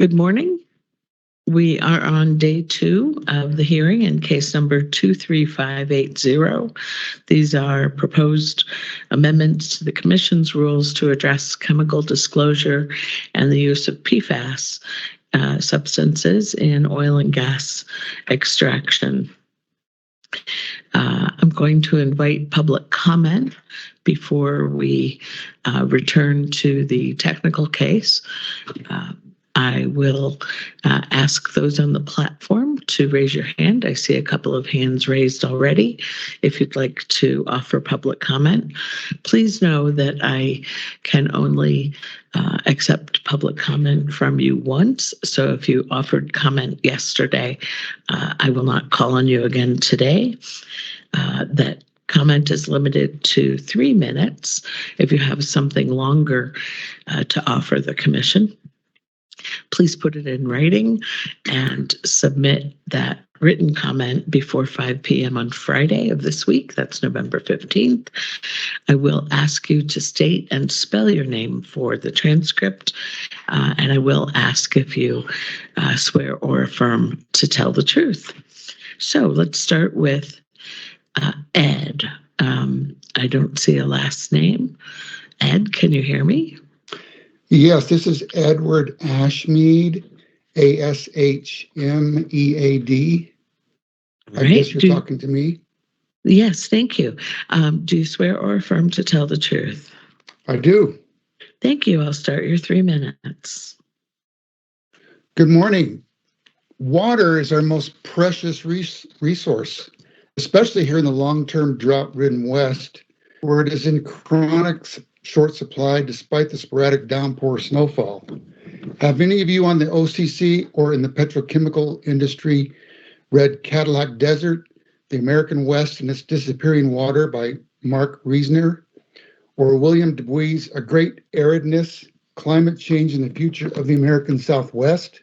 Good morning. We are on day 2 of the hearing in case number 23580. These are proposed amendments to the Commission's rules to address chemical disclosure and the use of PFAS substances in oil and gas extraction. I'm going to invite public comment before we return to the technical case. I will ask those on the platform to raise your hand. I see a couple of hands raised already. If you'd like to offer public comment, please know that I can only accept public comment from you once. So if you offered comment yesterday, I will not call on you again today. That comment is limited to 3 minutes. If you have something longer to offer the Commission, please put it in writing and submit that written comment before 5 p.m. on Friday of this week. That's November 15th. I will ask you to state and spell your name for the transcript, and I will ask if you swear or affirm to tell the truth. So let's start with Ed. I don't see a last name. Ed, can you hear me? Yes, this is Edward Ashmead, Ashmead. I guess you're talking to me? Yes, thank you. Do you swear or affirm to tell the truth? I do. Thank you. I'll start your 3 minutes. Good morning. Water is our most precious resource, especially here in the long-term drought-ridden West, where it is in chronic short supply despite the sporadic downpour snowfall. Have any of you on the OCC or in the petrochemical industry read Cadillac Desert, The American West and Its Disappearing Water by Mark Reisner, or William Du Bois' A Great Aridness, Climate Change and the Future of the American Southwest?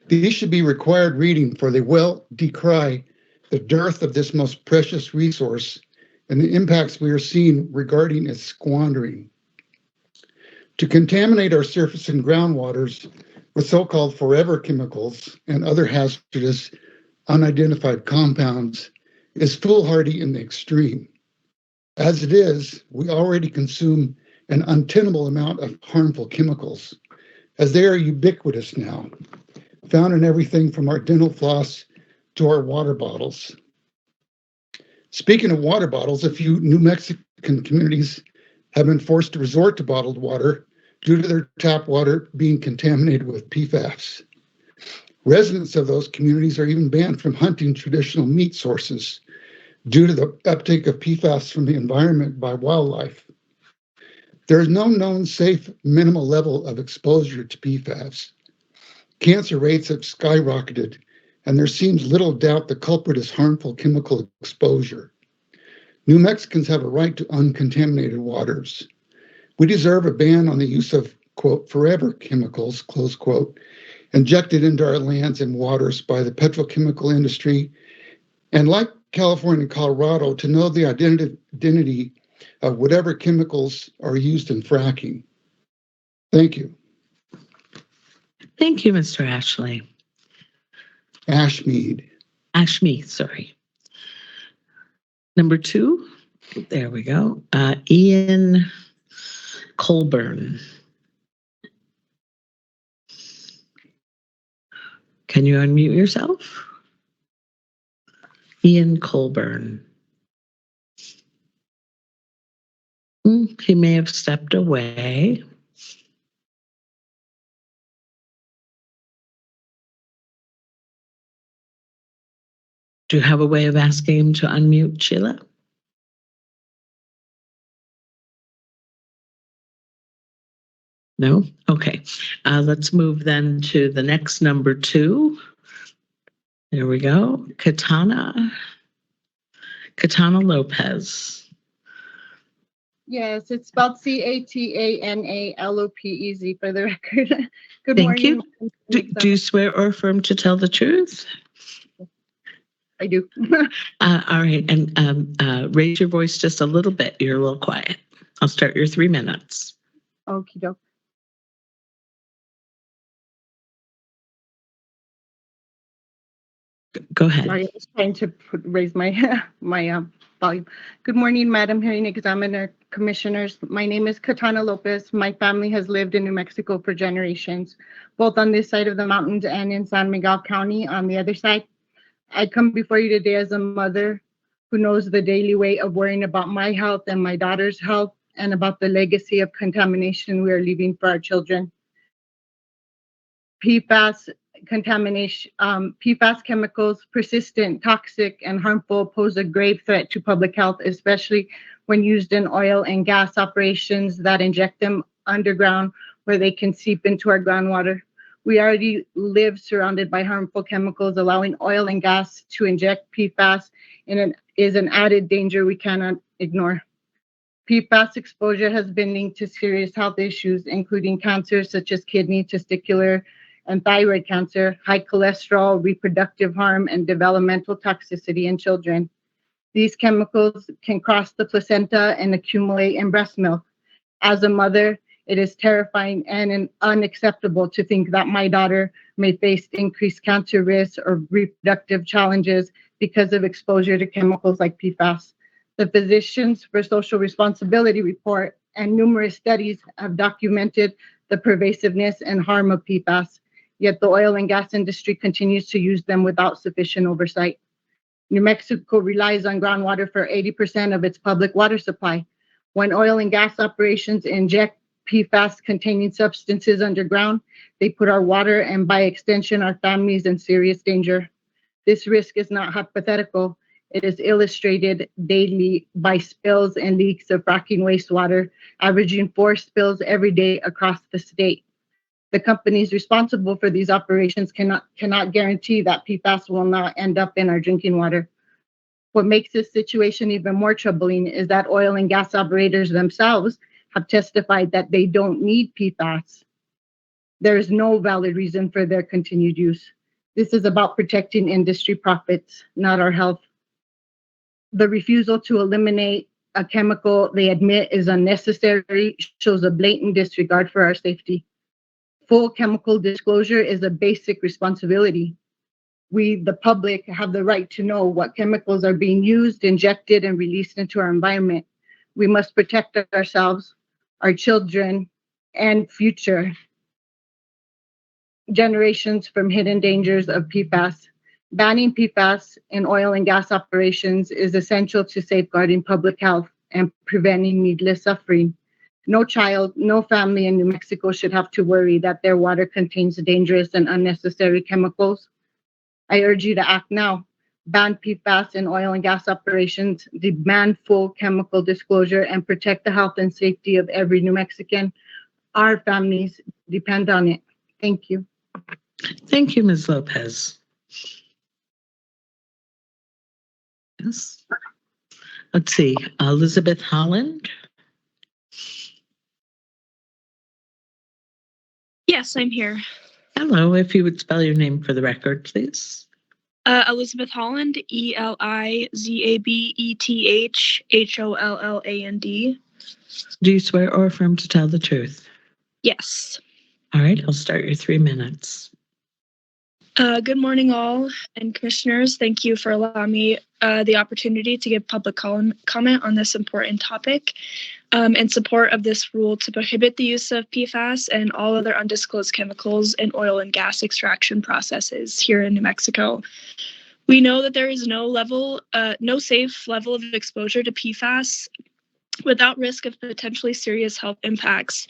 These should be required reading, for they well decry the dearth of this most precious resource and the impacts we are seeing regarding its squandering. To contaminate our surface and groundwaters with so-called forever chemicals and other hazardous unidentified compounds is foolhardy in the extreme. As it is, we already consume an untenable amount of harmful chemicals, as they are ubiquitous now, found in everything from our dental floss to our water bottles. Speaking of water bottles, a few New Mexican communities have been forced to resort to bottled water due to their tap water being contaminated with PFAS. Residents of those communities are even banned from hunting traditional meat sources due to the uptake of PFAS from the environment by wildlife. There is no known safe minimal level of exposure to PFAS. Cancer rates have skyrocketed, and there seems little doubt the culprit is harmful chemical exposure. New Mexicans have a right to uncontaminated waters. We deserve a ban on the use of, quote, forever chemicals, close quote, injected into our lands and waters by the petrochemical industry, and like California and Colorado, to know the identity of whatever chemicals are used in fracking. Thank you. Thank you, Mr. Ashley. Ashmead. Ashmead, sorry. Number 2, there we go. Ian Colburn. Can you unmute yourself? Ian Colburn. He may have stepped away. Do you have a way of asking him to unmute, Sheila? No? Okay. Let's move then to the next number 2. There we go. Katana Lopez. Yes, it's spelled CATANALOPEZ for the record. Good Thank morning. you. Do you swear or affirm to tell the truth? I do. All right. And raise your voice just a little bit. You're a little quiet. I'll start your 3 minutes. Okie doke. Go ahead. Sorry, I was trying to raise my volume. Good morning, Madam Hearing Examiner, Commissioners. My name is Katana Lopez. My family has lived in New Mexico for generations, both on this side of the mountains and in San Miguel County on the other side. I come before you today as a mother who knows the daily weight of worrying about my health and my daughter's health and about the legacy of contamination we are leaving for our children. PFAS contamination, PFAS chemicals, persistent, toxic, and harmful, pose a grave threat to public health, especially when used in oil and gas operations that inject them underground where they can seep into our groundwater. We already live surrounded by harmful chemicals. Allowing oil and gas to inject PFAS is an added danger we cannot ignore. PFAS exposure has been linked to serious health issues, including cancers such as kidney, testicular, and thyroid cancer, high cholesterol, reproductive harm, and developmental toxicity in children. These chemicals can cross the placenta and accumulate in breast milk. As a mother, it is terrifying and unacceptable to think that my daughter may face increased cancer risks or reproductive challenges because of exposure to chemicals like PFAS. The Physicians for Social Responsibility report and numerous studies have documented the pervasiveness and harm of PFAS, yet the oil and gas industry continues to use them without sufficient oversight. New Mexico relies on groundwater for 80% of its public water supply. When oil and gas operations inject PFAS-containing substances underground, they put our water and, by extension, our families in serious danger. This risk is not hypothetical. It is illustrated daily by spills and leaks of fracking wastewater, averaging 4 spills every day across the state. The companies responsible for these operations cannot guarantee that PFAS will not end up in our drinking water. What makes this situation even more troubling is that oil and gas operators themselves have testified that they don't need PFAS. There is no valid reason for their continued use. This is about protecting industry profits, not our health. The refusal to eliminate a chemical they admit is unnecessary shows a blatant disregard for our safety. Full chemical disclosure is a basic responsibility. We, the public, have the right to know what chemicals are being used, injected, and released into our environment. We must protect ourselves, our children, and future generations from hidden dangers of PFAS. Banning PFAS in oil and gas operations is essential to safeguarding public health and preventing needless suffering. No child, no family in New Mexico should have to worry that their water contains dangerous and unnecessary chemicals. I urge you to act now. Ban PFAS in oil and gas operations, demand full chemical disclosure, and protect the health and safety of every New Mexican. Our families depend on it. Thank you. Thank you, Ms. Lopez. Yes. Let's see, Elizabeth Holland. Yes, I'm here. Hello, if you would spell your name for the record, please. Elizabeth Holland, ELIZABETHHOLLAND. Do you swear or affirm to tell the truth? Yes. All right, I'll start your 3 minutes. Good morning, all, and commissioners. Thank you for allowing me the opportunity to give public comment on this important topic in support of this rule to prohibit the use of PFAS and all other undisclosed chemicals in oil and gas extraction processes here in New Mexico. We know that there is no safe level of exposure to PFAS without risk of potentially serious health impacts.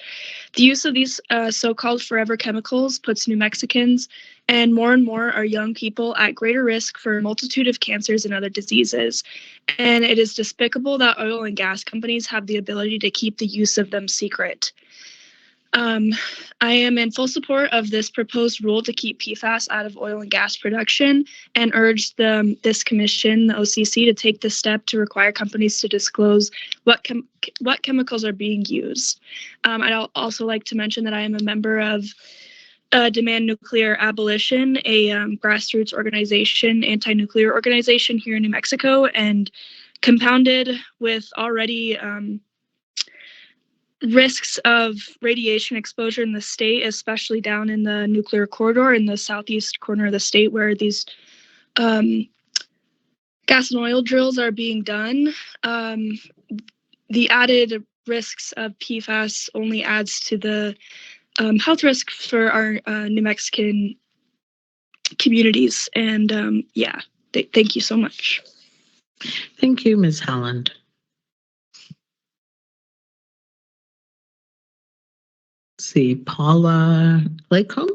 The use of these so-called forever chemicals puts New Mexicans and more our young people at greater risk for a multitude of cancers and other diseases. And it is despicable that oil and gas companies have the ability to keep the use of them secret. I am in full support of this proposed rule to keep PFAS out of oil and gas production and urge this commission, the OCC, to take the step to require companies to disclose what chemicals are being used. I'd also like to mention that I am a member of Demand Nuclear Abolition, a grassroots organization, anti-nuclear organization here in New Mexico, and compounded with already risks of radiation exposure in the state, especially down in the nuclear corridor in the southeast corner of the state where these gas and oil drills are being done, the added risks of PFAS only adds to the health risk for our New Mexican communities. And thank you so much. Thank you, Ms. Holland. Let's see, Paula Lakeholm,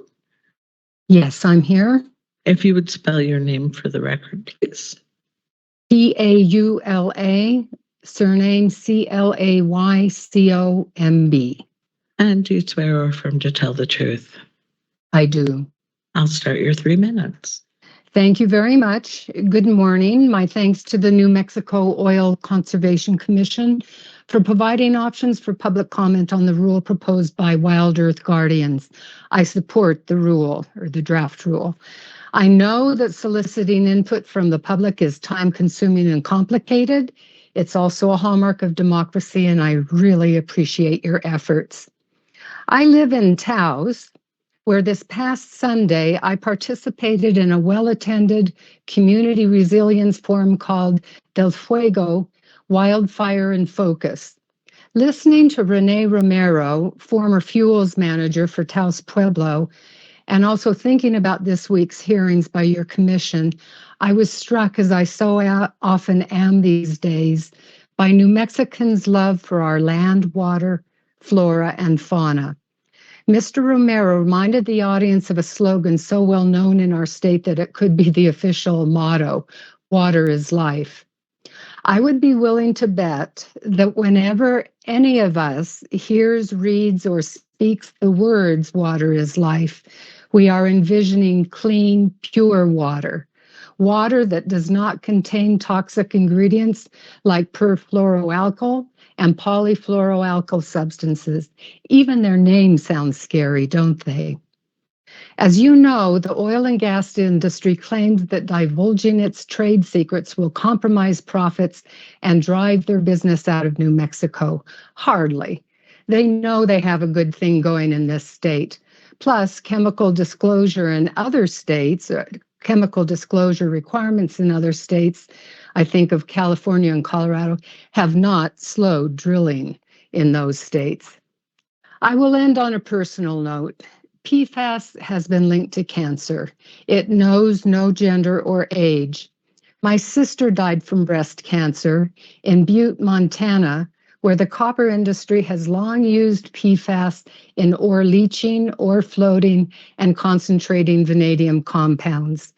Yes, I'm here. if you would spell your name for the record, please. Paula, surname Claycomb. And do you swear or affirm to tell the truth? I do. I'll start your 3 minutes. Thank you very much. Good morning. My thanks to the New Mexico Oil Conservation Commission for providing options for public comment on the rule proposed by Wild Earth Guardians. I support the rule, or the draft rule. I know that soliciting input from the public is time-consuming and complicated. It's also a hallmark of democracy, and I really appreciate your efforts. I live in Taos, where this past Sunday I participated in a well-attended community resilience forum called Del Fuego, Wildfire in Focus. Listening to Renee Romero, former fuels manager for Taos Pueblo, and also thinking about this week's hearings by your commission, I was struck, as I so often am these days, by New Mexicans' love for our land, water, flora, and fauna. Mr. Romero reminded the audience of a slogan so well known in our state that it could be the official motto, "Water is life." I would be willing to bet that whenever any of us hears, reads, or speaks the words "water is life," we are envisioning clean, pure water. Water that does not contain toxic ingredients like perfluoroalkyl and polyfluoroalkyl substances. Even their names sound scary, don't they? As you know, the oil and gas industry claims that divulging its trade secrets will compromise profits and drive their business out of New Mexico. Hardly. They know they have a good thing going in this state. Plus, chemical disclosure in other states, chemical disclosure requirements in other states, I think of California and Colorado, have not slowed drilling in those states. I will end on a personal note. PFAS has been linked to cancer. It knows no gender or age. My sister died from breast cancer in Butte, Montana, where the copper industry has long used PFAS in ore leaching, ore floating, and concentrating vanadium compounds.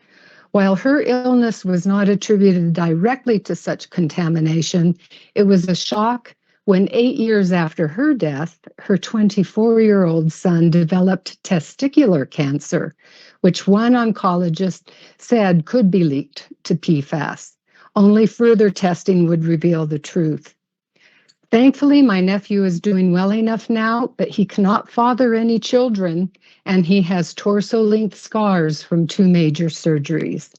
While her illness was not attributed directly to such contamination, it was a shock when 8 years after her death, her 24-year-old son developed testicular cancer, which one oncologist said could be linked to PFAS. Only further testing would reveal the truth. Thankfully, my nephew is doing well enough now, but he cannot father any children, and he has torso-length scars from 2 major surgeries.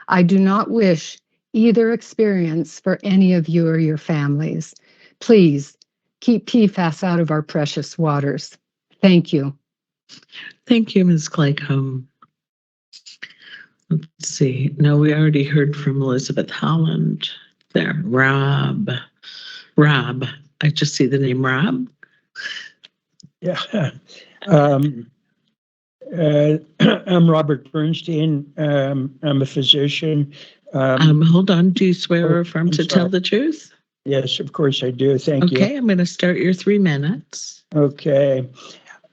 I do not wish either experience for any of you or your families. Please keep PFAS out of our precious waters. Thank you. Thank you, Ms. Claycomb. Let's see. No, we already heard from Elizabeth Holland there. Rob, I just see the name Rob. Yeah. I'm Robert Bernstein. I'm a physician. Hold on. Do you swear or affirm I'm to tell the truth? Yes, of course I do. Thank you. Okay, I'm going to start your 3 minutes. Okay.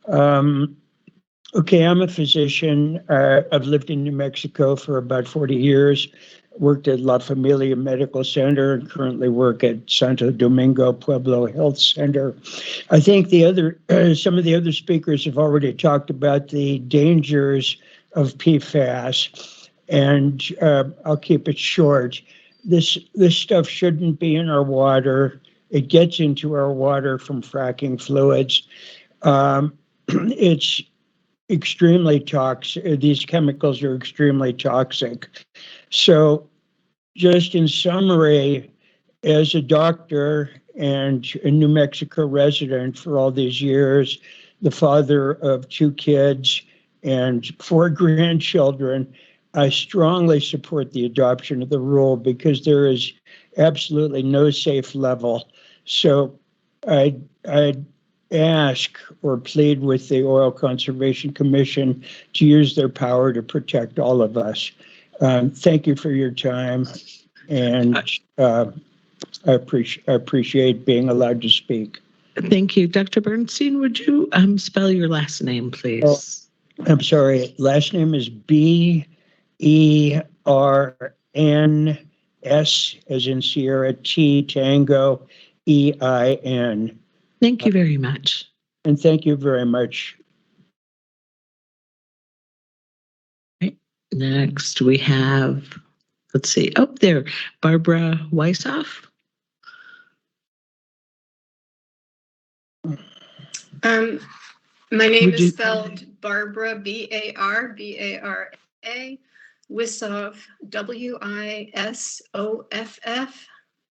I'm a physician. I've lived in New Mexico for about 40 years, worked at La Familia Medical Center, and currently work at Santo Domingo Pueblo Health Center. I think some of the other speakers have already talked about the dangers of PFAS, and I'll keep it short. This stuff shouldn't be in our water. It gets into our water from fracking fluids. It's extremely toxic. These chemicals are extremely toxic. So just in summary, as a doctor and a New Mexico resident for all these years, the father of 2 kids and 4 grandchildren, I strongly support the adoption of the rule because there is absolutely no safe level. So I'd ask or plead with the Oil Conservation Commission to use their power to protect all of us. Thank you for your time, and I appreciate being allowed to speak. Thank you. Dr. Bernstein, would you spell your last name, please? Oh, I'm sorry. Last name is Berns, as in Sierra, T Tango, EIN. Thank you very much. And thank you very much. Next, we have, let's see, oh, there, Barbara Weishoff. My name Would you- is spelled Barbara, B-A-R-B-A-R-A, Wissoff, W-I-S-O-F-F.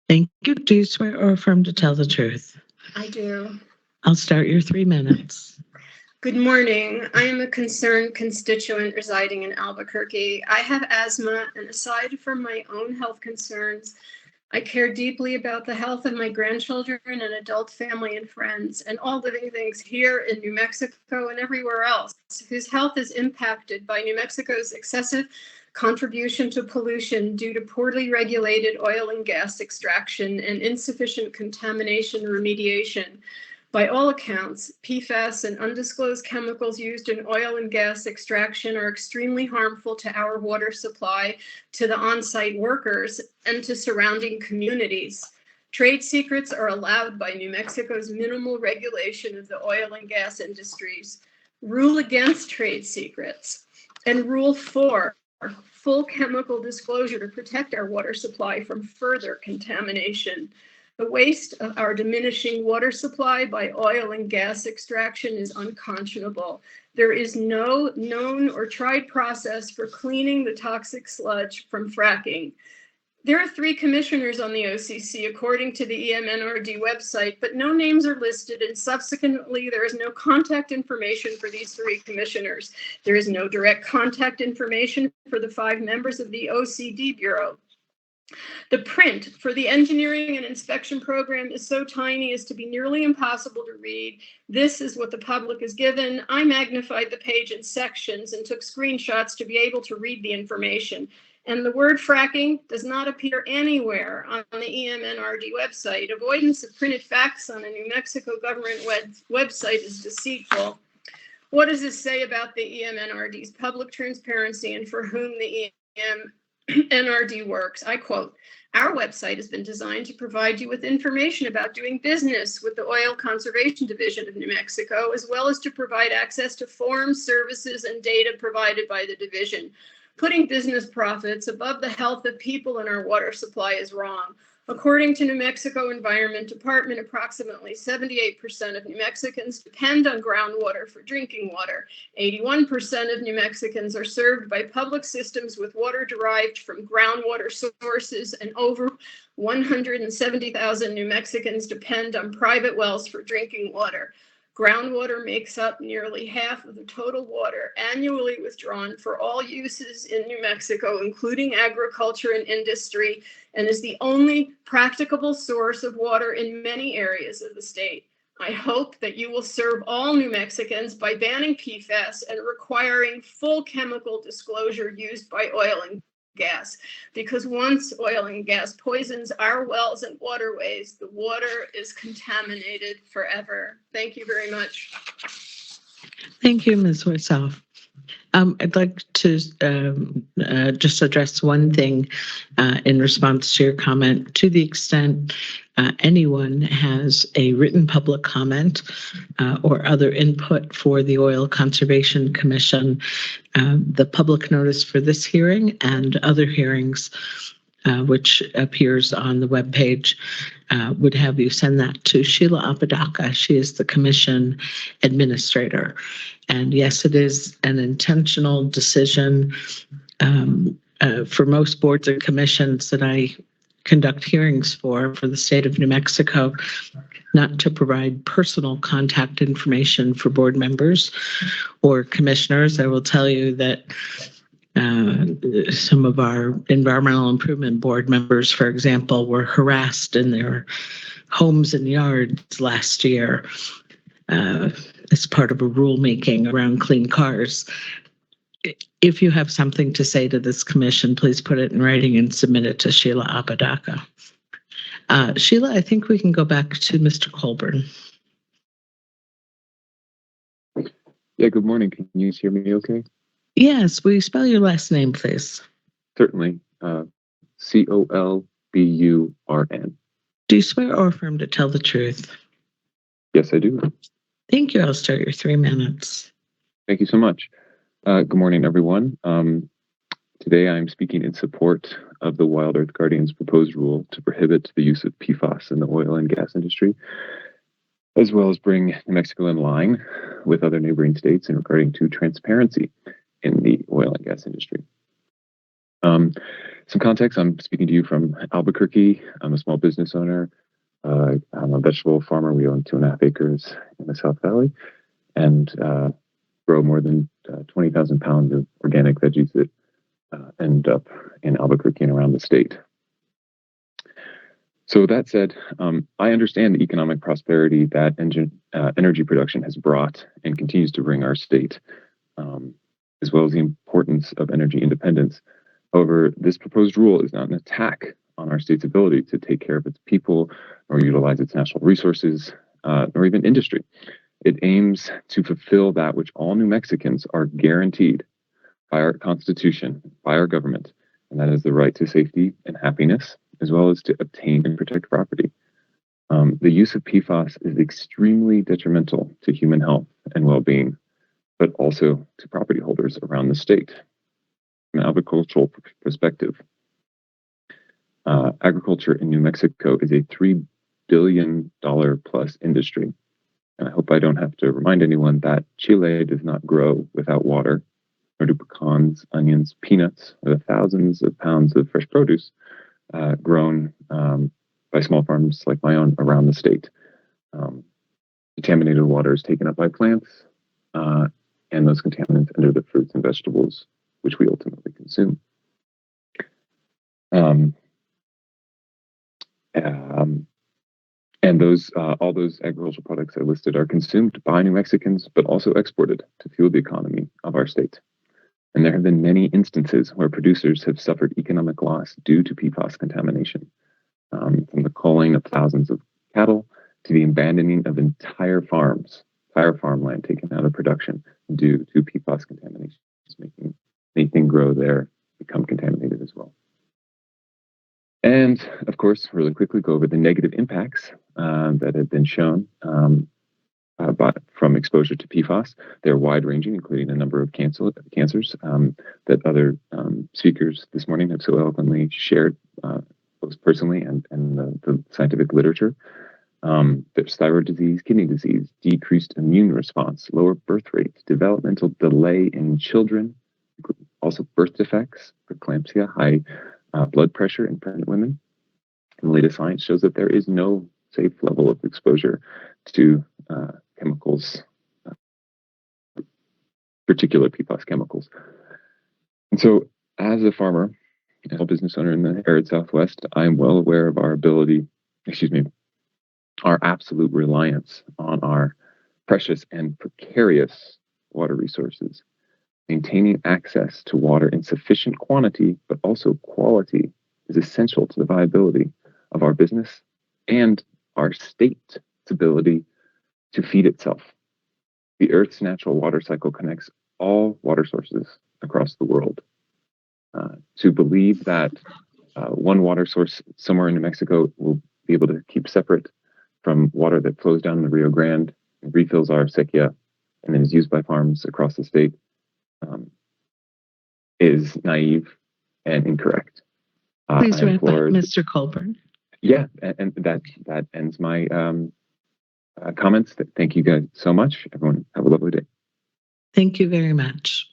Thank you. Do you swear or affirm to tell the truth? I do. I'll start your 3 minutes. Good morning. I am a concerned constituent residing in Albuquerque. I have asthma, and aside from my own health concerns, I care deeply about the health of my grandchildren and adult family and friends, and all living things here in New Mexico and everywhere else, whose health is impacted by New Mexico's excessive contribution to pollution due to poorly regulated oil and gas extraction and insufficient contamination remediation. By all accounts, PFAS and undisclosed chemicals used in oil and gas extraction are extremely harmful to our water supply, to the on-site workers, and to surrounding communities. Trade secrets are allowed by New Mexico's minimal regulation of the oil and gas industries. Rule against trade secrets. And Rule 4, full chemical disclosure to protect our water supply from further contamination. The waste of our diminishing water supply by oil and gas extraction is unconscionable. There is no known or tried process for cleaning the toxic sludge from fracking. There are 3 commissioners on the OCC, according to the EMNRD website, but no names are listed, and subsequently, there is no contact information for these 3 commissioners. There is no direct contact information for the 5 members of the OCD Bureau. The print for the engineering and inspection program is so tiny as to be nearly impossible to read. This is what the public is given. I magnified the page in sections and took screenshots to be able to read the information. And the word fracking does not appear anywhere on the EMNRD website. Avoidance of printed facts on a New Mexico government website is deceitful. What does this say about the EMNRD's public transparency and for whom the NRD works? I quote, "Our website has been designed to provide you with information about doing business with the Oil Conservation Division of New Mexico, as well as to provide access to forms, services, and data provided by the division. Putting business profits above the health of people in our water supply is wrong. According to New Mexico Environment Department, approximately 78% of New Mexicans depend on groundwater for drinking water. 81% of New Mexicans are served by public systems with water derived from groundwater sources, and over 170,000 New Mexicans depend on private wells for drinking water. Groundwater makes up nearly half of the total water annually withdrawn for all uses in New Mexico, including agriculture and industry, and is the only practicable source of water in many areas of the state. I hope that you will serve all New Mexicans by banning PFAS and requiring full chemical disclosure used by oil and gas, because once oil and gas poisons our wells and waterways, the water is contaminated forever." Thank you very much. Thank you, Ms. Weishoff. I'd like to just address one thing in response to your comment. To the extent anyone has a written public comment or other input for the Oil Conservation Commission, the public notice for this hearing and other hearings, which appears on the webpage, would have you send that to Sheila Apodaca. She is the commission administrator. And yes, it is an intentional decision for most boards and commissions that I conduct hearings for the state of New Mexico, not to provide personal contact information for board members or commissioners. I will tell you that Some of our Environmental Improvement Board members, for example, were harassed in their homes and yards last year as part of a rulemaking around clean cars. If you have something to say to this commission, please put it in writing and submit it to Sheila Apodaca. Sheila, I think we can go back to Mr. Colburn. Yeah, good morning. Can you hear me okay? Yes, will you spell your last name, please? Certainly. Colburn. Do you swear or affirm to tell the truth? Yes, I do. Thank you. I'll start your 3 minutes. Thank you so much. Good morning, everyone. Today I'm speaking in support of the Wild Earth Guardian's proposed rule to prohibit the use of PFAS in the oil and gas industry, as well as bring New Mexico in line with other neighboring states in regarding to transparency in the oil and gas industry. Some context, I'm speaking to you from Albuquerque. I'm a small business owner. I'm a vegetable farmer. We own 2.5 acres in the South Valley and grow more than 20,000 pounds of organic veggies that end up in Albuquerque and around the state. So that said, I understand the economic prosperity that energy production has brought and continues to bring our state, as well as the importance of energy independence. However, this proposed rule is not an attack on our state's ability to take care of its people or utilize its natural resources, nor even industry. It aims to fulfill that which all New Mexicans are guaranteed by our Constitution, by our government, and that is the right to safety and happiness, as well as to obtain and protect property. The use of PFAS is extremely detrimental to human health and well-being, but also to property holders around the state. From an agricultural perspective, agriculture in New Mexico is a $3 billion plus industry. And I hope I don't have to remind anyone that Chile does not grow without water, nor do pecans, onions, peanuts, or the thousands of pounds of fresh produce grown by small farms like my own around the state. Contaminated water is taken up by plants, and those contaminants enter the fruits and vegetables, which we ultimately consume. And all those agricultural products I listed are consumed by New Mexicans, but also exported to fuel the economy of our state. And there have been many instances where producers have suffered economic loss due to PFAS contamination, from the culling of thousands of cattle to the abandoning of entire farmland taken out of production due to PFAS contamination, making anything grow there become contaminated as well. And of course, really quickly go over the negative impacts that have been shown from exposure to PFAS. They're wide-ranging, including a number of cancers that other speakers this morning have so eloquently shared, both personally and the scientific literature. There's thyroid disease, kidney disease, decreased immune response, lower birth rate, developmental delay in children, also birth defects, preeclampsia, high blood pressure in pregnant women. And the latest science shows that there is no safe level of exposure to chemicals, particular PFAS chemicals. And so as a farmer, as a business owner in the arid Southwest, I'm well aware of our absolute reliance on our precious and precarious water resources. Maintaining access to water in sufficient quantity, but also quality, is essential to the viability of our business and our state's ability to feed itself. The Earth's natural water cycle connects all water sources across the world. To believe that one water source somewhere in New Mexico will be able to keep separate from water that flows down the Rio Grande and refills our sequía and then is used by farms across the state is naive and incorrect. Please wrap up, Mr. Colburn. Yeah, and that ends my comments. Thank you guys so much. Everyone, have a lovely day. Thank you very much.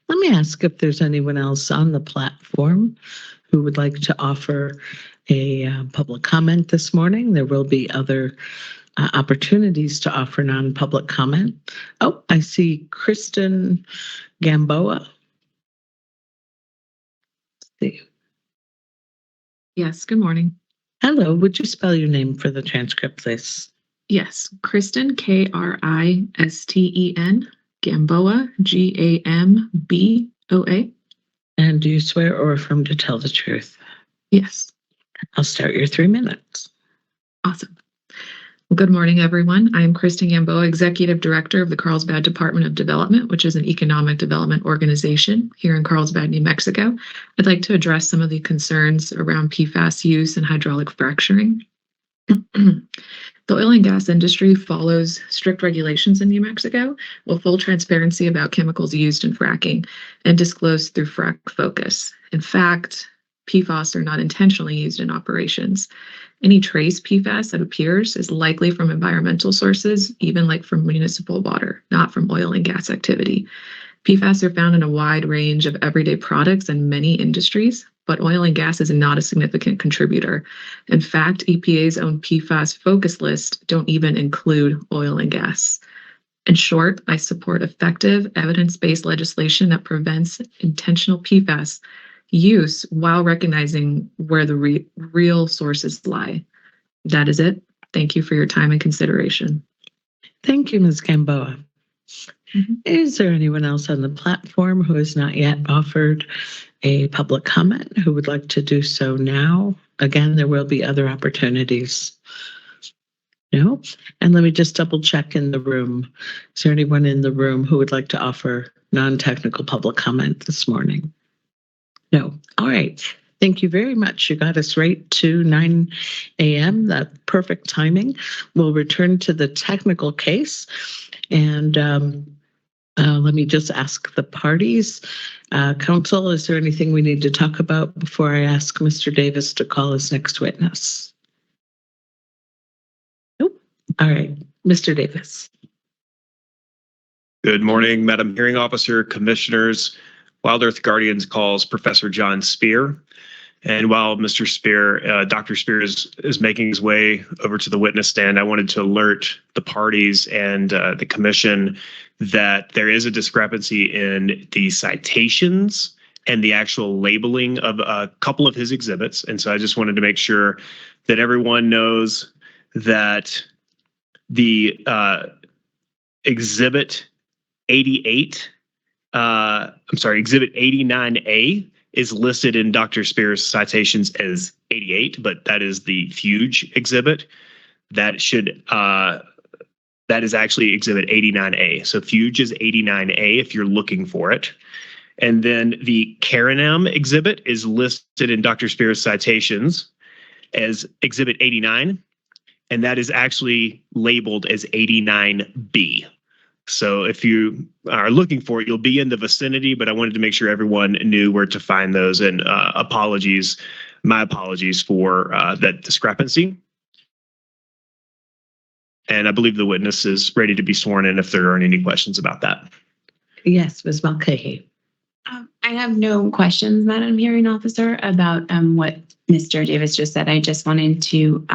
Let me ask if there's anyone else on the platform who would like to offer a public comment this morning. There will be other opportunities to offer non-public comment. Oh, I see Kristen Gamboa. Yes, good morning. Hello, would you spell your name for the transcript, please? Yes, Kristen, Kristen, Gamboa, Gamboa. And do you swear or affirm to tell the truth? Yes, I'll start your 3 minutes. awesome. Well, good morning, everyone. I am Kristen Gamboa, Executive Director of the Carlsbad Department of Development, which is an economic development organization here in Carlsbad, New Mexico. I'd like to address some of the concerns around PFAS use and hydraulic fracturing. The oil and gas industry follows strict regulations in New Mexico with full transparency about chemicals used in fracking and disclosed through Frac Focus. In fact, PFAS are not intentionally used in operations. Any trace PFAS that appears is likely from environmental sources, even like from municipal water, not from oil and gas activity. PFAS are found in a wide range of everyday products in many industries, but oil and gas is not a significant contributor. In fact, EPA's own PFAS focus list don't even include oil and gas. In short, I support effective, evidence-based legislation that prevents intentional PFAS use while recognizing where the real sources lie. That is it. Thank you for your time and consideration. Thank you, Ms. Gamboa. Is there anyone else on the platform who has not yet offered a public comment who would like to do so now? Again, there will be other opportunities. No? And let me just double check in the room. Is there anyone in the room who would like to offer non-technical public comment this morning? No. All right. Thank you very much. You got us right to 9 a.m. That perfect timing. We'll return to the technical case. And let me just ask the parties. Council, is there anything we need to talk about before I ask Mr. Davis to call his next witness? Nope. All right. Mr. Davis. Good morning, Madam Hearing Officer, Commissioners. Wild Earth Guardians calls Professor John Spear. And while Mr. Spear, Dr. Spear is making his way over to the witness stand, I wanted to alert the parties and the commission that there is a discrepancy in the citations and the actual labeling of a couple of his exhibits. And so I just wanted to make sure that everyone knows that the exhibit 88, exhibit 89A is listed in Dr. Spear's citations as 88, but that is the Fuge exhibit. That is actually exhibit 89A. So Fuge is 89A if you're looking for it. And then the Carinam exhibit is listed in Dr. Spear's citations as exhibit 89, and that is actually labeled as 89B. So if you are looking for it, you'll be in the vicinity, but I wanted to make sure everyone knew where to find those. And my apologies for that discrepancy. And I believe the witness is ready to be sworn in if there aren't any questions about that. Yes, Ms. Mulcahy. I have no questions, Madam Hearing Officer, about what Mr. Davis just said. I just wanted to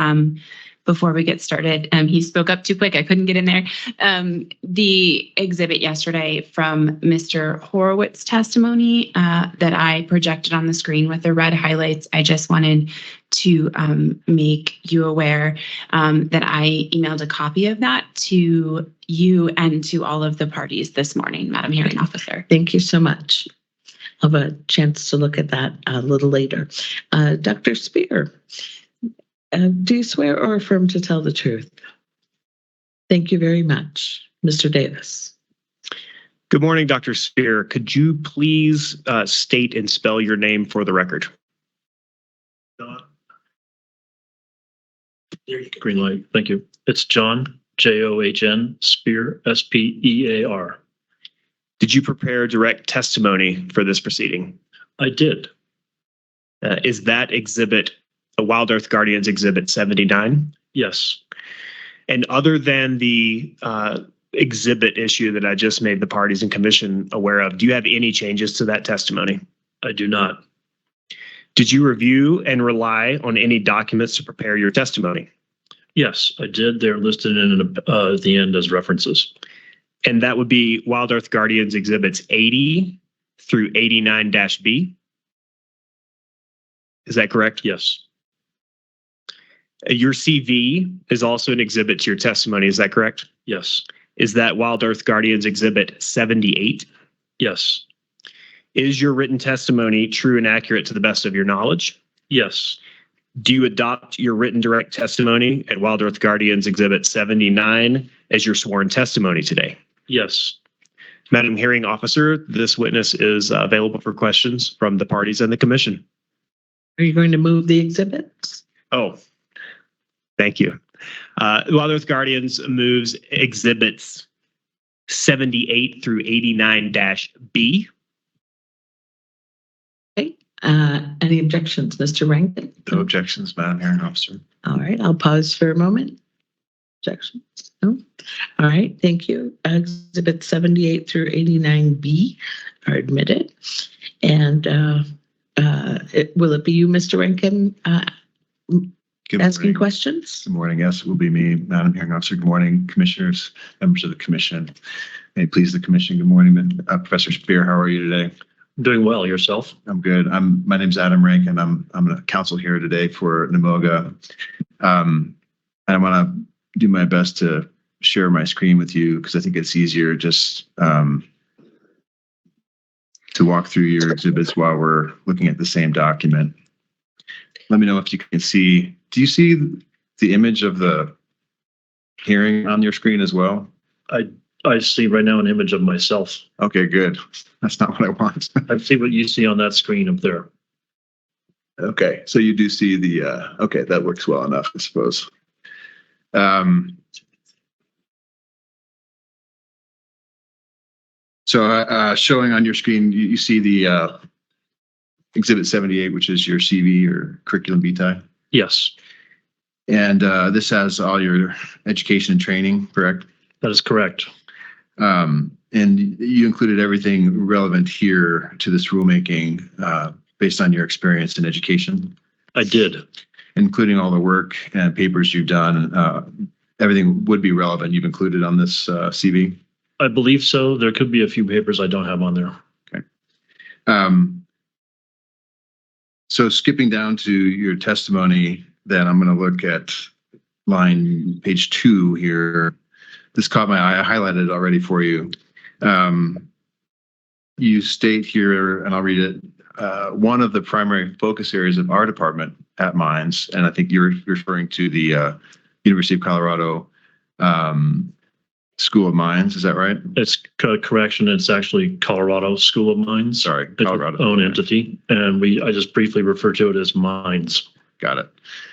before we get started. He spoke up too quick. I couldn't get in there. The exhibit yesterday from Mr. Horowitz's testimony that I projected on the screen with the red highlights, I just wanted to make you aware that I emailed a copy of that to you and to all of the parties this morning, Madam Hearing Officer. Thank you so much. I'll have a chance to look at that a little later. Dr. Spear. Do you swear or affirm to tell the truth? Thank you very much. Mr. Davis. Good morning, Dr. Spear. Could you please state and spell your name for the record? Green light. Thank you. It's John, John, Spear, Spear. Did you prepare direct testimony for this proceeding? I did. Is that exhibit a Wild Earth Guardians exhibit 79? Yes. And other than the exhibit issue that I just made the parties and commission aware of, do you have any changes to that testimony? I do not. Did you review and rely on any documents to prepare your testimony? Yes, I did. They're listed in at the end as references. And that would be Wild Earth Guardians exhibits 80 through 89-B? Is that correct? Yes. Your CV is also an exhibit to your testimony. Is that correct? Yes. Is that Wild Earth Guardians Exhibit 78? Yes. Is your written testimony true and accurate to the best of your knowledge? Yes. Do you adopt your written direct testimony at Wild Earth Guardians Exhibit 79 as your sworn testimony today? Yes. Madam Hearing Officer, this witness is available for questions from the parties and the commission. Are you going to move the exhibits? Oh, thank you. Wild Earth Guardians moves exhibits 78 through 89-B. Okay. Any objections, Mr. Rankin? No objections, Madam Hearing Officer. All right, I'll pause for a moment. Objections? No? All right, thank you. Exhibits 78 through 89B are admitted. And will it be you, Mr. Rankin, Good asking morning. questions? Good morning. Yes, it will be me, Madam Hearing Officer. Good morning, commissioners, members of the commission. May it please the commission. Good morning, Professor Spear. How are you today? Doing well. Yourself? I'm good. My name's Adam Rankin. I'm a counsel here today for NMOGA. And I want to do my best to share my screen with you because I think it's easier just to walk through your exhibits while we're looking at the same document. Let me know if you can see. Do you see the image of the hearing on your screen as well? I see right now an image of myself. Okay, good. That's not what I want. I see what you see on that screen up there. Okay, so you do see the, okay, that works well enough, I suppose. So showing on your screen, you see the Exhibit 78, which is your CV or curriculum vitae. Yes, And this has all your education and training, correct? that is correct. And you included everything relevant here to this rulemaking based on your experience in education, I did. including all the work and papers you've done. Everything would be relevant. You've included on this CV. I believe so. There could be a few papers I don't have on there. Okay. So skipping down to your testimony, then I'm going to look at page 2 here. This caught my eye. I highlighted it already for you. You state here, and I'll read it, one of the primary focus areas of our department at Mines, and I think you're referring to the University of Colorado School of Mines. Is that right? It's correction. It's actually Colorado School of Mines. Sorry, It's Colorado. its own entity, and I just briefly refer to it as Mines Got it.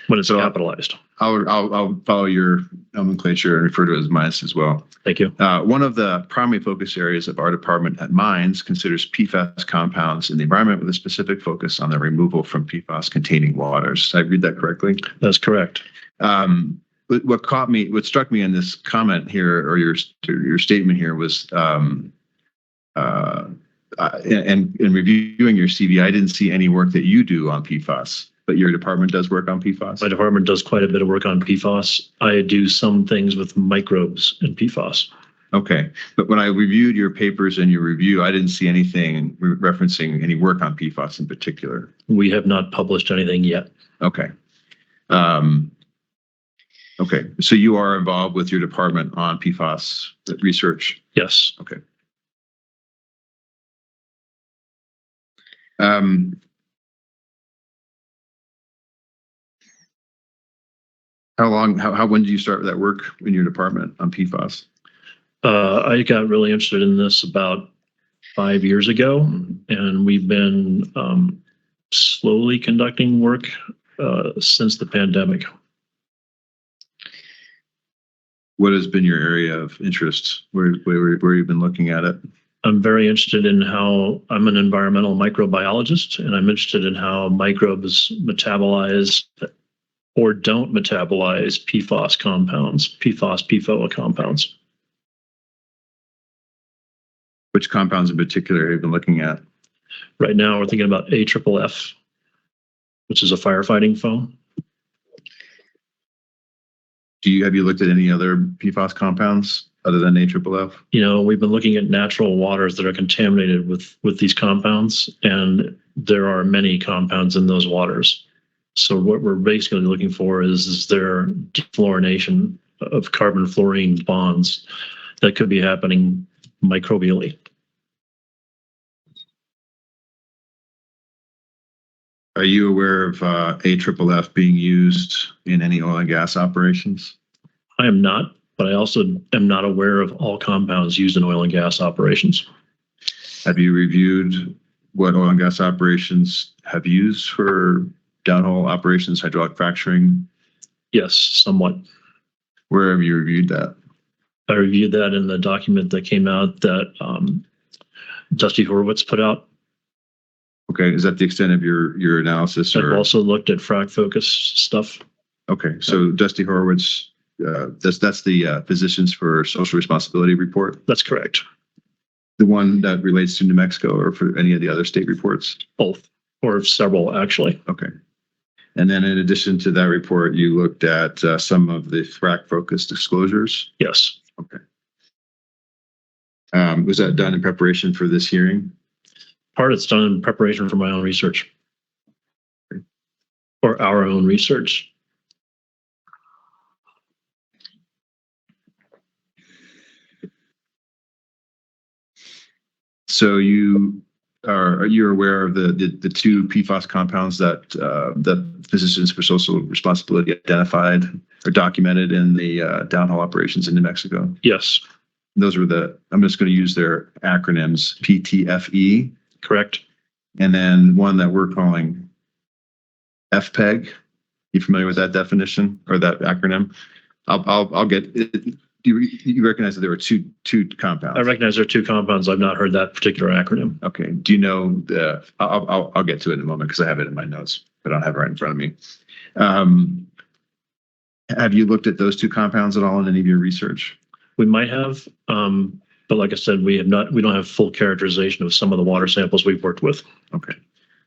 when it's So- capitalized. I'll follow your nomenclature and refer to it as Mines as well. Thank you. One of the primary focus areas of our department at Mines considers PFAS compounds in the environment with a specific focus on their removal from PFAS-containing waters. Did I read that correctly? That's correct. What struck me in this comment here, or your statement here, was, and in reviewing your CV, I didn't see any work that you do on PFAS, but your department does work on PFAS. My department does quite a bit of work on PFAS. I do some things with microbes in PFAS. Okay, but when I reviewed your papers and your review, I didn't see anything referencing any work on PFAS in particular. We have not published anything yet. Okay. Okay, so you are involved with your department on PFAS research. Yes. Okay. When did you start with that work in your department on PFAS? I got really interested in this about 5 years ago, and we've been slowly conducting work since the pandemic. What has been your area of interest? Where you've been looking at it? I'm very interested in how I'm an environmental microbiologist, and I'm interested in how microbes metabolize or don't metabolize PFAS compounds, PFOA compounds. Which compounds in particular have you been looking at? Right now, we're thinking about AFFF, which is a firefighting foam. Have you looked at any other PFAS compounds other than AFFF? You know, we've been looking at natural waters that are contaminated with these compounds, and there are many compounds in those waters. So what we're basically looking for is there defluorination of carbon fluorine bonds that could be happening microbially. Are you aware of AFFF being used in any oil and gas operations? I am not, but I also am not aware of all compounds used in oil and gas operations. Have you reviewed what oil and gas operations have used for downhole operations, hydraulic fracturing? Yes, somewhat. Where have you reviewed that? I reviewed that in the document that came out that Dusty Horowitz put out. Okay, is that the extent of your analysis? I've Or also looked at frac focus stuff. okay, so Dusty Horowitz, that's the Physicians for Social Responsibility report, That's correct. the one that relates to New Mexico or for any of the other state reports? Both, or several actually. Okay. And then in addition to that report, you looked at some of the frac focus disclosures. Yes. Okay. Was that done in preparation for this hearing? Part it's done in preparation for my own research. Or our own research. So are you aware of the two PFAS compounds that that Physicians for Social Responsibility identified or documented in the downhole operations in New Mexico? Yes. Those were I'm just going to use their acronyms, PTFE. Correct. And then one that we're calling FPEG. You familiar with that definition or that acronym? I'll get it. You recognize that there were two compounds? I recognize there are two compounds. I've not heard that particular acronym. Okay. Do you know I'll get to it in a moment because I have it in my notes, but I don't have it right in front of me. Have you looked at those two compounds at all in any of your research? We might have, but like I said, we don't have full characterization of some of the water samples we've worked with. Okay.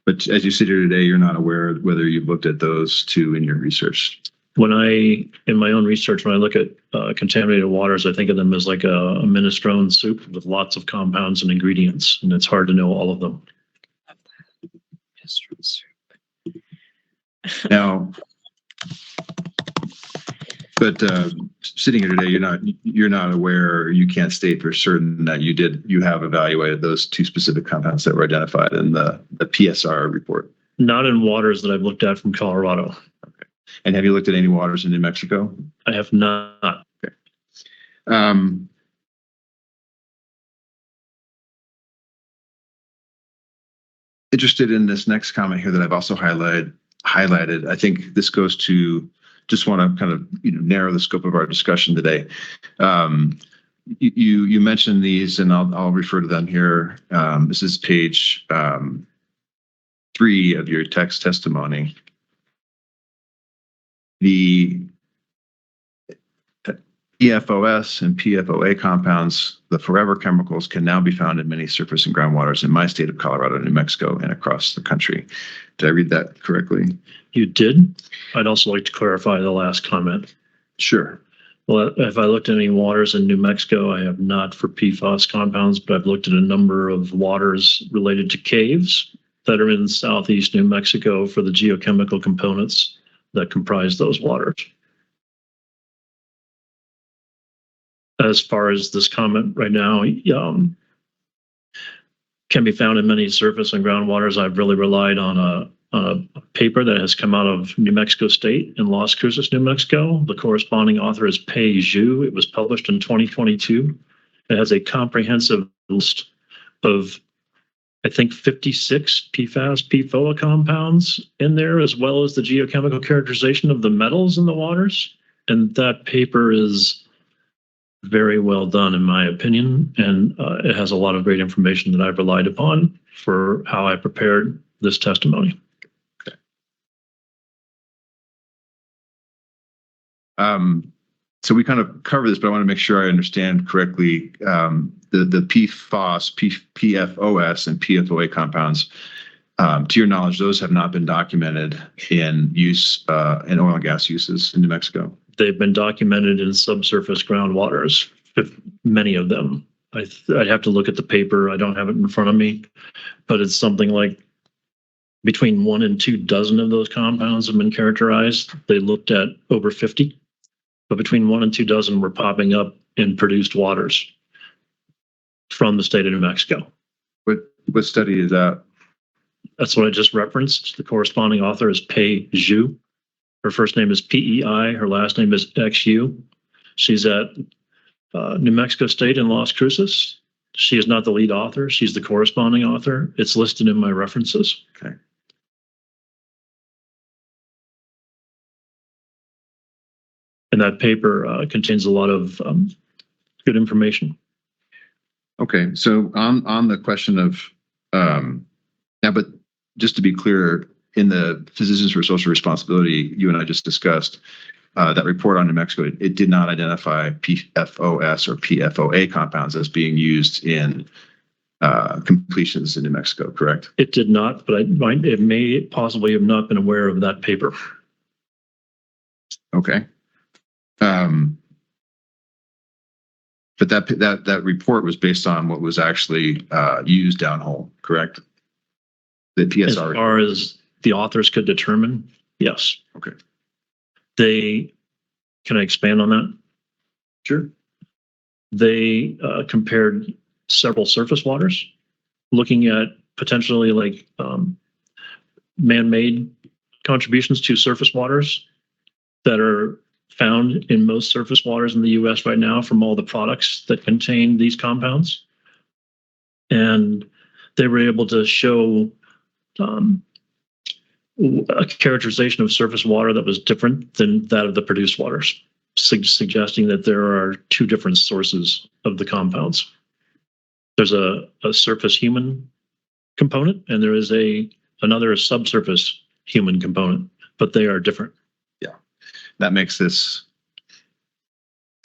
But as you sit here today, you're not aware whether you've looked at those two in your research? In my own research, when I look at contaminated waters, I think of them as like a minestrone soup with lots of compounds and ingredients, and it's hard to know all of them. Now, but sitting here today, you're not aware, or you can't state for certain that you have evaluated those two specific compounds that were identified in the PSR report. Not in waters that I've looked at from Colorado. Okay. And have you looked at any waters in New Mexico? I have not. Okay. Interested in this next comment here that I've also highlighted. I think this goes to just want to kind of narrow the scope of our discussion today. You mentioned these, and I'll refer to them here. This is page 3 of your text testimony. The PFOS and PFOA compounds, the forever chemicals, can now be found in many surface and groundwaters in my state of Colorado, New Mexico, and across the country. Did I read that correctly? You did. I'd also like to clarify the last comment. Sure. Well, if I looked at any waters in New Mexico, I have not for PFAS compounds, but I've looked at a number of waters related to caves that are in southeast New Mexico for the geochemical components that comprise those waters. As far as this comment right now, can be found in many surface and groundwaters. I've really relied on a paper that has come out of New Mexico State in Las Cruces, New Mexico. The corresponding author is Pei Zhu. It was published in 2022. It has a comprehensive list of, I think, 56 PFAS, PFOA compounds in there, as well as the geochemical characterization of the metals in the waters. And that paper is very well done, in my opinion, and it has a lot of great information that I've relied upon for how I prepared this testimony. Okay. So we kind of cover this, but I want to make sure I understand correctly. The PFOS, PFOS, and PFOA compounds, to your knowledge, those have not been documented in use in oil and gas uses in New Mexico. They've been documented in subsurface groundwaters, many of them. I'd have to look at the paper. I don't have it in front of me, but it's something like between 1 and 2 dozen of those compounds have been characterized. They looked at over 50, but between 1 and 2 dozen were popping up in produced waters from the state of New Mexico. What study is that? That's what I just referenced. The corresponding author is Pei Zhu. Her first name is Pei. Her last name is Xu. She's at New Mexico State in Las Cruces. She is not the lead author. She's the corresponding author. It's listed in my references. Okay. And that paper contains a lot of good information. Okay, so on the question of now, but just to be clear, in the Physicians for Social Responsibility you and I just discussed, that report on New Mexico, it did not identify PFOS or PFOA compounds as being used in completions in New Mexico, correct? It did not, but it may possibly have not been aware of that paper. Okay. But that report was based on what was actually used downhole, correct? The PSR. As far as the authors could determine, yes. Okay. Can I expand on that? Sure. They compared several surface waters, looking at potentially like man-made contributions to surface waters that are found in most surface waters in the U.S. right now from all the products that contain these compounds. And they were able to show a characterization of surface water that was different than that of the produced waters, suggesting that there are 2 different sources of the compounds. There's a surface human component, and there is another subsurface human component, but they are different. Yeah, that makes this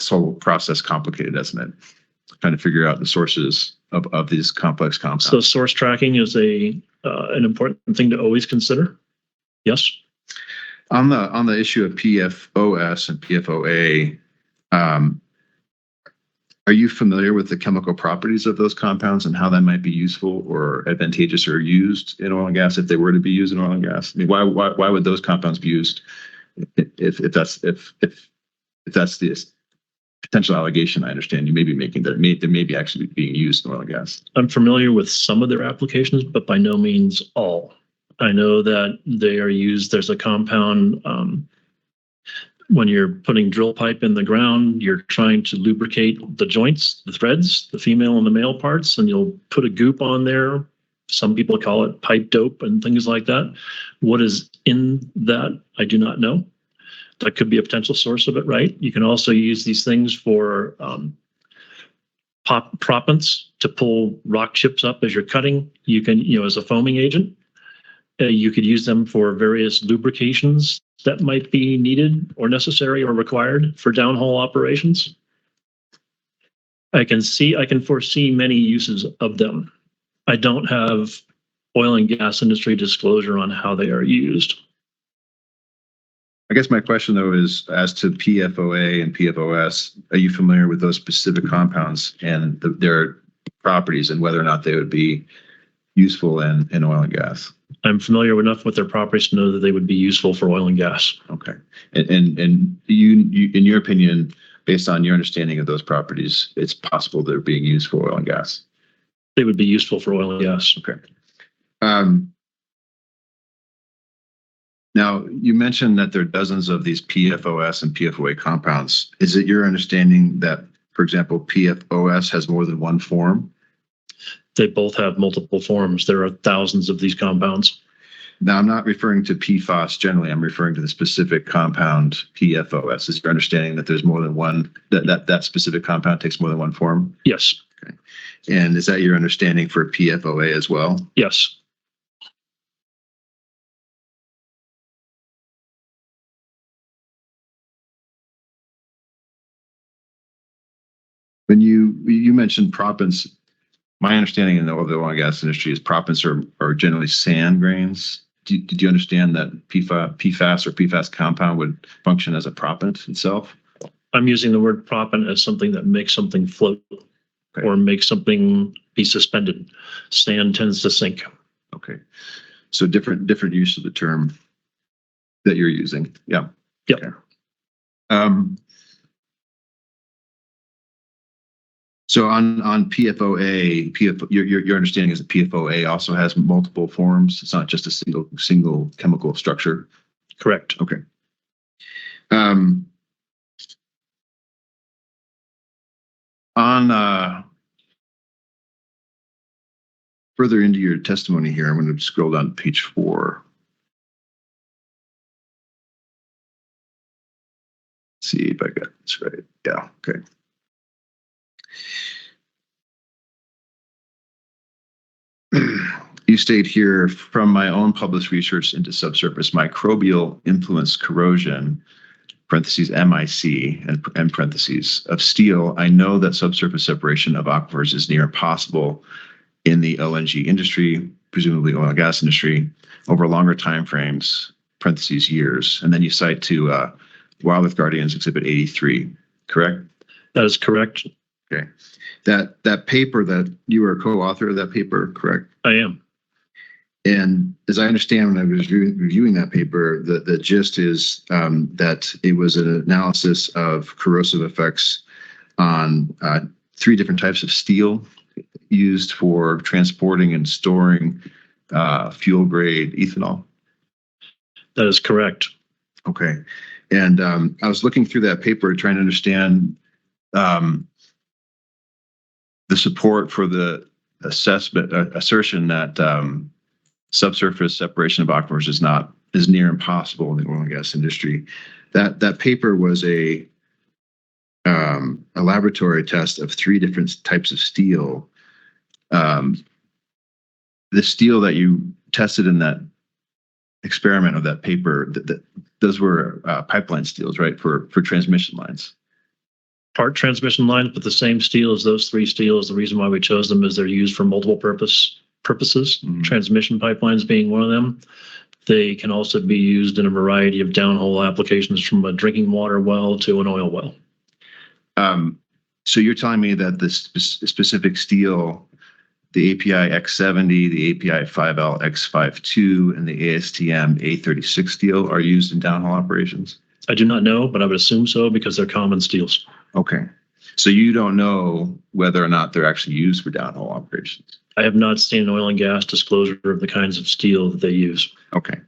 whole process complicated, doesn't it? Trying to figure out the sources of these complex compounds. So source tracking is an important thing to always consider. Yes. On the issue of PFOS and PFOA, are you familiar with the chemical properties of those compounds and how that might be useful or advantageous or used in oil and gas if they were to be used in oil and gas? I mean, why would those compounds be used if that's the potential allegation I understand you may be making that they may be actually being used in oil and gas? I'm familiar with some of their applications, but by no means all. I know that they are used. There's a compound when you're putting drill pipe in the ground, you're trying to lubricate the joints, the threads, the female and the male parts, and you'll put a goop on there. Some people call it pipe dope and things like that. What is in that, I do not know. That could be a potential source of it, right? You can also use these things for proppants to pull rock chips up as you're cutting. You can, as a foaming agent. You could use them for various lubrications that might be needed or necessary or required for downhole operations. I can foresee many uses of them. I don't have oil and gas industry disclosure on how they are used. I guess my question, though, is as to PFOA and PFOS, are you familiar with those specific compounds and their properties and whether or not they would be useful in oil and gas? I'm familiar enough with their properties to know that they would be useful for oil and gas. Okay. And you, in your opinion, based on your understanding of those properties, it's possible they're being used for oil and gas? They would be useful for oil and gas. Okay. Now, you mentioned that there are dozens of these PFOS and PFOA compounds. Is it your understanding that, for example, PFOS has more than one form? They both have multiple forms. There are thousands of these compounds. Now, I'm not referring to PFAS generally. I'm referring to the specific compound PFOS. Is your understanding that there's more than one, that specific compound takes more than one form? Yes. Okay. And is that your understanding for PFOA as well? Yes. When you mentioned proppants, my understanding of the oil and gas industry is proppants are generally sand grains. Did you understand that PFAS or PFAS compound would function as a proppant itself? I'm using the word proppant as something that makes something float or makes something be suspended. Sand tends to sink. Okay. So different use of the term that you're using. Yeah. Yep. Okay. So on PFOA, your understanding is that PFOA also has multiple forms. It's not just a single chemical structure. Correct. Okay. On further into your testimony here, I'm going to scroll down to page 4. See if I got this right. Yeah. Okay. You state here, from my own published research into subsurface microbial influence corrosion, parentheses MIC and parentheses of steel, I know that subsurface separation of aquifers is near impossible in the LNG industry, presumably oil and gas industry, over longer time frames, parentheses years. And then you cite to Wild Earth Guardians Exhibit 83, correct? That is correct. Okay. That paper that you were a co-author of that paper, correct? I am. And as I understand, when I was reviewing that paper, the gist is that it was an analysis of corrosive effects on 3 different types of steel used for transporting and storing fuel grade ethanol. That is correct. Okay. And I was looking through that paper trying to understand the support for the assertion that subsurface separation of aquifers is near impossible in the oil and gas industry. That paper was a laboratory test of 3 different types of steel. The steel that you tested in that experiment of that paper, those were pipeline steels, right, for transmission lines. Part transmission lines, but the same steel as those 3 steels. The reason why we chose them is they're used for multiple purposes. Mm-hmm. Transmission pipelines being one of them. They can also be used in a variety of downhole applications, from a drinking water well to an oil well. So you're telling me that this specific steel, the API X70, the API 5L X52, and the ASTM A36 steel are used in downhole operations? I do not know, but I would assume so because they're common steels. Okay. So you don't know whether or not they're actually used for downhole operations? I have not seen an oil and gas disclosure of the kinds of steel that they use. Okay.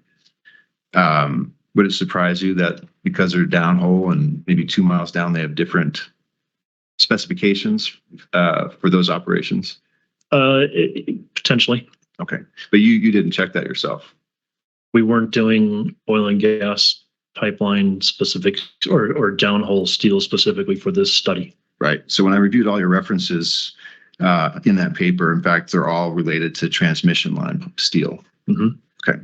Would it surprise you that because they're downhole and maybe 2 miles down, they have different specifications for those operations? Potentially. Okay. But you didn't check that yourself? We weren't doing oil and gas pipeline specific or downhole steel specifically for this study. Right. So when I reviewed all your references in that paper, in fact, they're all related to transmission line steel. Mm-hmm. Okay.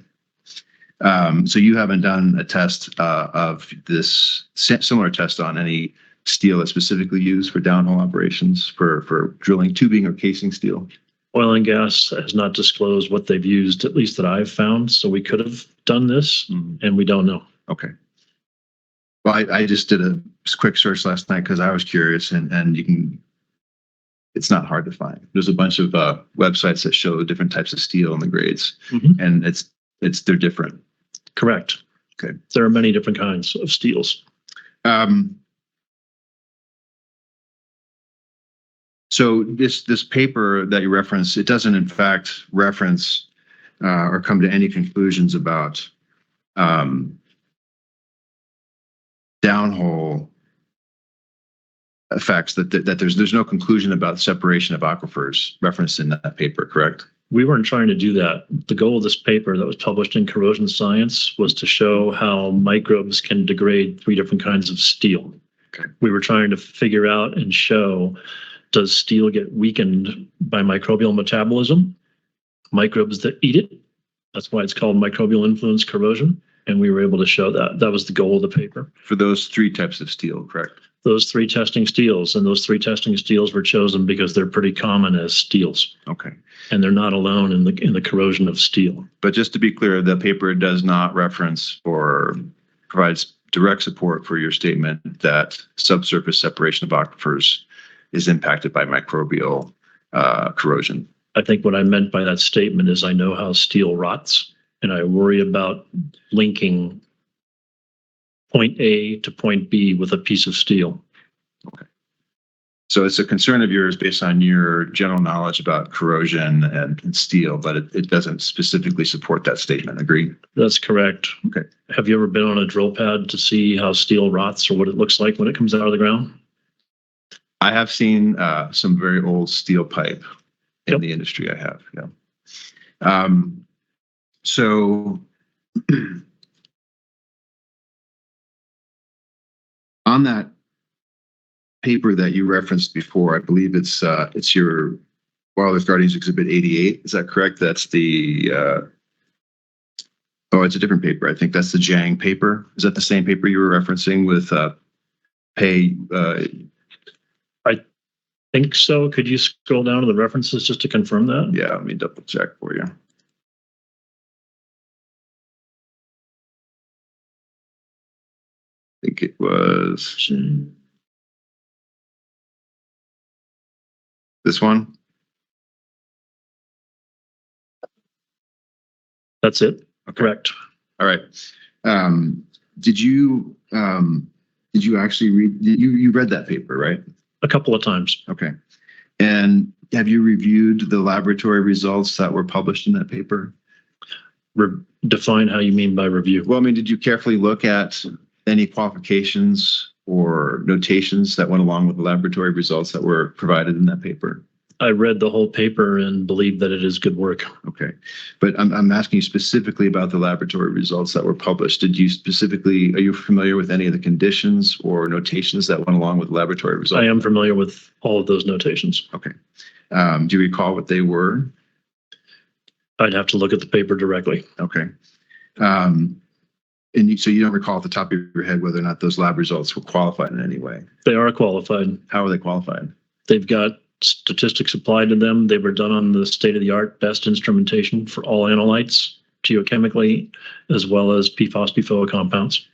So you haven't done a test of this similar test on any steel that's specifically used for downhole operations for drilling, tubing, or casing steel? Oil and gas has not disclosed what they've used, at least that I've found. So we could have done this, and we don't know. Okay. Well, I just did a quick search last night because I was curious, and you can. It's not hard to find. There's a bunch of websites that show different types of steel and the grades, and they're different. Correct. Okay. There are many different kinds of steels. So this paper that you reference, it doesn't in fact reference or come to any conclusions about downhole effects. That there's no conclusion about separation of aquifers referenced in that paper, correct? We weren't trying to do that. The goal of this paper that was published in Corrosion Science was to show how microbes can degrade 3 different kinds of steel. Okay. We were trying to figure out and show, does steel get weakened by microbial metabolism? Microbes that eat it. That's why it's called microbial influence corrosion. And we were able to show that. That was the goal of the paper. For those 3 types of steel, correct? Those 3 testing steels, and those 3 testing steels were chosen because they're pretty common as steels. Okay. And they're not alone in the corrosion of steel. But just to be clear, the paper does not reference or provides direct support for your statement that subsurface separation of aquifers is impacted by microbial corrosion. I think what I meant by that statement is I know how steel rots, and I worry about linking point A to point B with a piece of steel. So it's a concern of yours based on your general knowledge about corrosion and steel, but it doesn't specifically support that statement. Agree? That's correct. Okay. Have you ever been on a drill pad to see how steel rots or what it looks like when it comes out of the ground? I have seen some very old steel pipe in Yep. the industry. I have, yeah. So on that paper that you referenced before, I believe it's your Wild Earth Guardians Exhibit 88. Is that correct? That's the it's a different paper. I think that's the Jang paper. Is that the same paper you were referencing with pay? I think so. Could you scroll down to the references just to confirm that? Yeah, let me double check for you. I think it was this one. That's it. Okay. Correct. All right. Did you actually read? You read that paper, right? A couple of times. Okay. And have you reviewed the laboratory results that were published in that paper? Define how you mean by review. Well, I mean, did you carefully look at any qualifications or notations that went along with the laboratory results that were provided in that paper? I read the whole paper and believe that it is good work. Okay. But I'm asking you specifically about the laboratory results that were published. Are you familiar with any of the conditions or notations that went along with laboratory results? I am familiar with all of those notations. Okay. Do you recall what they were? I'd have to look at the paper directly. Okay. So you don't recall at the top of your head whether or not those lab results were qualified in any way? They are qualified. How are they qualified? They've got statistics applied to them. They were done on the state-of-the-art best instrumentation for all analytes, geochemically, as well as PFAS, PFOA compounds.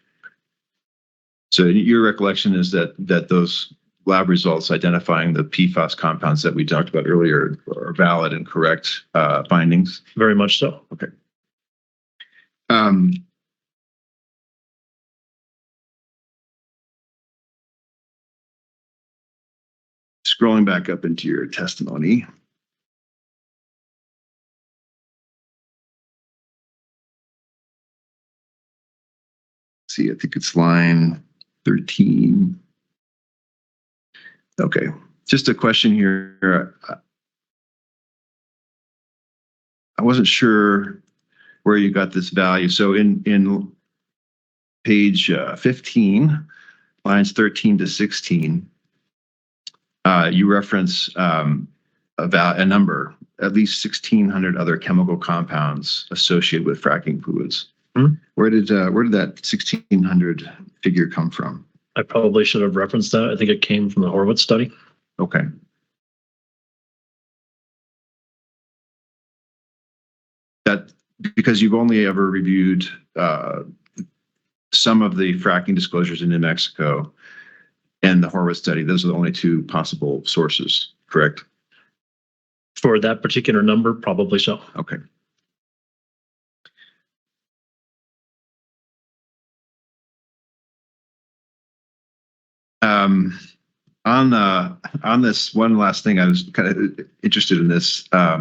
So your recollection is that those lab results identifying the PFAS compounds that we talked about earlier are valid and correct findings? Very much so. Okay. Scrolling back up into your testimony. See, I think it's line 13. Okay, just a question here. I wasn't sure where you got this value. So in page 15, lines 13 to 16, you reference a number, at least 1,600 other chemical compounds associated with fracking fluids. Where did that 1,600 figure come from? I probably should have referenced that. I think it came from the Horowitz study. Okay. That because you've only ever reviewed some of the fracking disclosures in New Mexico and the Horowitz study, those are the only two possible sources, correct? For that particular number, probably so. Okay. On this one last thing, I was kind of interested in this. Let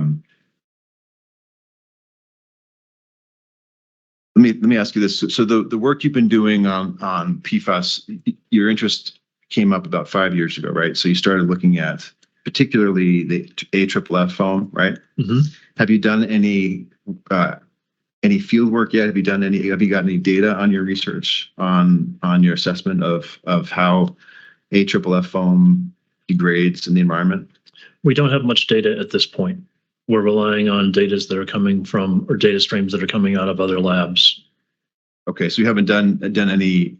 me ask you this. So the work you've been doing on PFAS, your interest came up about 5 years ago, right? So you started looking at particularly the AFFF foam, right? Mm-hmm. Have you done any field work yet? Have you got any data on your research on your assessment of how AFFF foam degrades in the environment? We don't have much data at this point. We're relying on data that are coming from, or data streams that are coming out of other labs. Okay, so you haven't done any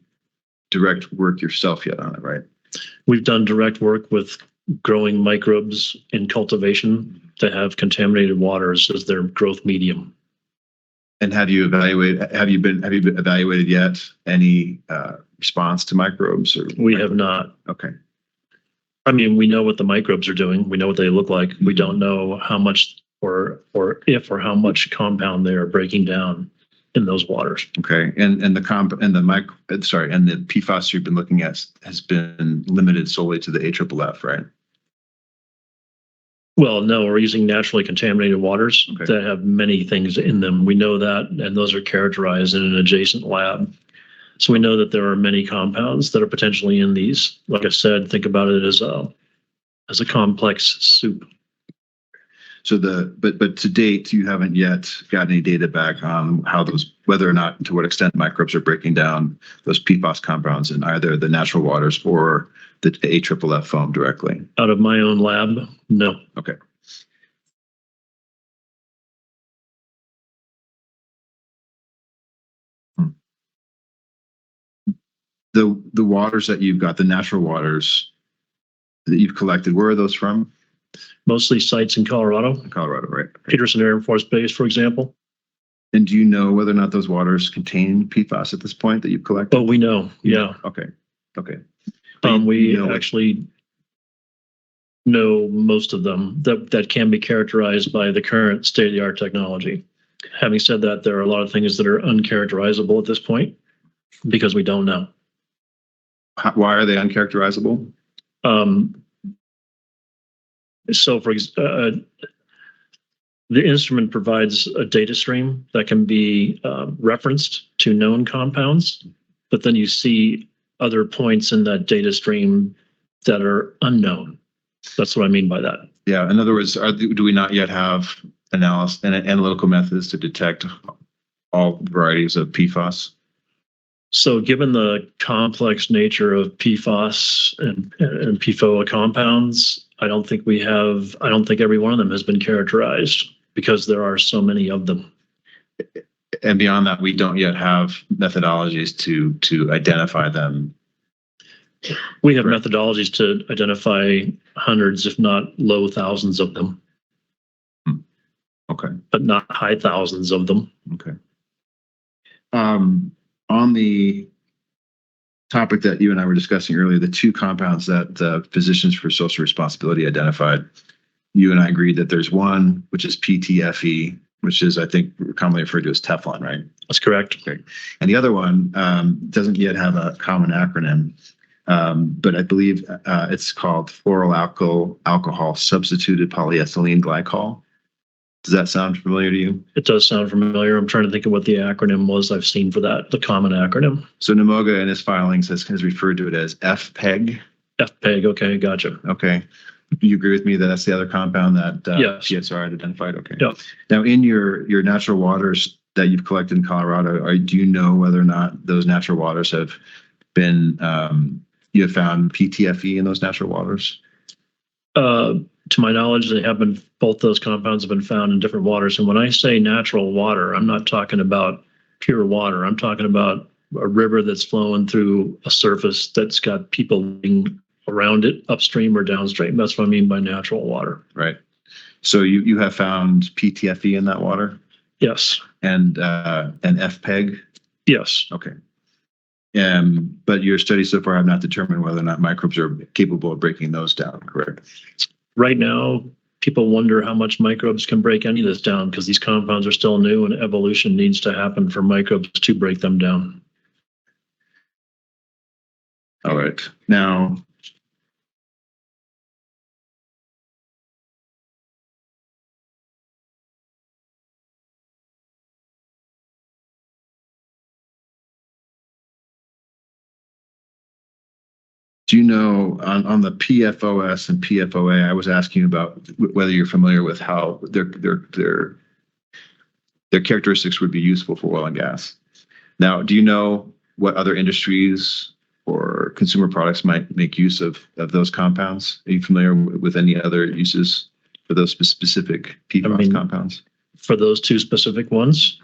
direct work yourself yet on it, right? We've done direct work with growing microbes in cultivation that have contaminated waters as their growth medium. And have you evaluated yet any response to microbes? We have not. Okay. I mean, we know what the microbes are doing. We know what they look like. We don't know how much or if or how much compound they are breaking down. in those waters. Okay, and the PFAS you've been looking at has been limited solely to the AFFF, right? Well, no, we're using naturally contaminated waters that have many things in them. We know that, and those are characterized in an adjacent lab. So we know that there are many compounds that are potentially in these. Like I said, think about it as a complex soup. So but to date, you haven't yet got any data back on whether or not, to what extent microbes are breaking down those PFAS compounds in either the natural waters or the AFFF foam directly. Out of my own lab, no. Okay. The waters that you've got, the natural waters that you've collected, where are those from? Mostly sites in Colorado. Colorado, right? Peterson Air Force Base, for example. And do you know whether or not those waters contain PFAS at this point that you've collected? Oh, we know. Yeah. Okay. We actually know most of them that can be characterized by the current state-of-the-art technology. Having said that, there are a lot of things that are uncharacterizable at this point because we don't know. Why are they uncharacterizable? So, the instrument provides a data stream that can be referenced to known compounds, but then you see other points in that data stream that are unknown. That's what I mean by that. Yeah. In other words, do we not yet have analysis and analytical methods to detect all varieties of PFAS? So given the complex nature of PFAS and PFOA compounds, I don't think every one of them has been characterized because there are so many of them. And beyond that, we don't yet have methodologies to identify them. We have methodologies to identify hundreds, if not low thousands of them. Okay. But not high thousands of them. Okay. On the topic that you and I were discussing earlier, the two compounds that Physicians for Social Responsibility identified, you and I agreed that there's one, which is PTFE, which is, I think, commonly referred to as Teflon, right? That's correct. Okay. And the other one doesn't yet have a common acronym, but I believe it's called fluoroalkyl alcohol substituted polyethylene glycol. Does that sound familiar to you? It does sound familiar. I'm trying to think of what the acronym was I've seen for that, the common acronym. So NMOGA in his filings has referred to it as FPEG. FPEG, okay, gotcha. Okay. Do you agree with me that that's the other compound that yes. PSR had identified? Okay. Yeah. Now, in your natural waters that you've collected in Colorado, do you know whether or not those natural waters have been, you have found PTFE in those natural waters? To my knowledge, both those compounds have been found in different waters. And when I say natural water, I'm not talking about pure water. I'm talking about a river that's flowing through a surface that's got people living around it, upstream or downstream. That's what I mean by natural water. Right. So you have found PTFE in that water? Yes. And FPEG? Yes. Okay. But your studies so far have not determined whether or not microbes are capable of breaking those down, correct? Right now, people wonder how much microbes can break any of this down because these compounds are still new and evolution needs to happen for microbes to break them down. All right. Now, do you know on the PFOS and PFOA, I was asking about whether you're familiar with how their characteristics would be useful for oil and gas. Now, do you know what other industries or consumer products might make use of those compounds? Are you familiar with any other uses for those specific PFAS compounds? For those two specific ones,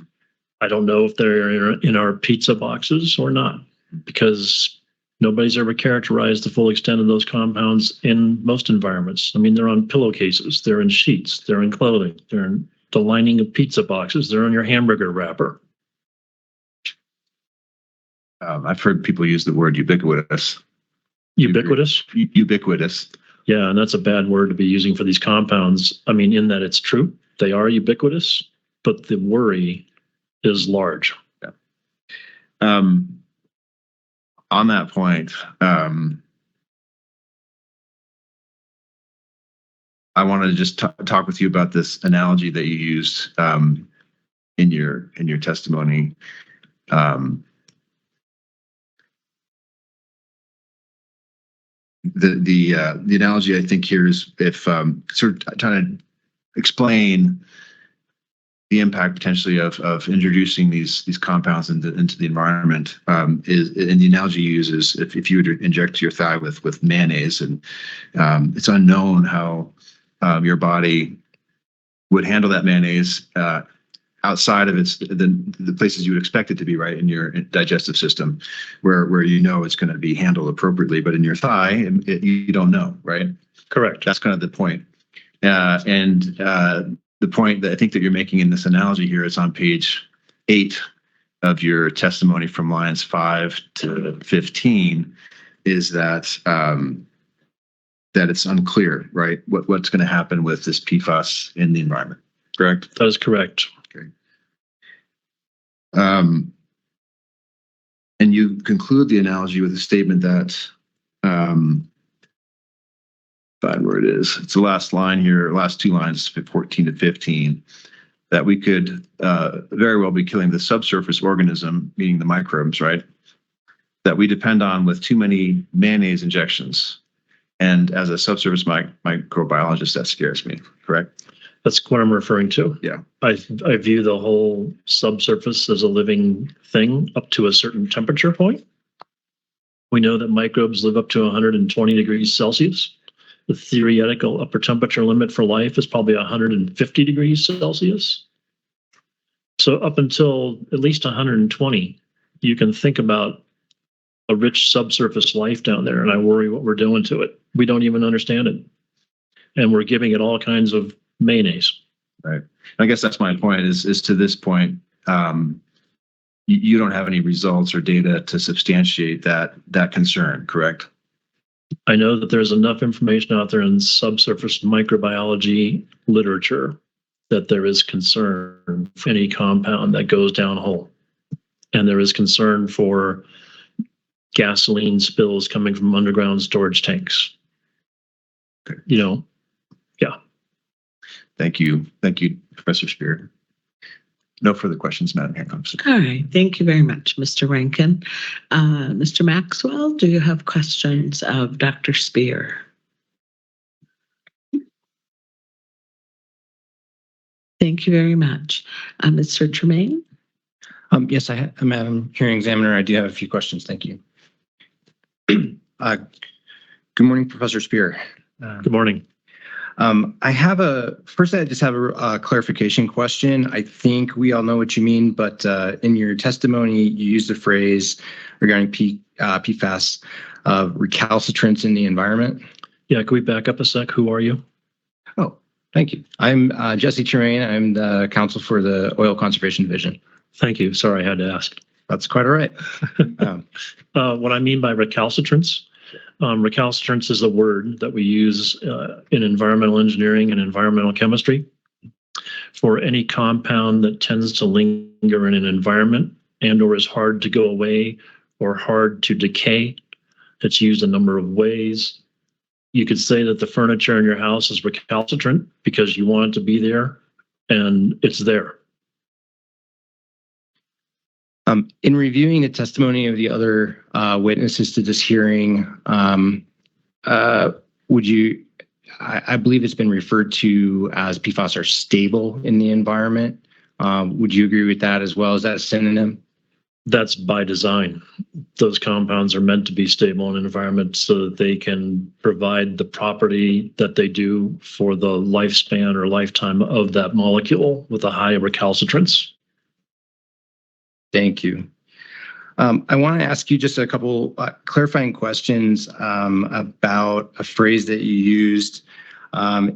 I don't know if they're in our pizza boxes or not, because nobody's ever characterized the full extent of those compounds in most environments. I mean, they're on pillowcases, they're in sheets, they're in clothing, they're in the lining of pizza boxes, they're on your hamburger wrapper. I've heard people use the word ubiquitous. Ubiquitous? Ubiquitous. Yeah, and that's a bad word to be using for these compounds. I mean, in that it's true, they are ubiquitous, but the worry is large. On that point, I wanted to just talk with you about this analogy that you used in your testimony. The analogy I think here is if sort of trying to explain the impact potentially of introducing these compounds into the environment is, and the analogy you use is if you were to inject your thigh with mayonnaise, and it's unknown how your body would handle that mayonnaise outside of the places you would expect it to be, right, in your digestive system, where you know it's going to be handled appropriately, but in your thigh, you don't know, right? Correct. That's kind of the point. The point that I think that you're making in this analogy here is on page 8 of your testimony from lines 5 to 15, is that that it's unclear, right, what's going to happen with this PFAS in the environment. Correct? That is correct. Okay. And you conclude the analogy with a statement that, find where it is. It's the last line here, last 2 lines, 14 to 15, that we could very well be killing the subsurface organism, meaning the microbes, right, that we depend on with too many mayonnaise injections. And as a subsurface microbiologist, that scares me, correct? That's what I'm referring to. Yeah. I view the whole subsurface as a living thing up to a certain temperature point. We know that microbes live up to 120 degrees Celsius. The theoretical upper temperature limit for life is probably 150 degrees Celsius. So up until at least 120, you can think about a rich subsurface life down there, and I worry what we're doing to it. We don't even understand it. And we're giving it all kinds of mayonnaise. Right. I guess that's my point is to this point, you don't have any results or data to substantiate that concern, correct? I know that there's enough information out there in subsurface microbiology literature that there is concern for any compound that goes down a hole. And there is concern for gasoline spills coming from underground storage tanks. Okay. Yeah. Thank you. Thank you, Professor Spear. No further questions, Madam Hearing Officer. All right. Thank you very much, Mr. Rankin. Mr. Maxwell, do you have questions of Dr. Spear? Thank you very much. Mr. Tremaine? Yes, Madam Hearing Examiner, I do have a few questions. Thank you. Good morning, Professor Spear. Good morning. I just have a clarification question. I think we all know what you mean, but in your testimony, you used the phrase regarding PFAS, recalcitrants in the environment. Yeah, can we back up a sec? Who are you? Oh, thank you. I'm Jesse Tremaine. I'm the counsel for the Oil Conservation Division. Thank you. Sorry, I had to ask. That's quite all right. What I mean by recalcitrants, recalcitrants is a word that we use in environmental engineering and environmental chemistry for any compound that tends to linger in an environment and or is hard to go away or hard to decay. It's used a number of ways. You could say that the furniture in your house is recalcitrant because you want it to be there and it's there. In reviewing the testimony of the other witnesses to this hearing, I believe it's been referred to as PFAS are stable in the environment. Would you agree with that as well? Is that a synonym? That's by design. Those compounds are meant to be stable in an environment so that they can provide the property that they do for the lifespan or lifetime of that molecule with a high recalcitrance. Thank you. I want to ask you just a couple clarifying questions about a phrase that you used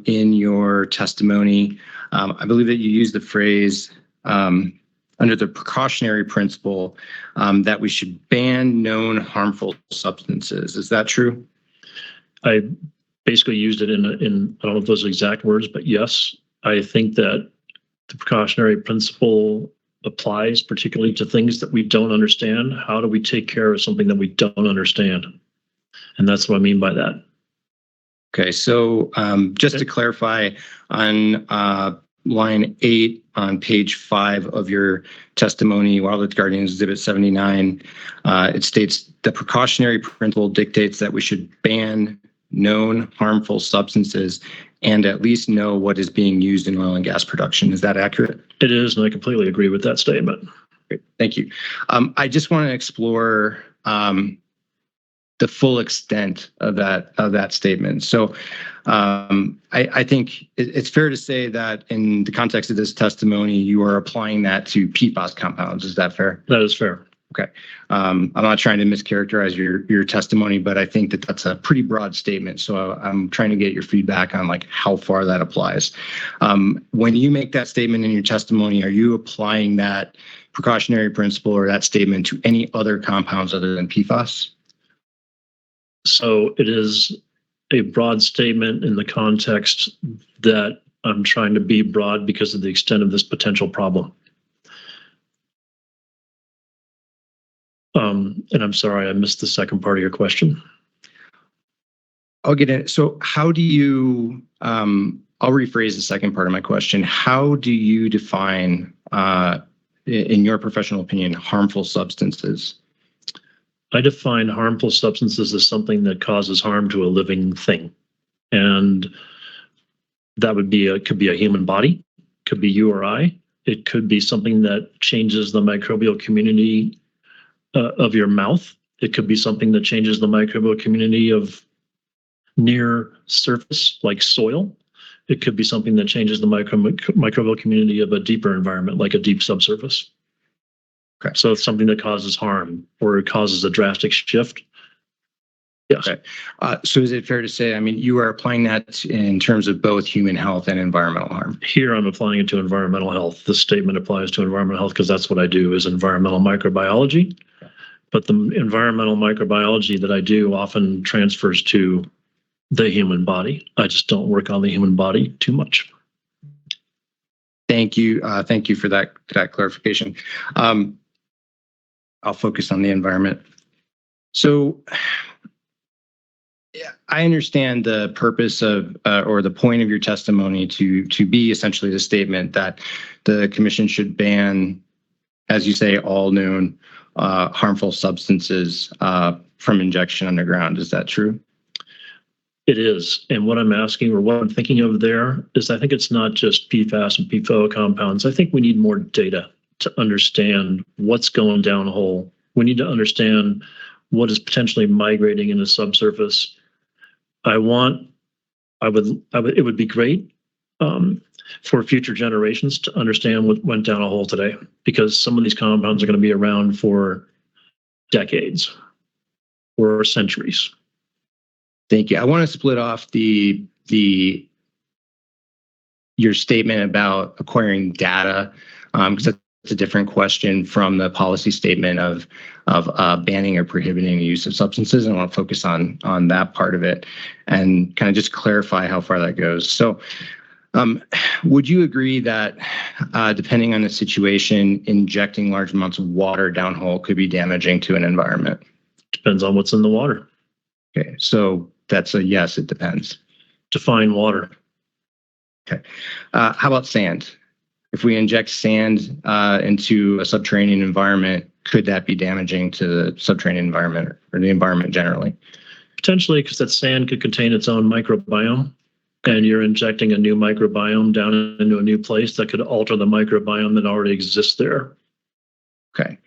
in your testimony. I believe that you used the phrase under the precautionary principle that we should ban known harmful substances. Is that true? I basically used it in I don't know if those are exact words, but yes, I think that the precautionary principle applies particularly to things that we don't understand. How do we take care of something that we don't understand? And that's what I mean by that. Okay, so just to clarify, on line 8 on page 5 of your testimony, Wild Earth Guardians Exhibit 79, it states the precautionary principle dictates that we should ban known harmful substances and at least know what is being used in oil and gas production. Is that accurate? It is, and I completely agree with that statement. Great, thank you. I just want to explore the full extent of that statement. So I think it's fair to say that in the context of this testimony, you are applying that to PFAS compounds. Is that fair? That is fair. Okay. I'm not trying to mischaracterize your testimony, but I think that that's a pretty broad statement. So I'm trying to get your feedback on like how far that applies. When you make that statement in your testimony, are you applying that precautionary principle or that statement to any other compounds other than PFAS? So it is a broad statement in the context that I'm trying to be broad because of the extent of this potential problem. And I'm sorry, I missed the second part of your question. I'll get it. So how do you, I'll rephrase the second part of my question. How do you define, in your professional opinion, harmful substances? I define harmful substances as something that causes harm to a living thing. And that would be could be a human body, could be you or I. It could be something that changes the microbial community of your mouth. It could be something that changes the microbial community of near surface, like soil. It could be something that changes the microbial community of a deeper environment, like a deep subsurface. Okay. So it's something that causes harm or it causes a drastic shift. Yes. Okay. So is it fair to say, I mean, you are applying that in terms of both human health and environmental harm? Here I'm applying it to environmental health. This statement applies to environmental health because that's what I do is environmental microbiology. But the environmental microbiology that I do often transfers to the human body. I just don't work on the human body too much. Thank you. Thank you for that clarification. I'll focus on the environment. So I understand the purpose of or the point of your testimony to be essentially the statement that the commission should ban, as you say, all known harmful substances from injection underground. Is that true? It is. And what I'm asking or what I'm thinking of there is I think it's not just PFAS and PFOA compounds. I think we need more data to understand what's going downhole. We need to understand what is potentially migrating into subsurface. It would be great for future generations to understand what went down a hole today, because some of these compounds are going to be around for decades or centuries. Thank you. I want to split off your statement about acquiring data, because that's a different question from the policy statement of banning or prohibiting the use of substances. I want to focus on that part of it and kind of just clarify how far that goes. So would you agree that depending on the situation, injecting large amounts of water downhole could be damaging to an environment? Depends on what's in the water. Okay, so that's a yes, it depends. Define water. Okay. How about sand? If we inject sand into a subterranean environment, could that be damaging to the subterranean environment or the environment generally? Potentially, because that sand could contain its own microbiome, and you're injecting a new microbiome down into a new place that could alter the microbiome that already exists there. Okay.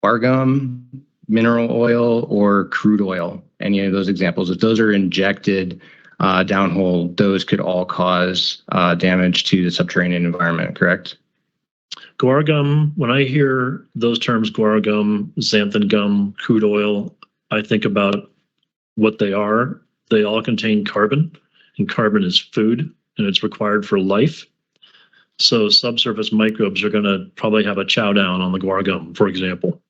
Argon, mineral oil, or crude oil, any of those examples, if those are injected downhole, those could all cause damage to the subterranean environment, correct? Guar gum, when I hear those terms, guar gum, xanthan gum, crude oil, I think about what they are. They all contain carbon, and carbon is food, and it's required for life. So subsurface microbes are going to probably have a chow down on the guar gum, for example.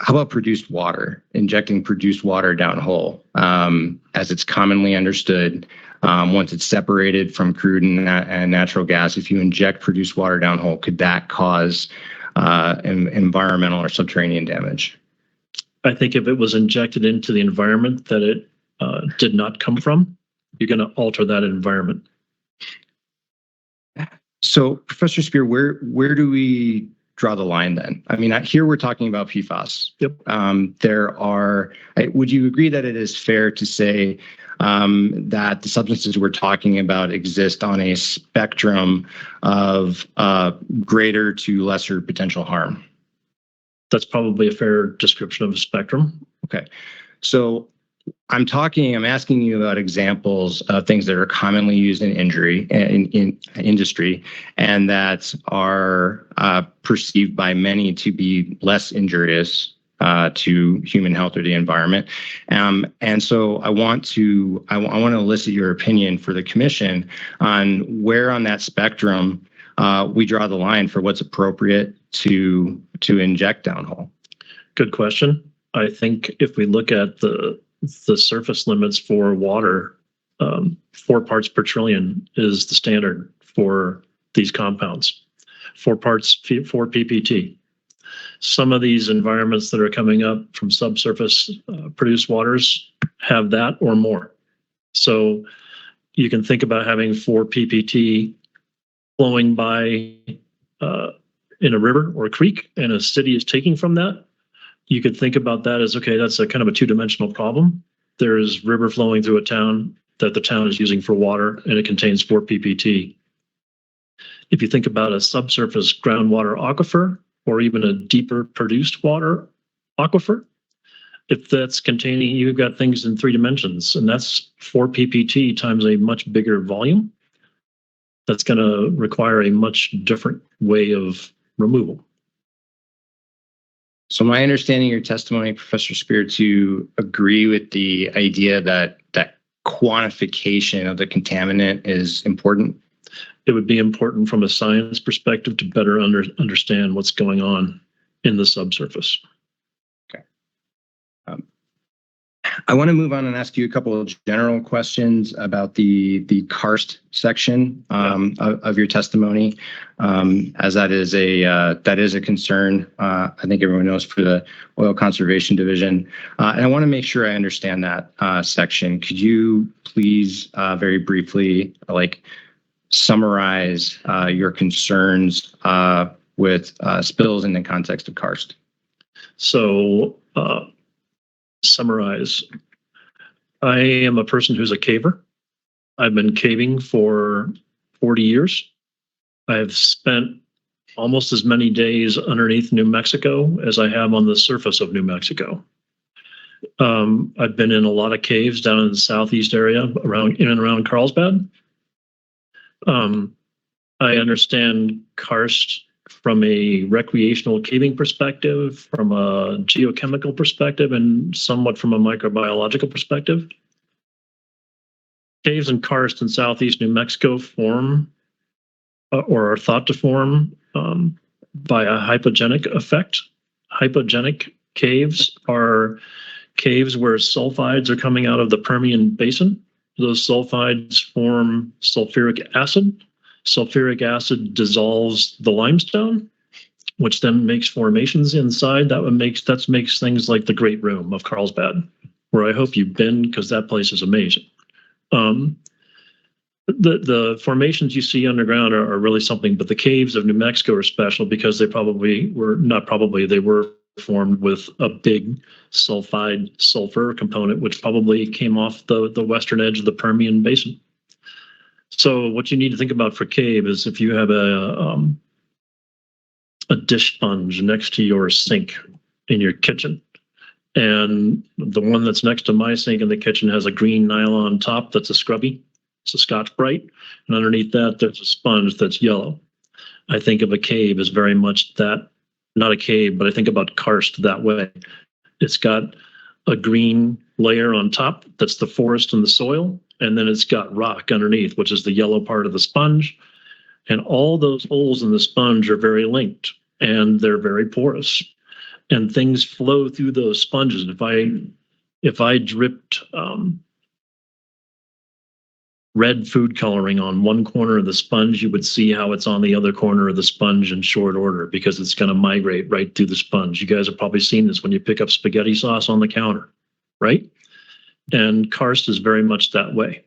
how about produced water, injecting produced water downhole? As it's commonly understood, once it's separated from crude and natural gas, if you inject produced water downhole, could that cause environmental or subterranean damage? I think if it was injected into the environment that it did not come from, you're going to alter that environment. So, Professor Spear, where do we draw the line then? I mean, here we're talking about PFAS. Yep. Would you agree that it is fair to say that the substances we're talking about exist on a spectrum of greater to lesser potential harm? That's probably a fair description of a spectrum. Okay. So I'm asking you about examples of things that are commonly used in industry and that are perceived by many to be less injurious to human health or the environment. And so I want to elicit your opinion for the commission on where on that spectrum we draw the line for what's appropriate to inject downhole. Good question. I think if we look at the surface limits for water, 4 parts per trillion is the standard for these compounds. 4 PPT. Some of these environments that are coming up from subsurface produced waters have that or more. So you can think about having 4 PPT flowing by in a river or a creek, and a city is taking from that. You could think about that as, okay, that's a kind of a 2-dimensional problem. There's river flowing through a town that the town is using for water, and it contains 4 PPT. If you think about a subsurface groundwater aquifer, or even a deeper produced water aquifer, if that's containing, you've got things in 3 dimensions, and that's 4 PPT times a much bigger volume. That's going to require a much different way of removal. So my understanding of your testimony, Professor Spear, to agree with the idea that quantification of the contaminant is important? It would be important from a science perspective to better understand what's going on in the subsurface. Okay. I want to move on and ask you a couple of general questions about the karst section of your testimony, as that is a concern. I think everyone knows for the Oil Conservation Division, and I want to make sure I understand that section. Could you please very briefly summarize your concerns with spills in the context of karst? So, summarize. I am a person who's a caver. I've been caving for 40 years. I have spent almost as many days underneath New Mexico as I have on the surface of New Mexico. I've been in a lot of caves down in the southeast area, in and around Carlsbad. I understand karst from a recreational caving perspective, from a geochemical perspective, and somewhat from a microbiological perspective. Caves and karst in southeast New Mexico form, or are thought to form, by a hypogenic effect. Hypogenic caves are caves where sulfides are coming out of the Permian Basin. Those sulfides form sulfuric acid. Sulfuric acid dissolves the limestone, which then makes formations inside. That makes things like the Great Room of Carlsbad, where I hope you've been, because that place is amazing. The formations you see underground are really something, but the caves of New Mexico are special because they were formed with a big sulfide sulfur component, which probably came off the western edge of the Permian Basin. So what you need to think about for cave is if you have a dish sponge next to your sink in your kitchen, and the one that's next to my sink in the kitchen has a green nylon top that's a scrubby, it's a Scotch-Brite, and underneath that there's a sponge that's yellow. I think of a cave as very much that, not a cave, but I think about karst that way. It's got a green layer on top that's the forest and the soil, and then it's got rock underneath, which is the yellow part of the sponge. And all those holes in the sponge are very linked, and they're very porous. and things flow through those sponges. If I dripped red food coloring on one corner of the sponge, you would see how it's on the other corner of the sponge in short order because it's going to migrate right through the sponge. You guys have probably seen this when you pick up spaghetti sauce on the counter, right? And karst is very much that way.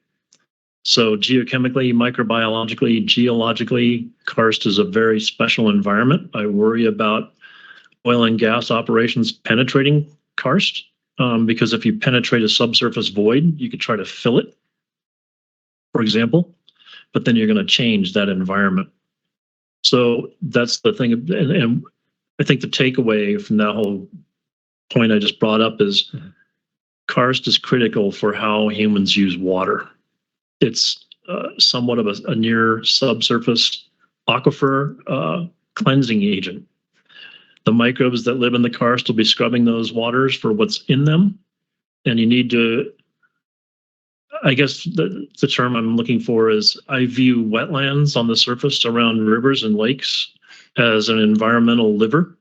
So geochemically, microbiologically, geologically, karst is a very special environment. I worry about oil and gas operations penetrating karst because if you penetrate a subsurface void, you could try to fill it, for example, but then you're going to change that environment. So that's the thing. And I think the takeaway from that whole point I just brought up is karst is critical for how humans use water. It's somewhat of a near subsurface aquifer cleansing agent. The microbes that live in the karst will be scrubbing those waters for what's in them. And you need to, I guess the term I'm looking for is I view wetlands on the surface around rivers and lakes as an environmental liver.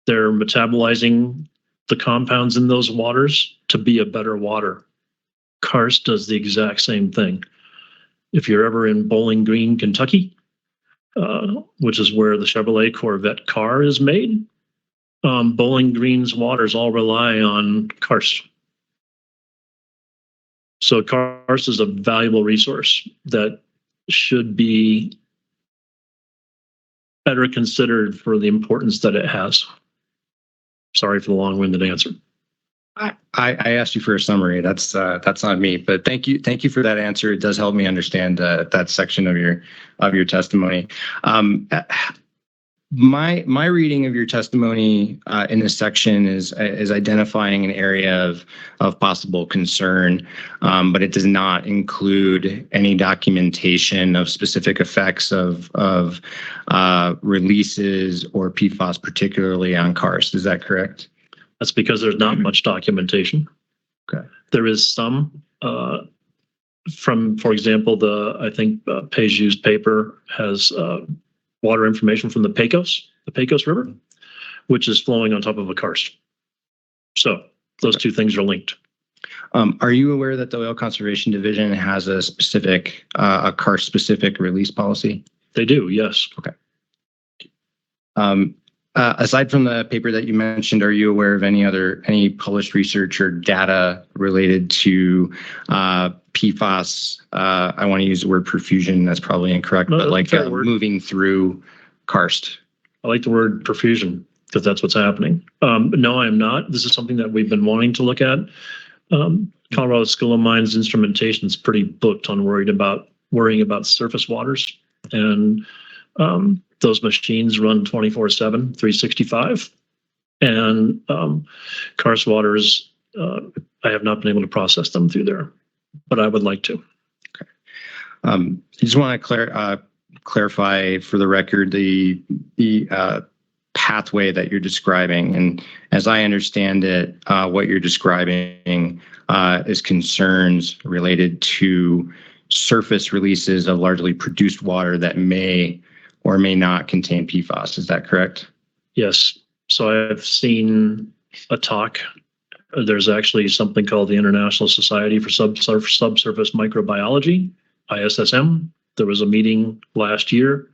They're metabolizing the compounds in those waters to be a better water. Karst does the exact same thing. If you're ever in Bowling Green, Kentucky, which is where the Chevrolet Corvette car is made, Bowling Green's waters all rely on karst. So karst is a valuable resource that should be better considered for the importance that it has. Sorry for the long-winded answer. I asked you for a summary. That's not me, but thank you for that answer. It does help me understand that section of your testimony. My reading of your testimony in this section is identifying an area of possible concern, but it does not include any documentation of specific effects of releases or PFAS, particularly on karst. Is that correct? That's because there's not much documentation. Okay. There is some from, for example, I think Pejew's paper has water information from the Pecos River, which is flowing on top of a karst. So those two things are linked. Are you aware that the Oil Conservation Division has a specific, a karst-specific release policy? They do, yes. Okay. Aside from the paper that you mentioned, are you aware of any published research or data related to PFAS? I want to use the word perfusion. That's probably incorrect, No, but like moving through karst. I like the word perfusion because that's what's happening. No, I am not. This is something that we've been wanting to look at. Colorado School of Mines instrumentation is pretty booked on worrying about surface waters, and those machines run 24/7, 365. And karst waters, I have not been able to process them through there, but I would like to. Okay. I just want to clarify for the record the pathway that you're describing. And as I understand it, what you're describing is concerns related to surface releases of largely produced water that may or may not contain PFAS. Is that correct? Yes. So I've seen a talk. There's actually something called the International Society for Subsurface Microbiology, ISSM. There was a meeting last year.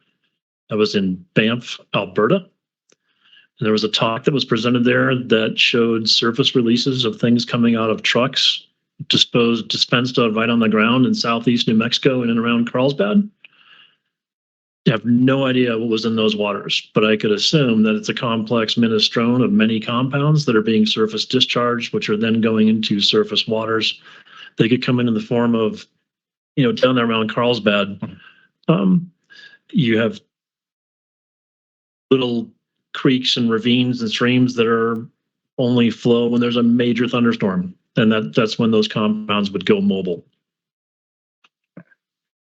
I was in Banff, Alberta. And there was a talk that was presented there that showed surface releases of things coming out of trucks dispensed out right on the ground in southeast New Mexico and around Carlsbad. I have no idea what was in those waters, but I could assume that it's a complex minestrone of many compounds that are being surface discharged, which are then going into surface waters. They could come in the form of, down there around Carlsbad, you have little creeks and ravines and streams that are only flow when there's a major thunderstorm, and that's when those compounds would go mobile.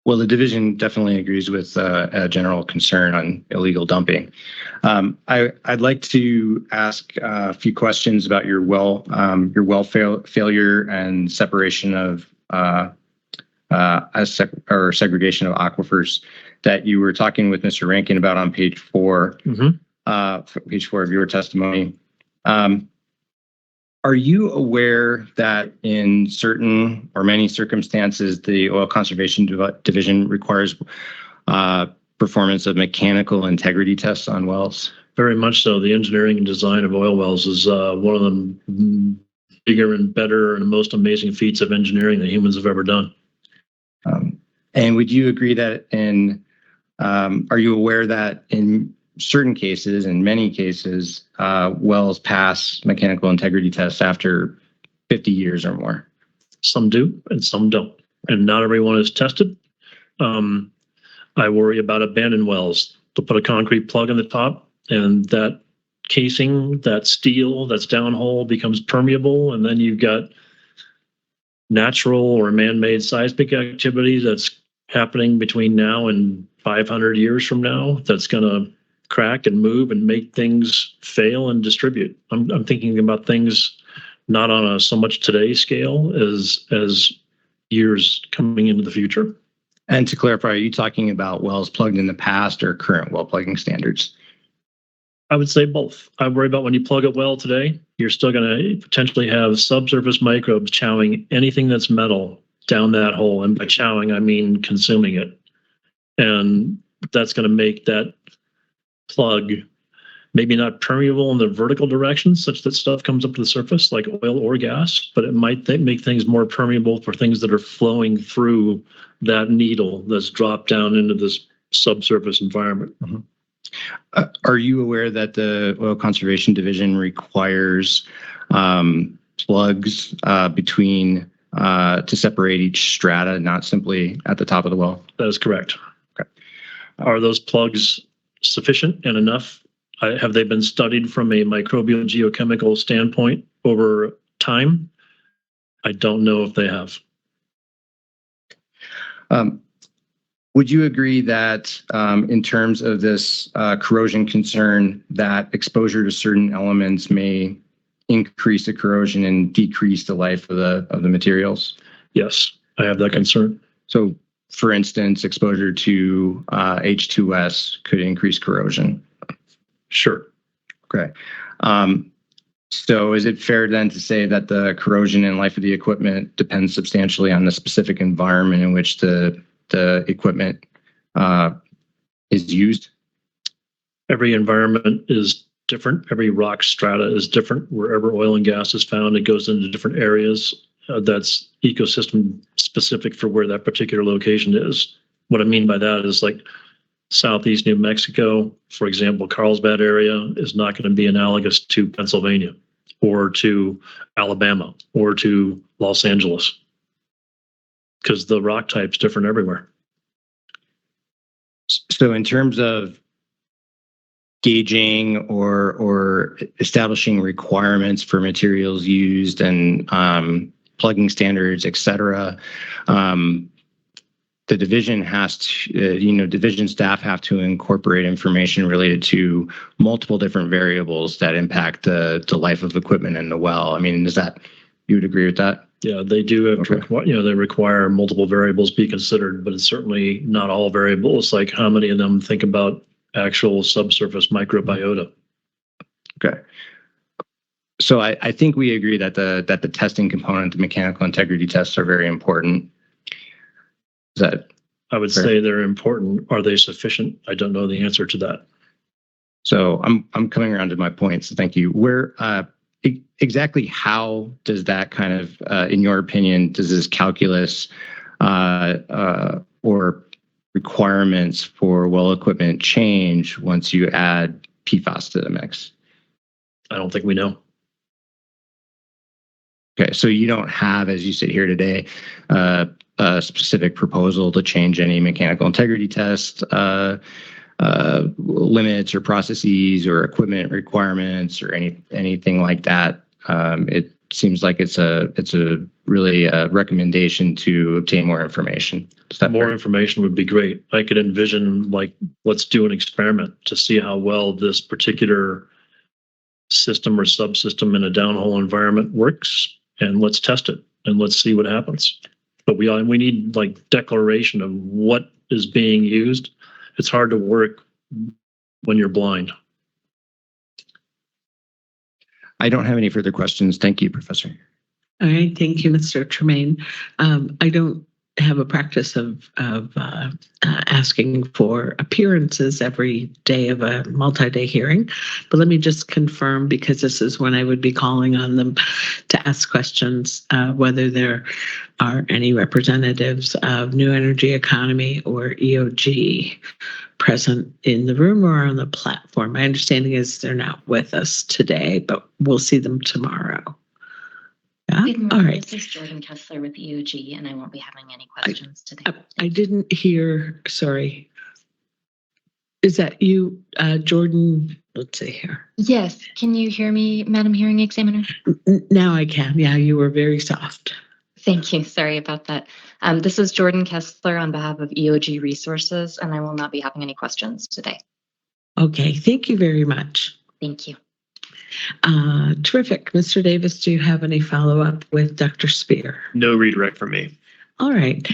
Well, the division definitely agrees with a general concern on illegal dumping. I'd like to ask a few questions about your well failure and separation of segregation of aquifers that you were talking with Mr. Rankin about on page 4. Mm-hmm. Page 4 of your testimony. Are you aware that in certain or many circumstances, the Oil Conservation Division requires performance of mechanical integrity tests on wells? Very much so. The engineering and design of oil wells is one of the bigger and better and most amazing feats of engineering that humans have ever done. And would you agree that are you aware that in certain cases, in many cases, wells pass mechanical integrity tests after 50 years or more? Some do and some don't. And not everyone is tested. I worry about abandoned wells. They'll put a concrete plug in the top and that casing, that steel that's downhole becomes permeable. And then you've got natural or man-made seismic activity that's happening between now and 500 years from now that's going to crack and move and make things fail and distribute. I'm thinking about things not on a so much today scale as years coming into the future. And to clarify, are you talking about wells plugged in the past or current well plugging standards? I would say both. I worry about when you plug a well today, you're still going to potentially have subsurface microbes chowing anything that's metal down that hole. And by chowing, I mean consuming it. And that's going to make that plug maybe not permeable in the vertical direction such that stuff comes up to the surface like oil or gas, but it might make things more permeable for things that are flowing through that needle that's dropped down into this subsurface environment. Mm-hmm. Are you aware that the Oil Conservation Division requires plugs between to separate each strata, not simply at the top of the well? That is correct. Okay. Are those plugs sufficient and enough? Have they been studied from a microbial geochemical standpoint over time? I don't know if they have. Would you agree that in terms of this corrosion concern, that exposure to certain elements may increase the corrosion and decrease the life of the materials? Yes, I have that concern. So, for instance, exposure to H2S could increase corrosion. Sure. Okay. So is it fair then to say that the corrosion and life of the equipment depends substantially on the specific environment in which the equipment is used? Every environment is different. Every rock strata is different. Wherever oil and gas is found, it goes into different areas. That's ecosystem specific for where that particular location is. What I mean by that is like Southeast New Mexico, for example, Carlsbad area is not going to be analogous to Pennsylvania or to Alabama or to Los Angeles because the rock type's different everywhere. So in terms of gauging or establishing requirements for materials used and plugging standards, et cetera, the division has to, division staff have to incorporate information related to multiple different variables that impact the life of equipment in the well. I mean, you would agree with that? Yeah, they do have to require, they require multiple variables be considered, but it's certainly not all variables. Like how many of them think about actual subsurface microbiota? Okay. So I think we agree that the testing component, the mechanical integrity tests, are very important. Is that I would fair? say they're important. Are they sufficient? I don't know the answer to that. So I'm coming around to my point. So thank you. Where exactly how does that kind of, in your opinion, does this calculus or requirements for well equipment change once you add PFAS to the mix? I don't think we know. Okay, so you don't have, as you sit here today, a specific proposal to change any mechanical integrity test limits or processes or equipment requirements or anything like that. It seems like it's a really a recommendation to obtain more information. More information would be great. I could envision like, let's do an experiment to see how well this particular system or subsystem in a downhole environment works, and let's test it and let's see what happens. But we need like declaration of what is being used. It's hard to work when you're blind. I don't have any further questions. Thank you, Professor. All right, thank you, Mr. Tremaine. I don't have a practice of asking for appearances every day of a multi-day hearing, but let me just confirm, because this is when I would be calling on them to ask questions, whether there are any representatives of New Energy Economy or EOG present in the room or on the platform. My understanding is they're not with us today, but we'll see them tomorrow. Yeah? Good morning. All right. This is Jordan Kessler with EOG, and I won't be having any questions today. I didn't hear, sorry. Is that you, Jordan? Let's see here. Yes. Can you hear me, Madam Hearing Examiner? Now I can. Yeah, you were very soft. Thank you. Sorry about that. This is Jordan Kessler on behalf of EOG Resources, and I will not be having any questions today. Okay, thank you very much. Thank you. Terrific. Mr. Davis, do you have any follow-up with Dr. Spear? No redirect from me. All right.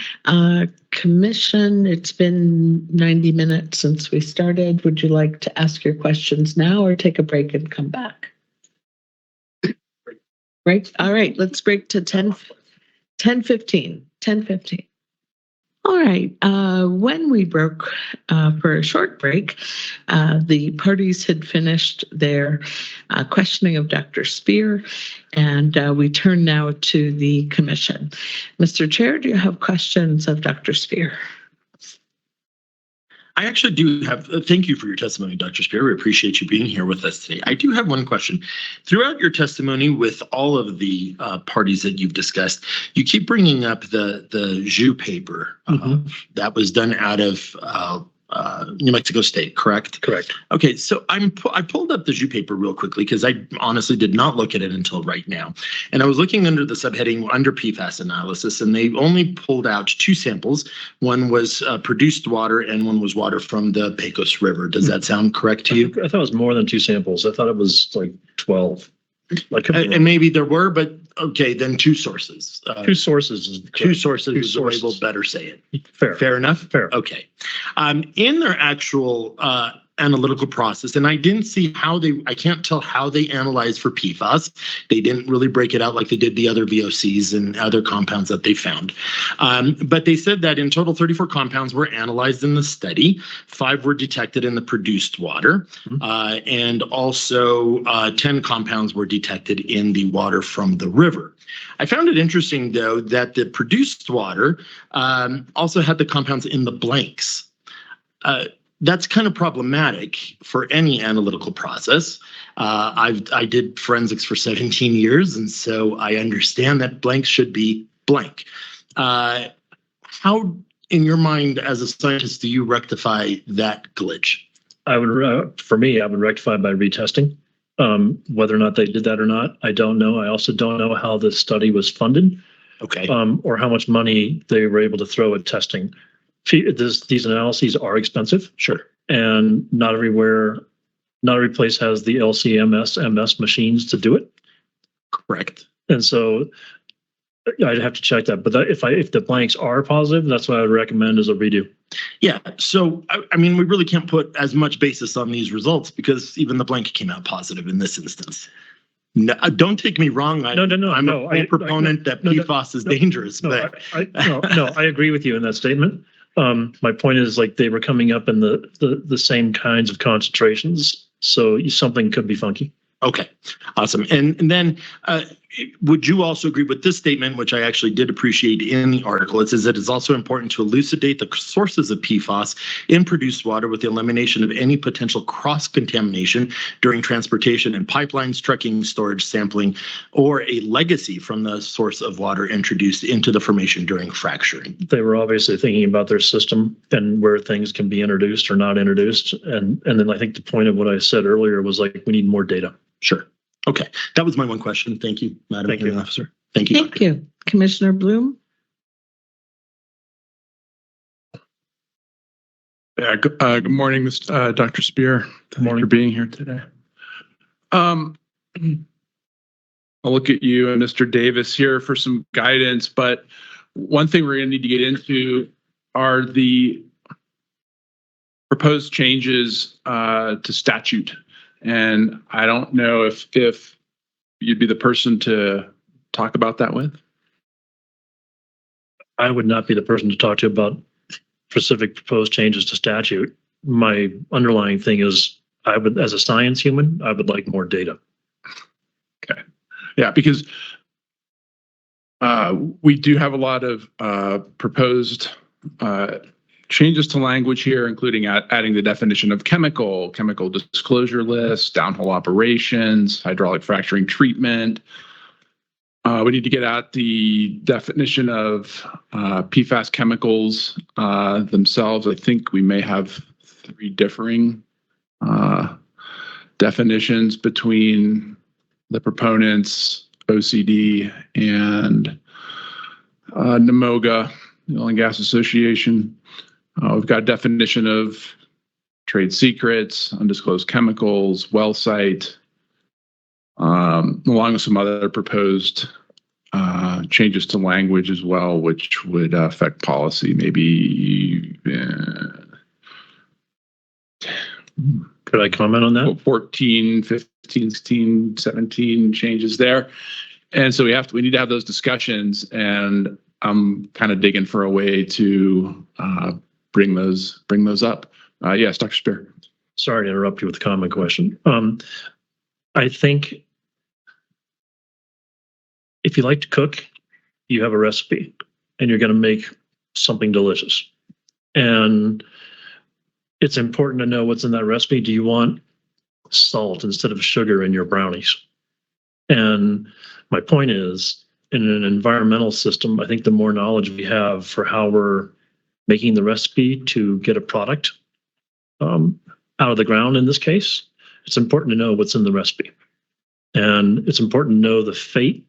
Commission, it's been 90 minutes since we started. Would you like to ask your questions now or take a break and come back? Break? All right, let's break to 10:15. All right. When we broke for a short break, the parties had finished their questioning of Dr. Spear, and we turn now to the commission. Mr. Chair, do you have questions of Dr. Spear? I actually do have, thank you for your testimony, Dr. Spear. We appreciate you being here with us today. I do have one question. Throughout your testimony with all of the parties that you've discussed, you keep bringing up the JU paper that was done out of New Mexico State, correct? Correct. Okay, so I pulled up the JU paper real quickly because I honestly did not look at it until right now. And I was looking under the subheading under PFAS analysis, and they only pulled out two samples. One was produced water and one was water from the Pecos River. Does that sound correct to you? I thought it was more than two samples. I thought it was like 12. And maybe there were, but okay, then two sources. Two sources is correct. Two sources Two is the way sources. we'll better say it. Fair. Fair enough? Fair. Okay. In their actual analytical process, and I didn't see how I can't tell how they analyzed for PFAS. They didn't really break it out like they did the other VOCs and other compounds that they found. But they said that in total, 34 compounds were analyzed in the study. 5 were detected in the produced water. And also 10 compounds were detected in the water from the river. I found it interesting, though, that the produced water also had the compounds in the blanks. That's kind of problematic for any analytical process. I did forensics for 17 years, and so I understand that blanks should be blank. How, in your mind, as a scientist, do you rectify that glitch? I would, for me, I would rectify by retesting. Whether or not they did that or not, I don't know. I also don't know how the study was funded. Okay. Or how much money they were able to throw at testing. These analyses are expensive. Sure. And not every place has the LC-MS machines to do it. Correct. And so I'd have to check that. But if the blanks are positive, that's what I would recommend as a redo. Yeah. So, I mean, we really can't put as much basis on these results because even the blank came out positive in this instance. No, don't take me wrong. I'm a proponent that PFAS is dangerous. But I agree with you in that statement. My point is, like, they were coming up in the same kinds of concentrations, so something could be funky. Okay, awesome. And then would you also agree with this statement, which I actually did appreciate in the article? It says that it's also important to elucidate the sources of PFAS in produced water with the elimination of any potential cross-contamination during transportation and pipelines, trucking, storage, sampling, or a legacy from the source of water introduced into the formation during fracturing. They were obviously thinking about their system and where things can be introduced or not introduced. And then I think the point of what I said earlier was, like, we need more data. Sure. Okay. That was my one question. Thank you, Madam Hearing Officer. Thank you. Thank you. Commissioner Bloom? Yeah, good morning, Dr. Spear. Thank you for being here today. I'll look at you and Mr. Davis here for some guidance, but one thing we're going to need to get into are the proposed changes to statute. And I don't know if you'd be the person to talk about that with? I would not be the person to talk to about specific proposed changes to statute. My underlying thing is I would, as a science human, I would like more data. Okay. Yeah, because we do have a lot of proposed changes to language here, including adding the definition of chemical disclosure list, downhole operations, hydraulic fracturing treatment. We need to get at the definition of PFAS chemicals themselves. I think we may have 3 differing definitions between the proponents, OCD, and NMOGA, the Oil and Gas Association. We've got a definition of trade secrets, undisclosed chemicals, well site, along with some other proposed changes to language as well, which would affect policy. Maybe could I comment on that? 14, 15, 16, 17 changes there. And so we need to have those discussions, and I'm kind of digging for a way to bring those up. Yes, Dr. Spear. Sorry to interrupt you with a common question. I think if you like to cook, you have a recipe and you're going to make something delicious. And it's important to know what's in that recipe. Do you want salt instead of sugar in your brownies? And my point is, in an environmental system, I think the more knowledge we have for how we're making the recipe to get a product out of the ground in this case, it's important to know what's in the recipe. And it's important to know the fate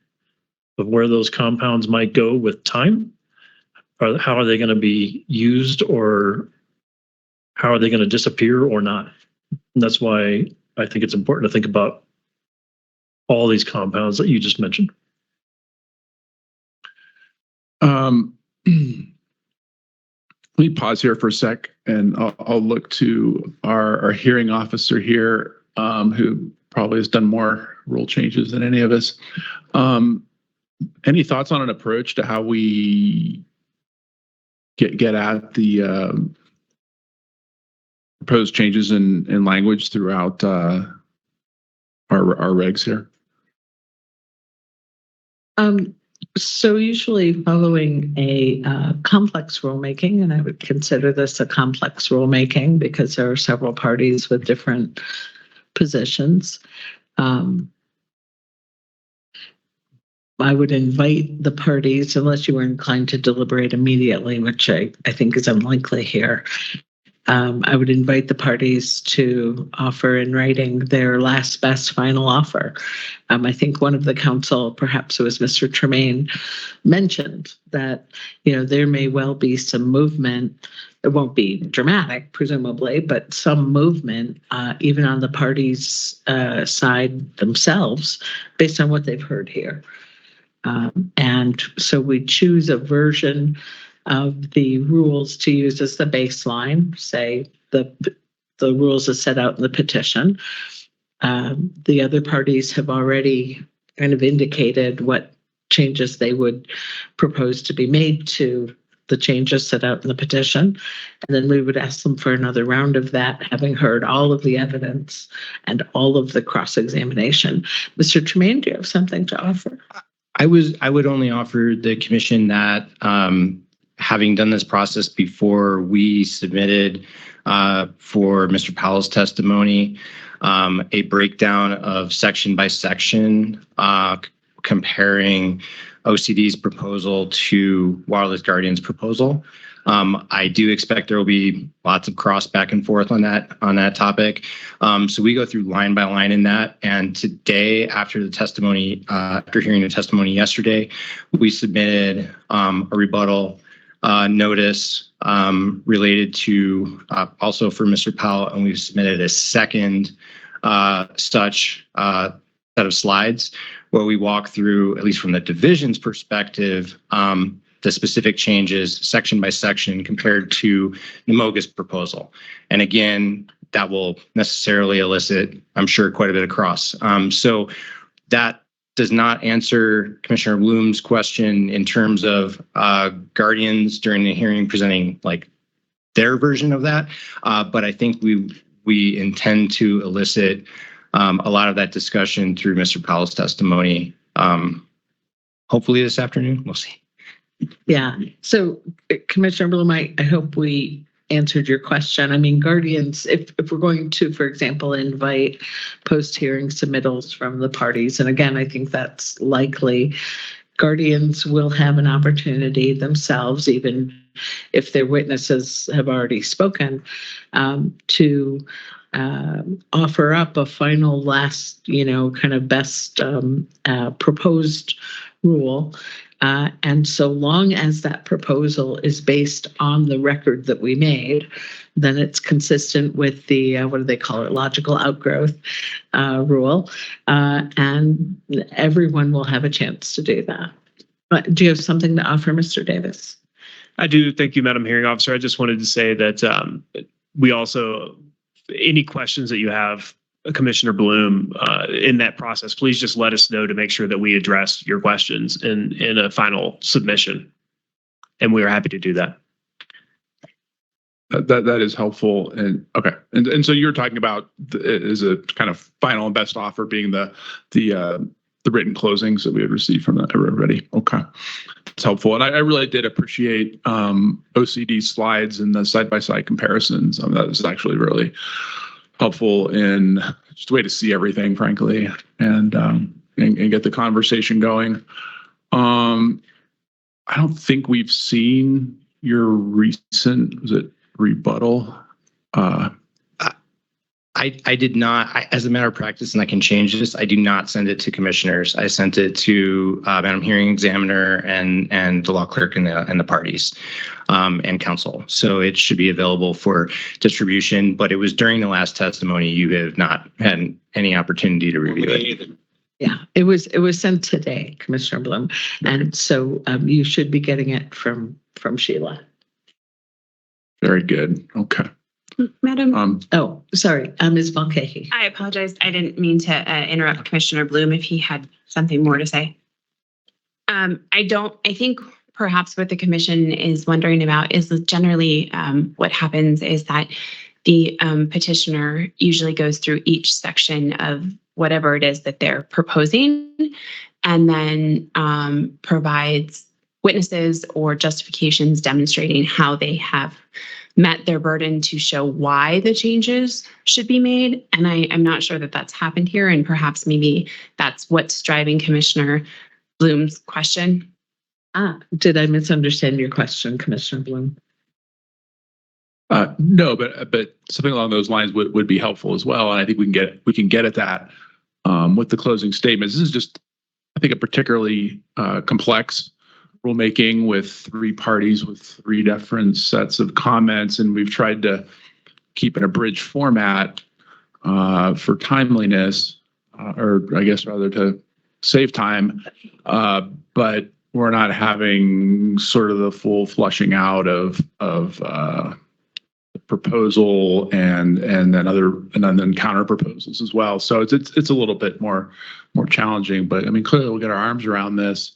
of where those compounds might go with time. Or how are they going to be used, or how are they going to disappear or not? And that's why I think it's important to think about all these compounds that you just mentioned. Let me pause here for a sec, and I'll look to our hearing officer here, who probably has done more rule changes than any of us. Any thoughts on an approach to how we get at the proposed changes in language throughout our regs here? So usually following a complex rulemaking, and I would consider this a complex rulemaking because there are several parties with different positions. I would invite the parties, unless you were inclined to deliberate immediately, which I think is unlikely here. I would invite the parties to offer in writing their last best final offer. I think one of the council, perhaps it was Mr. Tremaine, mentioned that, there may well be some movement. It won't be dramatic, presumably, but some movement, even on the parties' side themselves, based on what they've heard here. And so we choose a version of the rules to use as the baseline, say the rules as set out in the petition. The other parties have already kind of indicated what changes they would propose to be made to the changes set out in the petition. And then we would ask them for another round of that, having heard all of the evidence and all of the cross-examination. Mr. Tremaine, do you have something to offer? I would only offer the commission that having done this process before, we submitted for Mr. Powell's testimony a breakdown of section by section comparing OCD's proposal to Wildlife Guardian's proposal. I do expect there will be lots of cross back and forth on that topic. So we go through line by line in that. And today, after hearing the testimony yesterday, we submitted a rebuttal notice related to also for Mr. Powell, and we've submitted a second such set of slides where we walk through, at least from the division's perspective, the specific changes section by section compared to NMOGA's proposal. And again, that will necessarily elicit, I'm sure, quite a bit of cross. So that does not answer Commissioner Bloom's question in terms of guardians during the hearing presenting like their version of that. But I think we intend to elicit a lot of that discussion through Mr. Powell's testimony. Hopefully this afternoon, we'll see. Yeah. So Commissioner Bloom, I hope we answered your question. I mean, guardians, if we're going to, for example, invite post-hearing submittals from the parties, and again, I think that's likely, guardians will have an opportunity themselves, even if their witnesses have already spoken, to offer up a final last, kind of best proposed rule. And so long as that proposal is based on the record that we made, then it's consistent with the, what do they call it, logical outgrowth rule. And everyone will have a chance to do that. Do you have something to offer, Mr. Davis? I do. Thank you, Madam Hearing Officer. I just wanted to say that we also, any questions that you have, Commissioner Bloom, in that process, please just let us know to make sure that we address your questions in a final submission. And we are happy to do that. That is helpful. And okay. And so you're talking about is a kind of final and best offer being the written closings that we had received from everybody. Okay. It's helpful. And I really did appreciate OCD slides and the side-by-side comparisons. That was actually really helpful in just a way to see everything, frankly, and get the conversation going. I don't think we've seen your recent, was it rebuttal? I did not, as a matter of practice, and I can change this, I do not send it to commissioners. I sent it to Madam Hearing Examiner and the law clerk and the parties and counsel. So it should be available for distribution, but it was during the last testimony. You have not had any opportunity to review it. Yeah, it was sent today, Commissioner Bloom. And so you should be getting it from Sheila. Very good. Okay. Madam. Oh, sorry, Ms. Mulcahy. I apologize. I didn't mean to interrupt Commissioner Bloom if he had something more to say. I think perhaps what the commission is wondering about is generally what happens is that the petitioner usually goes through each section of whatever it is that they're proposing and then provides witnesses or justifications demonstrating how they have met their burden to show why the changes should be made. And I'm not sure that that's happened here. And perhaps maybe that's what's driving Commissioner Bloom's question. Did I misunderstand your question, Commissioner Bloom? No, but something along those lines would be helpful as well. And I think we can get at that with the closing statements. This is just, I think, a particularly complex rulemaking with three parties with three different sets of comments, and we've tried to keep an abridged format for timeliness, or I guess rather to save time, but we're not having sort of the full flushing out of the proposal and then counter proposals as well. So it's a little bit more challenging, but I mean, clearly we'll get our arms around this.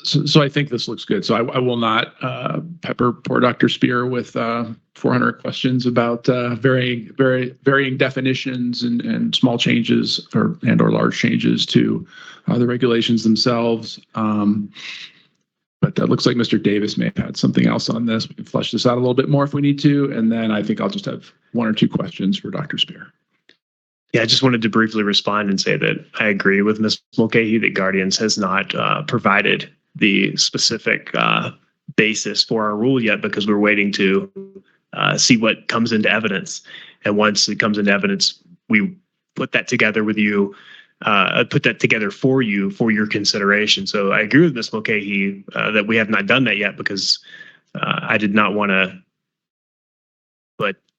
So I think this looks good. So I will not pepper poor Dr. Spear with 400 questions about varying definitions and small changes or large changes to the regulations themselves. But that looks like Mr. Davis may have had something else on this. We can flesh this out a little bit more if we need to. And then I think I'll just have one or two questions for Dr. Spear. Yeah, I just wanted to briefly respond and say that I agree with Ms. Mulcahy that Guardians has not provided the specific basis for our rule yet because we're waiting to see what comes into evidence. And once it comes into evidence, we put that together with you, put that together for you for your consideration. So I agree with Ms. Mulcahy that we have not done that yet because I did not want to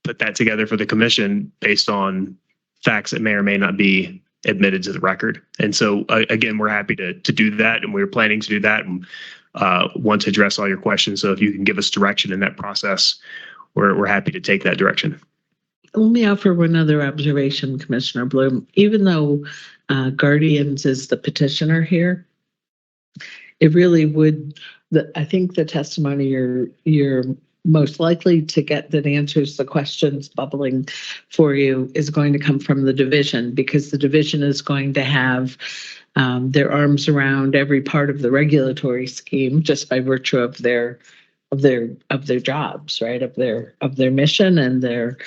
put that together for the commission based on facts that may or may not be admitted to the record. And so again, we're happy to do that, and we're planning to do that and want to address all your questions. So if you can give us direction in that process, we're happy to take that direction. let me offer one other observation, Commissioner Bloom. Even though Guardians is the petitioner here, it really would, I think the testimony you're most likely to get that answers the questions bubbling for you is going to come from the division, because the division is going to have their arms around every part of the regulatory scheme just by virtue of their jobs, right? Of their mission and their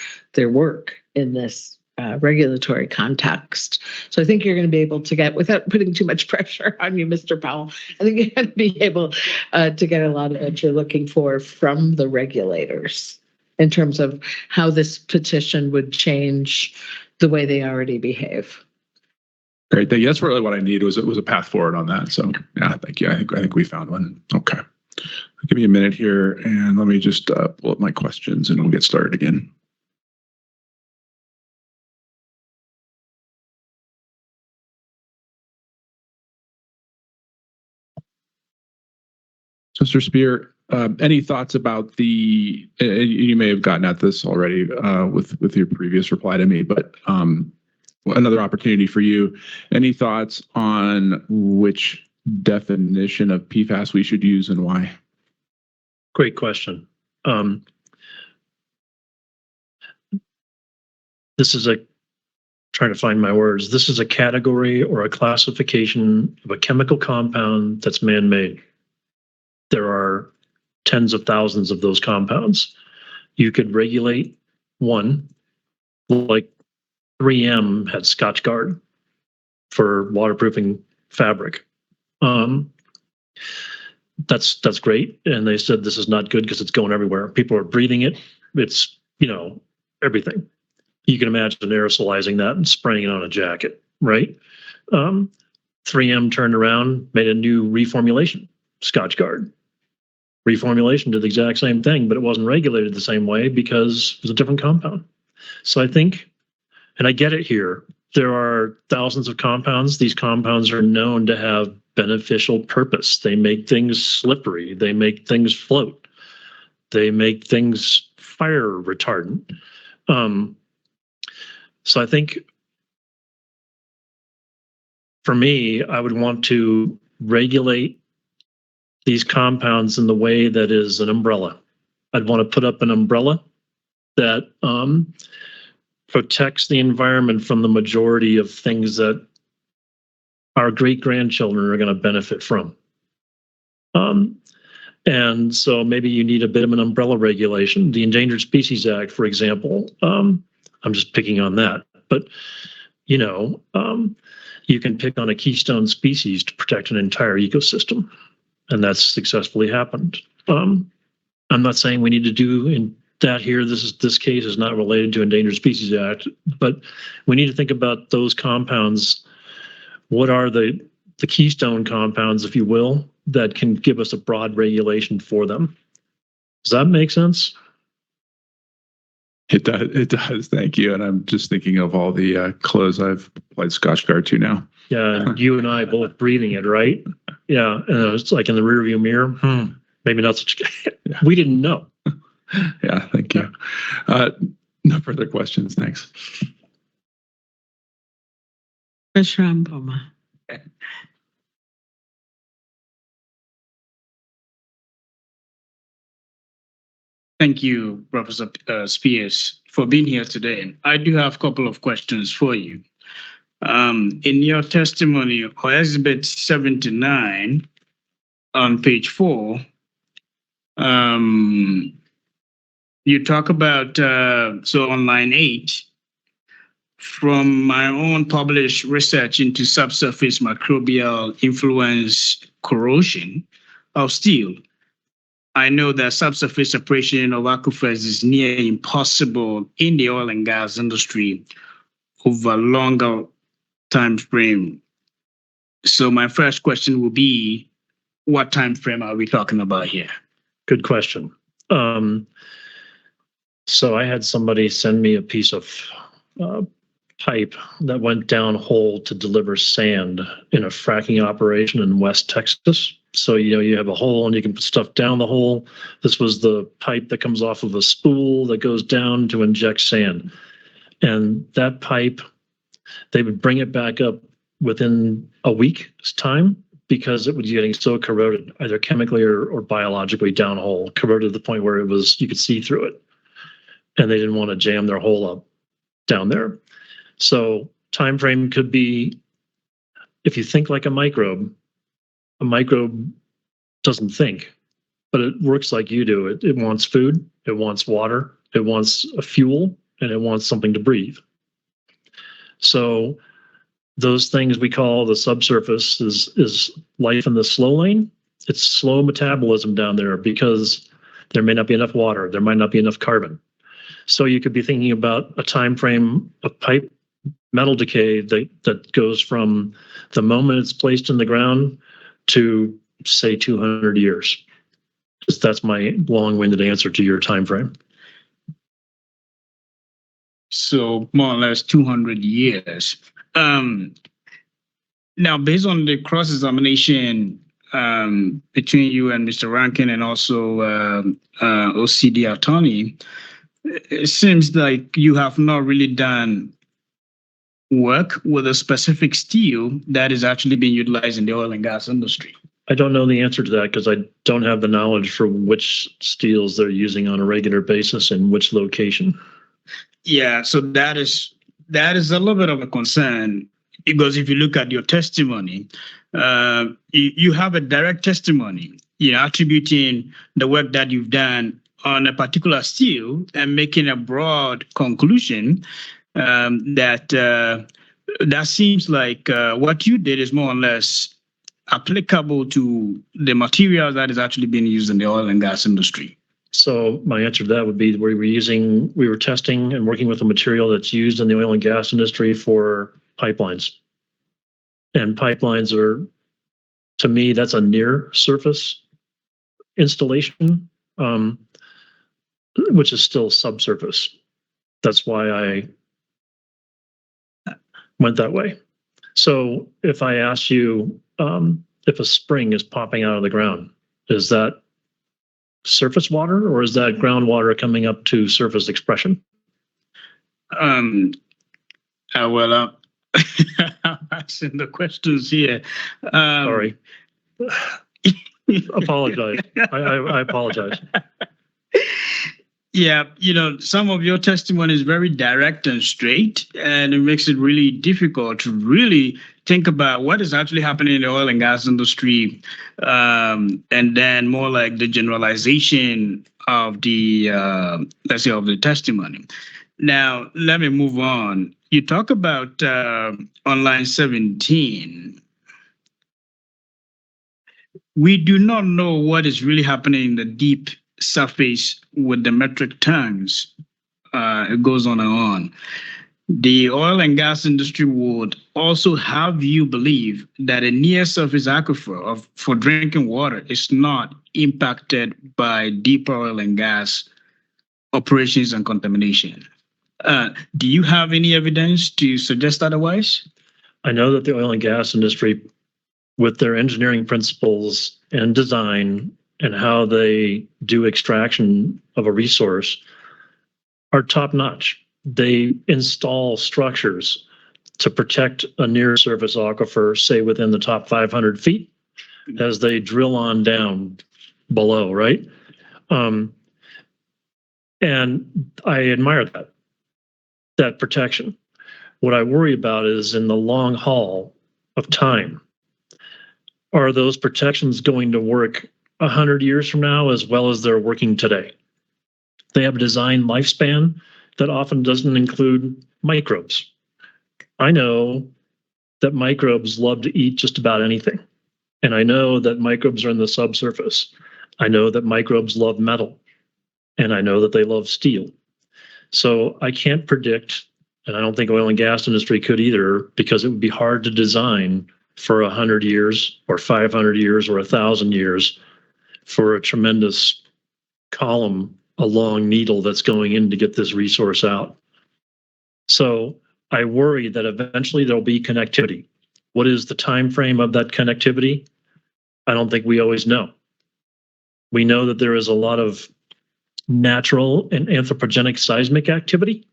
work in this regulatory context. So I think you're going to be able to get, without putting too much pressure on you, Mr. Powell, I think you're going to be able to get a lot of what you're looking for from the regulators in terms of how this petition would change the way they already behave. Great. Thank you. That's really what I need was a path forward on that. So yeah, thank you. I think we found one. Okay. Give me a minute here and let me just pull up my questions and we'll get started again. Mr. Spear, any thoughts about the, you may have gotten at this already with your previous reply to me, but another opportunity for you. Any thoughts on which definition of PFAS we should use and why? Great question. This is trying to find my words. This is a category or a classification of a chemical compound that's man-made. There are tens of thousands of those compounds. You could regulate one, like 3M had Scotchgard for waterproofing fabric. That's great. And they said this is not good because it's going everywhere. People are breathing it. It's, everything. You can imagine aerosolizing that and spraying it on a jacket, right? 3M turned around, made a new reformulation, Scotchgard. Reformulation did the exact same thing, but it wasn't regulated the same way because it was a different compound. So I think, and I get it here, there are thousands of compounds. These compounds are known to have beneficial purpose. They make things slippery. They make things float. They make things fire retardant. So I think for me, I would want to regulate these compounds in the way that is an umbrella. I'd want to put up an umbrella that protects the environment from the majority of things that our great-grandchildren are going to benefit from. And so maybe you need a bit of an umbrella regulation. The Endangered Species Act, for example, I'm just picking on that. But, you can pick on a keystone species to protect an entire ecosystem. And that's successfully happened. I'm not saying we need to do that here. This case is not related to Endangered Species Act, but we need to think about those compounds. What are the keystone compounds, if you will, that can give us a broad regulation for them? Does that make sense? It does. It does. Thank you. And I'm just thinking of all the clothes I've applied Scotchgard to now. Yeah, and you and I both breathing it, right? Yeah, and it's like in the rearview mirror. Maybe not such. Yeah. We didn't know. Yeah, thank you. No further questions. Thanks. Commissioner Mboma. Thank you, Professor Spears, for being here today. I do have a couple of questions for you. In your testimony, or Exhibit 79, on page 4, you talk about, so on line 8, from my own published research into subsurface microbial influence corrosion of steel, I know that subsurface separation of aquifers is near impossible in the oil and gas industry over a longer time frame. So my first question will be, what time frame are we talking about here? Good question. So I had somebody send me a piece of pipe that went down hole to deliver sand in a fracking operation in West Texas. So, you have a hole and you can put stuff down the hole. This was the pipe that comes off of a spool that goes down to inject sand. And that pipe, they would bring it back up within a week's time because it was getting so corroded, either chemically or biologically downhole, corroded to the point where you could see through it. And they didn't want to jam their hole up down there. So time frame could be, if you think like a microbe doesn't think, but it works like you do. It wants food, it wants water, it wants a fuel, and it wants something to breathe. So those things we call the subsurface is life in the slow lane. It's slow metabolism down there because there may not be enough water, there might not be enough carbon. So you could be thinking about a time frame of pipe metal decay that goes from the moment it's placed in the ground to, say, 200 years. That's my long-winded answer to your time frame. So more or less 200 years. Now, based on the cross-examination between you and Mr. Rankin and also OCD attorney, it seems like you have not really done work with a specific steel that is actually being utilized in the oil and gas industry. I don't know the answer to that because I don't have the knowledge for which steels they're using on a regular basis and which location. Yeah, so that is a little bit of a concern, because if you look at your testimony, you have a direct testimony, attributing the work that you've done on a particular steel and making a broad conclusion that seems like what you did is more or less applicable to the material that is actually being used in the oil and gas industry. So my answer to that would be we were testing and working with a material that's used in the oil and gas industry for pipelines. And pipelines are, to me, that's a near surface installation, which is still subsurface. That's why I went that way. So if I ask you if a spring is popping out of the ground, is that surface water or is that groundwater coming up to surface expression? I'm asking the questions here. Sorry. Apologize. I apologize. Yeah, some of your testimony is very direct and straight, and it makes it really difficult to really think about what is actually happening in the oil and gas industry, and then more like the generalization of the, let's say, of the testimony. Now, let me move on. You talk about on line 17. We do not know what is really happening in the deep surface with the metric tons. It goes on and on. The oil and gas industry would also have you believe that a near surface aquifer for drinking water is not impacted by deep oil and gas operations and contamination. Do you have any evidence to suggest otherwise? I know that the oil and gas industry, with their engineering principles and design and how they do extraction of a resource, are top notch. They install structures to protect a near surface aquifer, say within the top 500 feet, as they drill on down below, right? And I admire that protection. What I worry about is in the long haul of time, are those protections going to work 100 years from now as well as they're working today? They have a design lifespan that often doesn't include microbes. I know that microbes love to eat just about anything. And I know that microbes are in the subsurface. I know that microbes love metal. And I know that they love steel. So I can't predict, and I don't think oil and gas industry could either, because it would be hard to design for 100 years or 500 years or 1,000 years for a tremendous column, a long needle that's going in to get this resource out. So I worry that eventually there'll be connectivity. What is the time frame of that connectivity? I don't think we always know. We know that there is a lot of natural and anthropogenic seismic activity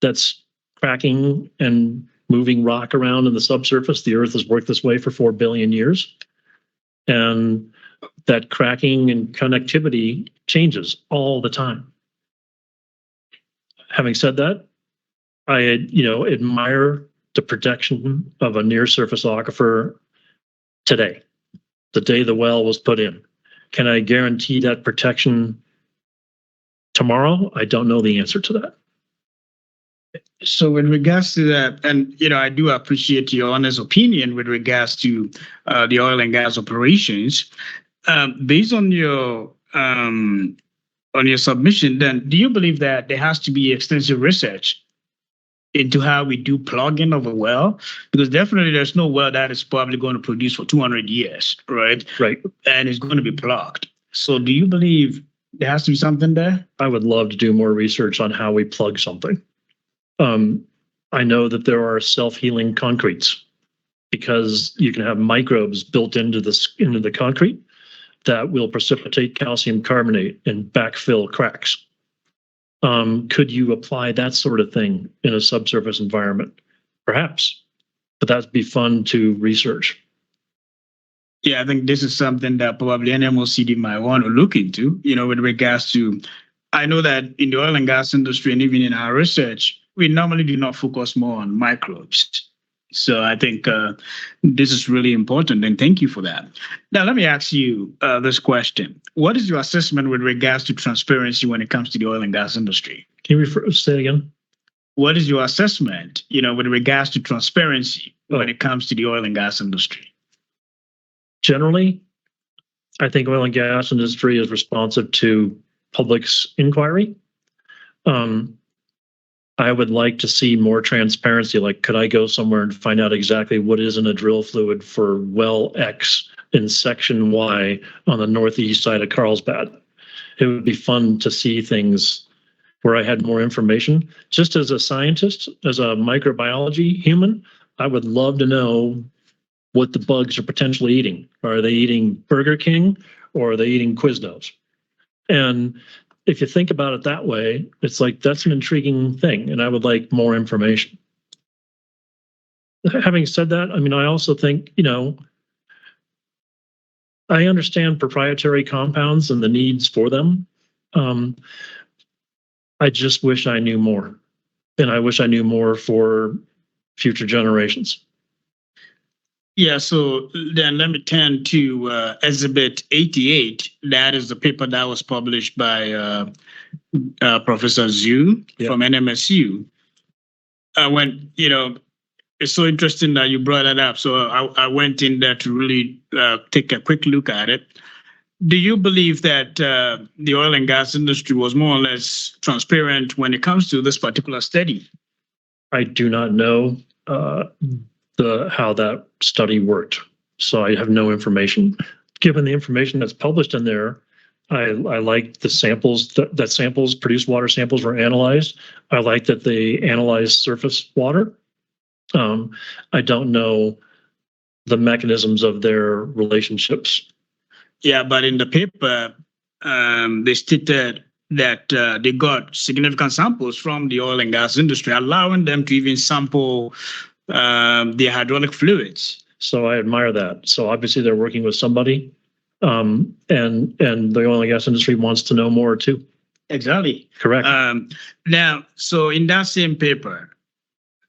that's cracking and moving rock around in the subsurface. The Earth has worked this way for 4 billion years. And that cracking and connectivity changes all the time. Having said that, I admire the protection of a near surface aquifer today, the day the well was put in. Can I guarantee that protection tomorrow? I don't know the answer to that. So with regards to that, and I do appreciate your honest opinion with regards to the oil and gas operations. Based on your submission, then do you believe that there has to be extensive research into how we do plugging of a well? Because definitely there's no well that is probably going to produce for 200 years, right? Right. And it's going to be plugged. So do you believe there has to be something there? I would love to do more research on how we plug something. I know that there are self-healing concretes because you can have microbes built into the concrete that will precipitate calcium carbonate and backfill cracks. Could you apply that sort of thing in a subsurface environment? Perhaps, but that'd be fun to research. Yeah, I think this is something that probably NMOCD might want to look into, with regards to, I know that in the oil and gas industry and even in our research, we normally do not focus more on microbes. So I think this is really important, and thank you for that. Now, let me ask you this question. What is your assessment with regards to transparency when it comes to the oil and gas industry? Can you say again? What is your assessment, with regards to transparency when it comes to the oil and gas industry? Generally, I think oil and gas industry is responsive to public's inquiry. I would like to see more transparency. Like, could I go somewhere and find out exactly what is in a drill fluid for well X in section Y on the northeast side of Carlsbad? It would be fun to see things where I had more information. Just as a scientist, as a microbiology human, I would love to know what the bugs are potentially eating. Are they eating Burger King or are they eating Quiznos? And if you think about it that way, it's like, that's an intriguing thing, and I would like more information. Having said that, I mean, I also think, I understand proprietary compounds and the needs for them. I just wish I knew more, and I wish I knew more for future generations. Yeah, so then let me turn to Exhibit 88. That is the paper that was published by Professor Zhu from NMSU. It's so interesting that you brought that up. So I went in there to really take a quick look at it. Do you believe that the oil and gas industry was more or less transparent when it comes to this particular study? I do not know how that study worked, so I have no information. Given the information that's published in there, I like the samples that samples, produced water samples, were analyzed. I like that they analyzed surface water. I don't know the mechanisms of their relationships. Yeah, but in the paper, they stated that they got significant samples from the oil and gas industry, allowing them to even sample the hydraulic fluids. So I admire that. So obviously they're working with somebody, and the oil and gas industry wants to know more too. Exactly. Correct. Now, so in that same paper,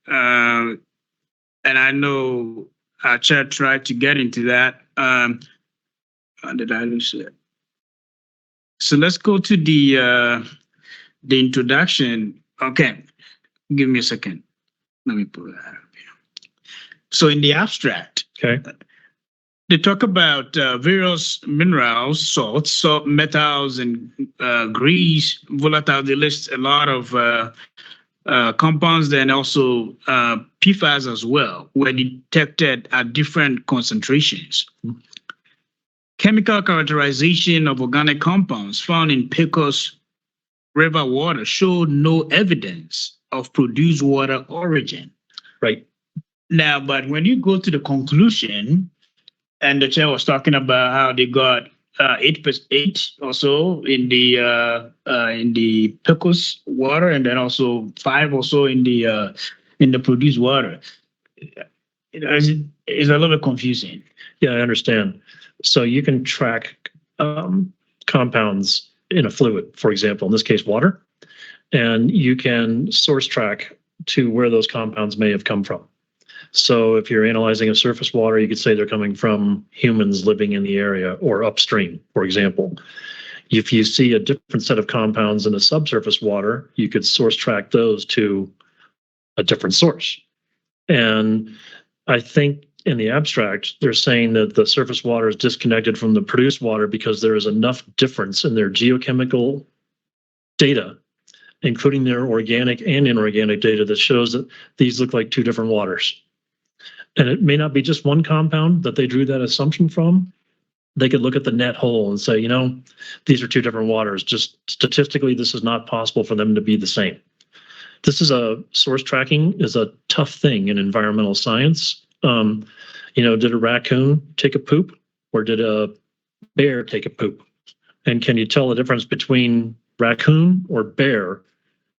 and I know our chair tried to get into that. How did I lose it? So let's go to the introduction. Okay, give me a second. Let me pull that up here. So in the abstract, they talk about various minerals, salts, salt, metals, and grease, volatile. They list a lot of compounds, then also PFAS as well, were detected at different concentrations. Chemical characterization of organic compounds found in Pecos River water showed no evidence of produced water origin. Right. Now, but when you go to the conclusion, and the chair was talking about how they got 8% or so in the PFAS water, and then also 5 or so in the produced water. It's a little bit confusing. Yeah, I understand. So you can track compounds in a fluid, for example, in this case, water, and you can source track to where those compounds may have come from. So if you're analyzing a surface water, you could say they're coming from humans living in the area or upstream, for example. If you see a different set of compounds in a subsurface water, you could source track those to a different source. And I think in the abstract, they're saying that the surface water is disconnected from the produced water because there is enough difference in their geochemical data, including their organic and inorganic data, that shows that these look like two different waters. And it may not be just one compound that they drew that assumption from. They could look at the net whole and say, these are two different waters. Just statistically, this is not possible for them to be the same. This is source tracking is a tough thing in environmental science. Did a raccoon take a poop or did a bear take a poop? And can you tell the difference between raccoon or bear?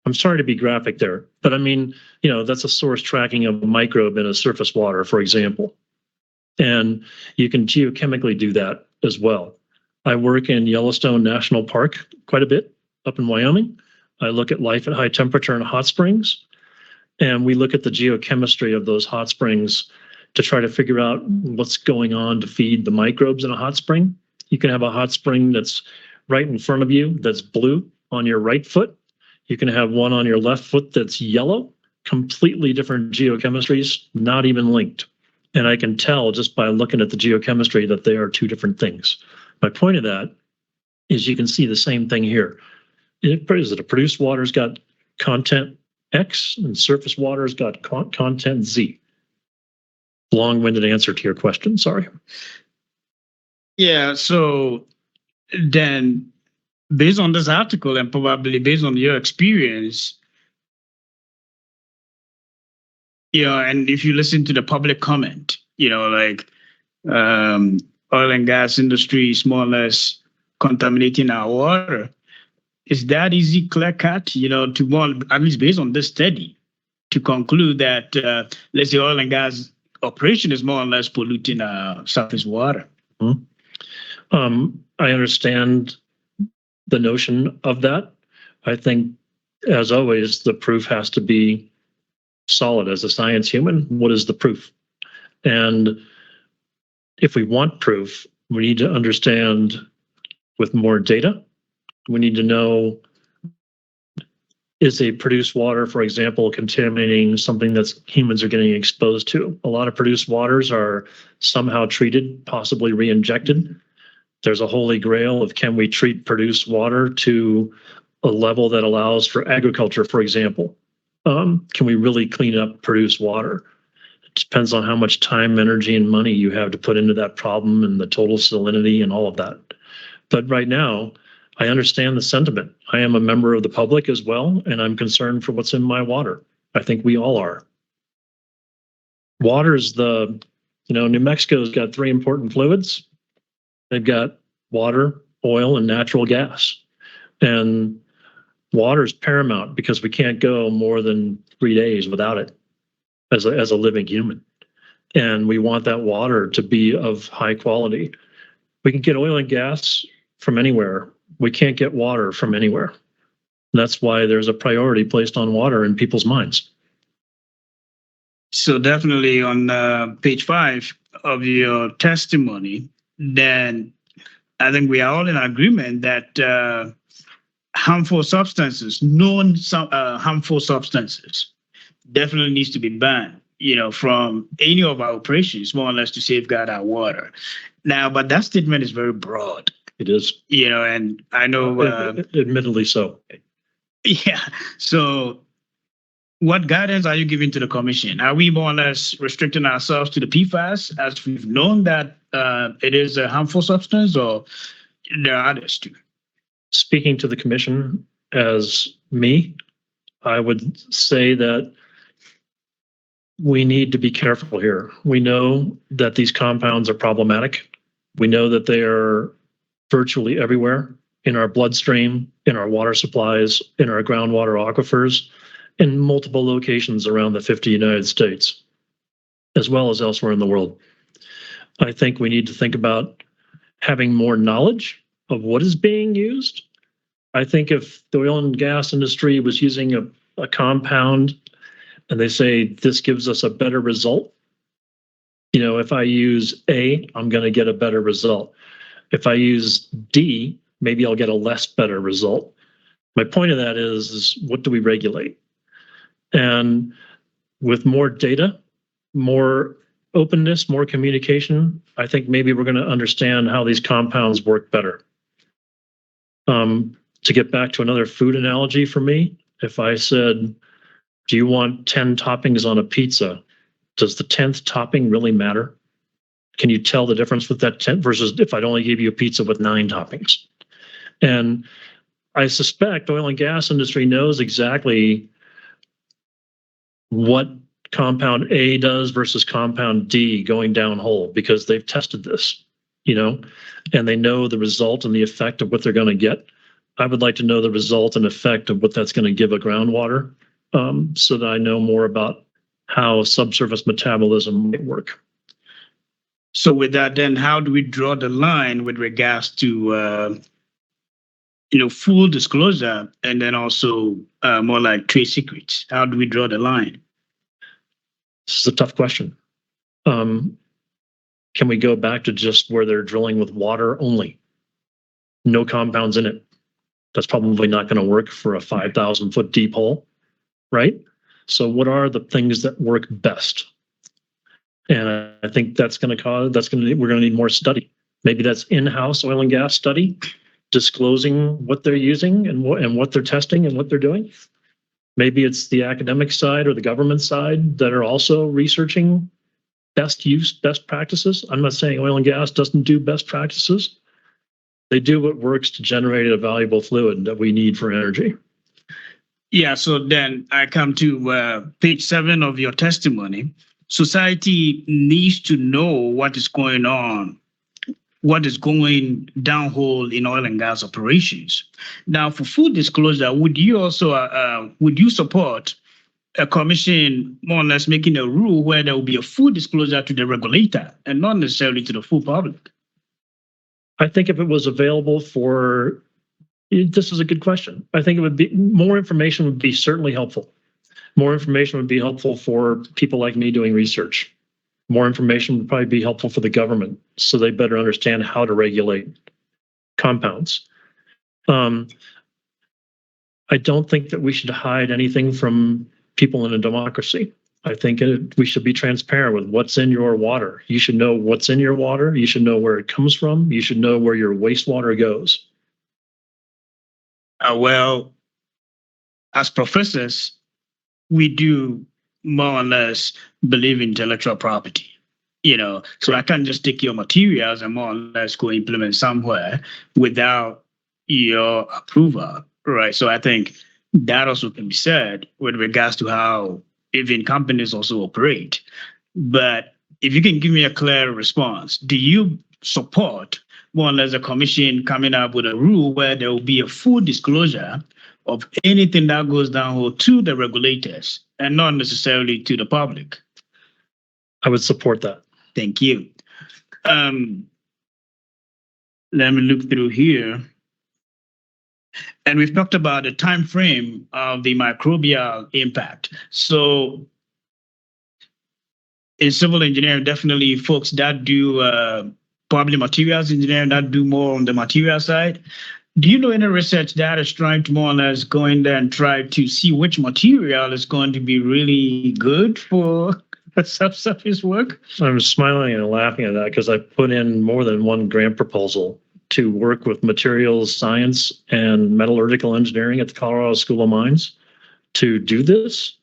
I'm sorry to be graphic there, but I mean, that's a source tracking of a microbe in a surface water, for example. And you can geochemically do that as well. I work in Yellowstone National Park quite a bit up in Wyoming. I look at life at high temperature in hot springs, and we look at the geochemistry of those hot springs to try to figure out what's going on to feed the microbes in a hot spring. You can have a hot spring that's right in front of you that's blue on your right foot. You can have one on your left foot that's yellow, completely different geochemistries, not even linked. And I can tell just by looking at the geochemistry that they are two different things. My point of that is you can see the same thing here. Is that a produced water's got content X and surface water's got content Z? Long-winded answer to your question, sorry. Yeah, so then based on this article and probably based on your experience, and if you listen to the public comment, like oil and gas industry is more or less contaminating our water. Is that easy, clear cut, to one, at least based on this study, to conclude that, let's say, oil and gas operation is more or less polluting our surface water? Mm-hmm. I understand the notion of that. I think, as always, the proof has to be solid. As a science human, what is the proof? And if we want proof, we need to understand with more data. We need to know, is a produced water, for example, contaminating something that humans are getting exposed to? A lot of produced waters are somehow treated, possibly re-injected. There's a holy grail of, can we treat produced water to a level that allows for agriculture, for example? Can we really clean up produced water? It depends on how much time, energy, and money you have to put into that problem and the total salinity and all of that. But right now, I understand the sentiment. I am a member of the public as well, and I'm concerned for what's in my water. I think we all are. Water is New Mexico's got 3 important fluids. They've got water, oil, and natural gas. And water is paramount because we can't go more than 3 days without it as a living human. And we want that water to be of high quality. We can get oil and gas from anywhere. We can't get water from anywhere. That's why there's a priority placed on water in people's minds. So definitely on page 5 of your testimony, then I think we are all in agreement that harmful substances, known harmful substances, definitely needs to be banned, from any of our operations, more or less to safeguard our water. Now, but that statement is very broad. It is. And I know... admittedly so. Yeah. So what guidance are you giving to the commission? Are we more or less restricting ourselves to the PFAS as we've known that it is a harmful substance, or there are others too? Speaking to the commission as me, I would say that we need to be careful here. We know that these compounds are problematic. We know that they are virtually everywhere in our bloodstream, in our water supplies, in our groundwater aquifers, in multiple locations around the 50 United States, as well as elsewhere in the world. I think we need to think about having more knowledge of what is being used. I think if the oil and gas industry was using a compound and they say this gives us a better result, you know, if I use A, I'm going to get a better result. If I use D, maybe I'll get a less better result. My point of that is what do we regulate? And with more data, more openness, more communication, I think maybe we're going to understand how these compounds work better. To get back to another food analogy for me, if I said, do you want 10 toppings on a pizza? Does the 10th topping really matter? Can you tell the difference with that 10 versus if I'd only gave you a pizza with 9 toppings? And I suspect oil and gas industry knows exactly what compound A does versus compound D going downhole because they've tested this, you know, and they know the result and the effect of what they're going to get. I would like to know the result and effect of what that's going to give a groundwater so that I know more about how subsurface metabolism might work. So with that, then how do we draw the line with regards to, full disclosure and then also more like trade secrets? How do we draw the line? This is a tough question. Can we go back to just where they're drilling with water only? No compounds in it. That's probably not going to work for a 5,000 foot deep hole, right? So what are the things that work best? And I think we're going to need more study. Maybe that's in-house oil and gas study, disclosing what they're using and what they're testing and what they're doing. Maybe it's the academic side or the government side that are also researching best practices. I'm not saying oil and gas doesn't do best practices. They do what works to generate a valuable fluid that we need for energy. Yeah, so then I come to page 7 of your testimony. Society needs to know what is going on, what is going downhole in oil and gas operations. Now, for full disclosure, would you also support a commission more or less making a rule where there will be a full disclosure to the regulator and not necessarily to the full public? I think if it was available this is a good question. I think it would be more information would be certainly helpful. More information would be helpful for people like me doing research. More information would probably be helpful for the government so they better understand how to regulate compounds. I don't think that we should hide anything from people in a democracy. I think we should be transparent with what's in your water. You should know what's in your water. You should know where it comes from. You should know where your wastewater goes. Well, as professors, we do more or less believe in intellectual property, so I can't just take your materials and more or less go implement somewhere without your approval, right? So I think that also can be said with regards to how even companies also operate. But if you can give me a clear response, do you support more or less a commission coming up with a rule where there will be a full disclosure of anything that goes downhole to the regulators and not necessarily to the public? I would support that. Thank you. Let me look through here. And we've talked about the time frame of the microbial impact. So in civil engineering, definitely folks that do probably materials engineering that do more on the material side. Do you know any research that is trying to more or less go in there and try to see which material is going to be really good for subsurface work? I'm smiling and laughing at that because I put in more than one grant proposal to work with materials science and metallurgical engineering at the Colorado School of Mines to do this.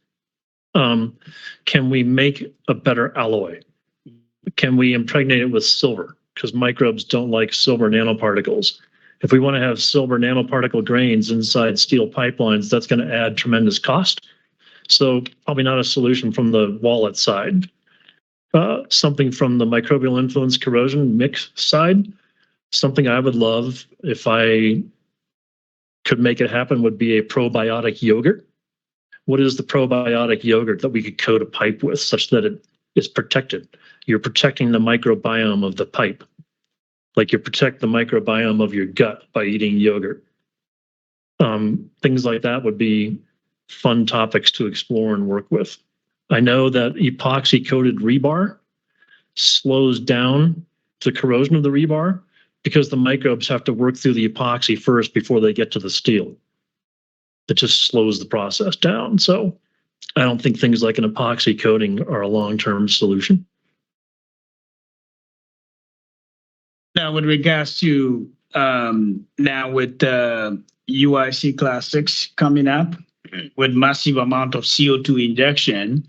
Can we make a better alloy? Can we impregnate it with silver? Because microbes don't like silver nanoparticles. If we want to have silver nanoparticle grains inside steel pipelines, that's going to add tremendous cost. So probably not a solution from the wallet side. Something from the microbial influence corrosion mix side. Something I would love if I could make it happen would be a probiotic yogurt. What is the probiotic yogurt that we could coat a pipe with such that it is protected? You're protecting the microbiome of the pipe. Like you protect the microbiome of your gut by eating yogurt. Things like that would be fun topics to explore and work with. I know that epoxy coated rebar slows down the corrosion of the rebar because the microbes have to work through the epoxy first before they get to the steel. It just slows the process down. So I don't think things like an epoxy coating are a long-term solution. Now, with regards to now with UIC Class 6 coming up with massive amount of CO2 injection,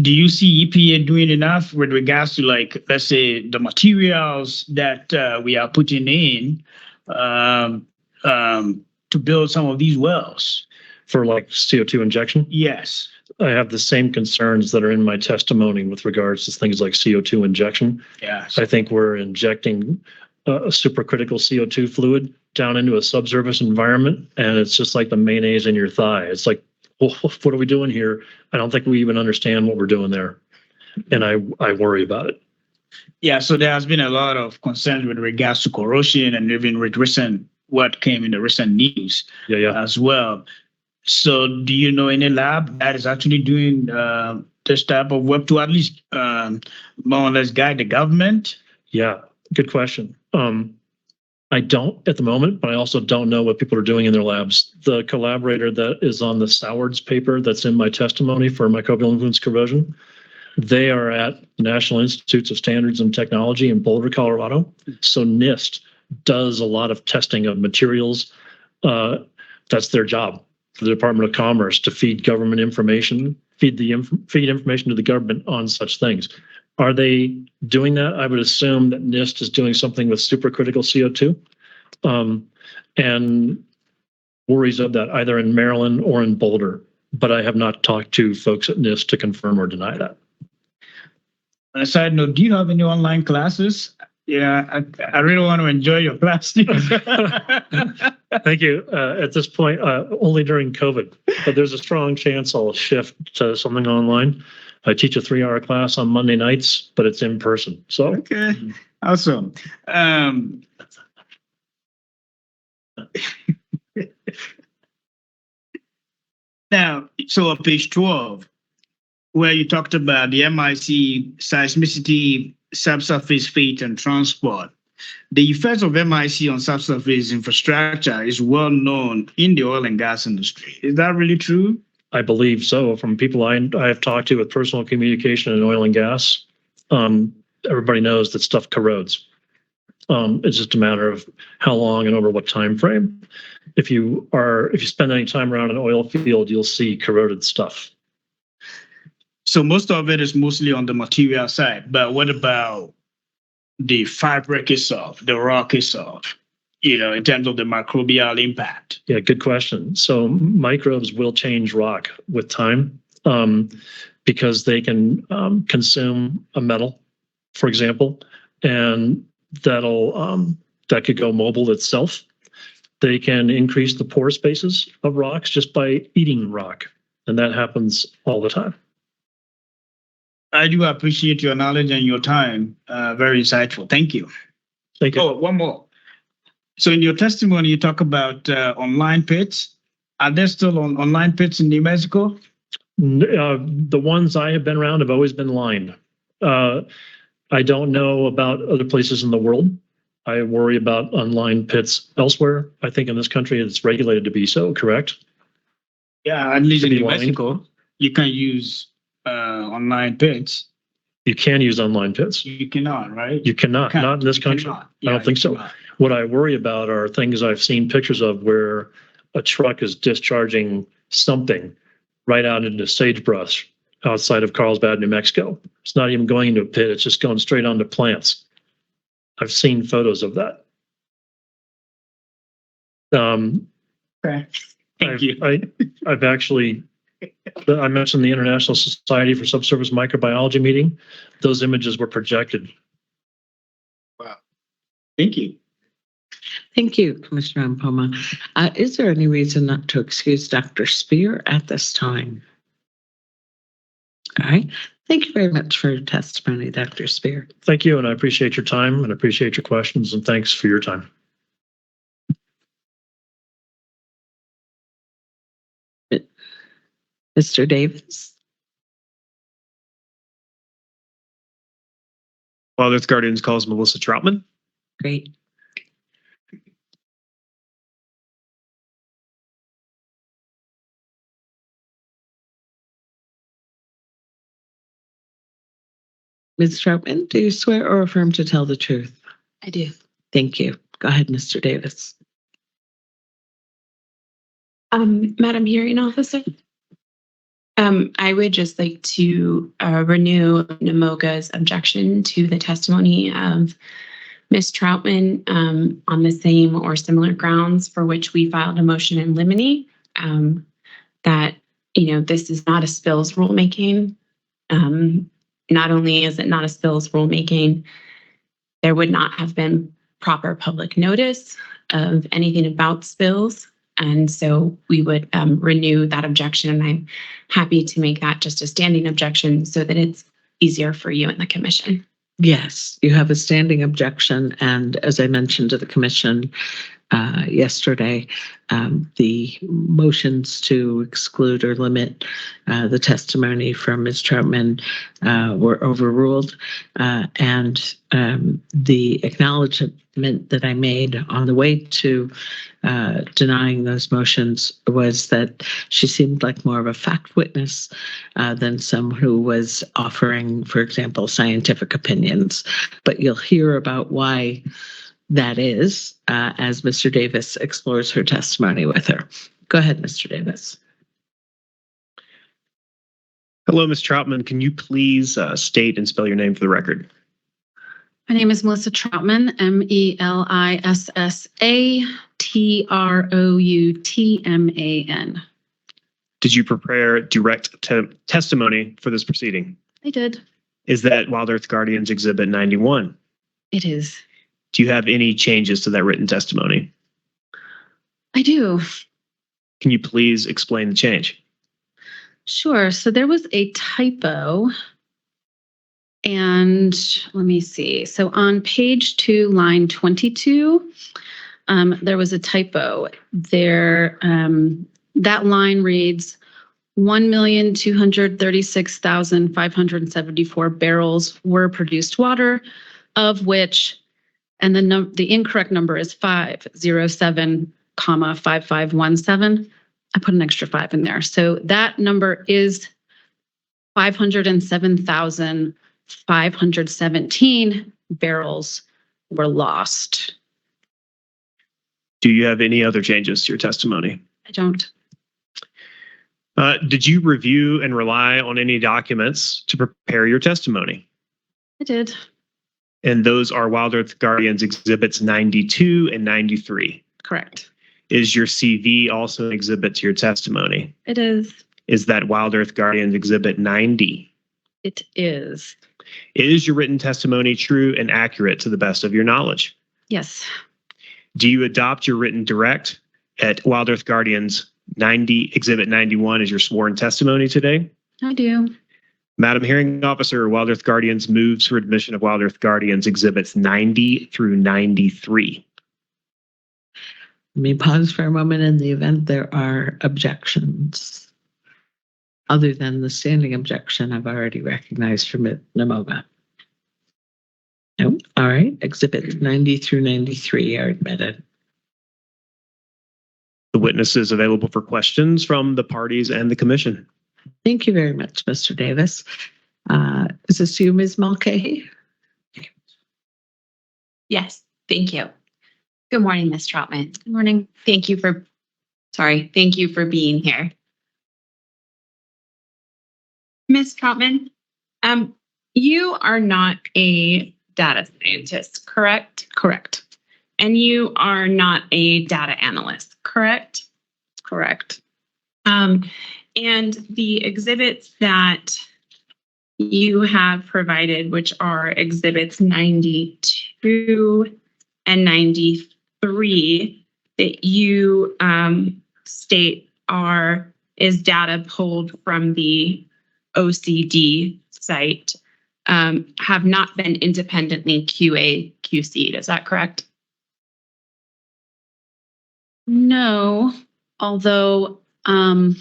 do you see EPA doing enough with regards to, like, let's say, the materials that we are putting in to build some of these wells? For like CO2 injection? Yes. I have the same concerns that are in my testimony with regards to things like CO2 injection. Yes. I think we're injecting a supercritical CO2 fluid down into a subsurface environment, and it's just like the mayonnaise in your thigh. It's like, well, what are we doing here? I don't think we even understand what we're doing there, and I worry about it. Yeah, so there has been a lot of concerns with regards to corrosion, and even with what came in the recent news as well. So do you know any lab that is actually doing this type of work to at least more or less guide the government? Yeah, good question. I don't at the moment, but I also don't know what people are doing in their labs. The collaborator that is on the Sowards paper that's in my testimony for microbial influence corrosion, they are at the National Institutes of Standards and Technology in Boulder, Colorado. So NIST does a lot of testing of materials. That's their job for the Department of Commerce, to feed government information, feed information to the government on such things. Are they doing that? I would assume that NIST is doing something with supercritical CO2 and worries of that either in Maryland or in Boulder. But I have not talked to folks at NIST to confirm or deny that. On a side note, do you have any online classes? Yeah, I really want to enjoy your class. Thank you. At this point, only during COVID, but there's a strong chance I'll shift to something online. I teach a 3-hour class on Monday nights, but it's in person. So okay, awesome. Now, so on page 12, where you talked about the MIC seismicity, subsurface fate, and transport. The effects of MIC on subsurface infrastructure is well known in the oil and gas industry. Is that really true? I believe so. From people I have talked to with personal communication in oil and gas, everybody knows that stuff corrodes. It's just a matter of how long and over what time frame. If you spend any time around an oil field, you'll see corroded stuff. So most of it is mostly on the material side, but what about the fabric itself, the rock itself, in terms of the microbial impact? Yeah, good question. So microbes will change rock with time because they can consume a metal, for example, and that could go mobile itself. They can increase the pore spaces of rocks just by eating rock, and that happens all the time. I do appreciate your knowledge and your time. Very insightful. Thank you. Thank you. Oh, one more. So in your testimony, you talk about online pits. Are there still online pits in New Mexico? The ones I have been around have always been lined. I don't know about other places in the world. I worry about unlined pits elsewhere. I think in this country it's regulated to be so, correct? Yeah, at least in New Mexico, you can use online pits. You can use online pits. You cannot, right? You cannot, not in this country. I don't think so. What I worry about are things I've seen pictures of where a truck is discharging something right out into sagebrush outside of Carlsbad, New Mexico. It's not even going into a pit. It's just going straight onto plants. I've seen photos of that. Okay. Thank you. I've actually, I mentioned the International Society for Subsurface Microbiology meeting. Those images were projected Thank you. Thank you, Commissioner Mpoma. Is there any reason not to excuse Dr. Spear at this time? All right. Thank you very much for your testimony, Dr. Spear. Thank you, and I appreciate your time and appreciate your questions, and thanks for your time. Mr. Davis. Wild Earth Guardians calls Melissa Troutman. Great. Ms. Troutman, do you swear or affirm to tell the truth? I do. Thank you. Go ahead, Mr. Davis. Madam Hearing Officer, I would just like to renew NMOGA's objection to the testimony of Ms. Troutman on the same or similar grounds for which we filed a motion in limine, that, this is not a spills rulemaking. Not only is it not a spills rulemaking, there would not have been proper public notice of anything about spills. And so we would renew that objection, and I'm happy to make that just a standing objection so that it's easier for you and the commission. Yes, you have a standing objection. And as I mentioned to the commission yesterday, the motions to exclude or limit the testimony from Ms. Troutman were overruled. And the acknowledgement that I made on the way to denying those motions was that she seemed like more of a fact witness than someone who was offering, for example, scientific opinions. But you'll hear about why that is as Mr. Davis explores her testimony with her. Go ahead, Mr. Davis. Hello, Ms. Troutman. Can you please state and spell your name for the record? My name is Melissa Troutman, MELISSATROUTMAN. Did you prepare direct testimony for this proceeding? I did. Is that Wild Earth Guardians Exhibit 91? It is. Do you have any changes to that written testimony? I do. Can you please explain the change? Sure. So there was a typo. And let me see. So on page 2, line 22, there was a typo there. That line reads 1,236,574 barrels were produced water, of which, and the incorrect number is 507,5517. I put an extra 5 in there. So that number is 507,517 barrels were lost. Do you have any other changes to your testimony? I don't. Did you review and rely on any documents to prepare your testimony? I did. And those are Wild Earth Guardians Exhibits 92 and 93. Correct. Is your CV also an exhibit to your testimony? It is. Is that Wild Earth Guardians Exhibit 90? It is. Is your written testimony true and accurate to the best of your knowledge? Yes. Do you adopt your written direct at Wild Earth Guardians 90, Exhibit 91 as your sworn testimony today? I do. Madam Hearing Officer, Wild Earth Guardians moves for admission of Wild Earth Guardians Exhibits 90 through 93. Let me pause for a moment in the event there are objections. Other than the standing objection I've already recognized from NMOGA. No? All right. Exhibits 90 through 93 are admitted. The witness is available for questions from the parties and the commission. Thank you very much, Mr. Davis. Is this you, Ms. Mulcahy? Yes, thank you. Good morning, Ms. Troutman. Good morning. Thank you for being here. Ms. Troutman, you are not a data scientist, correct? Correct. And you are not a data analyst, correct? Correct. And the exhibits that you have provided, which are exhibits 92 and 93 that you state is data pulled from the OCD site have not been independently QA'd. Is that correct? No, although, let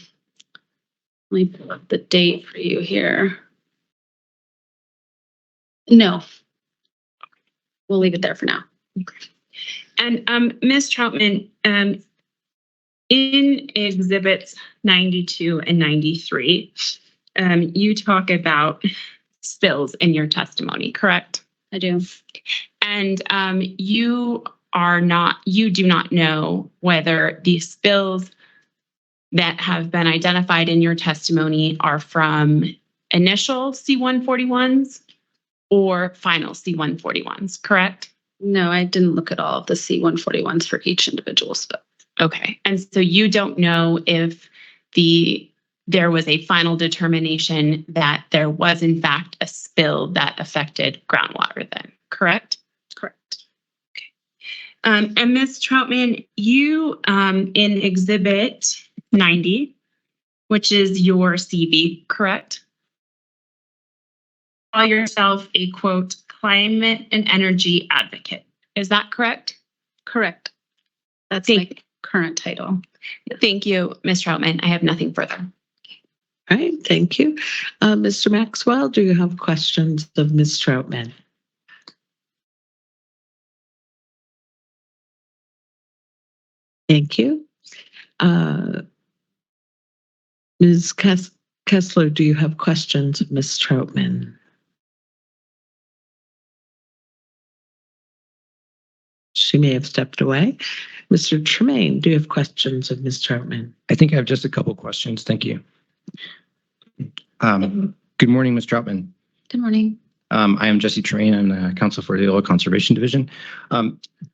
me pull up the date for you here. No. We'll leave it there for now. And Ms. Troutman, in exhibits 92 and 93, you talk about spills in your testimony, correct? I do. And you do not know whether the spills that have been identified in your testimony are from initial C-141s or final C-141s, correct? No, I didn't look at all of the C-141s for each individual spill. Okay. And so you don't know if there was a final determination that there was in fact a spill that affected groundwater then, correct? Correct. Okay. And Ms. Troutman, you in exhibit 90, which is your CV, correct? Call yourself a quote, climate and energy advocate. Is that correct? Correct. That's my current title. Thank you, Ms. Troutman. I have nothing further. All right, thank you. Mr. Maxwell, do you have questions of Ms. Troutman? Thank you. Ms. Kessler, do you have questions of Ms. Troutman? She may have stepped away. Mr. Tremaine, do you have questions of Ms. Troutman? I think I have just a couple questions. Thank you. Good morning, Ms. Troutman. Good morning. I am Jesse Tremaine. I'm the counsel for the Oil Conservation Division.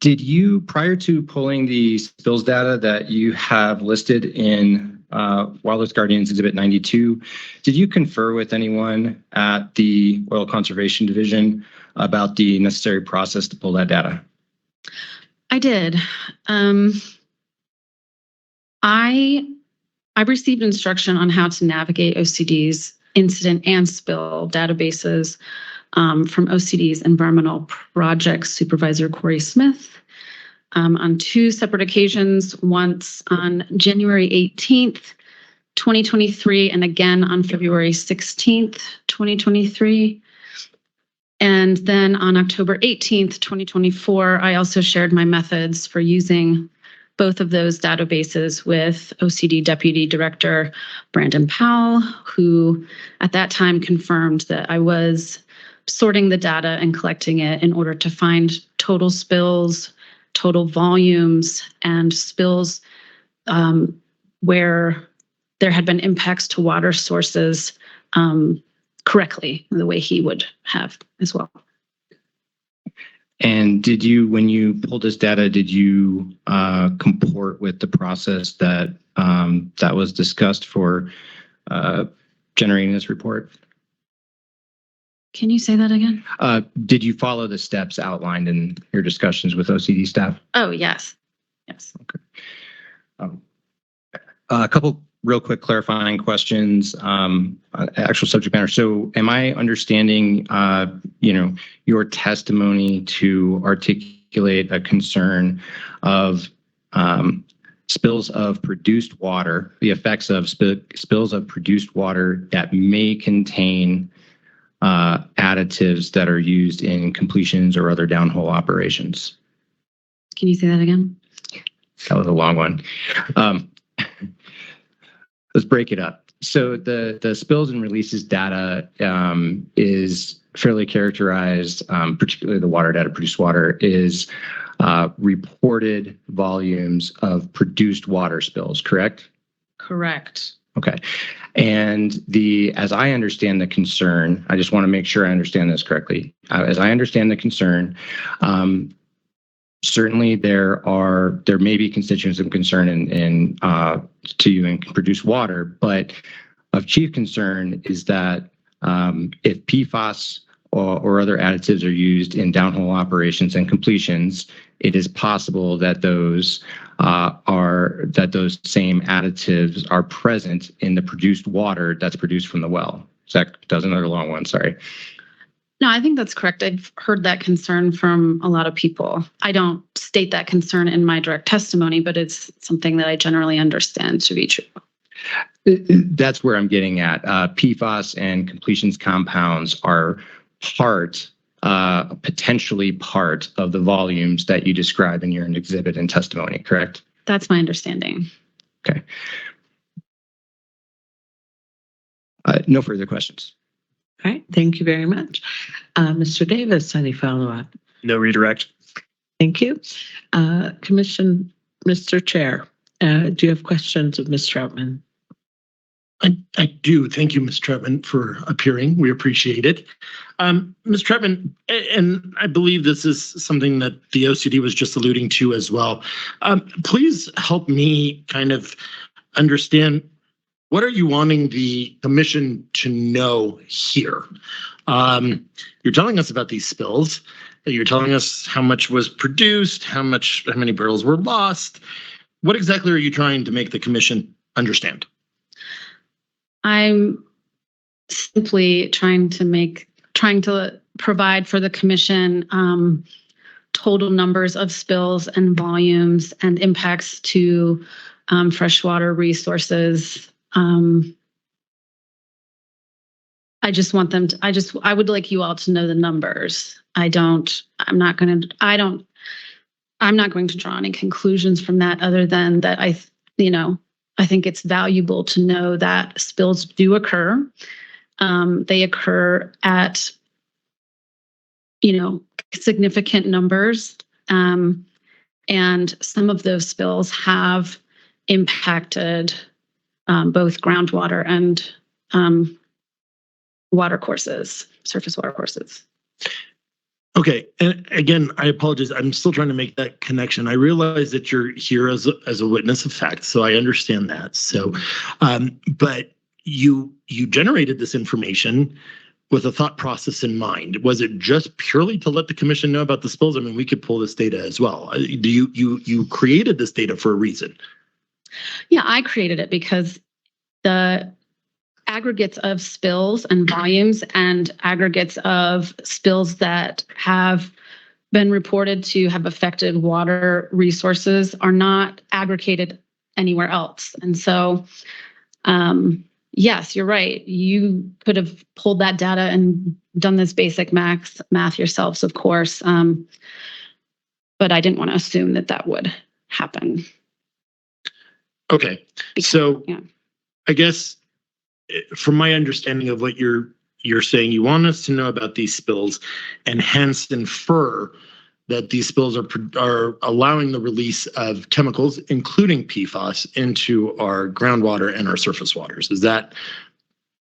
Did you, prior to pulling the spills data that you have listed in Wildlife Guardians Exhibit 92, did you confer with anyone at the Oil Conservation Division about the necessary process to pull that data? I did. I received instruction on how to navigate OCD's incident and spill databases from OCD's environmental project supervisor, Corey Smith, on two separate occasions, once on January 18th, 2023, and again on February 16th, 2023. And then on October 18th, 2024, I also shared my methods for using both of those databases with OCD Deputy Director Brandon Powell, who at that time confirmed that I was sorting the data and collecting it in order to find total spills, total volumes, and spills where there had been impacts to water sources correctly, the way he would have as well. And did you, when you pulled this data, did you comport with the process that that was discussed for generating this report? Can you say that again? Did you follow the steps outlined in your discussions with OCD staff? Oh, yes. Yes. Okay. A couple real quick clarifying questions, actual subject matter. So am I understanding, your testimony to articulate a concern of spills of produced water, the effects of spills of produced water that may contain additives that are used in completions or other downhole operations? Can you say that again? That was a long one. Let's break it up. So the spills and releases data is fairly characterized, particularly the water data, produced water, is reported volumes of produced water spills, correct? Correct. Okay. And as I understand the concern, I just want to make sure I understand this correctly. As I understand the concern, certainly there may be constituents of concern to you in produced water, but of chief concern is that if PFAS or other additives are used in downhole operations and completions, it is possible that those same additives are present in the produced water that's produced from the well. That was another long one, sorry. No, I think that's correct. I've heard that concern from a lot of people. I don't state that concern in my direct testimony, but it's something that I generally understand to be true. That's where I'm getting at. PFAS and completions compounds are potentially part of the volumes that you describe in your exhibit and testimony, correct? That's my understanding. Okay. No further questions. All right, thank you very much. Mr. Davis, any follow-up? No redirect. Thank you. Commission, Mr. Chair, do you have questions of Ms. Troutman? I do. Thank you, Ms. Troutman, for appearing. We appreciate it. Ms. Troutman, and I believe this is something that the OCD was just alluding to as well. Please help me kind of understand, what are you wanting the commission to know here? You're telling us about these spills. You're telling us how much was produced, how many barrels were lost. What exactly are you trying to make the commission understand? I'm simply trying to provide for the commission total numbers of spills and volumes and impacts to freshwater resources. I would like you all to know the numbers. I'm not going to draw any conclusions from that other than that I think it's valuable to know that spills do occur. They occur at, significant numbers. And some of those spills have impacted both groundwater and water courses, surface water courses. Okay, and again, I apologize. I'm still trying to make that connection. I realize that you're here as a witness of fact, so I understand that. So, but you generated this information with a thought process in mind. Was it just purely to let the commission know about the spills? I mean, we could pull this data as well. You created this data for a reason? Yeah, I created it because the aggregates of spills and volumes and aggregates of spills that have been reported to have affected water resources are not aggregated anywhere else. And so, yes, you're right. You could have pulled that data and done this basic math yourselves, of course. But I didn't want to assume that would happen. Okay, so yeah. I guess from my understanding of what you're saying, you want us to know about these spills and hence infer that these spills are allowing the release of chemicals, including PFAS, into our groundwater and our surface waters. Is that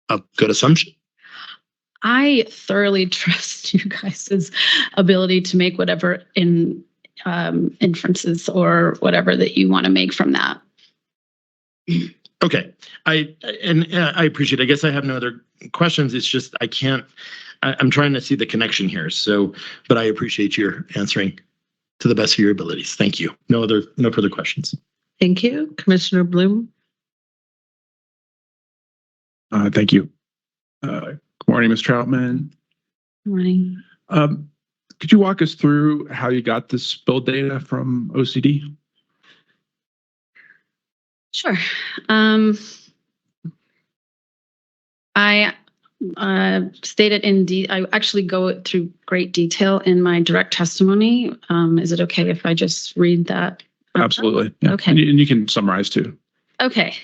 a good assumption? I thoroughly trust you guys' ability to make whatever inferences or whatever that you want to make from that. Okay, I appreciate it. I guess I have no other questions. It's just I'm trying to see the connection here. So, but I appreciate your answering to the best of your abilities. Thank you. No further questions. Thank you. Commissioner Bloom. Thank you. Good morning, Ms. Troutman. Good morning. Could you walk us through how you got this spill data from OCD? Sure. I stated I actually go through great detail in my direct testimony. Is it okay if I just read that? Absolutely. Yeah. Okay. And you can summarize too. Okay.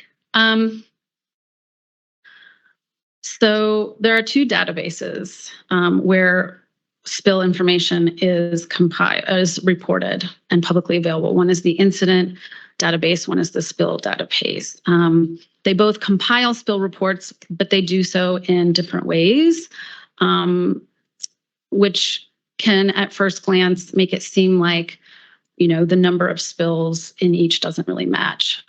So there are two databases where spill information is reported and publicly available. One is the incident database, one is the spill database. They both compile spill reports, but they do so in different ways, which can at first glance make it seem like the number of spills in each doesn't really match.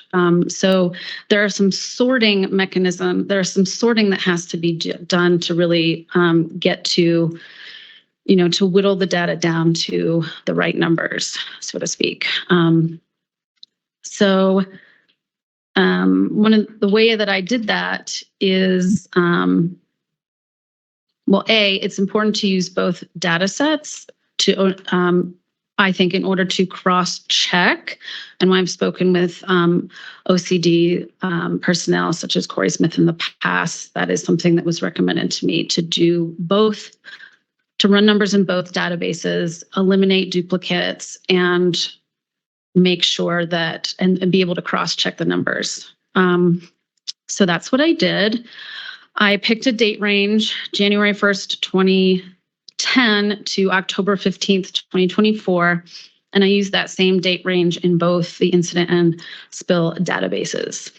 So there are some sorting mechanism. There's some sorting that has to be done to really get to, to whittle the data down to the right numbers, so to speak. So one of the way that I did that is, it's important to use both data sets to, I think, in order to cross-check. And when I've spoken with OCD personnel such as Corey Smith in the past, that is something that was recommended to me, to do both, to run numbers in both databases, eliminate duplicates, and make sure that, and be able to cross-check the numbers. So that's what I did. I picked a date range, January 1st, 2010 to October 15th, 2024. And I used that same date range in both the incident and spill databases.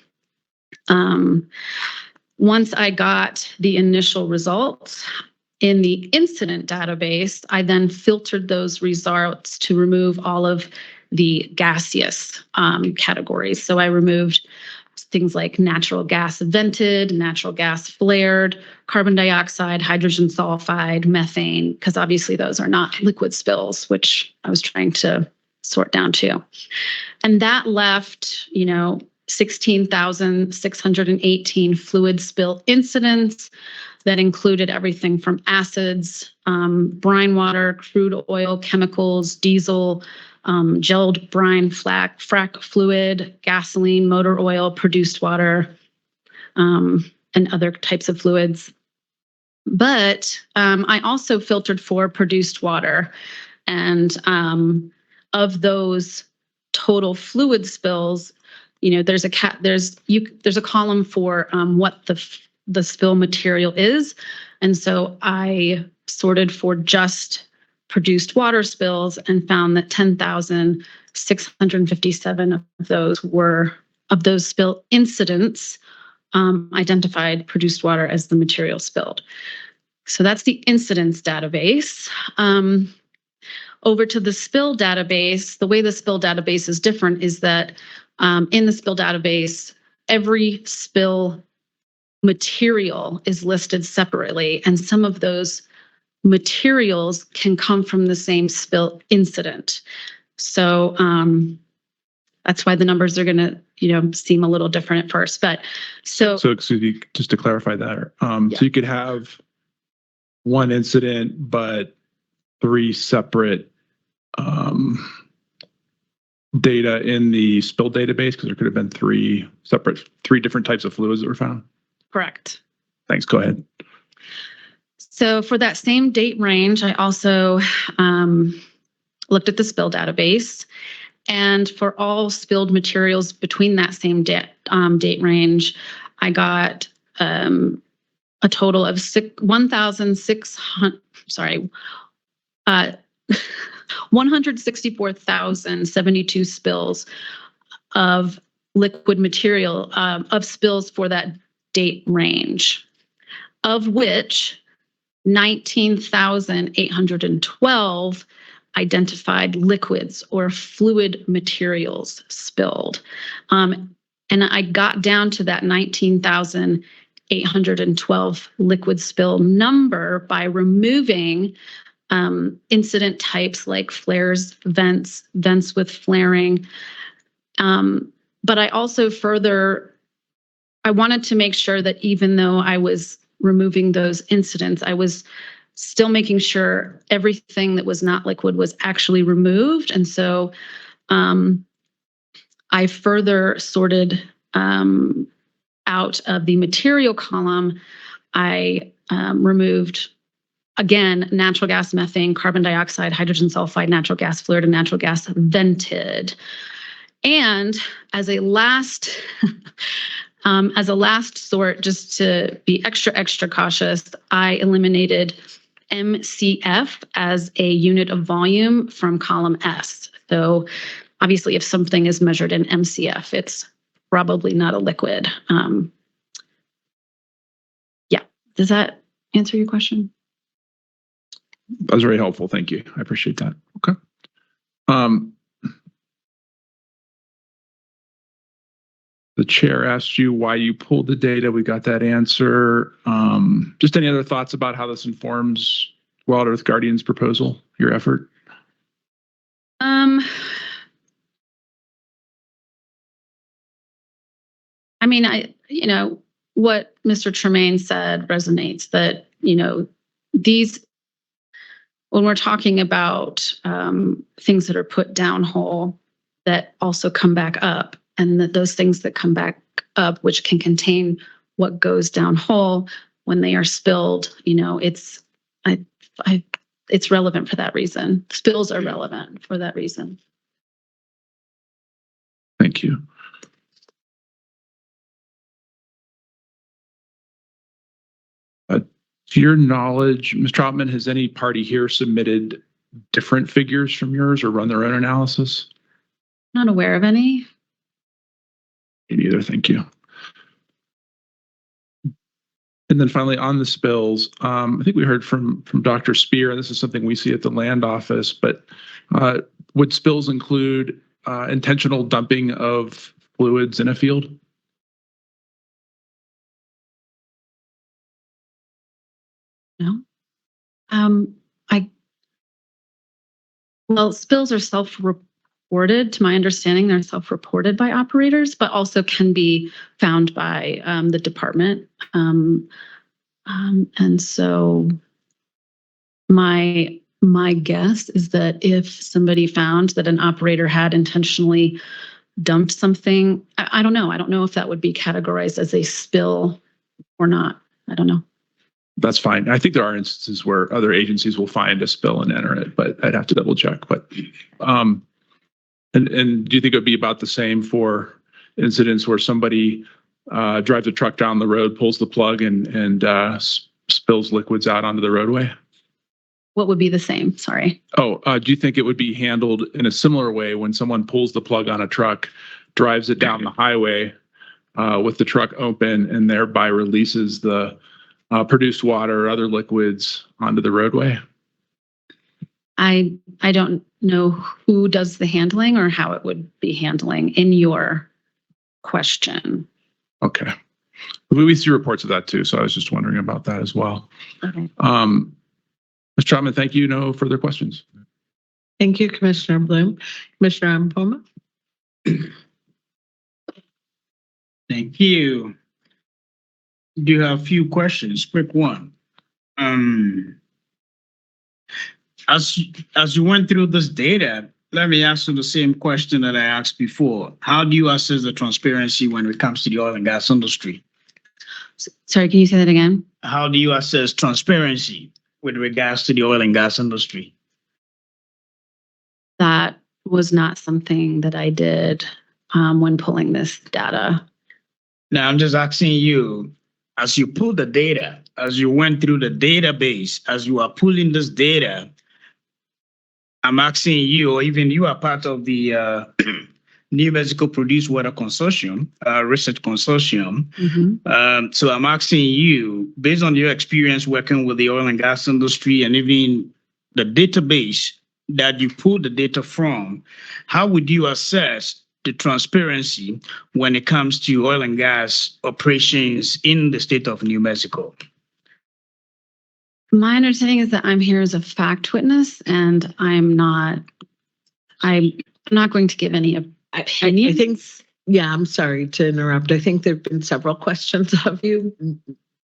Once I got the initial results in the incident database, I then filtered those results to remove all of the gaseous categories. So I removed things like natural gas vented, natural gas flared, carbon dioxide, hydrogen sulfide, methane, because obviously those are not liquid spills, which I was trying to sort down to. And that left, 16,618 fluid spill incidents that included everything from acids, brine water, crude oil, chemicals, diesel, gelled brine, frac fluid, gasoline, motor oil, produced water, and other types of fluids. But I also filtered for produced water. And of those total fluid spills, there's a column for what the spill material is. And so I sorted for just produced water spills and found that 10,657 of those spill incidents identified produced water as the material spilled. So that's the incidents database. Over to the spill database, the way the spill database is different is that in the spill database, every spill material is listed separately, and some of those materials can come from the same spill incident. So that's why the numbers are going to, seem a little different at first. But so excuse me, just to clarify that, so you could have one incident, but three separate data in the spill database, because there could have been three different types of fluids that were found. Correct. Thanks. Go ahead. So for that same date range, I also looked at the spill database, and for all spilled materials between that same date range, I got a total of 164,072 spills of liquid material of spills for that date range, of which 19,812 identified liquids or fluid materials spilled. And I got down to that 19,812 liquid spill number by removing incident types like flares, vents with flaring. But I also I wanted to make sure that even though I was removing those incidents, I was still making sure everything that was not liquid was actually removed. And so I further sorted out of the material column. I removed, again, natural gas, methane, carbon dioxide, hydrogen sulfide, natural gas flared, and natural gas vented. And as a last sort, just to be extra cautious, I eliminated MCF as a unit of volume from column S. So obviously, if something is measured in MCF, it's probably not a liquid. Does that answer your question? That was very helpful. Thank you. I appreciate that. Okay. the chair asked you why you pulled the data. We got that answer. Just any other thoughts about how this informs Wild Earth Guardian's proposal, your effort? I mean, what Mr. Tremaine said resonates, that, when we're talking about things that are put downhole that also come back up, and that those things that come back up, which can contain what goes downhole when they are spilled, it's relevant for that reason. Spills are relevant for that reason. Thank you. To your knowledge, Ms. Troutman, has any party here submitted different figures from yours or run their own analysis? Not aware of any. Me neither, thank you. And then finally, on the spills, I think we heard from Dr. Spear, and this is something we see at the land office, but would spills include intentional dumping of fluids in a field? No. Well, spills are self-reported. To my understanding, they're self-reported by operators, but also can be found by the department. And so my guess is that if somebody found that an operator had intentionally dumped something, I don't know. I don't know if that would be categorized as a spill or not. I don't know. That's fine. I think there are instances where other agencies will find a spill and enter it, but I'd have to double check. But and do you think it would be about the same for incidents where somebody drives a truck down the road, pulls the plug, and spills liquids out onto the roadway? What would be the same? Sorry. Oh, do you think it would be handled in a similar way when someone pulls the plug on a truck, drives it down the highway with the truck open, and thereby releases the produced water or other liquids onto the roadway? I don't know who does the handling or how it would be handling in your question. Okay. We see reports of that too, so I was just wondering about that as well. Okay. Ms. Troutman, thank you. No further questions. Thank you, Commissioner Bloom. Commissioner Ampoma? Thank you. Do have a few questions? Quick one. As you went through this data, let me ask you the same question that I asked before. How do you assess the transparency when it comes to the oil and gas industry? Sorry, can you say that again? How do you assess transparency with regards to the oil and gas industry? That was not something that I did when pulling this data. Now, I'm just asking you, as you pull the data, as you went through the database, as you are pulling this data, I'm asking you, or even you are part of the New Mexico Produced Water Consortium, Research Consortium. Mm-hmm. So I'm asking you, based on your experience working with the oil and gas industry and even the database that you pulled the data from, how would you assess the transparency when it comes to oil and gas operations in the state of New Mexico? My understanding is that I'm here as a fact witness, and I'm not going to give any opinion. I think, yeah, I'm sorry to interrupt. I think there have been several questions of you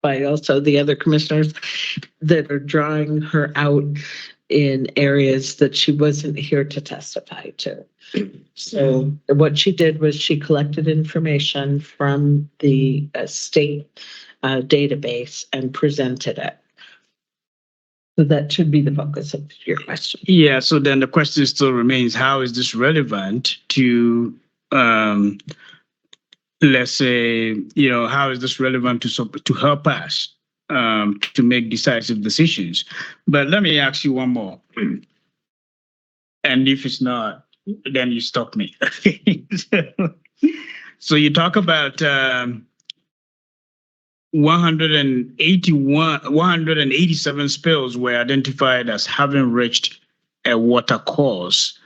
by also the other commissioners that are drawing her out in areas that she wasn't here to testify to. So what she did was she collected information from the state database and presented it. So that should be the focus of your question. Yeah, so then the question still remains, how is this relevant to, let's say, how is this relevant to help us to make decisive decisions? But let me ask you one more. And if it's not, then you stop me. So you talk about 187 spills were identified as having reached a water course,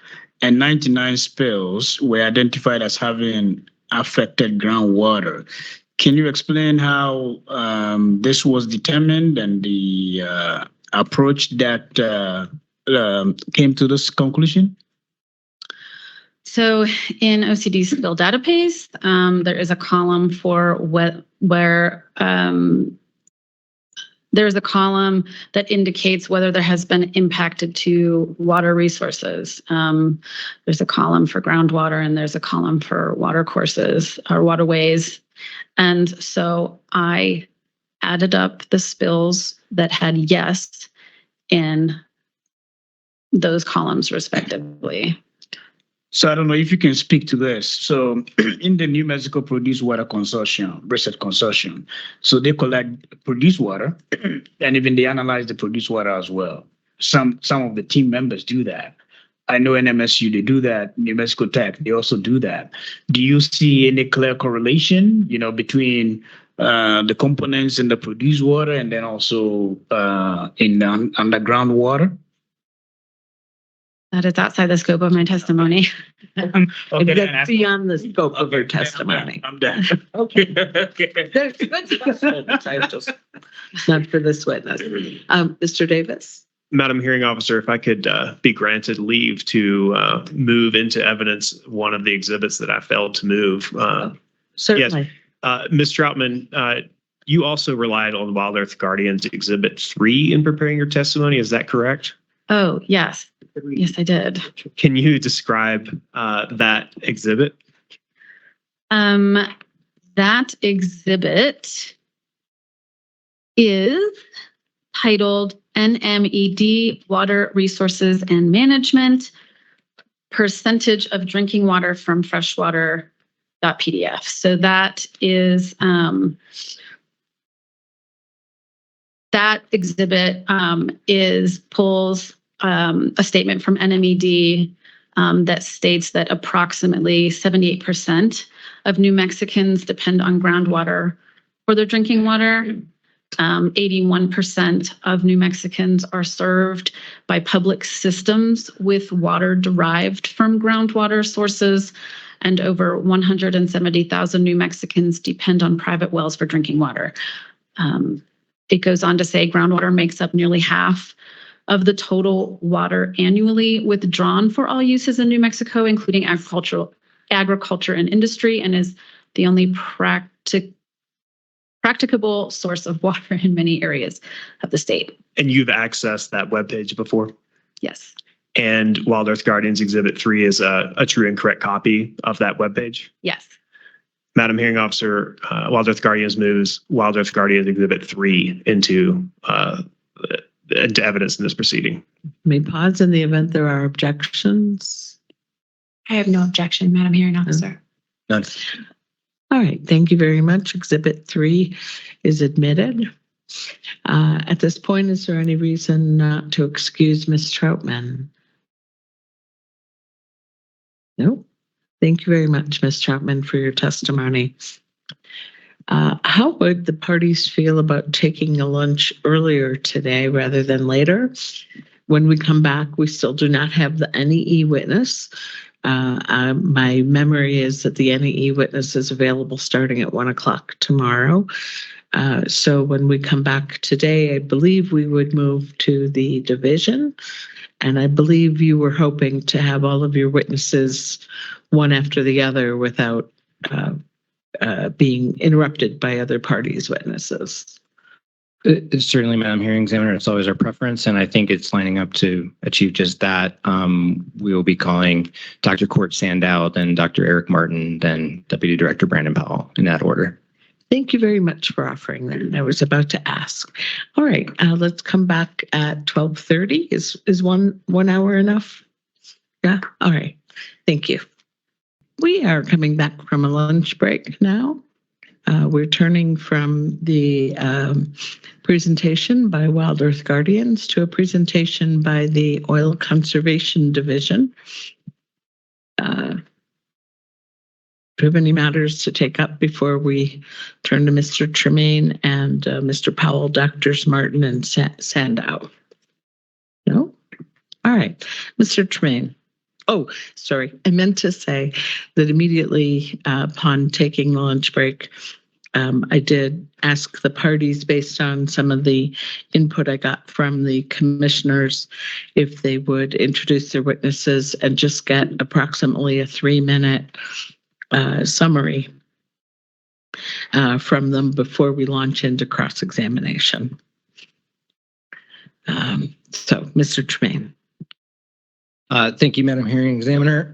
and 99 spills were identified as having affected groundwater. Can you explain how this was determined and the approach that came to this conclusion? So in OCD's spill database, there is a column for where there's a column that indicates whether there has been impacted to water resources. There's a column for groundwater and there's a column for water courses or waterways. And so I added up the spills that had yes in those columns respectively. So I don't know if you can speak to this. So in the New Mexico Produced Water Consortium, Research Consortium, so they collect produced water and even they analyze the produced water as well. Some of the team members do that. I know NMSU, they do that. New Mexico Tech, they also do that. Do you see any clear correlation, between the components in the produced water and then also in the underground water? That is outside the scope of my testimony. Okay, That's beyond the scope of her testimony. I'm done. Okay. There's titles, not for this witness. Mr. Davis? Madam Hearing Officer, if I could be granted leave to move into evidence one of the exhibits that I failed to move. Certainly. Yes. Ms. Troutman, you also relied on Wild Earth Guardians Exhibit 3 in preparing your testimony. Is that correct? Oh, yes. Yes, I did. Can you describe that exhibit? That exhibit is titled NMED Water Resources and Management, Percentage of Drinking Water from Freshwater.pdf. So that is that exhibit pulls a statement from NMED that states that approximately 78% of New Mexicans depend on groundwater for their drinking water. 81% of New Mexicans are served by public systems with water derived from groundwater sources, and over 170,000 New Mexicans depend on private wells for drinking water. It goes on to say groundwater makes up nearly half of the total water annually withdrawn for all uses in New Mexico, including agriculture and industry, and is the only practicable source of water in many areas of the state. And you've accessed that webpage before? Yes. And Wild Earth Guardians Exhibit 3 is a true and correct copy of that webpage? Yes. Madam Hearing Officer, Wild Earth Guardians moves Wild Earth Guardians Exhibit 3 into evidence in this proceeding. May pause in the event there are objections. I have no objection, Madam Hearing Officer. None. All right, thank you very much. Exhibit 3 is admitted. At this point, is there any reason not to excuse Ms. Troutman? No. Thank you very much, Ms. Troutman, for your testimony. How would the parties feel about taking a lunch earlier today rather than later? When we come back, we still do not have the NEE witness. My memory is that the NEE witness is available starting at 1 o'clock tomorrow. So when we come back today, I believe we would move to the division. And I believe you were hoping to have all of your witnesses one after the other without being interrupted by other parties' witnesses. Certainly, Madam Hearing Examiner, it's always our preference, and I think it's lining up to achieve just that. We will be calling Dr. Court Sandow, then Dr. Eric Martin, then Deputy Director Brandon Powell, in that order. Thank you very much for offering that. I was about to ask. All right, let's come back at 12:30. Is one hour enough? Yeah, all right. Thank you. We are coming back from a lunch break now. We're turning from the presentation by Wild Earth Guardians to a presentation by the Oil Conservation Division. Do you have any matters to take up before we turn to Mr. Tremaine and Mr. Powell, Drs. Martin and Sandow? No? All right. Mr. Tremaine. Oh, sorry. I meant to say that immediately upon taking the lunch break, I did ask the parties, based on some of the input I got from the commissioners, if they would introduce their witnesses and just get approximately a 3-minute summary from them before we launch into cross-examination. So, Mr. Tremaine. Thank you, Madam Hearing Examiner,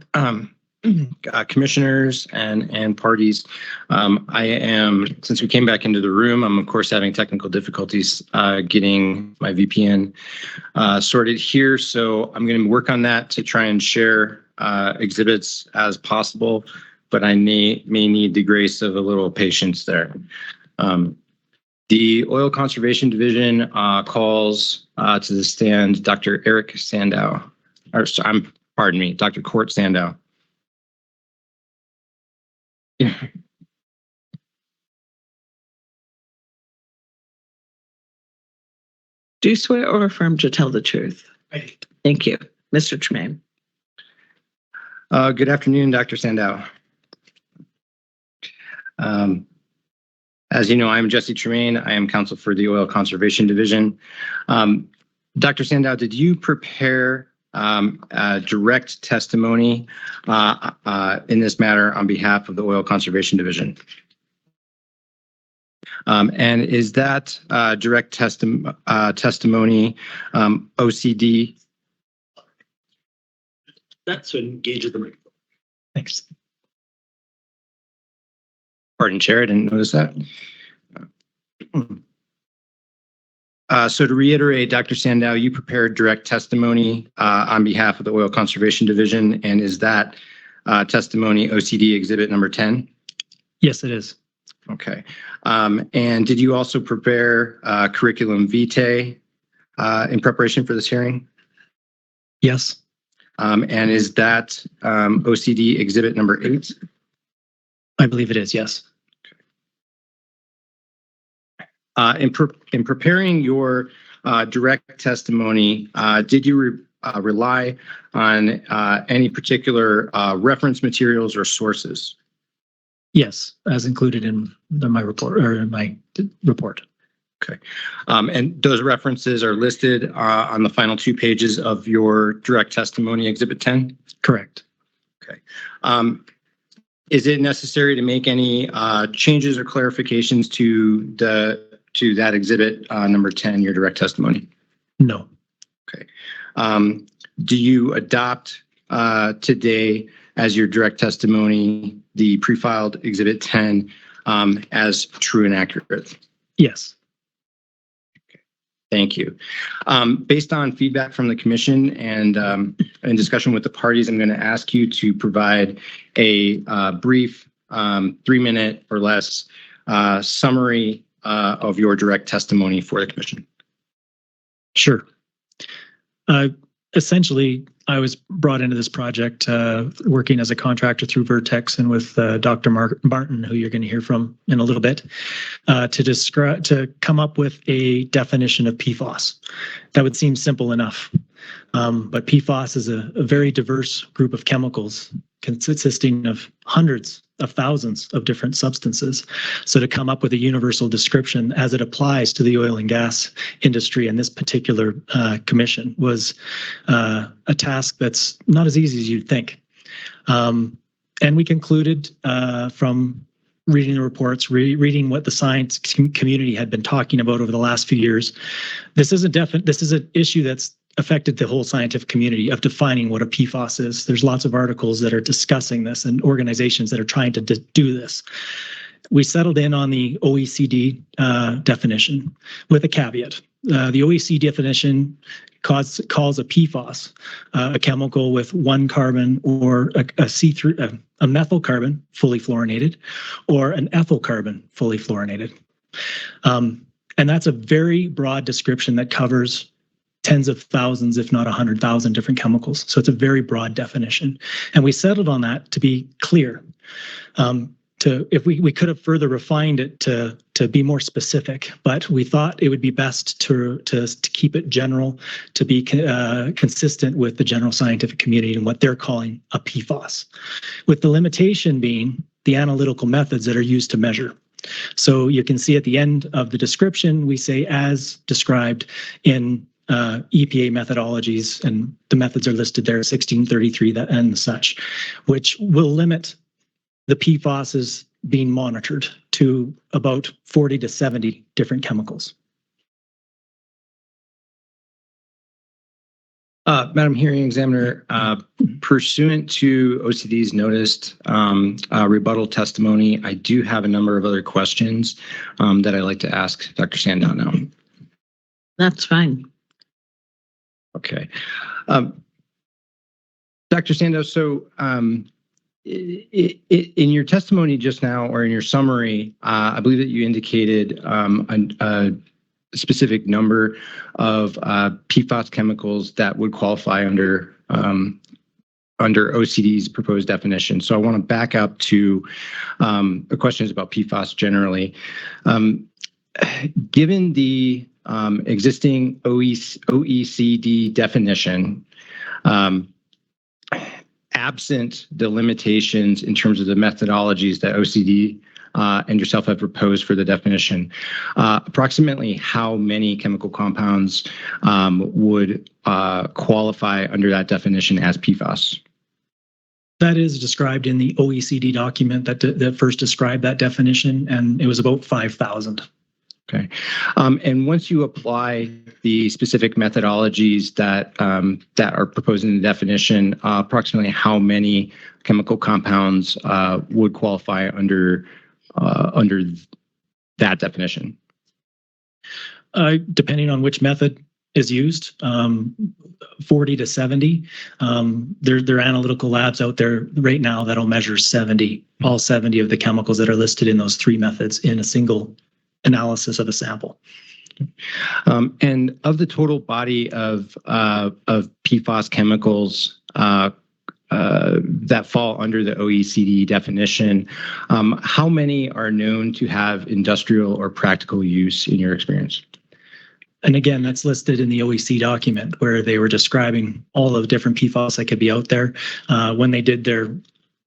commissioners, and parties. Since we came back into the room, I'm of course having technical difficulties getting my VPN sorted here. So I'm going to work on that to try and share exhibits as possible, but I may need the grace of a little patience there. The Oil Conservation Division calls to the stand Dr. Eric Sandow. Pardon me, Dr. Court Sandow. Do you swear or affirm to tell the truth? Thank you. Mr. Tremaine. Good afternoon, Dr. Sandow. As you know, I'm Jesse Tremaine. I am counsel for the Oil Conservation Division. Dr. Sandow, did you prepare direct testimony in this matter on behalf of the Oil Conservation Division? And is that direct testimony OCD? That's engage at the microphone. Thanks. Pardon, Chair, I didn't notice that. So to reiterate, Dr. Sandow, you prepared direct testimony on behalf of the Oil Conservation Division, and is that testimony OCD exhibit number 10? Yes, it is. Okay. And did you also prepare curriculum vitae in preparation for this hearing? Yes. And is that OCD exhibit number 8? I believe it is, yes. In preparing your direct testimony, did you rely on any particular reference materials or sources? Yes, as included in my report or in my report. Okay. And those references are listed on the final 2 pages of your direct testimony, Exhibit 10? Correct. Okay. Is it necessary to make any changes or clarifications to that exhibit number 10, your direct testimony? No. Okay. Do you adopt today as your direct testimony the pre-filed Exhibit 10 as true and accurate? Yes. Thank you. Based on feedback from the commission and in discussion with the parties, I'm going to ask you to provide a brief 3-minute or less summary of your direct testimony for the commission. Sure. Essentially, I was brought into this project working as a contractor through Vertex and with Dr. Martin, who you're going to hear from in a little bit, to come up with a definition of PFAS. That would seem simple enough, but PFAS is a very diverse group of chemicals consisting of hundreds of thousands of different substances. So to come up with a universal description as it applies to the oil and gas industry and this particular commission was a task that's not as easy as you'd think. And we concluded from reading the reports, reading what the science community had been talking about over the last few years. This is an issue that's affected the whole scientific community of defining what a PFAS is. There's lots of articles that are discussing this and organizations that are trying to do this. We settled in on the OECD definition with a caveat. The OECD definition calls a PFAS a chemical with 1 carbon or a methyl carbon fully fluorinated or an ethyl carbon fully fluorinated. And that's a very broad description that covers tens of thousands, if not 100,000 different chemicals. So it's a very broad definition. And we settled on that to be clear. if we could have further refined it to be more specific, but we thought it would be best to keep it general, to be consistent with the general scientific community and what they're calling a PFAS, with the limitation being the analytical methods that are used to measure. So you can see at the end of the description, we say as described in EPA methodologies, and the methods are listed there, 1633 and such, which will limit the PFAS being monitored to about 40 to 70 different chemicals. Madam Hearing Examiner, pursuant to OCD's noticed rebuttal testimony, I do have a number of other questions that I'd like to ask Dr. Sandow now. That's fine. Okay. Dr. Sandow, so in your testimony just now, or in your summary, I believe that you indicated a specific number of PFAS chemicals that would qualify under OCD's proposed definition. So I want to back up to the questions about PFAS generally. Given the existing OECD definition, absent the limitations in terms of the methodologies that OCD and yourself have proposed for the definition, approximately how many chemical compounds would qualify under that definition as PFAS? That is described in the OECD document that first described that definition, and it was about 5,000. Okay. And once you apply the specific methodologies that are proposed in the definition, approximately how many chemical compounds would qualify under that definition? Depending on which method is used, 40 to 70. There are analytical labs out there right now that'll measure all 70 of the chemicals that are listed in those three methods in a single analysis of a sample. And of the total body of PFAS chemicals that fall under the OECD definition, how many are known to have industrial or practical use in your experience? And again, that's listed in the OECD document where they were describing all of the different PFAS that could be out there. When they did their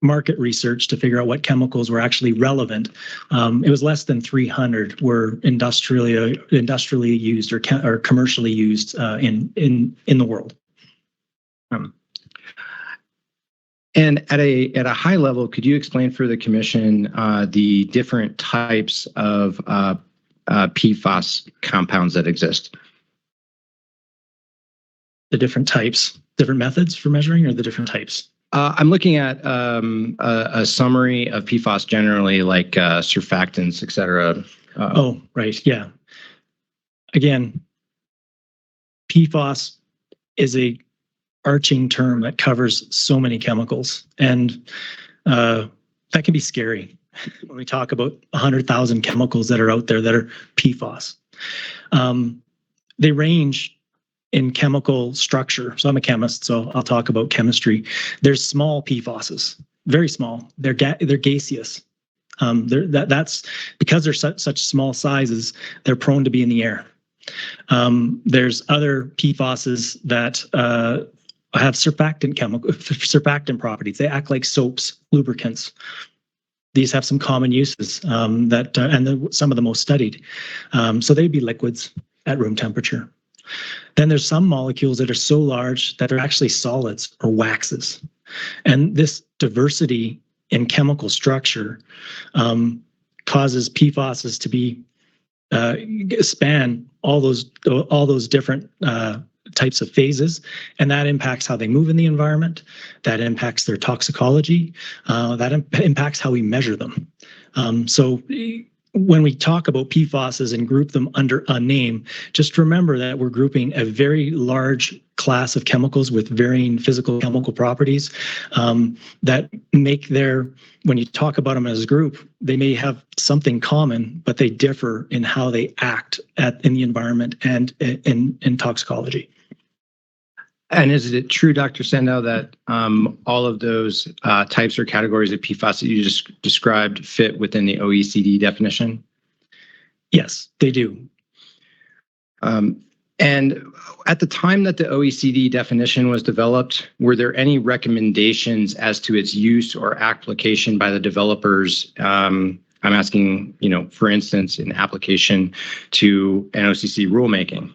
market research to figure out what chemicals were actually relevant, it was less than 300 were industrially used or commercially used in the world. And at a high level, could you explain for the commission the different types of PFAS compounds that exist? The different types, different methods for measuring, or the different types? I'm looking at a summary of PFAS generally, like surfactants, et cetera. Oh, right. Yeah. Again, PFAS is a arching term that covers so many chemicals, and that can be scary when we talk about 100,000 chemicals that are out there that are PFAS. They range in chemical structure. So I'm a chemist, so I'll talk about chemistry. There's small PFASs, very small. They're gaseous. That's because they're such small sizes, they're prone to be in the air. There's other PFASs that have surfactant properties. They act like soaps, lubricants. These have some common uses and some of the most studied. So they'd be liquids at room temperature. Then there's some molecules that are so large that they're actually solids or waxes. And this diversity in chemical structure causes PFASs to be span all those different types of phases, and that impacts how they move in the environment. That impacts their toxicology. That impacts how we measure them. So when we talk about PFASs and group them under a name, just remember that we're grouping a very large class of chemicals with varying physical chemical properties that make when you talk about them as a group, they may have something common, but they differ in how they act in the environment and in toxicology. And is it true, Dr. Sandow, that all of those types or categories of PFAS that you just described fit within the OECD definition? Yes, they do. And at the time that the OECD definition was developed, were there any recommendations as to its use or application by the developers? I'm asking, for instance, in application to an OCC rulemaking.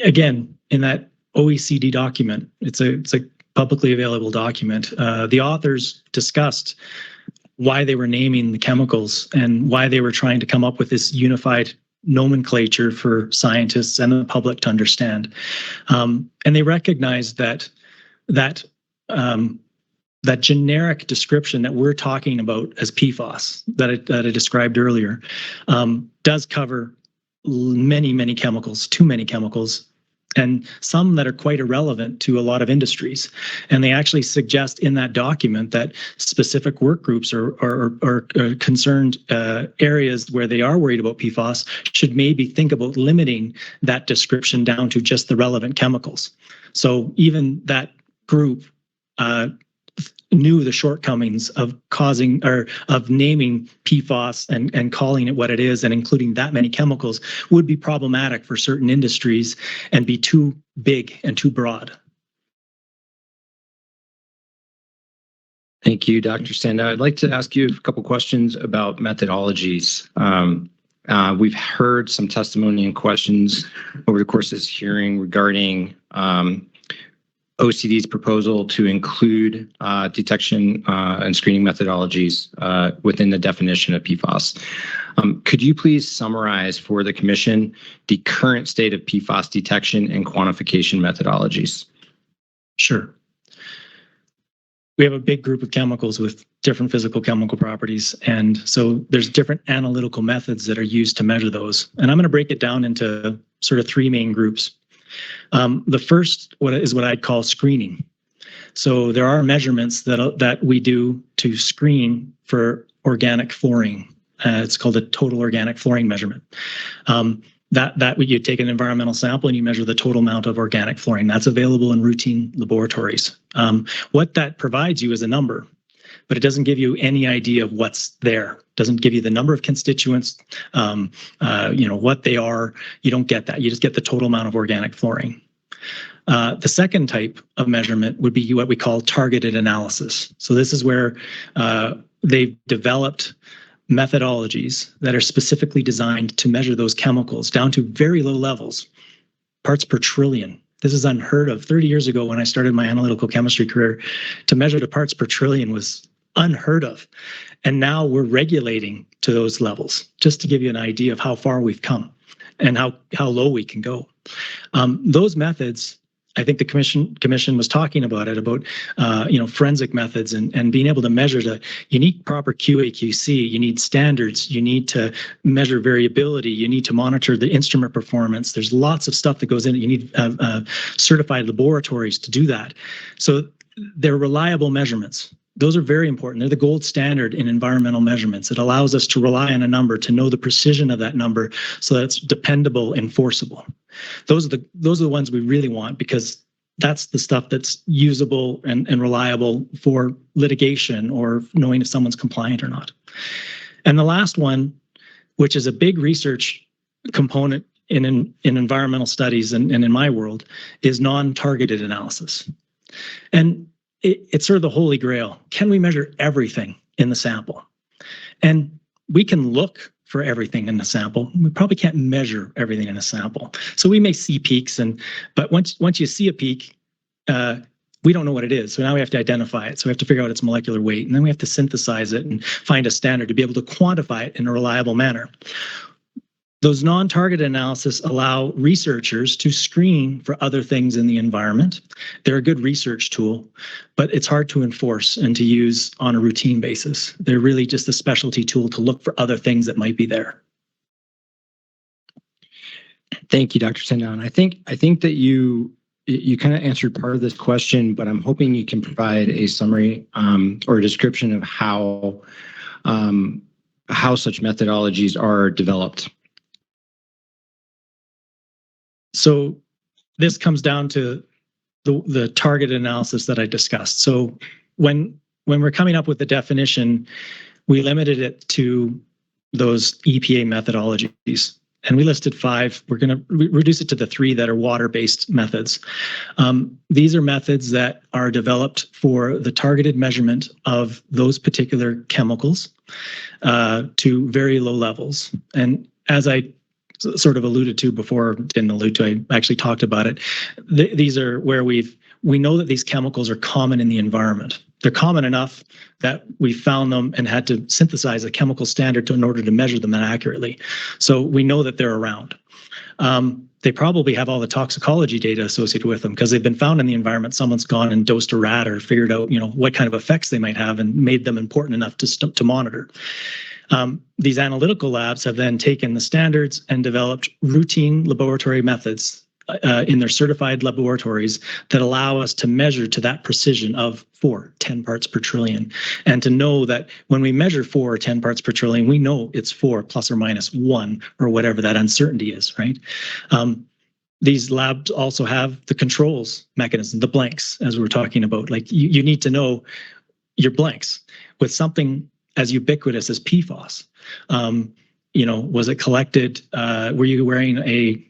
Again, in that OECD document, it's a publicly available document. The authors discussed why they were naming the chemicals and why they were trying to come up with this unified nomenclature for scientists and the public to understand. And they recognized that generic description that we're talking about as PFAS that I described earlier does cover many chemicals, too many chemicals, and some that are quite irrelevant to a lot of industries. And they actually suggest in that document that specific work groups or concerned areas where they are worried about PFAS should maybe think about limiting that description down to just the relevant chemicals. So even that group knew the shortcomings of causing or of naming PFAS and calling it what it is and including that many chemicals would be problematic for certain industries and be too big and too broad. Thank you, Dr. Sandow. I'd like to ask you a couple questions about methodologies. We've heard some testimony and questions over the course of this hearing regarding OCD's proposal to include detection and screening methodologies within the definition of PFAS. Could you please summarize for the Commission the current state of PFAS detection and quantification methodologies? Sure. We have a big group of chemicals with different physical chemical properties. And so there's different analytical methods that are used to measure those. And I'm going to break it down into sort of three main groups. The first is what I'd call screening. So there are measurements that we do to screen for organic fluorine. It's called a total organic fluorine measurement. That you take an environmental sample and you measure the total amount of organic fluorine. That's available in routine laboratories. What that provides you is a number, but it doesn't give you any idea of what's there. Doesn't give you the number of constituents, what they are. You don't get that. You just get the total amount of organic fluorine. The second type of measurement would be what we call targeted analysis. So this is where they've developed methodologies that are specifically designed to measure those chemicals down to very low levels, parts per trillion. This is unheard of. 30 years ago, when I started my analytical chemistry career, to measure the parts per trillion was unheard of. And now we're regulating to those levels, just to give you an idea of how far we've come and how low we can go. Those methods, I think the commission was talking about it, about forensic methods and being able to measure you need proper QA/QC, you need standards, you need to measure variability, you need to monitor the instrument performance. There's lots of stuff that goes in it. You need certified laboratories to do that. So they're reliable measurements. Those are very important. They're the gold standard in environmental measurements. It allows us to rely on a number, to know the precision of that number so that it's dependable, enforceable. Those are the ones we really want, because that's the stuff that's usable and reliable for litigation or knowing if someone's compliant or not. And the last one, which is a big research component in environmental studies and in my world, is non-targeted analysis. And it's sort of the holy grail. Can we measure everything in the sample? And we can look for everything in the sample. We probably can't measure everything in a sample. So we may see peaks, but once you see a peak, we don't know what it is. So now we have to identify it. So we have to figure out its molecular weight, and then we have to synthesize it and find a standard to be able to quantify it in a reliable manner. Those non-targeted analysis allow researchers to screen for other things in the environment. They're a good research tool, but it's hard to enforce and to use on a routine basis. They're really just a specialty tool to look for other things that might be there. Thank you, Dr. Sandow. And I think that you kind of answered part of this question, but I'm hoping you can provide a summary or a description of how such methodologies are developed. So this comes down to the target analysis that I discussed. So when we're coming up with the definition, we limited it to those EPA methodologies. And we listed 5. We're going to reduce it to the 3 that are water-based methods. These are methods that are developed for the targeted measurement of those particular chemicals to very low levels. And as I sort of alluded to before, didn't allude to, I actually talked about it. These are where we know that these chemicals are common in the environment. They're common enough that we found them and had to synthesize a chemical standard in order to measure them accurately. So we know that they're around. They probably have all the toxicology data associated with them because they've been found in the environment. Someone's gone and dosed a rat or figured out, what kind of effects they might have and made them important enough to monitor. These analytical labs have then taken the standards and developed routine laboratory methods in their certified laboratories that allow us to measure to that precision of 10 parts per trillion. And to know that when we measure 4 or 10 parts per trillion, we know it's 4 plus or minus 1 or whatever that uncertainty is, right? These labs also have the controls mechanism, the blanks, as we were talking about. Like you need to know your blanks with something as ubiquitous as PFAS. Was it collected? Were you wearing a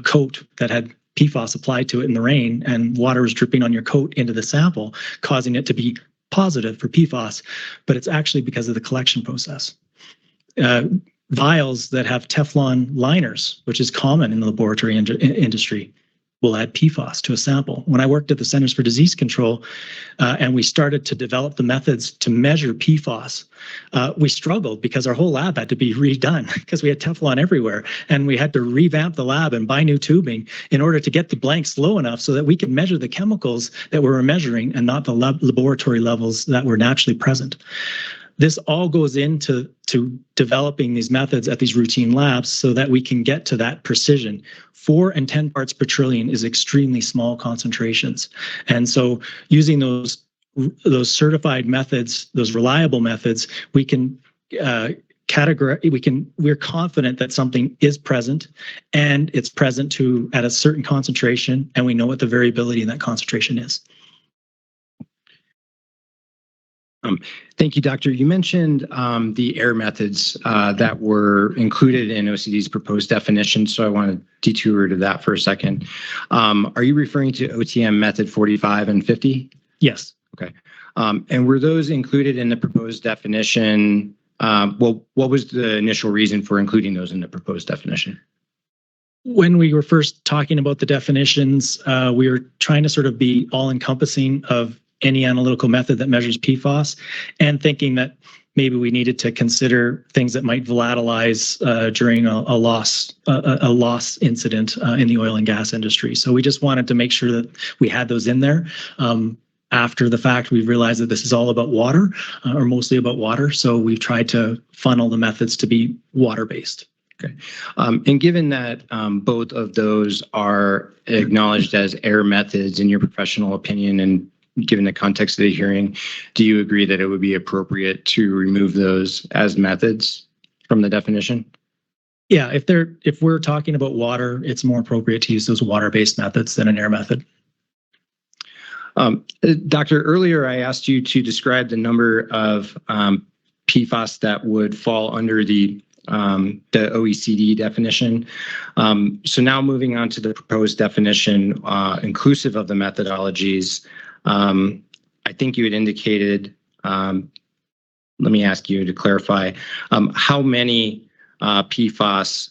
coat that had PFAS applied to it in the rain and water was dripping on your coat into the sample, causing it to be positive for PFAS, but it's actually because of the collection process. Vials that have Teflon liners, which is common in the laboratory industry, will add PFAS to a sample. When I worked at the Centers for Disease Control and we started to develop the methods to measure PFAS, we struggled because our whole lab had to be redone because we had Teflon everywhere. And we had to revamp the lab and buy new tubing in order to get the blanks low enough so that we could measure the chemicals that we were measuring and not the laboratory levels that were naturally present. This all goes into developing these methods at these routine labs so that we can get to that precision. 4 and 10 parts per trillion is extremely small concentrations. And so using those certified methods, those reliable methods, we can we're confident that something is present and it's present at a certain concentration, and we know what the variability in that concentration is. Thank you, Doctor. You mentioned the air methods that were included in OCD's proposed definition, so I want to detour to that for a second. Are you referring to OTM method 45 and 50? Yes. Okay. And were those included in the proposed definition? What was the initial reason for including those in the proposed definition? When we were first talking about the definitions, we were trying to sort of be all-encompassing of any analytical method that measures PFAS, and thinking that maybe we needed to consider things that might volatilize during a loss incident in the oil and gas industry. So we just wanted to make sure that we had those in there. After the fact, we realized that this is all about water, or mostly about water. So we've tried to funnel the methods to be water-based. Okay. And given that both of those are acknowledged as air methods in your professional opinion, and given the context of the hearing, do you agree that it would be appropriate to remove those as methods from the definition? Yeah, if we're talking about water, it's more appropriate to use those water-based methods than an air method. Doctor, earlier I asked you to describe the number of PFAS that would fall under the OECD definition. So now moving on to the proposed definition, inclusive of the methodologies, I think you had indicated, let me ask you to clarify, how many PFAS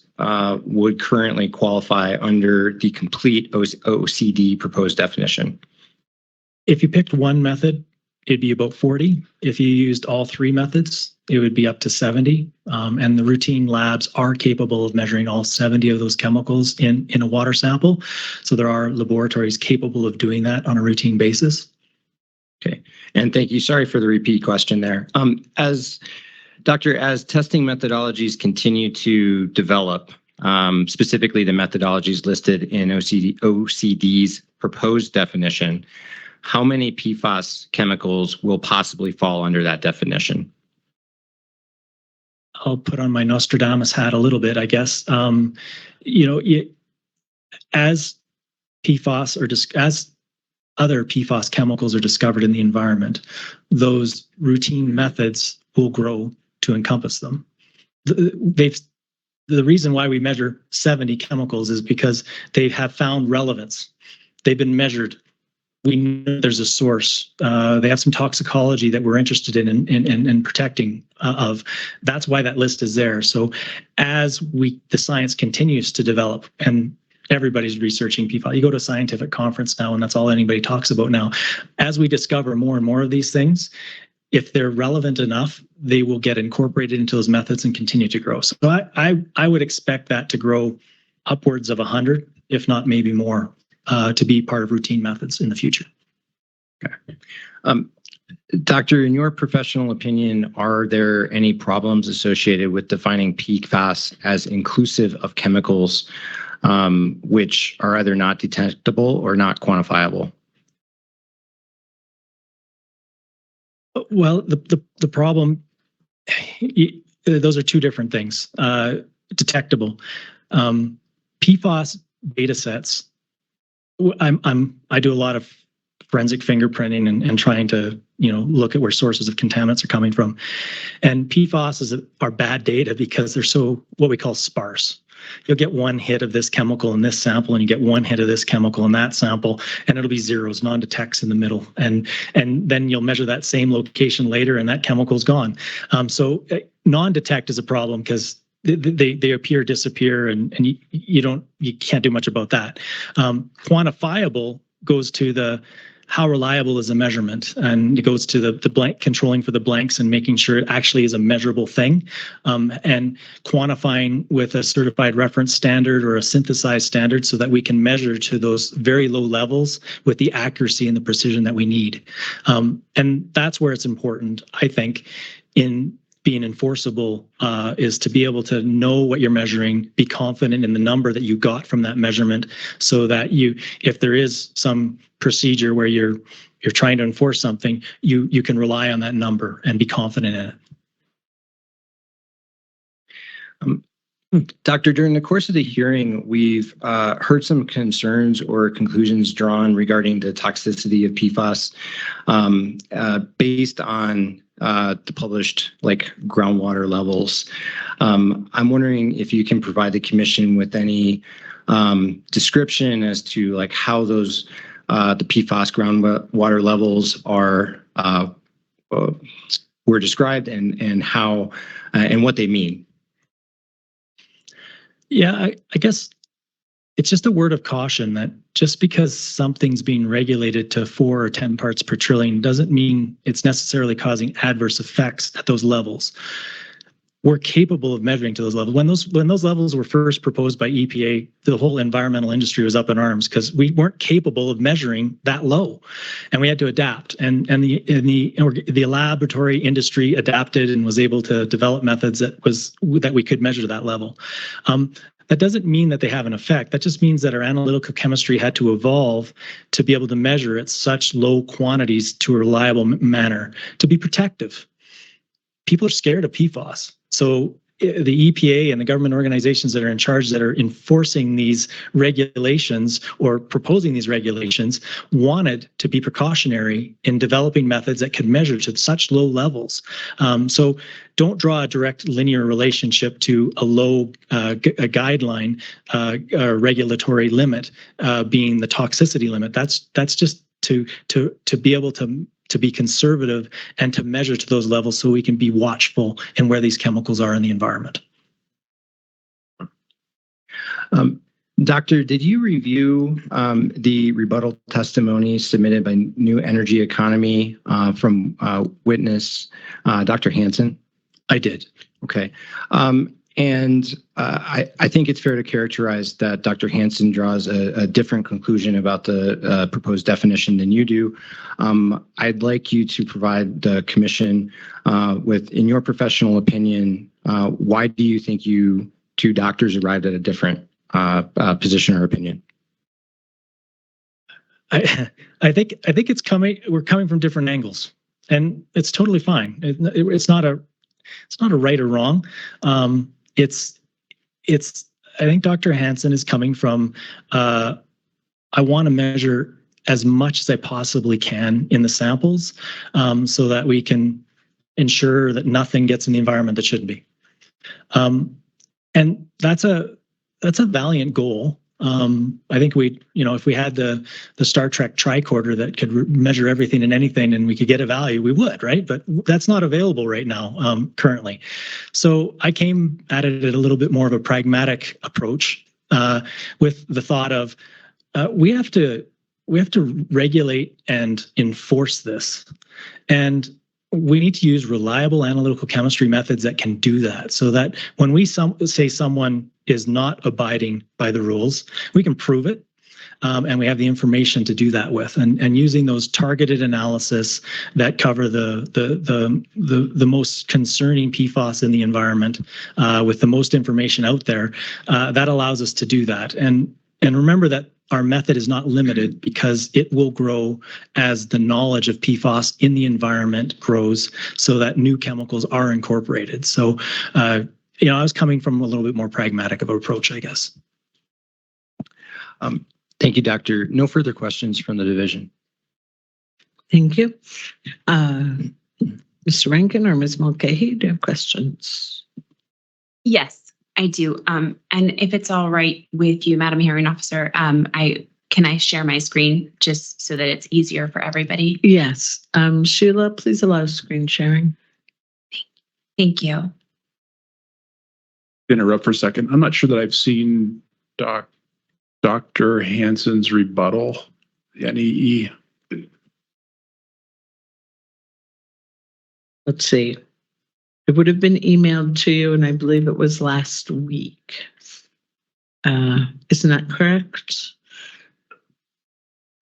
would currently qualify under the complete OCD proposed definition? If you picked one method, it'd be about 40. If you used all 3 methods, it would be up to 70. And the routine labs are capable of measuring all 70 of those chemicals in a water sample. So there are laboratories capable of doing that on a routine basis. Okay, and thank you. Sorry for the repeat question there. As testing methodologies continue to develop, specifically the methodologies listed in OCD's proposed definition, how many PFAS chemicals will possibly fall under that definition? I'll put on my Nostradamus hat a little bit, I guess. As PFAS as other PFAS chemicals are discovered in the environment, those routine methods will grow to encompass them. The reason why we measure 70 chemicals is because they have found relevance. They've been measured. We know there's a source. They have some toxicology that we're interested in protecting of. That's why that list is there. So as the science continues to develop, and everybody's researching PFAS. You go to a scientific conference now, and that's all anybody talks about now. As we discover more and more of these things, if they're relevant enough, they will get incorporated into those methods and continue to grow. So I would expect that to grow upwards of 100, if not maybe more, to be part of routine methods in the future. Okay. Doctor, in your professional opinion, are there any problems associated with defining PFAS as inclusive of chemicals which are either not detectable or not quantifiable? Well, the problem, those are two different things. Detectable. PFAS data sets, I do a lot of forensic fingerprinting and trying to look at where sources of contaminants are coming from. And PFAS are bad data because they're so what we call sparse. You'll get one hit of this chemical in this sample, and you get one hit of this chemical in that sample, and it'll be zeros, non-detects in the middle. And then you'll measure that same location later, and that chemical's gone. So non-detect is a problem because they appear, disappear, and you can't do much about that. Quantifiable goes to how reliable is the measurement, and it goes to the blank, controlling for the blanks and making sure it actually is a measurable thing, and quantifying with a certified reference standard or a synthesized standard so that we can measure to those very low levels with the accuracy and the precision that we need. And that's where it's important, I think, in being enforceable, is to be able to know what you're measuring, be confident in the number that you got from that measurement, so that if there is some procedure where you're trying to enforce something, you can rely on that number and be confident in it. Doctor, during the course of the hearing, we've heard some concerns or conclusions drawn regarding the toxicity of PFAS based on the published groundwater levels. I'm wondering if you can provide the commission with any description as to how those the PFAS groundwater levels were described and how and what they mean. Yeah, I guess it's just a word of caution that just because something's being regulated to 4 or 10 parts per trillion doesn't mean it's necessarily causing adverse effects at those levels. We're capable of measuring to those levels. When those levels were first proposed by EPA, the whole environmental industry was up in arms because we weren't capable of measuring that low, and we had to adapt. And the laboratory industry adapted and was able to develop methods that we could measure to that level. That doesn't mean that they have an effect. That just means that our analytical chemistry had to evolve to be able to measure at such low quantities to a reliable manner to be protective. People are scared of PFAS. So the EPA and the government organizations that are in charge that are enforcing these regulations or proposing these regulations wanted to be precautionary in developing methods that could measure to such low levels. So don't draw a direct linear relationship to a low a guideline regulatory limit being the toxicity limit. That's just to be able to be conservative and to measure to those levels so we can be watchful in where these chemicals are in the environment. Doctor, did you review the rebuttal testimony submitted by New Energy Economy from witness Dr. Hansen? I did. Okay. And I think it's fair to characterize that Dr. Hansen draws a different conclusion about the proposed definition than you do. I'd like you to provide the commission with, in your professional opinion, why do you think you two doctors arrived at a different position or opinion? I think it's we're coming from different angles, and it's totally fine. It's not a right or wrong. I think Dr. Hansen is coming from, I want to measure as much as I possibly can in the samples, so that we can ensure that nothing gets in the environment that shouldn't be. And that's a valiant goal. I think if we had the Star Trek tricorder that could measure everything and anything and we could get a value, we would, right? But that's not available right now, currently. So I came at it at a little bit more of a pragmatic approach, with the thought of we have to regulate and enforce this, and we need to use reliable analytical chemistry methods that can do that, so that when we say someone is not abiding by the rules, we can prove it, and we have the information to do that with. And using those targeted analysis that cover the most concerning PFAS in the environment, with the most information out there, that allows us to do that. And remember that our method is not limited, because it will grow as the knowledge of PFAS in the environment grows, so that new chemicals are incorporated. So, I was coming from a little bit more pragmatic of an approach, I guess. Thank you, Doctor. No further questions from the division. Thank you. Mr. Rankin or Ms. Mulcahy, do you have questions? Yes, I do. And if it's all right with you, Madam Hearing Officer, can I share my screen just so that it's easier for everybody? Yes. Sheila, please allow screen sharing. Thank you. Interrupt for a second. I'm not sure that I've seen Dr. Hansen's rebuttal, the NEE. Let's see. It would have been emailed to you, and I believe it was last week. Isn't that correct?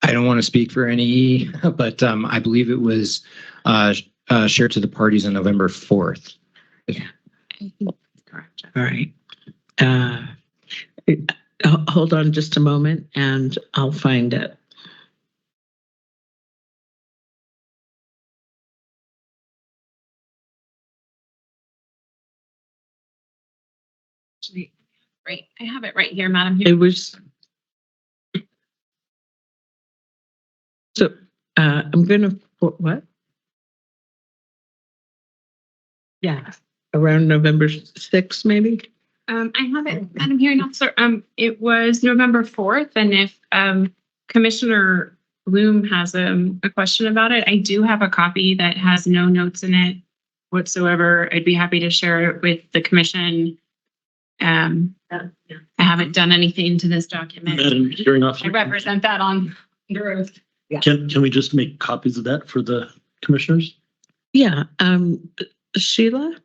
I don't want to speak for NEE, but I believe it was shared to the parties on November 4th. Yeah. Correct. All right. Hold on just a moment, and I'll find it. Right. I have it right here, Madam. It was. So I'm going to put what? Yeah. Around November 6th, maybe? I have it, Madam Hearing Officer. It was November 4th, and if Commissioner Bloom has a question about it, I do have a copy that has no notes in it whatsoever. I'd be happy to share it with the commission. I haven't done anything to this document. Madam Hearing Officer, I represent that on the oath. Yeah. Can we just make copies of that for the commissioners? Yeah. Sheila?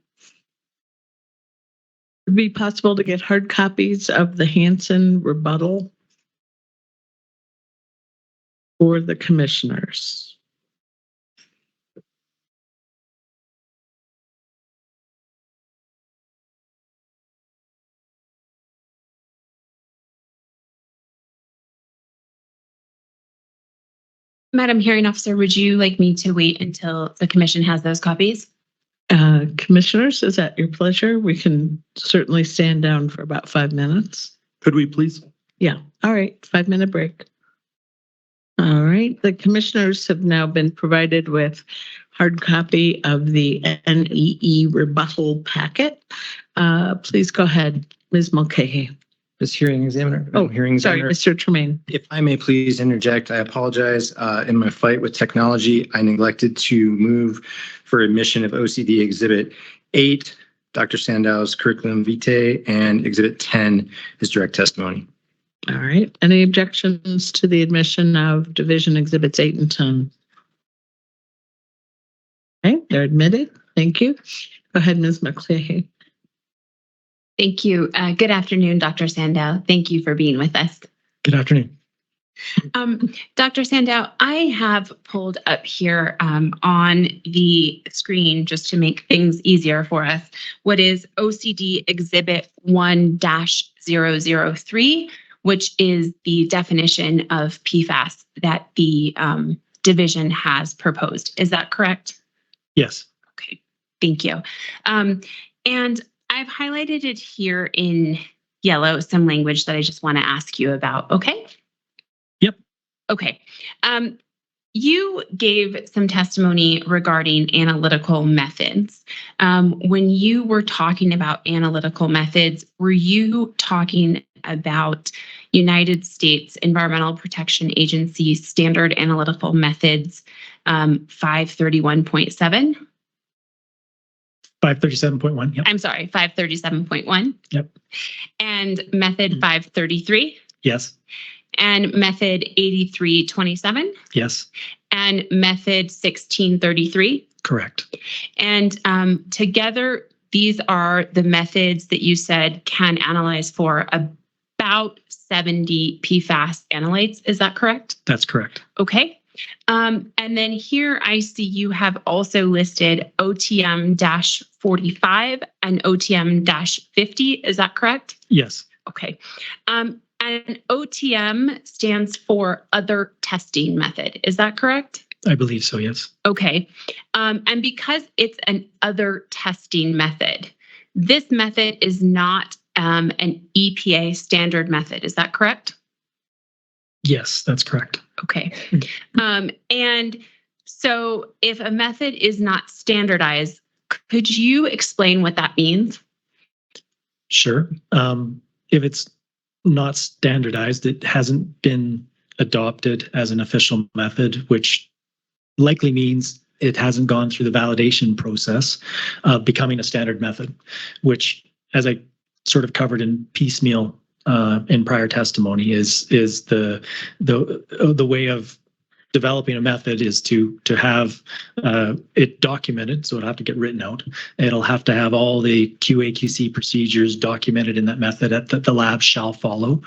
Would it be possible to get hard copies of the Hansen rebuttal for the commissioners? Madam Hearing Officer, would you like me to wait until the commission has those copies? Commissioners, is that your pleasure? We can certainly stand down for about 5 minutes. Could we please? Yeah. All right. 5-minute break. All right. The commissioners have now been provided with hard copy of the NEE rebuttal packet. Please go ahead, Ms. Mulcahy. Ms. Hearing Examiner. Oh, Hearing sorry, Examiner. Mr. Tremaine. If I may please interject, I apologize. In my fight with technology, I neglected to move for admission of OCD Exhibit 8, Dr. Sandow's curriculum vitae, and Exhibit 10 is direct testimony. All right. Any objections to the admission of Division Exhibits 8 and 10? Okay, they're admitted. Thank you. Go ahead, Ms. Mulcahy. Thank you. Good afternoon, Dr. Sandow. Thank you for being with us. Good afternoon. Dr. Sandow, I have pulled up here on the screen, just to make things easier for us, what is OCD Exhibit 1-003, which is the definition of PFAS that the division has proposed. Is that correct? Yes. Okay, thank you. And I've highlighted it here in yellow, some language that I just want to ask you about, okay? Yep. Okay. You gave some testimony regarding analytical methods. When you were talking about analytical methods, were you talking about United States Environmental Protection Agency Standard Analytical Methods 531.7? 537.1. Yep. I'm sorry, 537.1. Yep. And method 533? Yes. And method 8327? Yes. And method 1633? Correct. And together, these are the methods that you said can analyze for about 70 PFAS analytes. Is that correct? That's correct. Okay. And then here I see you have also listed OTM-45 and OTM-50. Is that correct? Yes. Okay. And OTM stands for other testing method. Is that correct? I believe so, yes. Okay. And because it's an other testing method, this method is not an EPA standard method. Is that correct? Yes, that's correct. Okay. And so if a method is not standardized, could you explain what that means? Sure. If it's not standardized, it hasn't been adopted as an official method, which likely means it hasn't gone through the validation process of becoming a standard method, which, as I sort of covered in piecemeal in prior testimony, is the way of developing a method is to have it documented, so it'll have to get written out. It'll have to have all the QA/QC procedures documented in that method that the lab shall follow.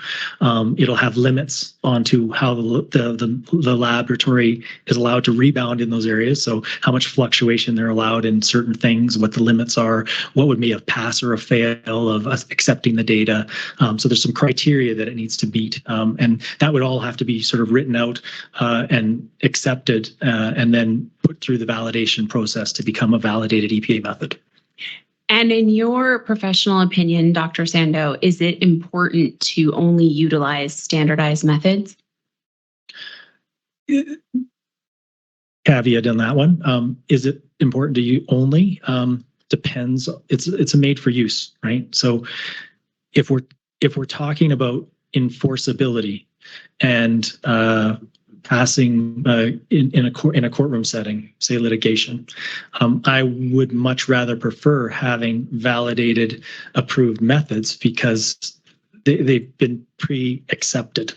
It'll have limits onto how the laboratory is allowed to rebound in those areas. So how much fluctuation they're allowed in certain things, what the limits are, what would be a pass or a fail of us accepting the data. So there's some criteria that it needs to meet, and that would all have to be sort of written out and accepted and then put through the validation process to become a validated EPA method. And in your professional opinion, Dr. Sando, is it important to only utilize standardized methods? Caveat on that one. Is it important to you only? Depends. It's a made for use, right? So if we're talking about enforceability and passing in a courtroom setting, say litigation, I would much rather prefer having validated, approved methods because they've been pre-accepted,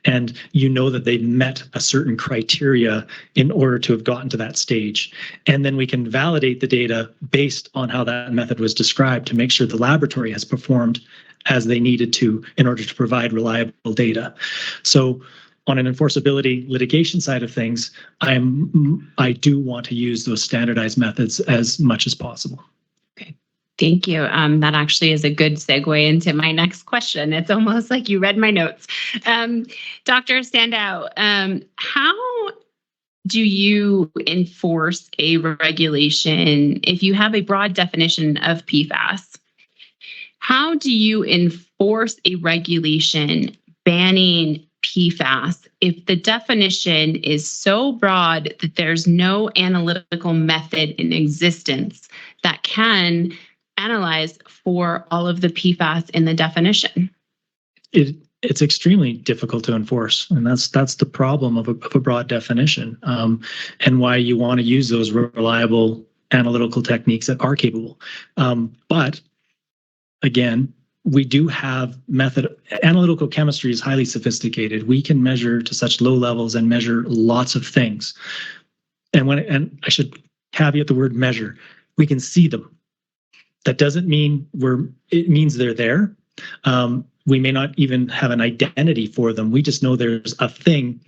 and you know that they've met a certain criteria in order to have gotten to that stage. And then we can validate the data based on how that method was described to make sure the laboratory has performed as they needed to in order to provide reliable data. So on an enforceability litigation side of things, I do want to use those standardized methods as much as possible. Okay, thank you. That actually is a good segue into my next question. It's almost like you read my notes. Dr. Sandow, how do you enforce a regulation if you have a broad definition of PFAS? How do you enforce a regulation banning PFAS if the definition is so broad that there's no analytical method in existence that can analyze for all of the PFAS in the definition? It's extremely difficult to enforce, and that's the problem of a broad definition, and why you want to use those reliable analytical techniques that are capable. But again, we do have analytical chemistry is highly sophisticated. We can measure to such low levels and measure lots of things. And I should caveat the word measure. We can see them. That doesn't mean it means they're there. We may not even have an identity for them. We just know there's a thing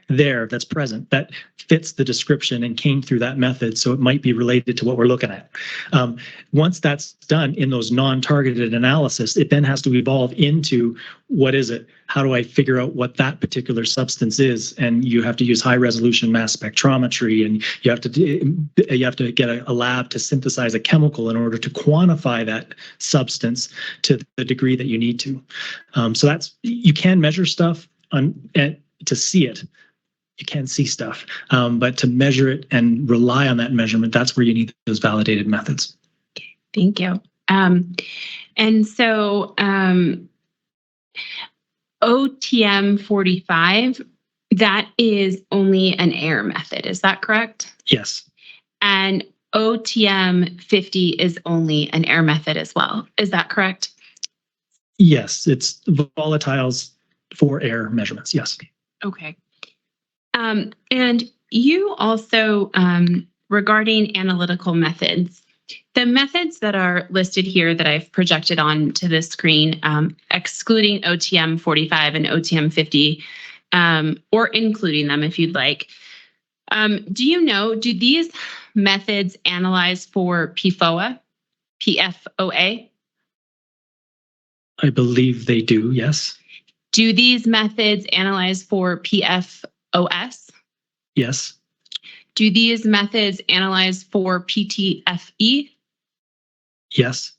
there that's present that fits the description and came through that method, so it might be related to what we're looking at. Once that's done in those non-targeted analysis, it then has to evolve into what is it? How do I figure out what that particular substance is? And you have to use high-resolution mass spectrometry, and you have to get a lab to synthesize a chemical in order to quantify that substance to the degree that you need to. So you can measure stuff to see it, you can't see stuff. But to measure it and rely on that measurement, that's where you need those validated methods. Thank you. And so OTM 45, that is only an air method. Is that correct? Yes. And OTM 50 is only an air method as well. Is that correct? Yes, it's volatiles for air measurements. Yes. Okay. And you also, regarding analytical methods, the methods that are listed here that I've projected onto the screen, excluding OTM 45 and OTM 50, or including them if you'd like, do you know, do these methods analyze for PFOA? I believe they do, yes. Do these methods analyze for PFOS? Yes. Do these methods analyze for PTFE? Yes.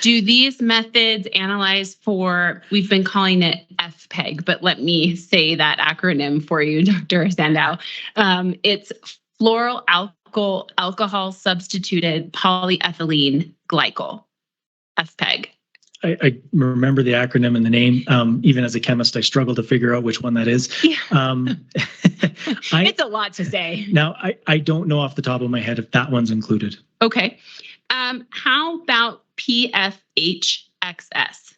Do these methods analyze for, we've been calling it FPEG, but let me say that acronym for you, Dr. Sandow. It's fluoral alcohol substituted polyethylene glycol, FPEG. I remember the acronym and the name. Even as a chemist, I struggle to figure out which one that is. Yeah. It's a lot to say. Now, I don't know off the top of my head if that one's included. Okay. How about PFHXS?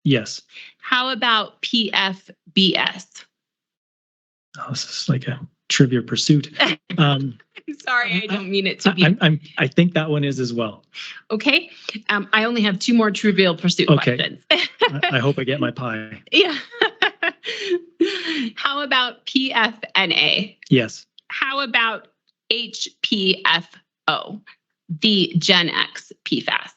Yes. How about PFBS? Oh, this is like a trivia pursuit. Sorry, I don't mean it to be. I think that one is as well. Okay. I only have 2 more trivial pursuit questions. I hope I get my pie. Yeah. How about PFNA? Yes. How about HPFO, the Gen X PFAS?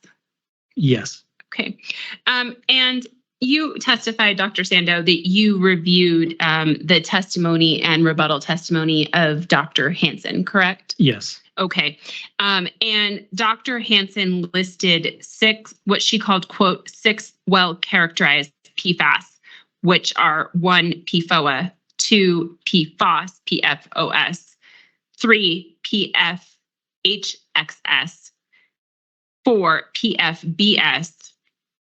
Yes. Okay. And you testified, Dr. Sandow, that you reviewed the testimony and rebuttal testimony of Dr. Hansen, correct? Yes. Okay. And Dr. Hansen listed 6, what she called, quote, 6 well-characterized PFAS, which are 1 PFOA, 2 PFOS, PFOS, 3 PFHXS, 4 PFBS,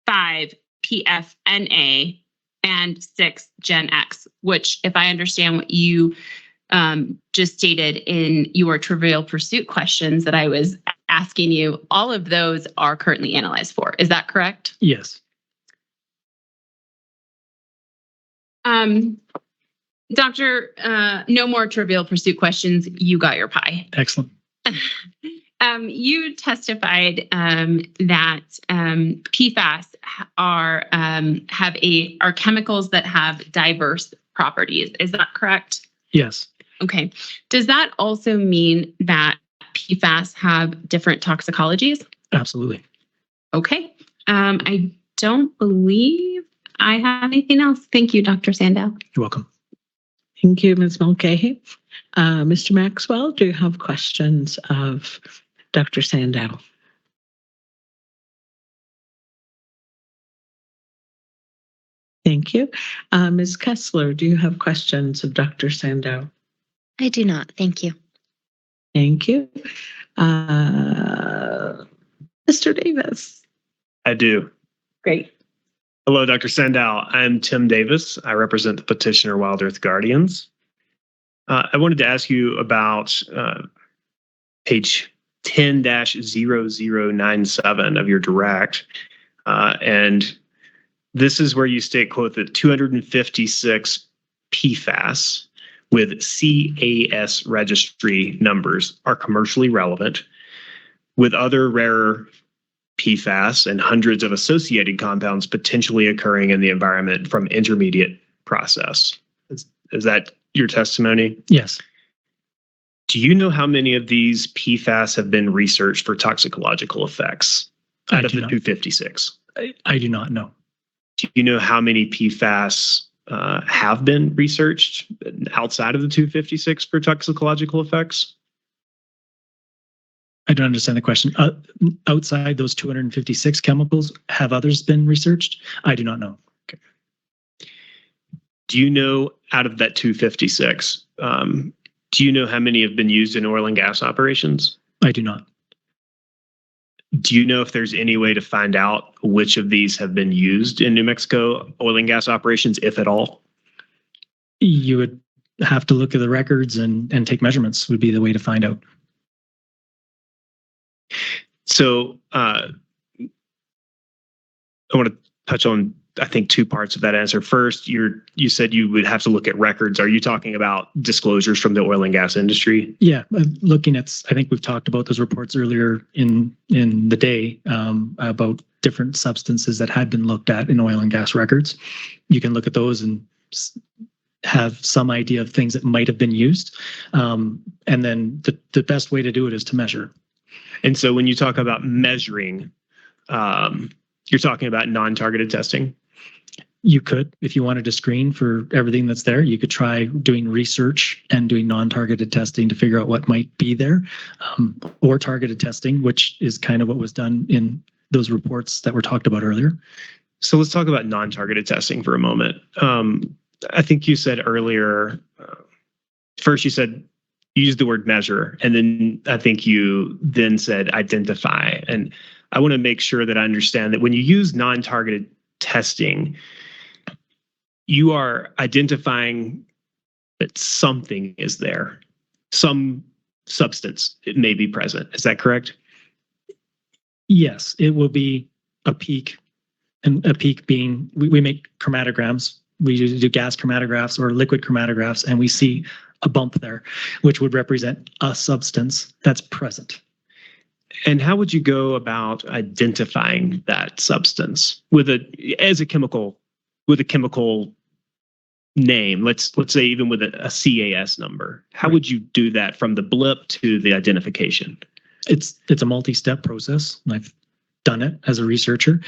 5 PFNA, and 6 Gen X, which, if I understand what you just stated in your trivial pursuit questions that I was asking you, all of those are currently analyzed for. Is that correct? Yes. Doctor, no more trivial pursuit questions. You got your pie. Excellent. You testified that PFAS are chemicals that have diverse properties. Is that correct? Yes. Okay. Does that also mean that PFAS have different toxicologies? Absolutely. Okay. I don't believe I have anything else. Thank you, Dr. Sandow. You're welcome. Thank you, Ms. Mulcahy. Mr. Maxwell, do you have questions of Dr. Sandow? Thank you. Ms. Kessler, do you have questions of Dr. Sandow? I do not. Thank you. Thank you. Mr. Davis. I do. Great. Hello, Dr. Sandow. I'm Tim Davis. I represent the petitioner Wild Earth Guardians. I wanted to ask you about page 10-0097 of your direct. And this is where you state, quote, that 256 PFAS with CAS registry numbers are commercially relevant, with other rarer PFAS and hundreds of associated compounds potentially occurring in the environment from intermediate process. Is that your testimony? Yes. Do you know how many of these PFAS have been researched for toxicological effects out of the 256? I do not know. Do you know how many PFAS have been researched outside of the 256 for toxicological effects? I don't understand the question. Outside those 256 chemicals, have others been researched? I do not know. Okay. Do you know, out of that 256, do you know how many have been used in oil and gas operations? I do not. Do you know if there's any way to find out which of these have been used in New Mexico oil and gas operations, if at all? You would have to look at the records and take measurements would be the way to find out. So I want to touch on, I think, two parts of that answer. First, you said you would have to look at records. Are you talking about disclosures from the oil and gas industry? Yeah, looking at, I think we've talked about those reports earlier in the day about different substances that had been looked at in oil and gas records. You can look at those and have some idea of things that might have been used. And then the best way to do it is to measure. And so when you talk about measuring, you're talking about non-targeted testing? You could, if you wanted to screen for everything that's there, you could try doing research and doing non-targeted testing to figure out what might be there, or targeted testing, which is kind of what was done in those reports that were talked about earlier. So let's talk about non-targeted testing for a moment. I think you said earlier, first you said, you used the word measure, and then I think you then said identify. And I want to make sure that I understand that when you use non-targeted testing, you are identifying that something is there, some substance it may be present. Is that correct? Yes, it will be a peak, and a peak being, we make chromatograms. We do gas chromatographs or liquid chromatographs, and we see a bump there, which would represent a substance that's present. And how would you go about identifying that substance with a chemical name? Let's say even with a CAS number. How would you do that from the blip to the identification? It's a multi-step process. I've done it as a researcher,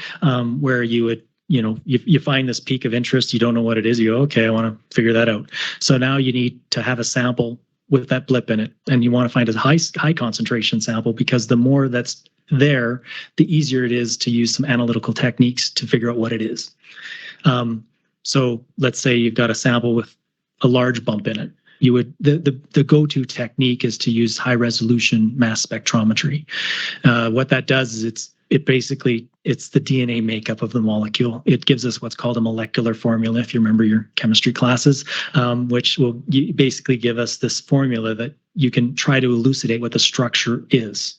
where you would, you find this peak of interest, you don't know what it is, you go, okay, I want to figure that out. So now you need to have a sample with that blip in it, and you want to find a high concentration sample, because the more that's there, the easier it is to use some analytical techniques to figure out what it is. So let's say you've got a sample with a large bump in it. You would the go-to technique is to use high resolution mass spectrometry. What that does is it's the DNA makeup of the molecule. It gives us what's called a molecular formula, if you remember your chemistry classes, which will basically give us this formula that you can try to elucidate what the structure is.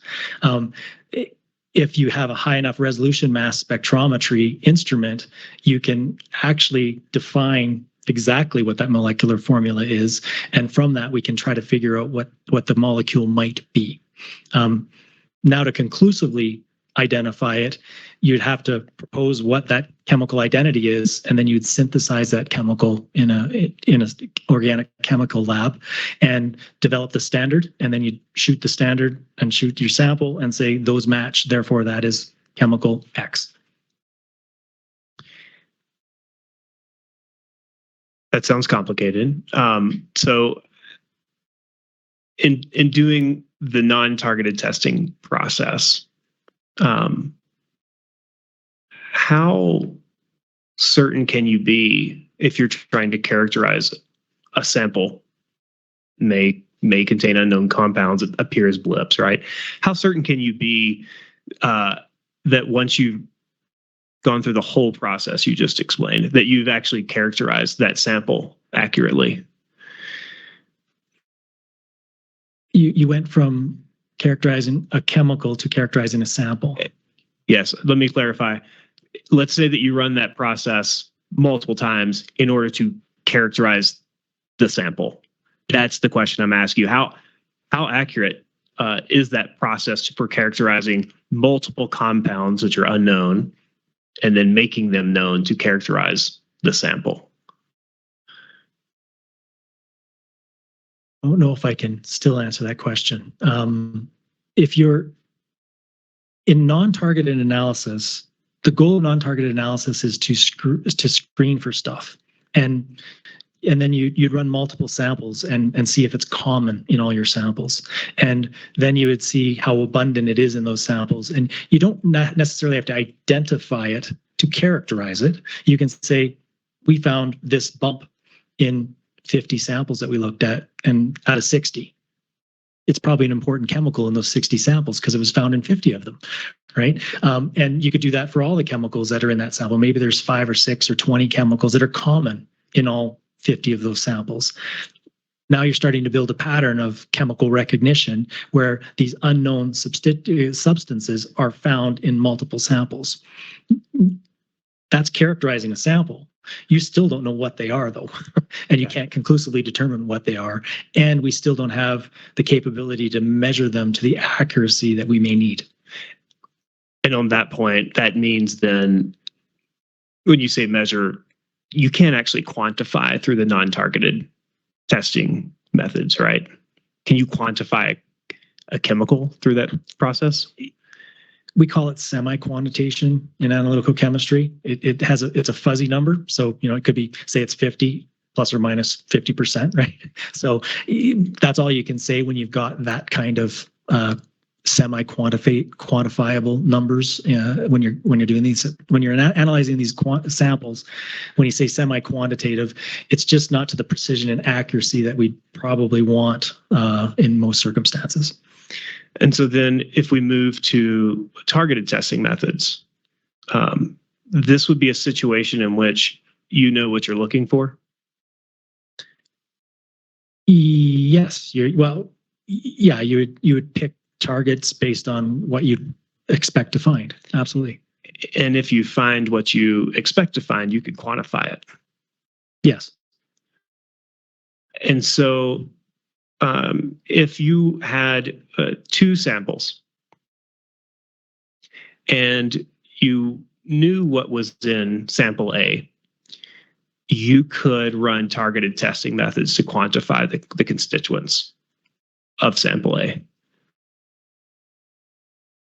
If you have a high enough resolution mass spectrometry instrument, you can actually define exactly what that molecular formula is. And from that, we can try to figure out what the molecule might be. Now, to conclusively identify it, you'd have to propose what that chemical identity is, and then you'd synthesize that chemical in a organic chemical lab and develop the standard, and then you'd shoot the standard and shoot your sample and say those match, therefore that is chemical X. That sounds complicated. So in doing the non-targeted testing process, how certain can you be if you're trying to characterize a sample may contain unknown compounds that appear as blips, right? How certain can you be that once you've gone through the whole process you just explained, that you've actually characterized that sample accurately? You went from characterizing a chemical to characterizing a sample. Yes, let me clarify. Let's say that you run that process multiple times in order to characterize the sample. That's the question I'm asking you. How accurate is that process for characterizing multiple compounds which are unknown and then making them known to characterize the sample? I don't know if I can still answer that question. If you're in non-targeted analysis, the goal of non-targeted analysis is to screen for stuff, and then you'd run multiple samples and see if it's common in all your samples, and then you would see how abundant it is in those samples. And you don't necessarily have to identify it to characterize it. You can say, we found this bump in 50 samples that we looked at, and out of 60. It's probably an important chemical in those 60 samples because it was found in 50 of them, right? And you could do that for all the chemicals that are in that sample. Maybe there's 5 or 6 or 20 chemicals that are common in all 50 of those samples. Now you're starting to build a pattern of chemical recognition where these unknown substances are found in multiple samples. That's characterizing a sample. You still don't know what they are, though, and you can't conclusively determine what they are. And we still don't have the capability to measure them to the accuracy that we may need. And on that point, that means then when you say measure, you can't actually quantify through the non-targeted testing methods, right? Can you quantify a chemical through that process? We call it semi-quantitation in analytical chemistry. It's a fuzzy number. So, it could be, say it's 50 plus or minus 50%, right? So that's all you can say when you've got that kind of semi-quantifiable numbers when you're doing these, when you're analyzing these samples. When you say semi-quantitative, it's just not to the precision and accuracy that we probably want in most circumstances. And so then if we move to targeted testing methods, this would be a situation in which you know what you're looking for? Yes. You would pick targets based on what you expect to find. Absolutely. And if you find what you expect to find, you could quantify it. Yes. And so if you had 2 samples and you knew what was in sample A, you could run targeted testing methods to quantify the constituents of sample A.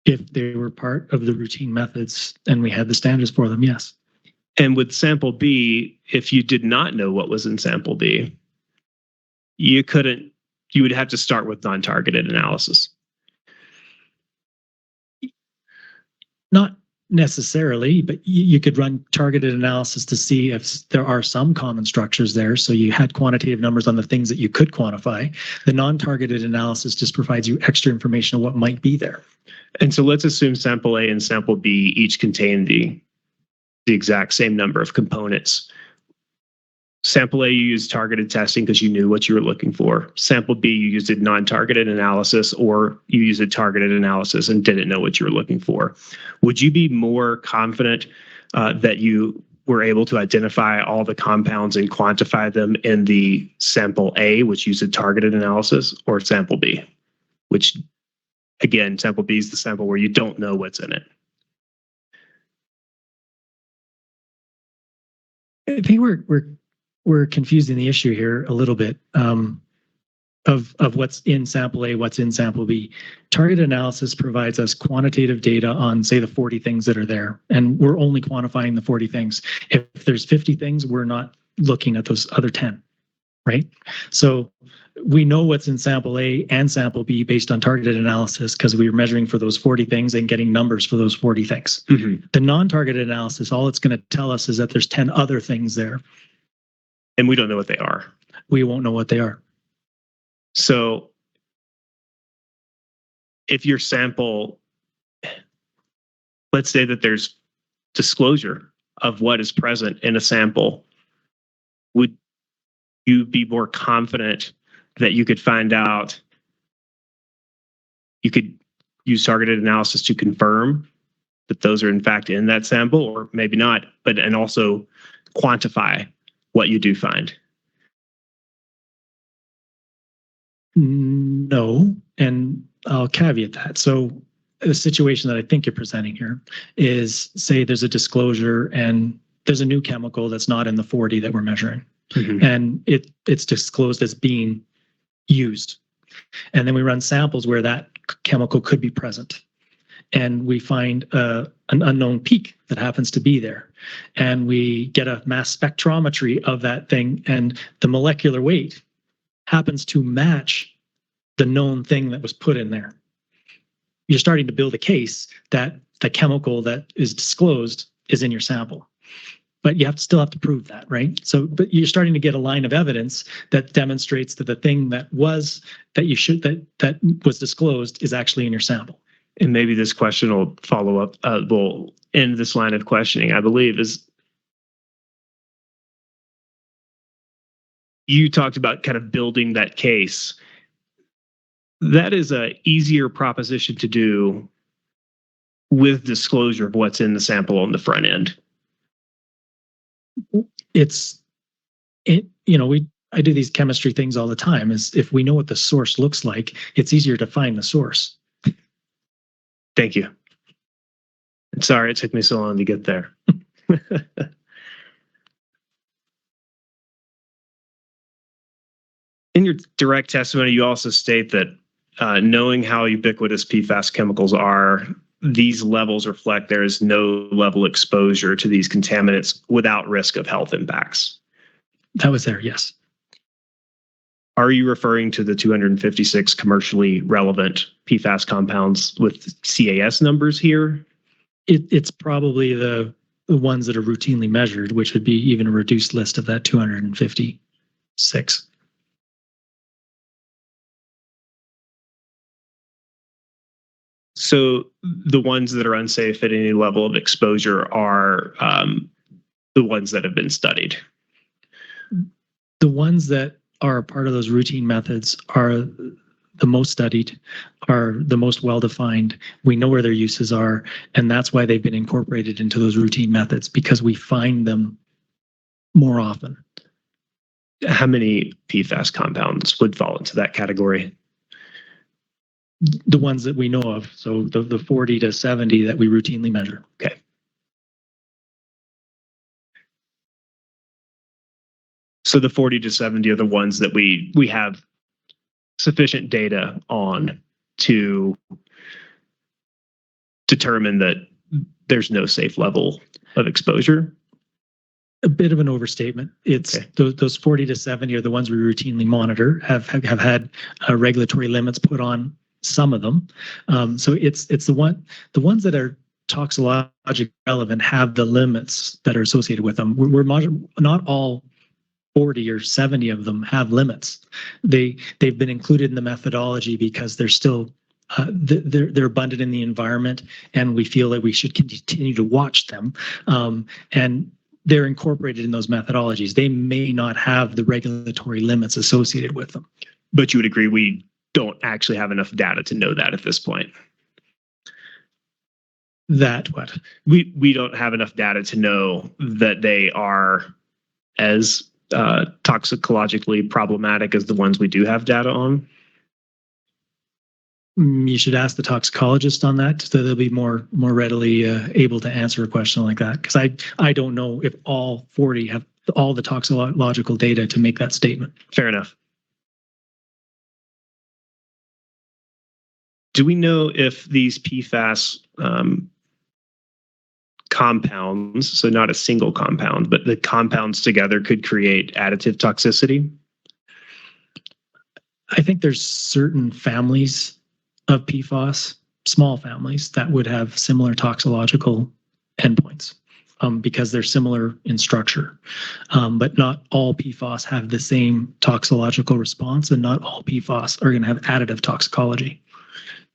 If they were part of the routine methods and we had the standards for them, yes. And with sample B, if you did not know what was in sample B, you would have to start with non-targeted analysis. Not necessarily, but you could run targeted analysis to see if there are some common structures there. So you had quantitative numbers on the things that you could quantify. The non-targeted analysis just provides you extra information on what might be there. And so let's assume sample A and sample B each contain the exact same number of components. Sample A, you used targeted testing because you knew what you were looking for. Sample B, you used a non-targeted analysis, or you used a targeted analysis and didn't know what you were looking for. Would you be more confident that you were able to identify all the compounds and quantify them in the sample A, which used a targeted analysis, or sample B, which, again, sample B is the sample where you don't know what's in it? I think we're confusing the issue here a little bit of what's in sample A, what's in sample B. Targeted analysis provides us quantitative data on, say, the 40 things that are there, and we're only quantifying the 40 things. If there's 50 things, we're not looking at those other 10, right? So we know what's in sample A and sample B based on targeted analysis because we were measuring for those 40 things and getting numbers for those 40 things. Mm-hmm. The non-targeted analysis, all it's going to tell us is that there's 10 other things there. And we don't know what they are. We won't know what they are. So if your sample, let's say that there's disclosure of what is present in a sample, would you be more confident that you could find out, you could use targeted analysis to confirm that those are in fact in that sample, or maybe not, and also quantify what you do find? No, and I'll caveat that. So the situation that I think you're presenting here is, say there's a disclosure and there's a new chemical that's not in the 40 that we're measuring. Mm-hmm. And it's disclosed as being used. And then we run samples where that chemical could be present. And we find an unknown peak that happens to be there. And we get a mass spectrometry of that thing, and the molecular weight happens to match the known thing that was put in there. You're starting to build a case that the chemical that is disclosed is in your sample. but you still have to prove that, right? So, but you're starting to get a line of evidence that demonstrates that the thing that was disclosed is actually in your sample. And maybe this question will follow up, will end this line of questioning, I believe, is you talked about kind of building that case. That is a easier proposition to do with disclosure of what's in the sample on the front end. I do these chemistry things all the time. Is if we know what the source looks like, it's easier to find the source. Thank you. Sorry it took me so long to get there. In your direct testimony, you also state that knowing how ubiquitous PFAS chemicals are, these levels reflect there is no level exposure to these contaminants without risk of health impacts. That was there, yes. Are you referring to the 256 commercially relevant PFAS compounds with CAS numbers here? It's probably the ones that are routinely measured, which would be even a reduced list of that 256. So the ones that are unsafe at any level of exposure are the ones that have been studied. The ones that are part of those routine methods are the most studied, are the most well-defined. We know where their uses are, and that's why they've been incorporated into those routine methods, because we find them more often. How many PFAS compounds would fall into that category? The ones that we know of, so the 40 to 70 that we routinely measure. Okay. So the 40 to 70 are the ones that we have sufficient data on to determine that there's no safe level of exposure? A bit of an overstatement. It's okay. Those 40 to 70 are the ones we routinely monitor, have had regulatory limits put on some of them. So it's the ones that are toxicologically relevant have the limits that are associated with them. We're not all 40 or 70 of them have limits. They've been included in the methodology because they're still they're abundant in the environment, and we feel that we should continue to watch them. And they're incorporated in those methodologies. They may not have the regulatory limits associated with them. But you would agree we don't actually have enough data to know that at this point? That what? We don't have enough data to know that they are as toxicologically problematic as the ones we do have data on? You should ask the toxicologist on that, so they'll be more readily able to answer a question like that. Because I don't know if all 40 have all the toxicological data to make that statement. Fair enough. Do we know if these PFAS compounds, so not a single compound, but the compounds together could create additive toxicity? I think there's certain families of PFAS, small families, that would have similar toxicological endpoints because they're similar in structure. But not all PFAS have the same toxicological response, and not all PFAS are going to have additive toxicology.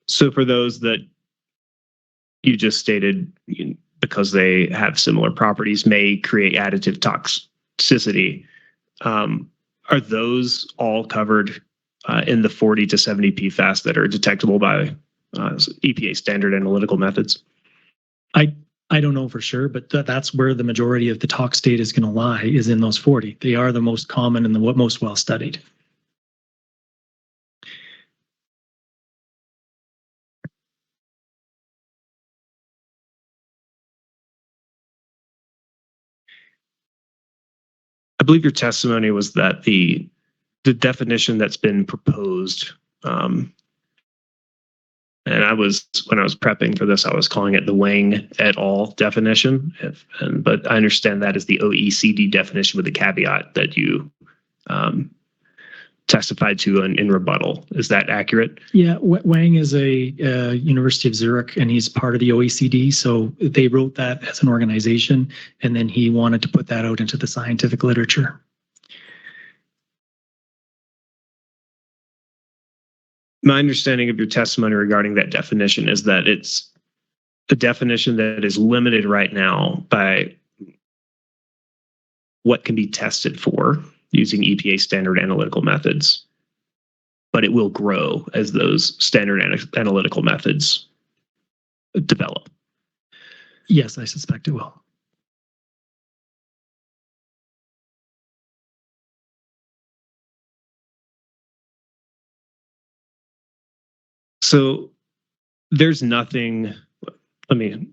So for those that you just stated, because they have similar properties, may create additive toxicity, are those all covered in the 40 to 70 PFAS that are detectable by EPA standard analytical methods? I don't know for sure, but that's where the majority of the tox data is going to lie, is in those 40. They are the most common and the most well studied. I believe your testimony was that the definition that's been proposed, and when I was prepping for this, I was calling it the Wang et al. Definition, but I understand that is the OECD definition with the caveat that you testified to in rebuttal. Is that accurate? Yeah, Wang is a University of Zurich, and he's part of the OECD. So they wrote that as an organization, and then he wanted to put that out into the scientific literature. My understanding of your testimony regarding that definition is that it's a definition that is limited right now by what can be tested for using EPA standard analytical methods, but it will grow as those standard analytical methods develop. Yes, I suspect it will. So there's nothing, let me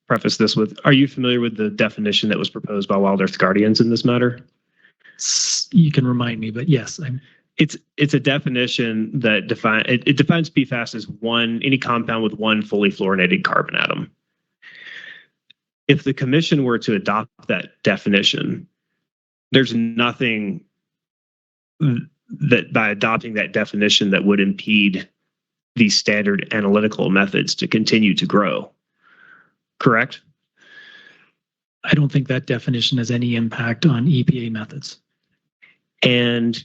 preface this with, are you familiar with the definition that was proposed by Wild Earth Guardians in this matter? You can remind me, but yes, it's a definition that it defines PFAS as any compound with one fully fluorinated carbon atom. If the commission were to adopt that definition, there's nothing that by adopting that definition that would impede these standard analytical methods to continue to grow. Correct? I don't think that definition has any impact on EPA methods. And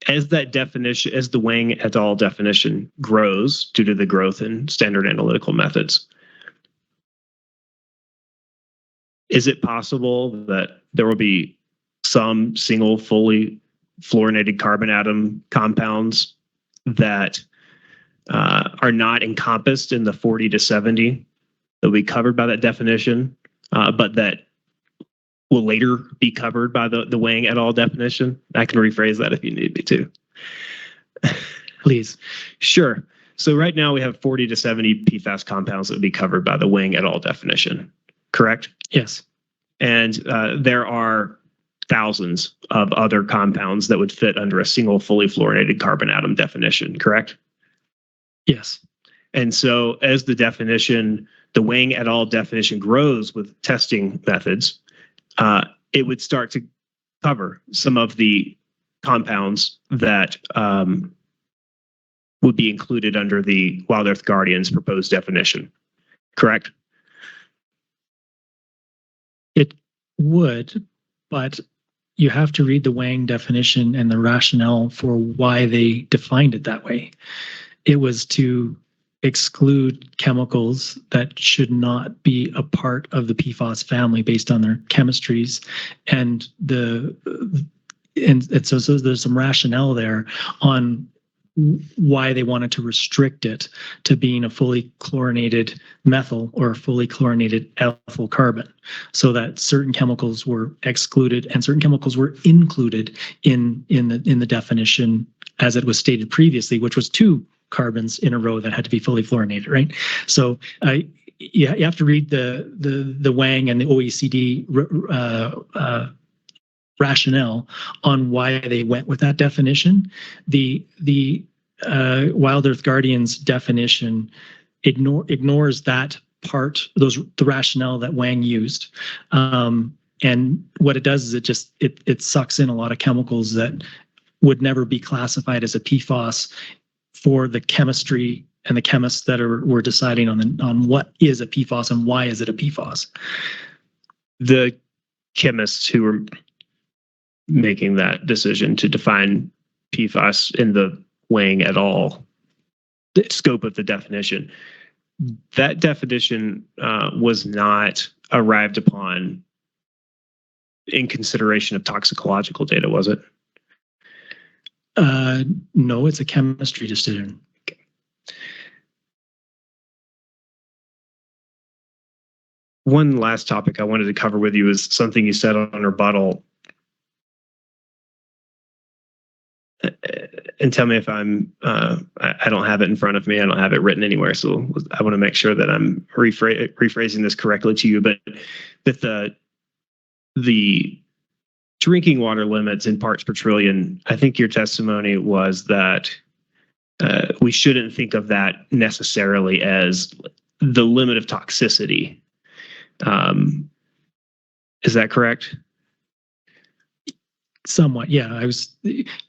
as that definition, as the Wang et al. Definition grows due to the growth in standard analytical methods, is it possible that there will be some single fully fluorinated carbon atom compounds that are not encompassed in the 40 to 70 that will be covered by that definition, but that will later be covered by the Wang et al. Definition? I can rephrase that if you need me to. Please. Sure. So right now we have 40 to 70 PFAS compounds that would be covered by the Wang et al. Definition, correct? Yes. And there are thousands of other compounds that would fit under a single fully fluorinated carbon atom definition, correct? Yes. And so as the definition, the Wang et al. Definition grows with testing methods, it would start to cover some of the compounds that would be included under the Wild Earth Guardians proposed definition, correct? It would, but you have to read the Wang definition and the rationale for why they defined it that way. It was to exclude chemicals that should not be a part of the PFAS family based on their chemistries, and so there's some rationale there on why they wanted to restrict it to being a fully chlorinated methyl or a fully chlorinated ethyl carbon, so that certain chemicals were excluded and certain chemicals were included in the definition as it was stated previously, which was 2 carbons in a row that had to be fully fluorinated, right? So you have to read the Wang and the OECD rationale on why they went with that definition. The Wild Earth Guardians definition ignores that part, the rationale that Wang used. And what it does is it sucks in a lot of chemicals that would never be classified as a PFAS for the chemistry and the chemists that were deciding on what is a PFAS and why is it a PFAS. The chemists who were making that decision to define PFAS in the Wang et al. The scope of the definition, that definition was not arrived upon in consideration of toxicological data, was it? No, it's a chemistry decision. Okay. One last topic I wanted to cover with you is something you said on rebuttal. And tell me if I don't have it in front of me. I don't have it written anywhere. So I want to make sure that I'm rephrasing this correctly to you. But that the drinking water limits in parts per trillion, I think your testimony was that we shouldn't think of that necessarily as the limit of toxicity. Is that correct? Somewhat, yeah. I was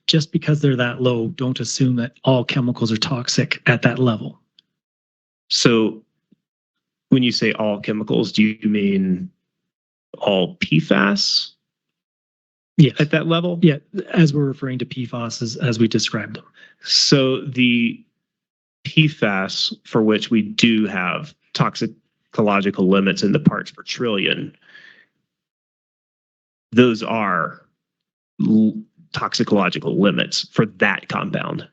just because they're that low, don't assume that all chemicals are toxic at that level. So when you say all chemicals, do you mean all PFAS? Yeah, at that level? Yeah, as we're referring to PFAS as we described them. So the PFAS for which we do have toxicological limits in the parts per trillion, those are toxicological limits for that compound.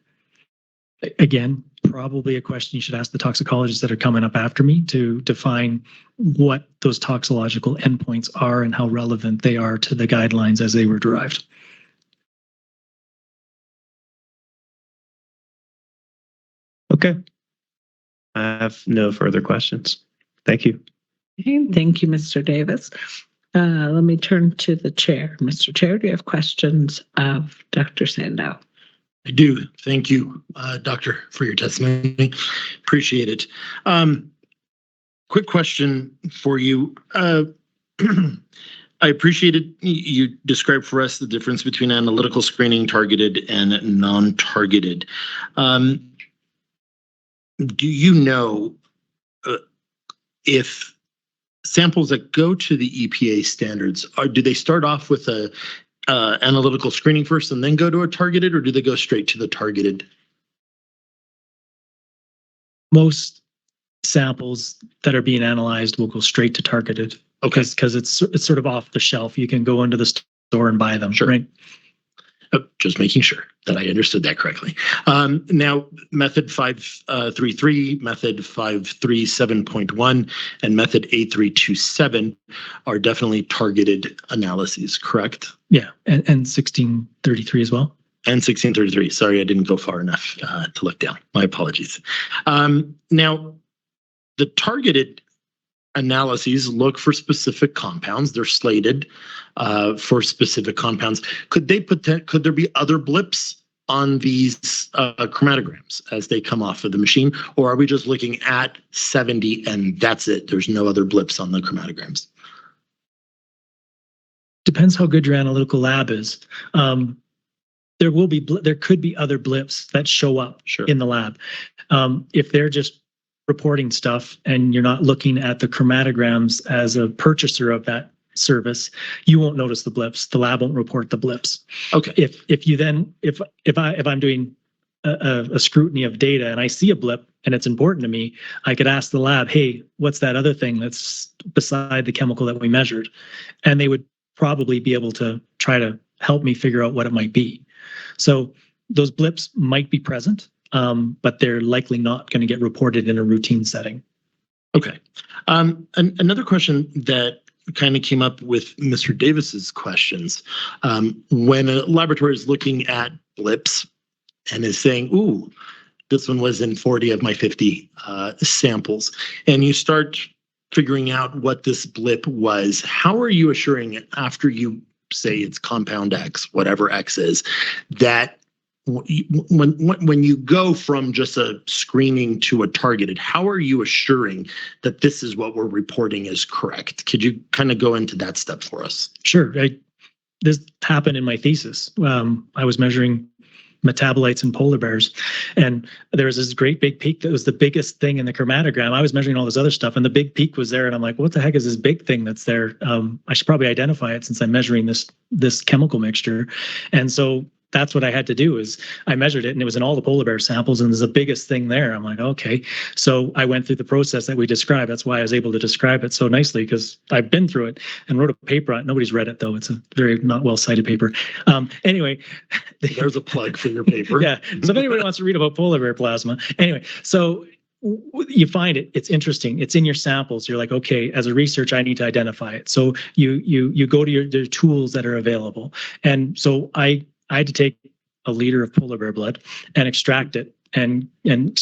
Again, probably a question you should ask the toxicologists that are coming up after me to define what those toxicological endpoints are and how relevant they are to the guidelines as they were derived. Okay. I have no further questions. Thank you. Okay, thank you, Mr. Davis. Let me turn to the chair. Mr. Chair, do you have questions of Dr. Sandow? I do. Thank you, Doctor, for your testimony. Appreciate it. Quick question for you. I appreciated you described for us the difference between analytical screening, targeted and non-targeted. Do you know if samples that go to the EPA standards, do they start off with a analytical screening first and then go to a targeted, or do they go straight to the targeted? Most samples that are being analyzed will go straight to targeted. Okay. Because it's sort of off the shelf. You can go into the store and buy them. Sure. Right? Just making sure that I understood that correctly. Now, method 533, method 537.1, and method 8327 are definitely targeted analyses, correct? Yeah, and 1633 as well. And 1633. Sorry, I didn't go far enough to look down. My apologies. Now, the targeted analyses look for specific compounds. They're slated for specific compounds. Could there be other blips on these chromatograms as they come off of the machine, or are we just looking at 70 and that's it? There's no other blips on the chromatograms. Depends how good your analytical lab is. There could be other blips that show up in the lab. If they're just reporting stuff and you're not looking at the chromatograms as a purchaser of that service, you won't notice the blips. The lab won't report the blips. Okay. If I'm doing a scrutiny of data and I see a blip and it's important to me, I could ask the lab, hey, what's that other thing that's beside the chemical that we measured? And they would probably be able to try to help me figure out what it might be. So those blips might be present, but they're likely not going to get reported in a routine setting. Okay. Another question that kind of came up with Mr. Davis's questions. When a laboratory is looking at blips and is saying, ooh, this one was in 40 of my 50 samples, and you start figuring out what this blip was, how are you assuring it after you say it's compound X, whatever X is, that when you go from just a screening to a targeted, how are you assuring that this is what we're reporting is correct? Could you kind of go into that step for us? Sure. This happened in my thesis. I was measuring metabolites in polar bears, and there was this great big peak that was the biggest thing in the chromatogram. I was measuring all this other stuff, and the big peak was there, and I'm like, what the heck is this big thing that's there? I should probably identify it since I'm measuring this chemical mixture. And so that's what I had to do is I measured it, and it was in all the polar bear samples, and there's the biggest thing there. I'm like, okay. So I went through the process that we described. That's why I was able to describe it so nicely, because I've been through it and wrote a paper on it. Nobody's read it, though. It's a very not well-cited paper. Anyway. There's a plug for your paper. Yeah. So if anybody wants to read about polar bear plasma. Anyway, so you find it's interesting. It's in your samples. You're like, okay, as a researcher, I need to identify it. So you go to the tools that are available. And so I had to take a liter of polar bear blood and extract it and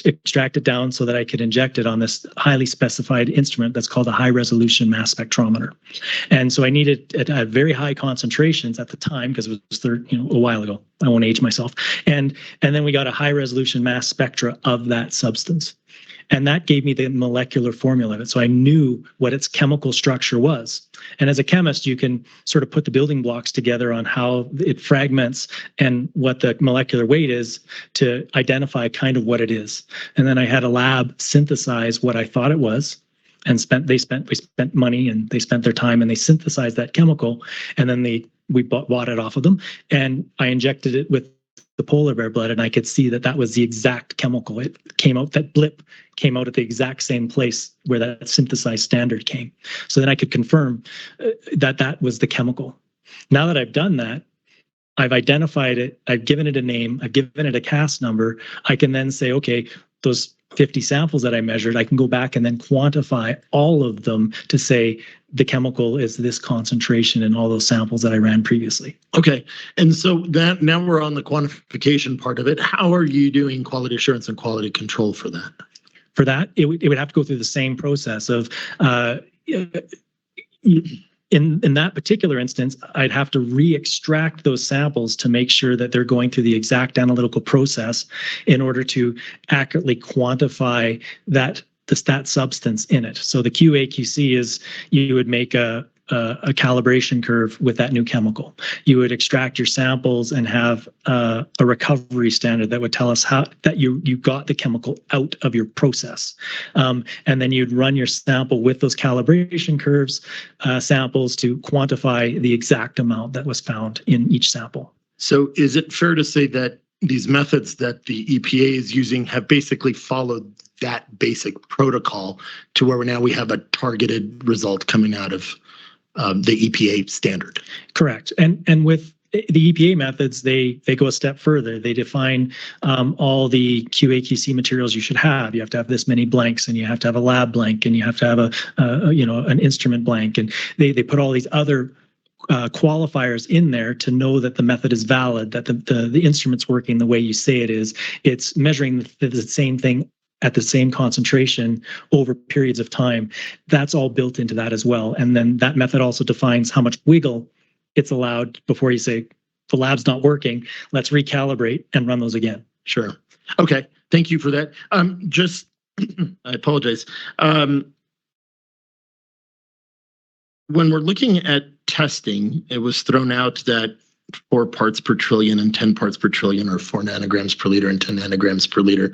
extract it down so that I could inject it on this highly specified instrument that's called a high resolution mass spectrometer. And so I needed it at very high concentrations at the time, because it was a while ago. I won't age myself. And then we got a high resolution mass spectra of that substance. And that gave me the molecular formula of it. So I knew what its chemical structure was. And as a chemist, you can sort of put the building blocks together on how it fragments and what the molecular weight is to identify kind of what it is. And then I had a lab synthesize what I thought it was. And we spent money and they spent their time and they synthesized that chemical. And then we bought it off of them. And I injected it with the polar bear blood, and I could see that was the exact chemical. It came out, that blip came out at the exact same place where that synthesized standard came. So then I could confirm that was the chemical. Now that I've done that, I've identified it, I've given it a name, I've given it a CAS number. I can then say, okay, those 50 samples that I measured, I can go back and then quantify all of them to say the chemical is this concentration in all those samples that I ran previously. Okay. And so that now we're on the quantification part of it. How are you doing quality assurance and quality control for that? For that, it would have to go through the same process of in that particular instance, I'd have to re-extract those samples to make sure that they're going through the exact analytical process in order to accurately quantify that substance in it. So the QA/QC is you would make a calibration curve with that new chemical. You would extract your samples and have a recovery standard that would tell us how that you got the chemical out of your process. And then you'd run your sample with those calibration curves samples to quantify the exact amount that was found in each sample. So is it fair to say that these methods that the EPA is using have basically followed that basic protocol to where now we have a targeted result coming out of the EPA standard? Correct. And with the EPA methods, they go a step further. They define all the QA/QC materials you should have. You have to have this many blanks, and you have to have a lab blank, and you have to have an instrument blank, and they put all these other qualifiers in there to know that the method is valid, that the instrument's working the way you say it is. It's measuring the same thing at the same concentration over periods of time. That's all built into that as well. And then that method also defines how much wiggle it's allowed before you say, the lab's not working, let's recalibrate and run those again. Sure. Okay. Thank you for that. Just, I apologize. When we're looking at testing, it was thrown out that 4 parts per trillion and 10 parts per trillion, or 4 nanograms per liter and 10 nanograms per liter.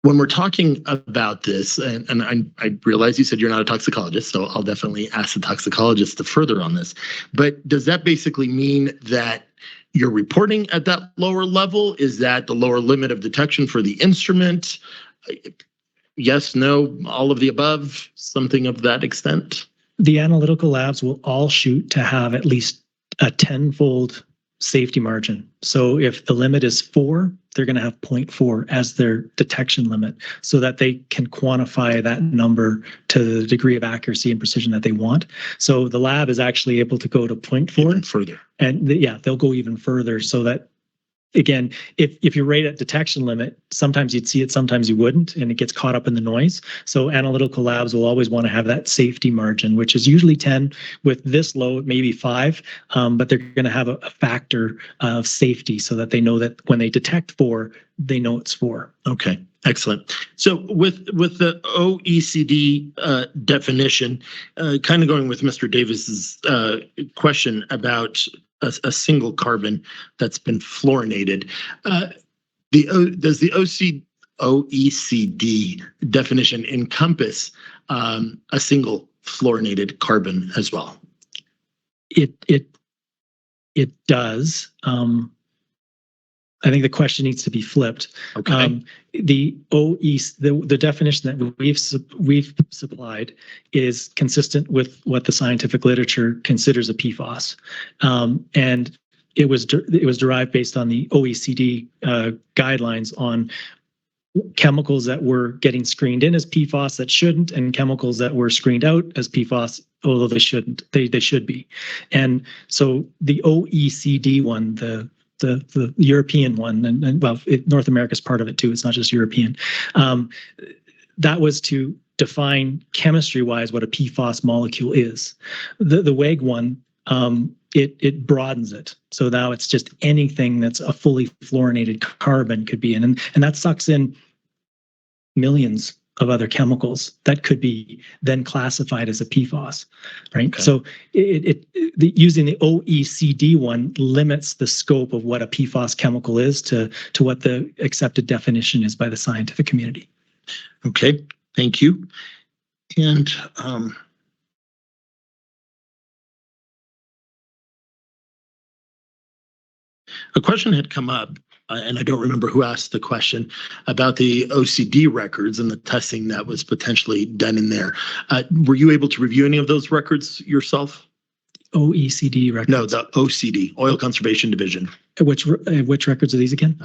When we're talking about this, and I realize you said you're not a toxicologist, so I'll definitely ask the toxicologist to further on this. But does that basically mean that you're reporting at that lower level? Is that the lower limit of detection for the instrument? Yes, no, all of the above, something of that extent? The analytical labs will all shoot to have at least a 10-fold safety margin. So if the limit is 4, they're going to have 0.4 as their detection limit so that they can quantify that number to the degree of accuracy and precision that they want. So the lab is actually able to go to 0.4. Even further. And they'll go even further so that, again, if you're right at detection limit, sometimes you'd see it, sometimes you wouldn't, and it gets caught up in the noise. So analytical labs will always want to have that safety margin, which is usually 10. With this low, maybe 5, but they're going to have a factor of safety so that they know that when they detect 4, they know it's 4. Okay, excellent. So with the OECD definition, kind of going with Mr. Davis's question about a single carbon that's been fluorinated. Does the OECD definition encompass a single fluorinated carbon as well? It does. I think the question needs to be flipped. Okay. The definition that we've supplied is consistent with what the scientific literature considers a PFAS, and it was derived based on the OECD guidelines on chemicals that were getting screened in as PFAS that shouldn't, and chemicals that were screened out as PFAS, although they shouldn't. They should be, and so the OECD one, the European one, and North America is part of it too. It's not just European. That was to define chemistry-wise what a PFAS molecule is. The WEG one, it broadens it. So now it's just anything that's a fully fluorinated carbon could be in, and that sucks in millions of other chemicals that could be then classified as a PFAS, right? Okay. So using the OECD one limits the scope of what a PFAS chemical is to what the accepted definition is by the scientific community. Okay, thank you. And a question had come up, and I don't remember who asked the question, about the OCD records and the testing that was potentially done in there. Were you able to review any of those records yourself? OECD records? No, the OCD, Oil Conservation Division. Which records are these again?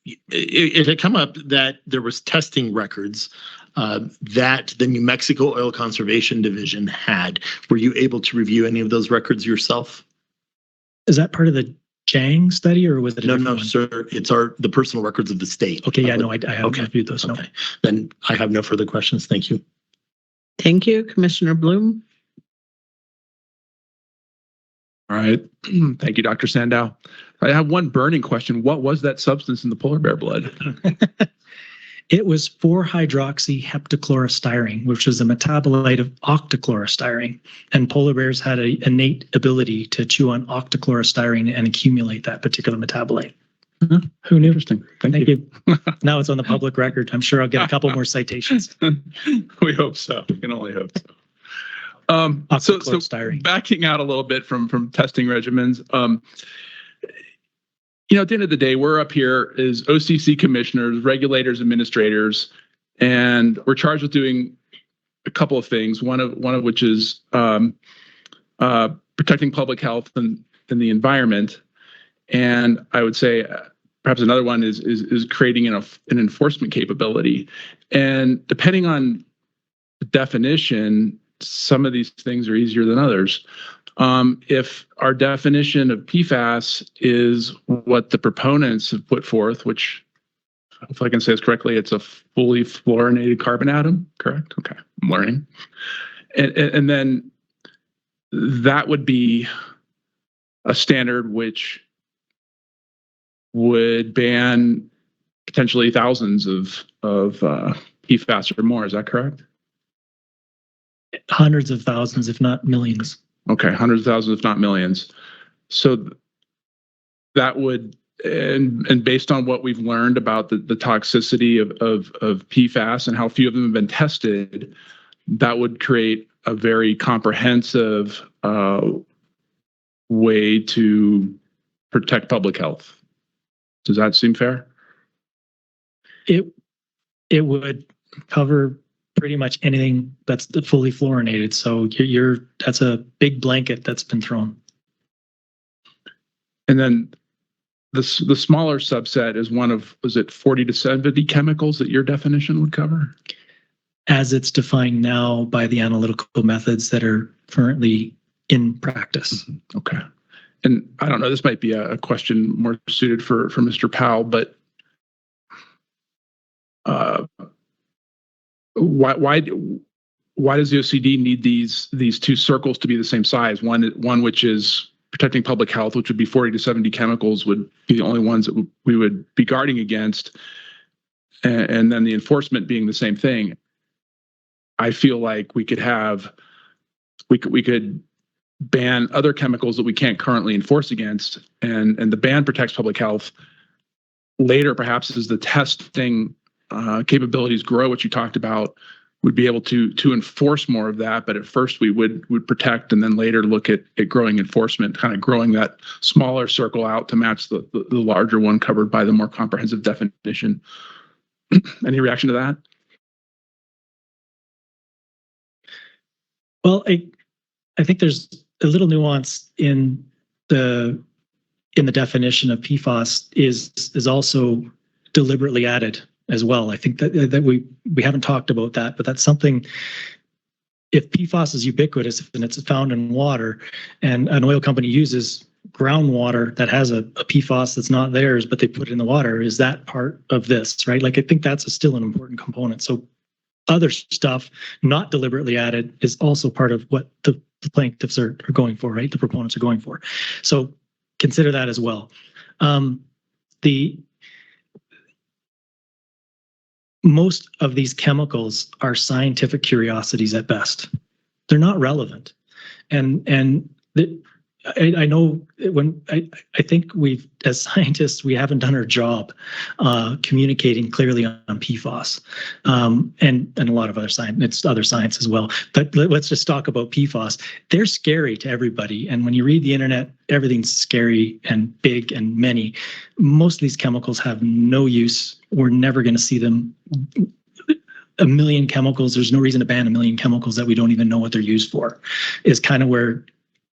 It had come up that there was testing records that the New Mexico Oil Conservation Division had. Were you able to review any of those records yourself? Is that part of the Jang study, or was it a No, different no, one? sir. It's the personal records of the state. Okay, yeah, no, I haven't Okay. reviewed those. No. Okay, then I have no further questions. Thank you. Thank you, Commissioner Bloom. All right. Thank you, Dr. Sandow. I have one burning question. What was that substance in the polar bear blood? It was 4-hydroxyheptachlorostyrene, which is a metabolite of octachlorostyrene. And polar bears had an innate ability to chew on octachlorostyrene and accumulate that particular metabolite. Who knew? Interesting. Thank you. Now it's on the public record. I'm sure I'll get a couple more citations. We hope so. We can only hope so. So backing out a little bit from testing regimens, at the end of the day, we're up here as OCC commissioners, regulators, administrators, and we're charged with doing a couple of things. One of which is protecting public health and the environment, and I would say perhaps another one is creating an enforcement capability. And depending on the definition, some of these things are easier than others. If our definition of PFAS is what the proponents have put forth, which, if I can say this correctly, it's a fully fluorinated carbon atom, correct? Okay, I'm learning. And then that would be a standard which would ban potentially thousands of PFAS or more. Is that correct? Hundreds of thousands, if not millions. Okay, hundreds of thousands, if not millions. So that would, and based on what we've learned about the toxicity of PFAS and how few of them have been tested, that would create a very comprehensive way to protect public health. Does that seem fair? It would cover pretty much anything that's fully fluorinated. So that's a big blanket that's been thrown. And then the smaller subset is one of, was it 40 to 70 chemicals that your definition would cover? As it's defined now by the analytical methods that are currently in practice. Okay. And I don't know, this might be a question more suited for Mr. Powell, but why does the OCD need these two circles to be the same size? One which is protecting public health, which would be 40 to 70 chemicals, would be the only ones that we would be guarding against, and then the enforcement being the same thing. I feel like we could ban other chemicals that we can't currently enforce against, and the ban protects public health. Later, perhaps as the testing capabilities grow, which you talked about, would be able to enforce more of that. But at first we would protect, and then later look at growing enforcement, kind of growing that smaller circle out to match the larger one covered by the more comprehensive definition. Any reaction to that? Well, I think there's a little nuance in the definition of PFAS is also deliberately added as well. I think that we haven't talked about that, but that's something. If PFAS is ubiquitous and it's found in water, and an oil company uses groundwater that has a PFAS that's not theirs, but they put it in the water, is that part of this, right? Like, I think that's still an important component. So other stuff not deliberately added is also part of what the plaintiffs are going for, right? The proponents are going for. So consider that as well. most of these chemicals are scientific curiosities at best. They're not relevant. I know when I think we've, as scientists, we haven't done our job communicating clearly on PFAS, and a lot of other science. It's other science as well. But let's just talk about PFAS. They're scary to everybody, and when you read the internet, everything's scary and big and many. Most of these chemicals have no use. We're never going to see them. A million chemicals. There's no reason to ban a million chemicals that we don't even know what they're used for. Is kind of where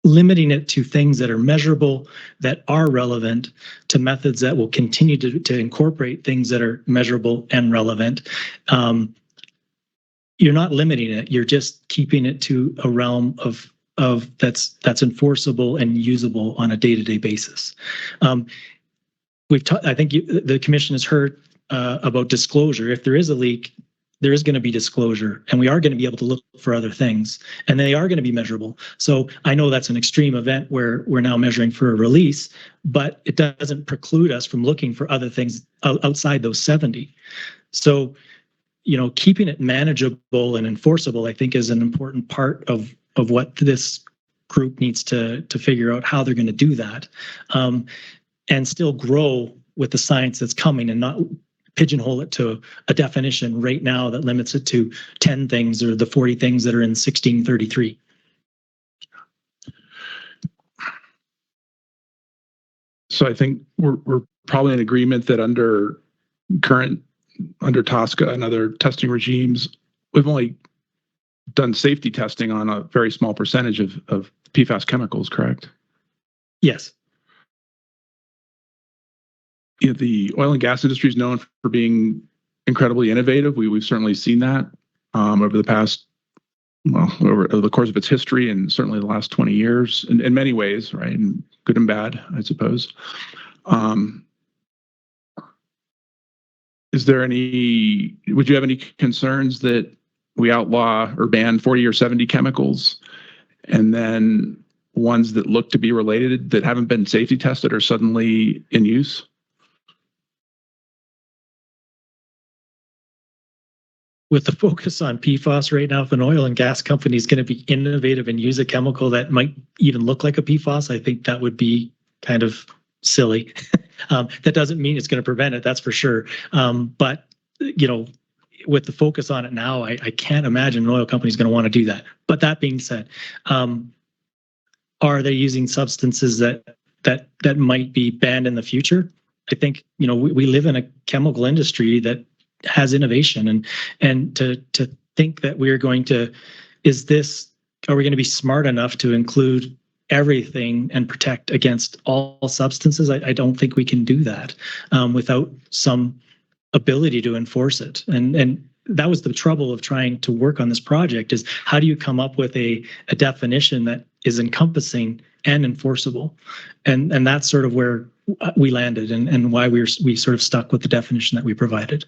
limiting it to things that are measurable, that are relevant, to methods that will continue to incorporate things that are measurable and relevant. You're not limiting it. You're just keeping it to a realm of that's enforceable and usable on a day-to-day basis. I think the commission has heard about disclosure. If there is a leak, there is going to be disclosure, and we are going to be able to look for other things, and they are going to be measurable. So I know that's an extreme event where we're now measuring for a release, but it doesn't preclude us from looking for other things outside those 70. So, keeping it manageable and enforceable, I think, is an important part of what this group needs to figure out how they're going to do that, and still grow with the science that's coming, and not pigeonhole it to a definition right now that limits it to 10 things or the 40 things that are in 1633. So I think we're probably in agreement that under TSCA and other testing regimes, we've only done safety testing on a very small percentage of PFAS chemicals, correct? Yes. The oil and gas industry is known for being incredibly innovative. We've certainly seen that over the past, over the course of its history, and certainly the last 20 years in many ways, right? And good and bad, I suppose. Would you have any concerns that we outlaw or ban 40 or 70 chemicals, and then ones that look to be related that haven't been safety tested are suddenly in use? With the focus on PFAS right now, if an oil and gas company is going to be innovative and use a chemical that might even look like a PFAS, I think that would be kind of silly. That doesn't mean it's going to prevent it, that's for sure. But, with the focus on it now, I can't imagine an oil company is going to want to do that. But that being said, are they using substances that might be banned in the future? I think, we live in a chemical industry that has innovation, and to think that we're going to, are we going to be smart enough to include everything and protect against all substances? I don't think we can do that without some ability to enforce it. And that was the trouble of trying to work on this project, is how do you come up with a definition that is encompassing and enforceable? And that's sort of where we landed, and why we sort of stuck with the definition that we provided.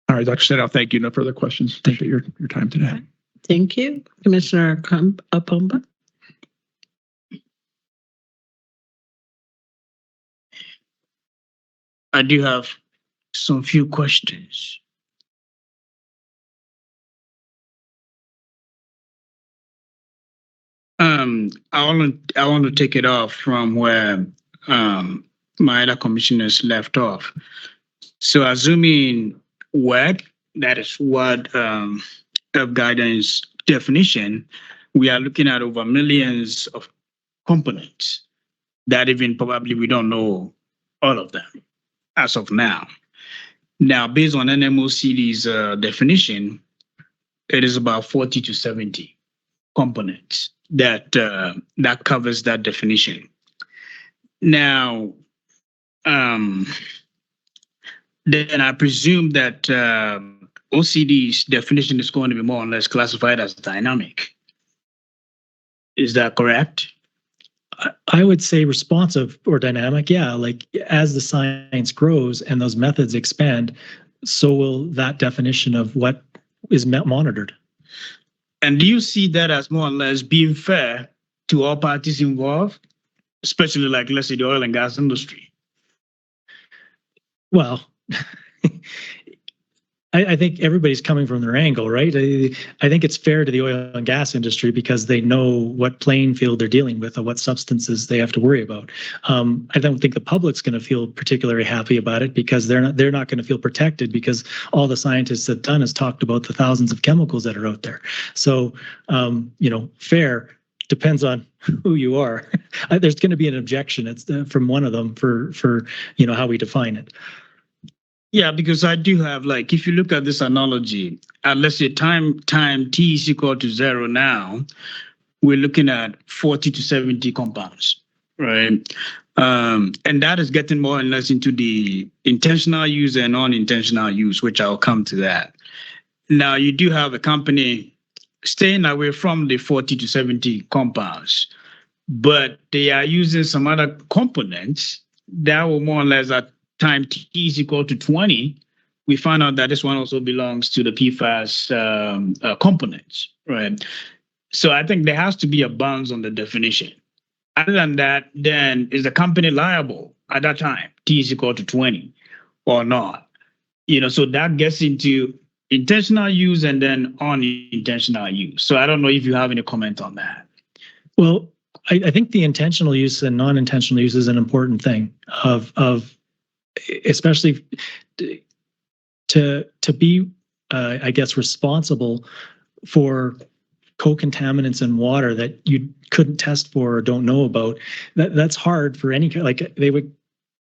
All right, Dr. Snedow, thank you. No further questions. Appreciate your time today. Thank you. Commissioner Apomba. I do have some few questions. I want to take it off from where my other commissioners left off. So assuming WED, that is Word of Guidance definition, we are looking at over millions of components that even probably we don't know all of them as of now. Now, based on NMOCD's definition, it is about 40 to 70 components that covers that definition. Now, then I presume that OCD's definition is going to be more or less classified as dynamic. Is that correct? I would say responsive or dynamic. Yeah, like as the science grows and those methods expand, so will that definition of what is monitored. And do you see that as more or less being fair to all parties involved, especially like, let's say, the oil and gas industry? Well, I think everybody's coming from their angle, right? I think it's fair to the oil and gas industry because they know what playing field they're dealing with and what substances they have to worry about. I don't think the public's going to feel particularly happy about it because they're not going to feel protected because all the scientists have done is talked about the thousands of chemicals that are out there. So, fair depends on who you are. There's going to be an objection. It's from one of them for how we define it. Yeah, because I do have, like, if you look at this analogy, let's say time t is equal to 0 now, we're looking at 40 to 70 compounds, right? And that is getting more and less into the intentional use and unintentional use, which I'll come to that. Now, you do have a company staying away from the 40 to 70 compounds, but they are using some other components that will more or less at time t is equal to 20, we find out that this one also belongs to the PFAS components, right? So I think there has to be a bounds on the definition. Other than that, then is the company liable at that time, t is equal to 20 or not? So that gets into intentional use and then unintentional use. So I don't know if you have any comment on that. Well, I think the intentional use and non-intentional use is an important thing of especially to be, I guess, responsible for co-contaminants in water that you couldn't test for or don't know about. That's hard for any, like they would.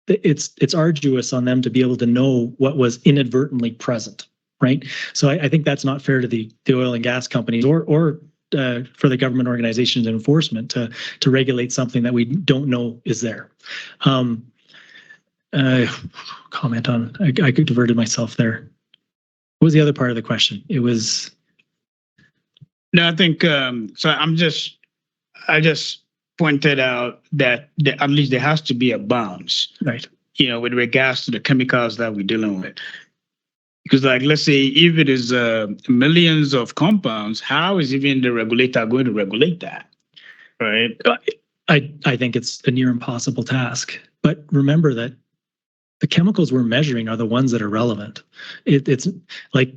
It's arduous on them to be able to know what was inadvertently present, right? So I think that's not fair to the oil and gas companies or for the government organizations and enforcement to regulate something that we don't know is there. Comment on, I diverted myself there. What was the other part of the question? It was. No, I think, so I just pointed out that at least there has to be a bounds, right? With regards to the chemicals that we're dealing with. Because, like, let's say if it is millions of compounds, how is even the regulator going to regulate that, right? I think it's a near impossible task. But remember that the chemicals we're measuring are the ones that are relevant. It's like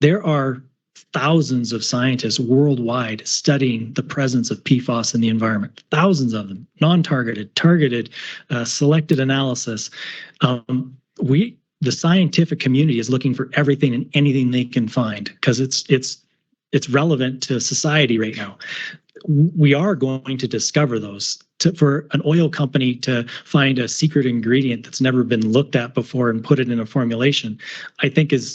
there are thousands of scientists worldwide studying the presence of PFAS in the environment. Thousands of them, non-targeted, targeted, selected analysis. The scientific community is looking for everything and anything they can find because it's relevant to society right now. We are going to discover those. For an oil company to find a secret ingredient that's never been looked at before and put it in a formulation, I think we're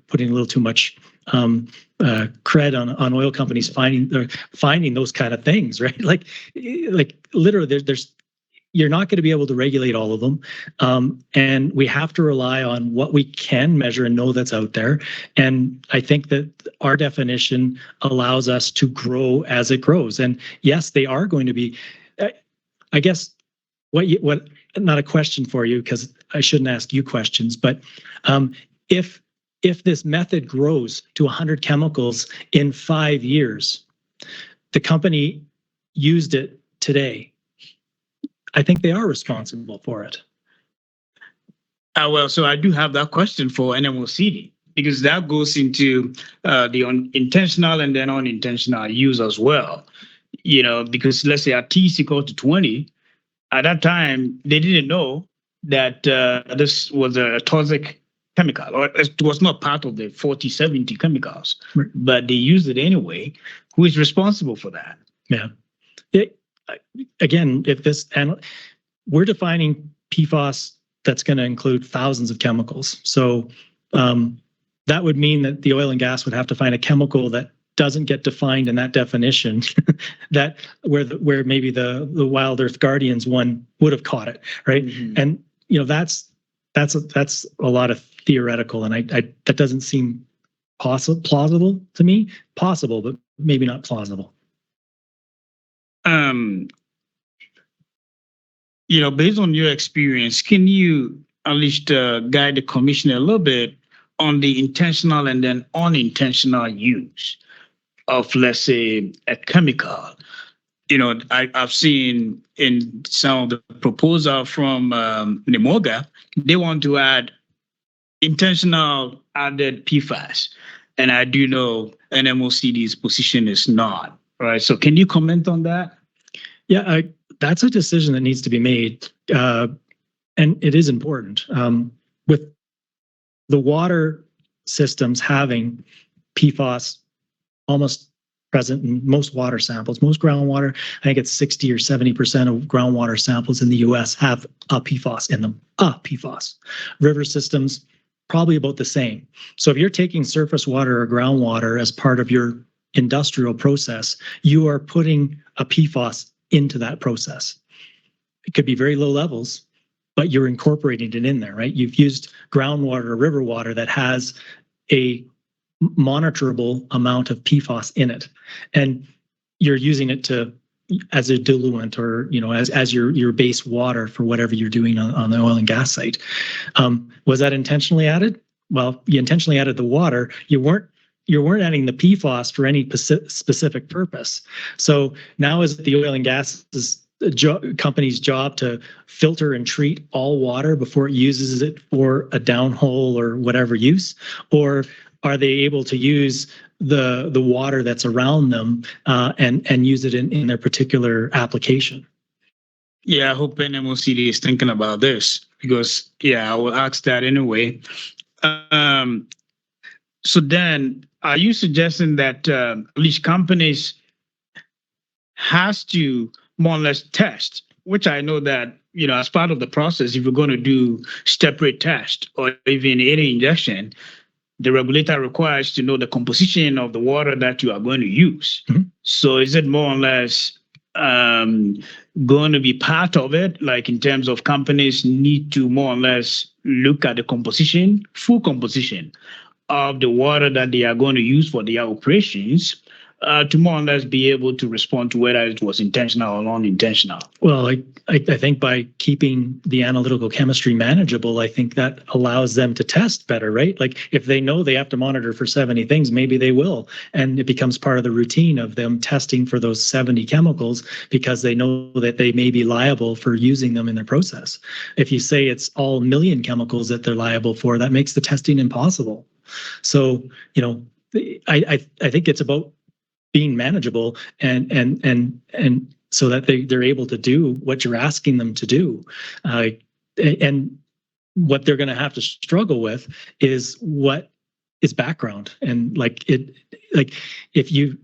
putting a little too much cred on oil companies finding those kind of things, right? Like literally, you're not going to be able to regulate all of them. And we have to rely on what we can measure and know that's out there. And I think that our definition allows us to grow as it grows. And yes, they are going to be, I guess, what not a question for you, because I shouldn't ask you questions, but if this method grows to 100 chemicals in 5 years, the company used it today, I think they are responsible for it. Well, so I do have that question for NMOCD, because that goes into the intentional and then unintentional use as well. Because let's say at t is equal to 20, at that time, they didn't know that this was a toxic chemical, or it was not part of the 40, 70 chemicals, right, but they used it anyway. Who is responsible for that? Yeah. Again, we're defining PFAS that's going to include thousands of chemicals. So that would mean that the oil and gas would have to find a chemical that doesn't get defined in that definition, that where maybe the Wild Earth Guardians one would have caught it, right? Mm-hmm. And that's a lot of theoretical, and that doesn't seem plausible to me. Possible, but maybe not plausible. Based on your experience, can you at least guide the commissioner a little bit on the intentional and then unintentional use of, let's say, a chemical? I've seen in some of the proposal from NEMOGA, they want to add intentional added PFAS. And I do know NMOCD's position is not, right? So can you comment on that? Yeah, that's a decision that needs to be made. And it is important. With the water systems having PFAS almost present in most water samples, most groundwater, I think it's 60 or 70% of groundwater samples in the US have a PFAS in them, a PFAS. River systems, probably about the same. So if you're taking surface water or groundwater as part of your industrial process, you are putting a PFAS into that process. It could be very low levels, but you're incorporating it in there, right? You've used groundwater or river water that has a monitorable amount of PFAS in it, and you're using it as a diluent or as your base water for whatever you're doing on the oil and gas site. Was that intentionally added? Well, you intentionally added the water. You weren't adding the PFAS for any specific purpose. So now is it the oil and gas company's job to filter and treat all water before it uses it for a downhole or whatever use, or are they able to use the water that's around them and use it in their particular application? Yeah, I hope NMOCD is thinking about this because, I will ask that anyway. So then, are you suggesting that each companies has to more or less test, which I know that, as part of the process, if you're going to do step-rate test or even any injection, the regulator requires to know the composition of the water that you are going to use. Mm-hmm. So is it more or less going to be part of it, like in terms of companies need to more or less look at the composition, full composition of the water that they are going to use for their operations to more or less be able to respond to whether it was intentional or unintentional? Well, I think by keeping the analytical chemistry manageable, I think that allows them to test better, right? Like if they know they have to monitor for 70 things, maybe they will. And it becomes part of the routine of them testing for those 70 chemicals because they know that they may be liable for using them in their process. If you say it's all million chemicals that they're liable for, that makes the testing impossible. So, I think it's about being manageable and so that they're able to do what you're asking them to do. And what they're going to have to struggle with is what is background. And if you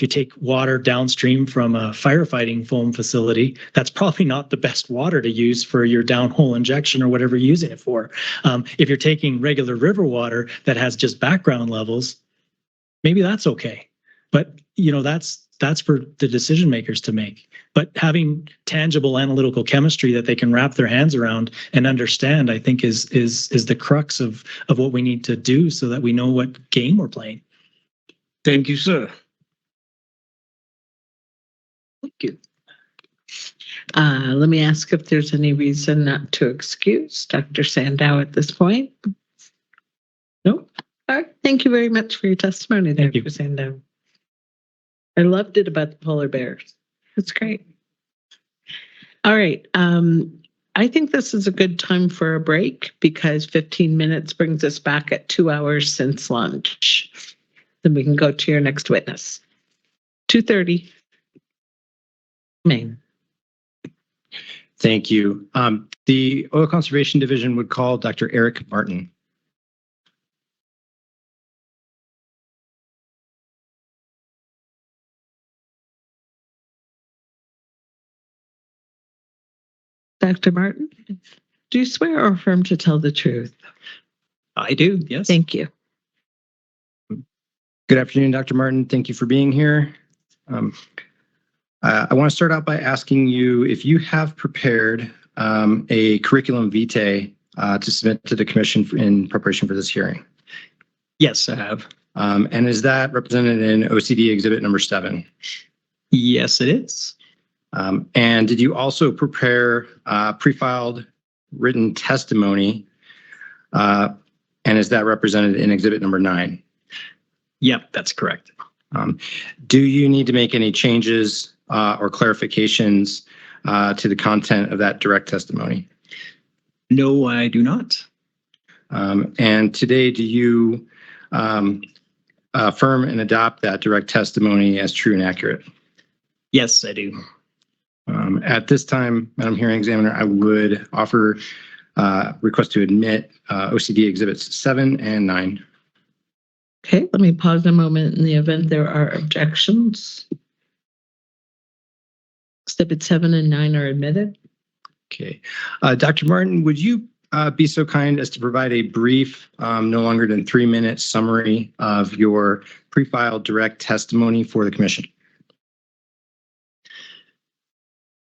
take water downstream from a firefighting foam facility, that's probably not the best water to use for your downhole injection or whatever you're using it for. If you're taking regular river water that has just background levels, maybe that's okay. But that's for the decision makers to make. But having tangible analytical chemistry that they can wrap their hands around and understand, I think, is the crux of what we need to do so that we know what game we're playing. Thank you, sir. Thank you. Let me ask if there's any reason not to excuse Dr. Sandow at this point. No? All right. Thank you very much for your testimony, Dr. Sandow. I loved it about the polar bears. That's great. All right. I think this is a good time for a break because 15 minutes brings us back at 2 hours since lunch. Then we can go to your next witness. 2:30. Maine. Thank you. The Oil Conservation Division would call Dr. Eric Martin. Dr. Martin, do you swear or affirm to tell the truth? I do, yes. Thank you. Good afternoon, Dr. Martin. Thank you for being here. I want to start out by asking you if you have prepared a curriculum vitae to submit to the commission in preparation for this hearing. Yes, I have. And is that represented in OCD exhibit number 7? Yes, it is. And did you also prepare pre-filed written testimony? And is that represented in exhibit number 9? Yep, that's correct. Do you need to make any changes or clarifications to the content of that direct testimony? No, I do not. And today, do you affirm and adopt that direct testimony as true and accurate? Yes, I do. At this time, Madam Hearing Examiner, I would offer request to admit OCD Exhibits 7 and 9. Okay, let me pause a moment in the event there are objections. Exhibit 7 and 9 are admitted. Okay. Dr. Martin, would you be so kind as to provide a brief, no longer than 3-minute summary of your pre-filed direct testimony for the commission?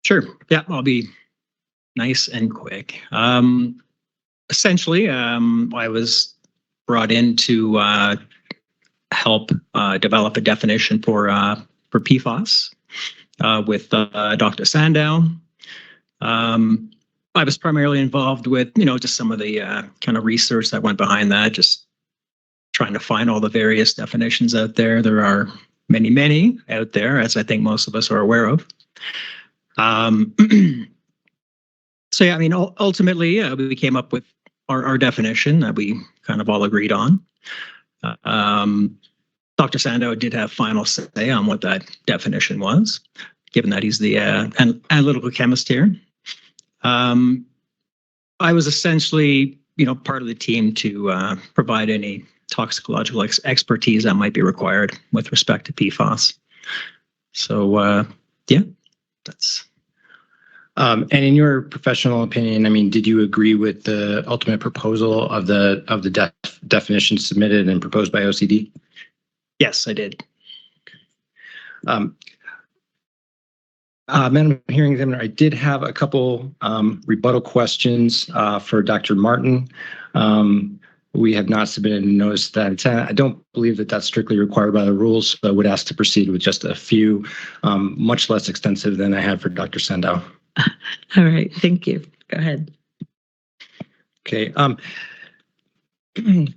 Sure. Yeah, I'll be nice and quick. Essentially, I was brought in to help develop a definition for PFAS with Dr. Sandow. I was primarily involved with, just some of the kind of research that went behind that, just trying to find all the various definitions out there. There are many, many out there, as I think most of us are aware of. So yeah, ultimately, we came up with our definition that we kind of all agreed on. Dr. Sandow did have final say on what that definition was, given that he's the analytical chemist here. I was essentially, part of the team to provide any toxicological expertise that might be required with respect to PFAS. So, yeah, that's. And in your professional opinion, did you agree with the ultimate proposal of the definition submitted and proposed by OCD? Yes, I did. Madam Hearing Examiner, I did have a couple rebuttal questions for Dr. Martin. We have not submitted a notice of that intent. I don't believe that that's strictly required by the rules, so I would ask to proceed with just a few, much less extensive than I had for Dr. Sandow. All right, thank you. Go ahead. Okay.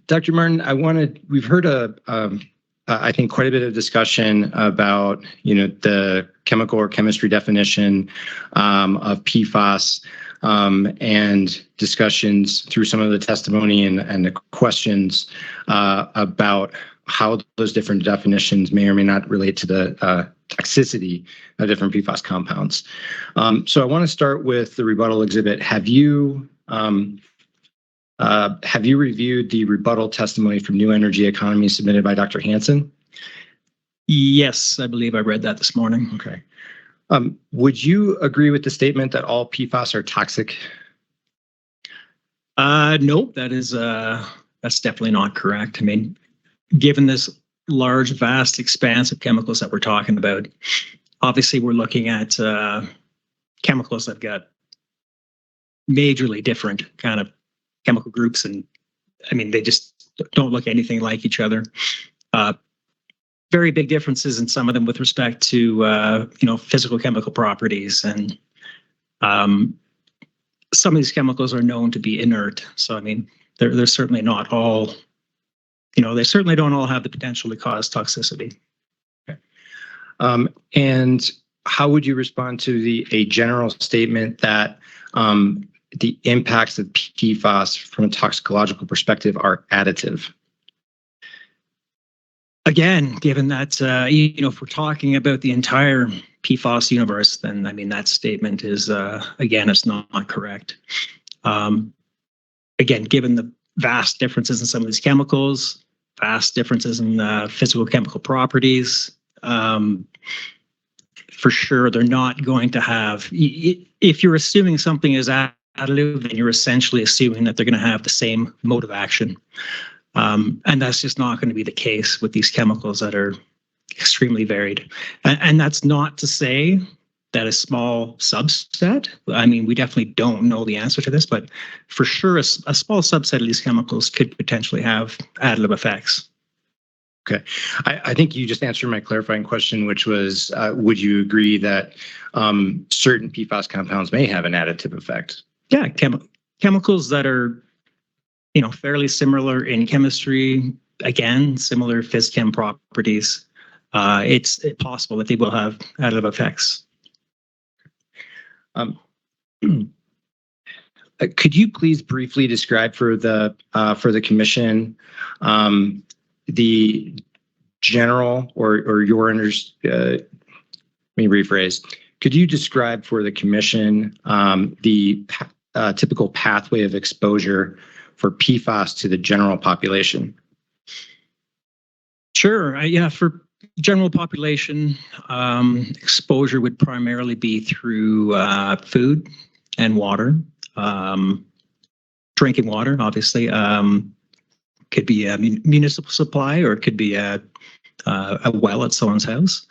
Dr. Martin, we've heard I think quite a bit of discussion about, the chemical or chemistry definition of PFAS and discussions through some of the testimony and the questions about how those different definitions may or may not relate to the toxicity of different PFAS compounds. So I want to start with the rebuttal exhibit. Have you reviewed the rebuttal testimony from New Energy Economy submitted by Dr. Hansen? Yes, I believe I read that this morning. Okay. Would you agree with the statement that all PFAS are toxic? No, that's definitely not correct. Given this large, vast expanse of chemicals that we're talking about, obviously we're looking at chemicals that got majorly different kind of chemical groups, and they just don't look anything like each other. Very big differences in some of them with respect to physical chemical properties, and some of these chemicals are known to be inert. So they're certainly not all. They certainly don't all have the potential to cause toxicity. Okay. And how would you respond to a general statement that the impacts of PFAS from a toxicological perspective are additive? Again, given that, if we're talking about the entire PFAS universe, then that statement is, again, it's not correct. Again, given the vast differences in some of these chemicals, vast differences in physical chemical properties, for sure, they're not going to have, if you're assuming something is additive, then you're essentially assuming that they're going to have the same mode of action. And that's just not going to be the case with these chemicals that are extremely varied. And that's not to say that a small subset, we definitely don't know the answer to this, but for sure, a small subset of these chemicals could potentially have additive effects. Okay. I think you just answered my clarifying question, which was, would you agree that certain PFAS compounds may have an additive effect? Yeah, chemicals that are fairly similar in chemistry, again, similar phys chem properties, it's possible that they will have additive effects. Could you please briefly describe for the commission the general or your let me rephrase. Could you describe for the commission the typical pathway of exposure for PFAS to the general population? Sure. Yeah, for general population, exposure would primarily be through food and water. Drinking water, obviously, could be a municipal supply, or it could be a well at someone's house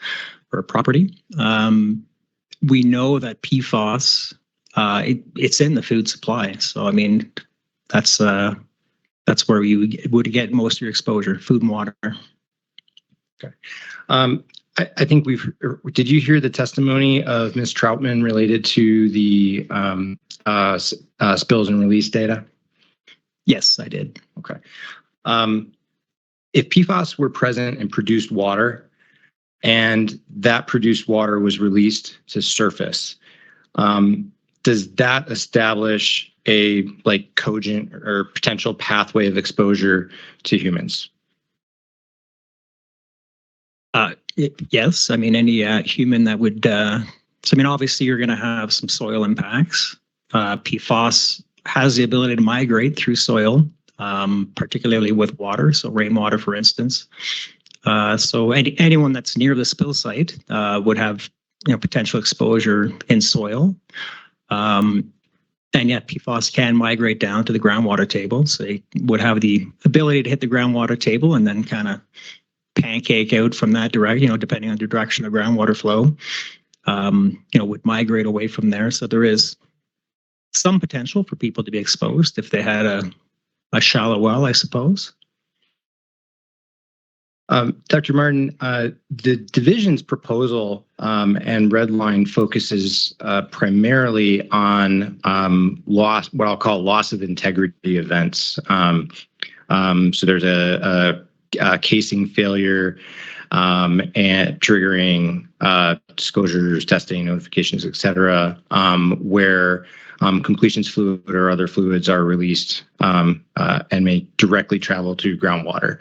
or a property. We know that PFAS, it's in the food supply. So, I mean, that's where you would get most of your exposure, food and water. Okay. I think did you hear the testimony of Ms. Troutman related to the spills and release data? Yes, I did. Okay. If PFAS were present in produced water and that produced water was released to surface, does that establish a cogent or potential pathway of exposure to humans? Yes, I mean, any human that would, so I mean, obviously you're going to have some soil impacts. PFAS has the ability to migrate through soil, particularly with water, so rainwater, for instance. So anyone that's near the spill site would have potential exposure in soil. And yet PFAS can migrate down to the groundwater table. So they would have the ability to hit the groundwater table and then kind of pancake out from that direction, depending on the direction of groundwater flow, would migrate away from there. So there is some potential for people to be exposed if they had a shallow well, I suppose. Dr. Martin, the division's proposal and red line focuses primarily on what I'll call loss of integrity events. So there's a casing failure and triggering disclosures, testing, notifications, et cetera, where completions fluid or other fluids are released and may directly travel to groundwater.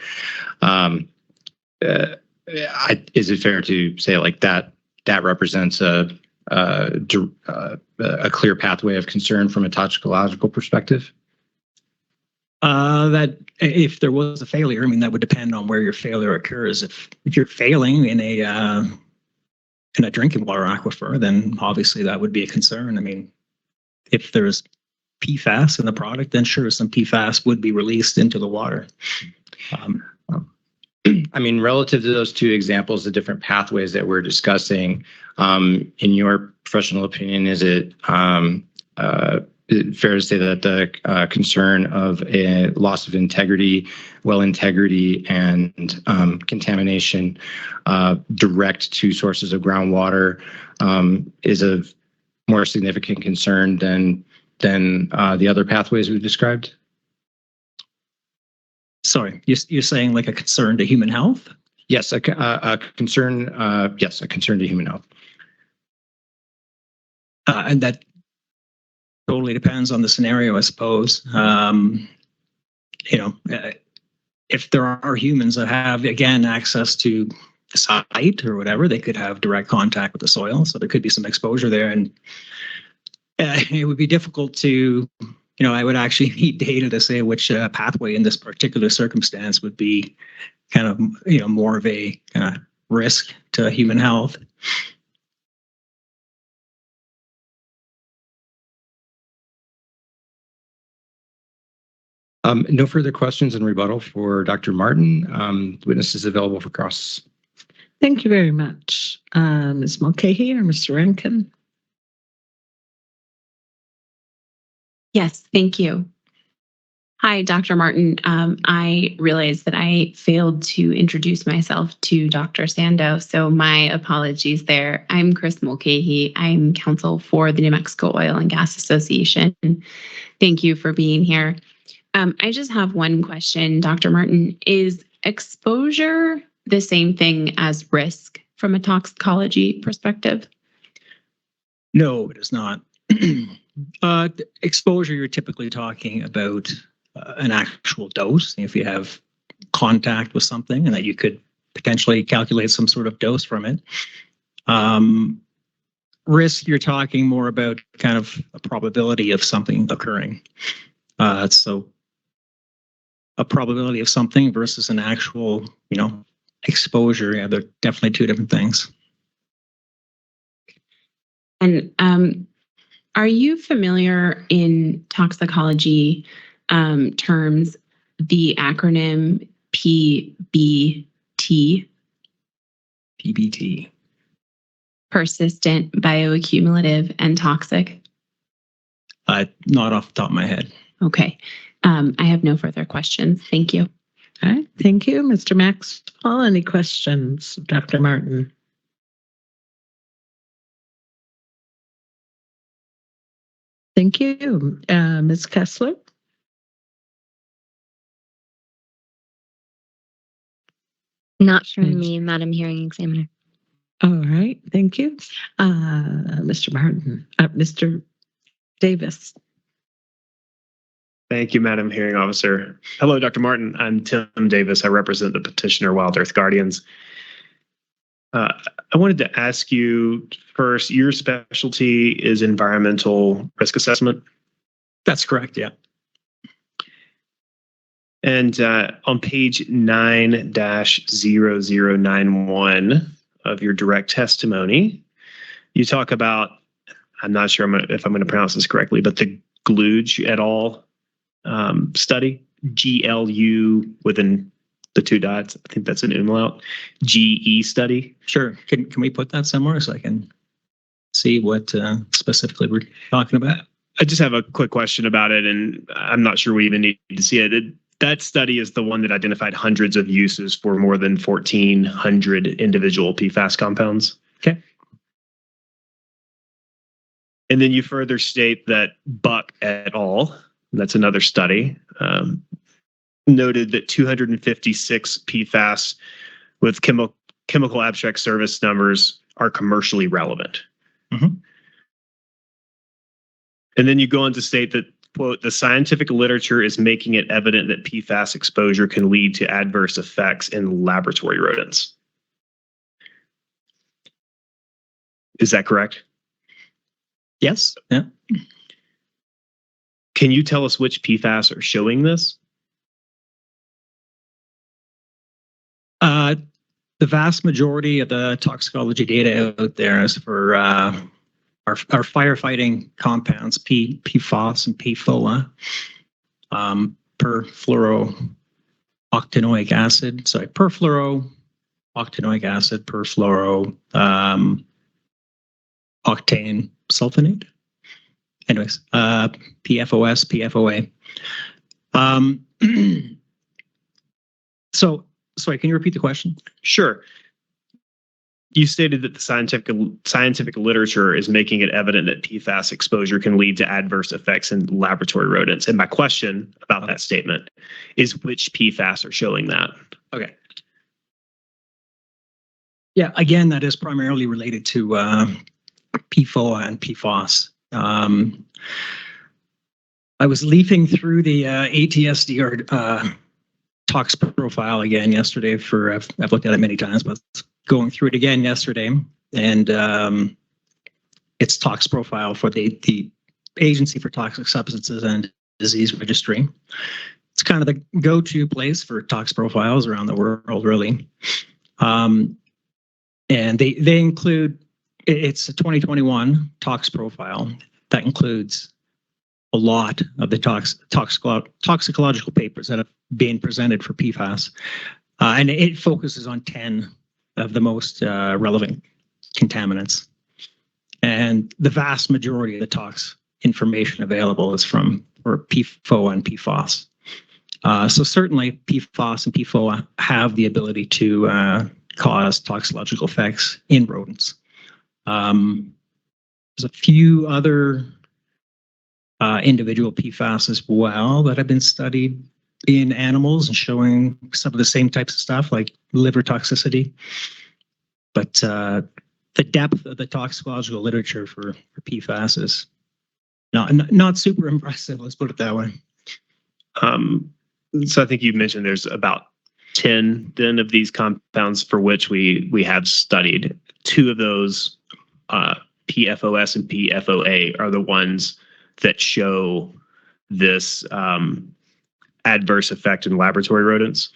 Is it fair to say that represents a clear pathway of concern from a toxicological perspective? That if there was a failure, I mean, that would depend on where your failure occurs. If you're failing in a drinking water aquifer, then obviously that would be a concern. I mean, if there's PFAS in the product, then sure, some PFAS would be released into the water. I mean, relative to those two examples, the different pathways that we're discussing, in your professional opinion, is it fair to say that the concern of a loss of integrity, well integrity, and contamination direct to sources of groundwater is a more significant concern than the other pathways we've described? Sorry, you're saying like a concern to human health? Yes, a concern. Yes, a concern to human health. And that totally depends on the scenario, I suppose. If there are humans that have, again, access to the site or whatever, they could have direct contact with the soil. So there could be some exposure there. And it would be difficult to, I would actually need data to say which pathway in this particular circumstance would be kind of, more of a kind of risk to human health. No further questions in rebuttal for Dr. Martin. The witness is available for cross. Thank you very much. Ms. Mulcahy or Mr. Rankin? Yes, thank you. Hi, Dr. Martin. I realized that I failed to introduce myself to Dr. Sando, so my apologies there. I'm Chris Mulcahy. I'm counsel for the New Mexico Oil and Gas Association. Thank you for being here. I just have one question, Dr. Martin. Is exposure the same thing as risk from a toxicology perspective? No, it is not. Exposure, you're typically talking about an actual dose. If you have contact with something and that you could potentially calculate some sort of dose from it. Risk, you're talking more about kind of a probability of something occurring. So a probability of something versus an actual, exposure. Yeah, they're definitely two different things. And are you familiar in toxicology terms, the acronym PBT? PBT. Persistent, bioaccumulative, and toxic? Not off the top of my head. Okay. I have no further questions. Thank you. All right, thank you, Mr. Maxwell. Any questions, Dr. Martin? Thank you. Ms. Kessler? Not from me, Madam Hearing Examiner. All right, thank you. Mr. Martin, Mr. Davis. Thank you, Madam Hearing Officer. Hello, Dr. Martin. I'm Tim Davis. I represent the petitioner Wild Earth Guardians. I wanted to ask you first, your specialty is environmental risk assessment? That's correct, yeah. And on page 9-0091 of your direct testimony, you talk about, I'm not sure if I'm going to pronounce this correctly, but the Gluge et al. Study, GLU within the two dots. I think that's an umlaut. GE study. Sure. Can we put that somewhere so I can see what specifically we're talking about? I just have a quick question about it, and I'm not sure we even need to see it. That study is the one that identified hundreds of uses for more than 1,400 individual PFAS compounds. Okay. And then you further state that Buck et al., that's another study, noted that 256 PFAS with chemical abstract service numbers are commercially relevant. Mm-hmm. And then you go on to state that, quote, the scientific literature is making it evident that PFAS exposure can lead to adverse effects in laboratory rodents. Is that correct? Yes. Yeah. Can you tell us which PFAS are showing this? The vast majority of the toxicology data out there is for our firefighting compounds, PFAS and PFOA, perfluorooctanoic acid. Sorry, perfluorooctanoic acid, octane sulfonate. Anyways, PFOS, PFOA. So, sorry, can you repeat the question? Sure. You stated that the scientific literature is making it evident that PFAS exposure can lead to adverse effects in laboratory rodents. And my question about that statement is which PFAS are showing that? Okay. Yeah, again, that is primarily related to PFOA and PFAS. I was leafing through the ATSDR tox profile again yesterday I've looked at it many times, but going through it again yesterday, and its tox profile for the Agency for Toxic Substances and Disease Registry. It's kind of the go-to place for tox profiles around the world, really. And they include, it's a 2021 tox profile that includes a lot of the toxicological papers that have been presented for PFAS. And it focuses on 10 of the most relevant contaminants. And the vast majority of the tox information available is for PFOA and PFAS. So certainly PFAS and PFOA have the ability to cause toxicological effects in rodents. There's a few other individual PFAS as well that have been studied in animals and showing some of the same types of stuff like liver toxicity. But the depth of the toxicological literature for PFAS is not super impressive. Let's put it that way. So I think you mentioned there's about 10 then of these compounds for which we have studied. 2 of those, PFOS and PFOA, are the ones that show this adverse effect in laboratory rodents.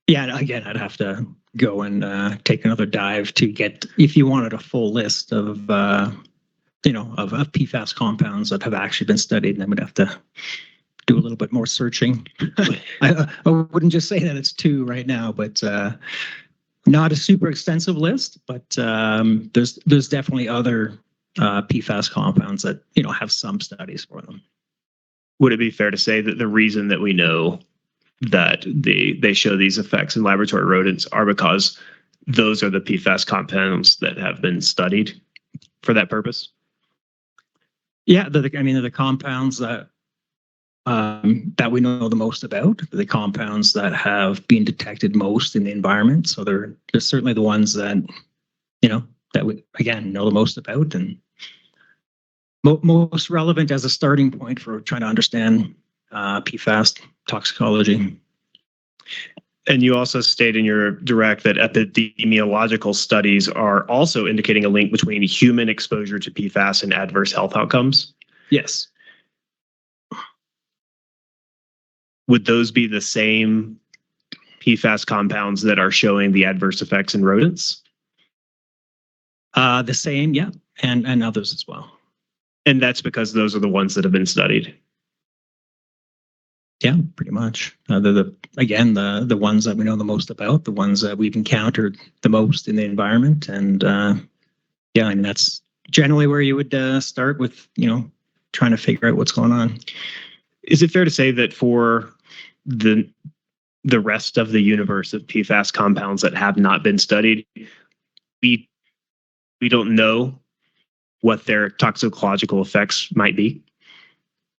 Yeah, again, I'd have to go and take another dive to get, if you wanted a full list of of PFAS compounds that have actually been studied, then we'd have to do a little bit more searching. I wouldn't just say that it's 2 right now, but not a super extensive list. But there's definitely other PFAS compounds that have some studies for them. Would it be fair to say that the reason that we know that they show these effects in laboratory rodents are because those are the PFAS compounds that have been studied for that purpose? Yeah, they're the compounds that we know the most about, the compounds that have been detected most in the environment. So they're certainly the ones that that we again know the most about and most relevant as a starting point for trying to understand PFAS toxicology. And you also state in your direct that epidemiological studies are also indicating a link between human exposure to PFAS and adverse health outcomes. Yes. Would those be the same PFAS compounds that are showing the adverse effects in rodents? The same, yeah, and others as well. And that's because those are the ones that have been studied. Yeah, pretty much. They're the ones that we know the most about, the ones that we've encountered the most in the environment, and that's generally where you would start with, trying to figure out what's going on. Is it fair to say that for the rest of the universe of PFAS compounds that have not been studied, we don't know what their toxicological effects might be?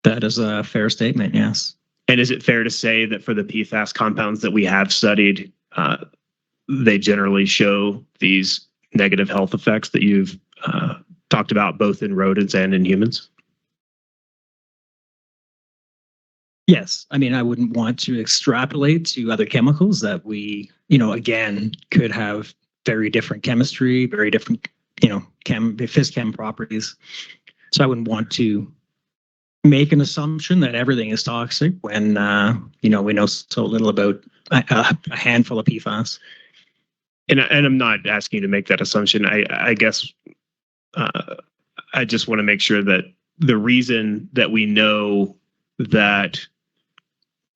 That is a fair statement, yes. And is it fair to say that for the PFAS compounds that we have studied, they generally show these negative health effects that you've talked about both in rodents and in humans? Yes. I wouldn't want to extrapolate to other chemicals that we, again, could have very different chemistry, very different, phys-chem properties. So I wouldn't want to make an assumption that everything is toxic when, we know so little about a handful of PFAS. And I'm not asking you to make that assumption. I guess I just want to make sure that the reason that we know that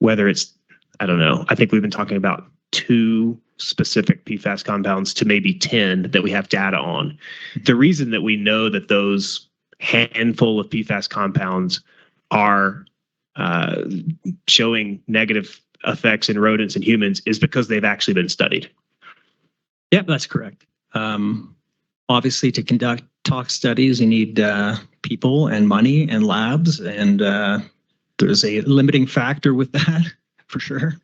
whether it's, I don't know, I think we've been talking about 2 specific PFAS compounds to maybe 10 that we have data on. The reason that we know that those handful of PFAS compounds are showing negative effects in rodents and humans is because they've actually been studied. Yeah, that's correct. Obviously, to conduct tox studies, you need people and money and labs, and there's a limiting factor with that, for sure.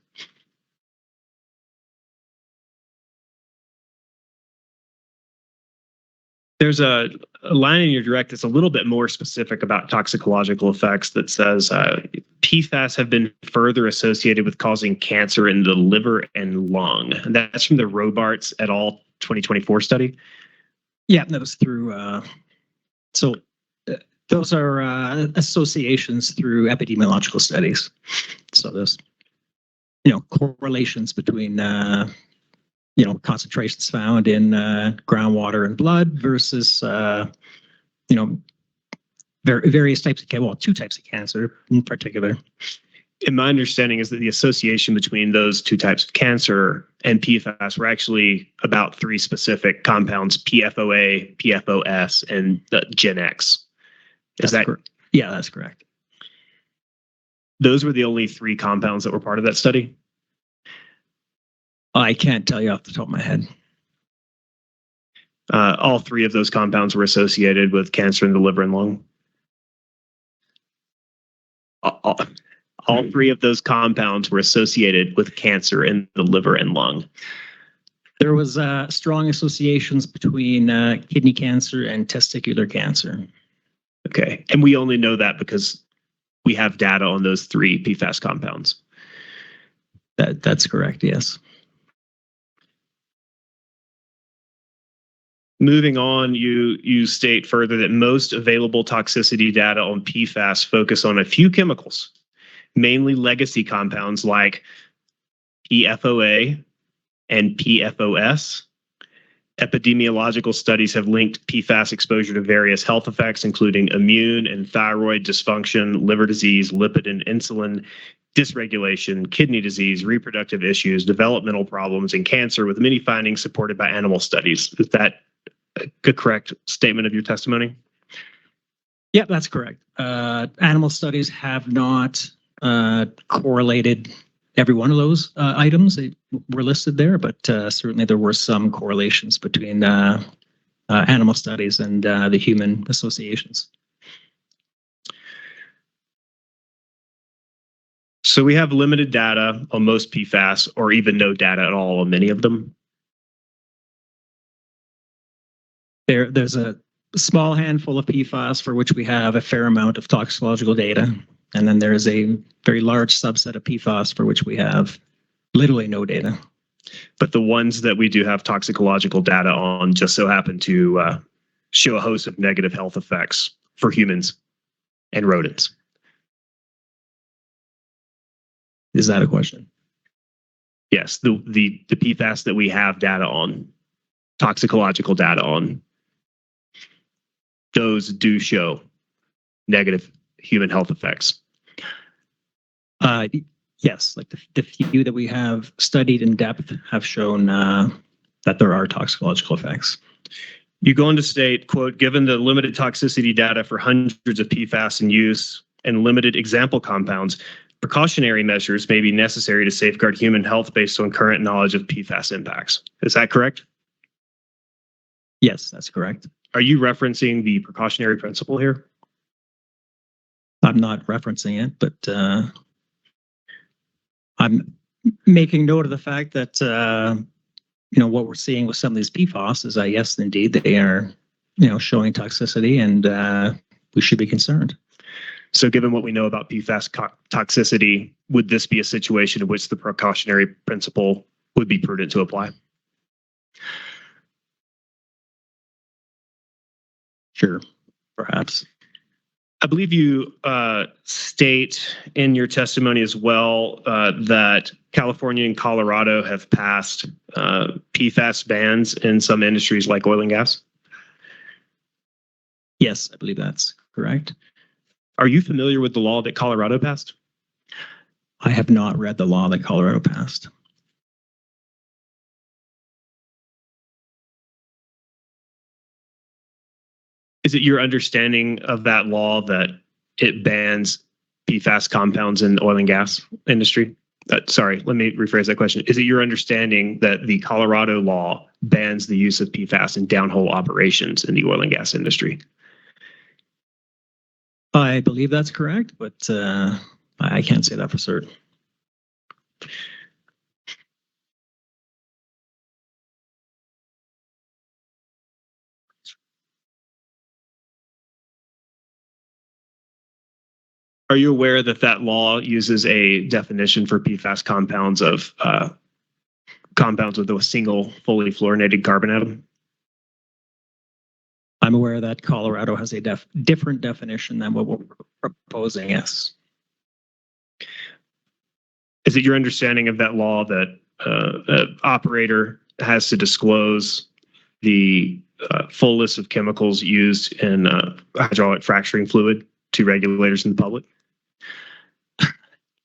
There's a line in your direct that's a little bit more specific about toxicological effects that says PFAS have been further associated with causing cancer in the liver and lung. And that's from the Robarts et al. 2024 study. Yeah, that was through. Those are associations through epidemiological studies. So there's, correlations between, concentrations found in groundwater and blood versus, various types of 2 types of cancer in particular. And my understanding is that the association between those 2 types of cancer and PFAS were actually about 3 specific compounds: PFOA, PFOS, and Gen X. Is that correct? Yeah, that's correct. Those were the only 3 compounds that were part of that study? I can't tell you off the top of my head. All 3 of those compounds were associated with cancer in the liver and lung? all three of those compounds were associated with cancer in the liver and lung. There was strong associations between kidney cancer and testicular cancer. Okay. And we only know that because we have data on those three PFAS compounds. That's correct, yes. Moving on, you state further that most available toxicity data on PFAS focus on a few chemicals, mainly legacy compounds like PFOA and PFOS. Epidemiological studies have linked PFAS exposure to various health effects, including immune and thyroid dysfunction, liver disease, lipid and insulin dysregulation, kidney disease, reproductive issues, developmental problems, and cancer, with many findings supported by animal studies. Is that a correct statement of your testimony? Yeah, that's correct. Animal studies have not correlated every one of those items that were listed there, but certainly there were some correlations between animal studies and the human associations. So we have limited data on most PFAS, or even no data at all on many of them. There's a small handful of PFAS for which we have a fair amount of toxicological data. And then there is a very large subset of PFAS for which we have literally no data. But the ones that we do have toxicological data on just so happen to show a host of negative health effects for humans and rodents. Is that a question? Yes, the PFAS that we have data on, toxicological data on, those do show negative human health effects. Yes, like the few that we have studied in depth have shown that there are toxicological effects. You go on to state, quote, given the limited toxicity data for hundreds of PFAS in use and limited example compounds, precautionary measures may be necessary to safeguard human health based on current knowledge of PFAS impacts. Is that correct? Yes, that's correct. Are you referencing the precautionary principle here? I'm not referencing it, but I'm making note of the fact that what we're seeing with some of these PFAS is yes, indeed, they are showing toxicity, and we should be concerned. So given what we know about PFAS toxicity, would this be a situation in which the precautionary principle would be prudent to apply? Sure, perhaps. I believe you state in your testimony as well that California and Colorado have passed PFAS bans in some industries like oil and gas. Yes, I believe that's correct. Are you familiar with the law that Colorado passed? I have not read the law that Colorado passed. Is it your understanding of that law that it bans PFAS compounds in the oil and gas industry? Sorry, let me rephrase that question. Is it your understanding that the Colorado law bans the use of PFAS in downhole operations in the oil and gas industry? I believe that's correct, but I can't say that for certain. Are you aware that that law uses a definition for PFAS compounds of compounds with a single fully fluorinated carbon atom? I'm aware that Colorado has a different definition than what we're proposing, yes. Is it your understanding of that law that an operator has to disclose the full list of chemicals used in hydraulic fracturing fluid to regulators and the public?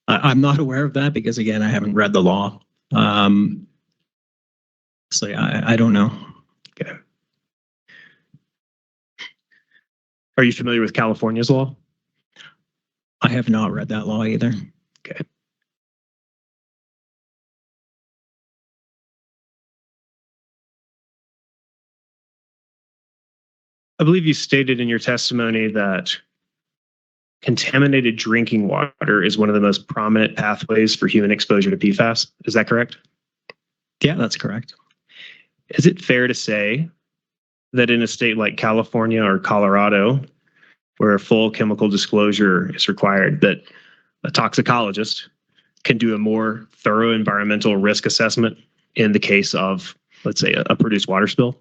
I'm not aware of that because, again, I haven't read the law. So I don't know. Okay. Are you familiar with California's law? I have not read that law either. Okay. I believe you stated in your testimony that contaminated drinking water is one of the most prominent pathways for human exposure to PFAS. Is that correct? Yeah, that's correct. Is it fair to say that in a state like California or Colorado, where full chemical disclosure is required, that a toxicologist can do a more thorough environmental risk assessment in the case of, let's say, a produced water spill?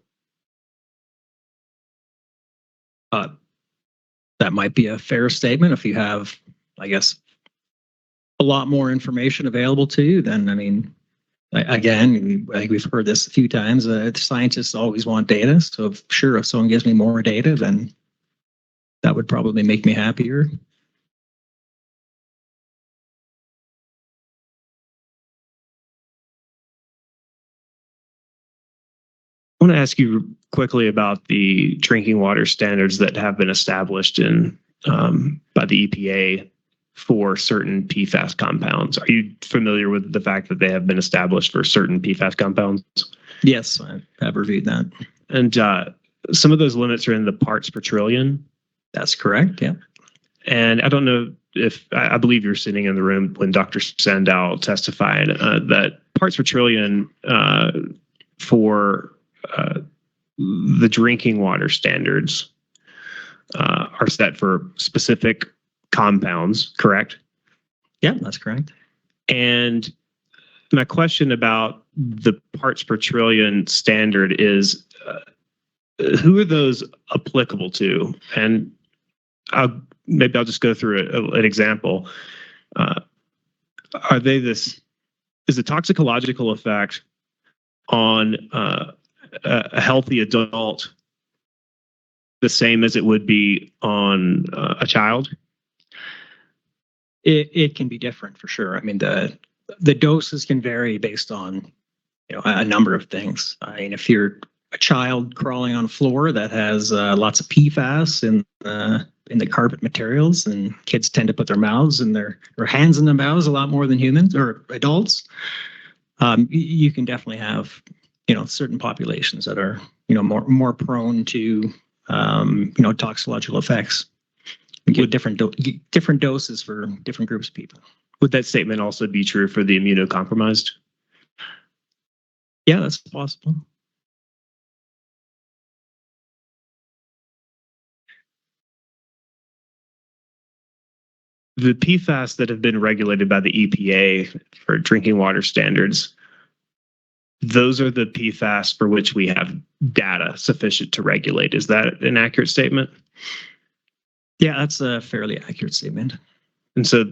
That might be a fair statement if you have, I guess, a lot more information available to you. Then, I mean, again, I think we've heard this a few times. Scientists always want data. So, if someone gives me more data, then that would probably make me happier. I want to ask you quickly about the drinking water standards that have been established by the EPA for certain PFAS compounds. Are you familiar with the fact that they have been established for certain PFAS compounds? Yes, I have reviewed that. And some of those limits are in the parts per trillion. That's correct, yeah. And I don't know if, I believe you're sitting in the room when Dr. Sandow testified that parts per trillion for the drinking water standards are set for specific compounds, correct? Yeah, that's correct. And my question about the parts per trillion standard is, who are those applicable to? And maybe I'll just go through an example. Is the toxicological effect on a healthy adult the same as it would be on a child? It can be different for sure. I mean, the doses can vary based on a number of things. I mean, if you're a child crawling on a floor that has lots of PFAS in the carpet materials, and kids tend to put their mouths and their hands in their mouths a lot more than humans or adults, you can definitely have certain populations that are more prone to toxicological effects. You get different doses for different groups of people. Would that statement also be true for the immunocompromised? Yeah, that's possible. The PFAS that have been regulated by the EPA for drinking water standards, those are the PFAS for which we have data sufficient to regulate. Is that an accurate statement? Yeah, that's a fairly accurate statement. And so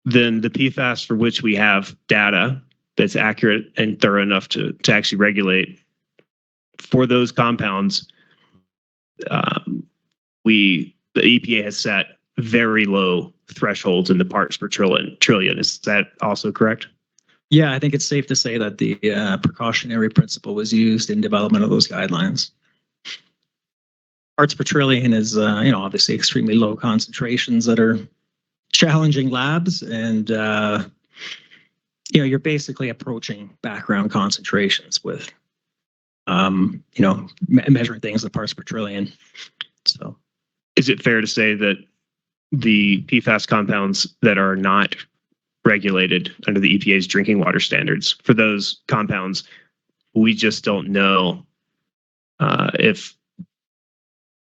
then the PFAS for which we have data that's accurate and thorough enough to actually regulate, for those compounds, the EPA has set very low thresholds in the parts per trillion. Is that also correct? Yeah, I think it's safe to say that the precautionary principle was used in development of those guidelines. Parts per trillion is, obviously extremely low concentrations that are challenging labs, and you're basically approaching background concentrations with, measuring things in parts per trillion. So, is it fair to say that the PFAS compounds that are not regulated under the EPA's drinking water standards, for those compounds, we just don't know if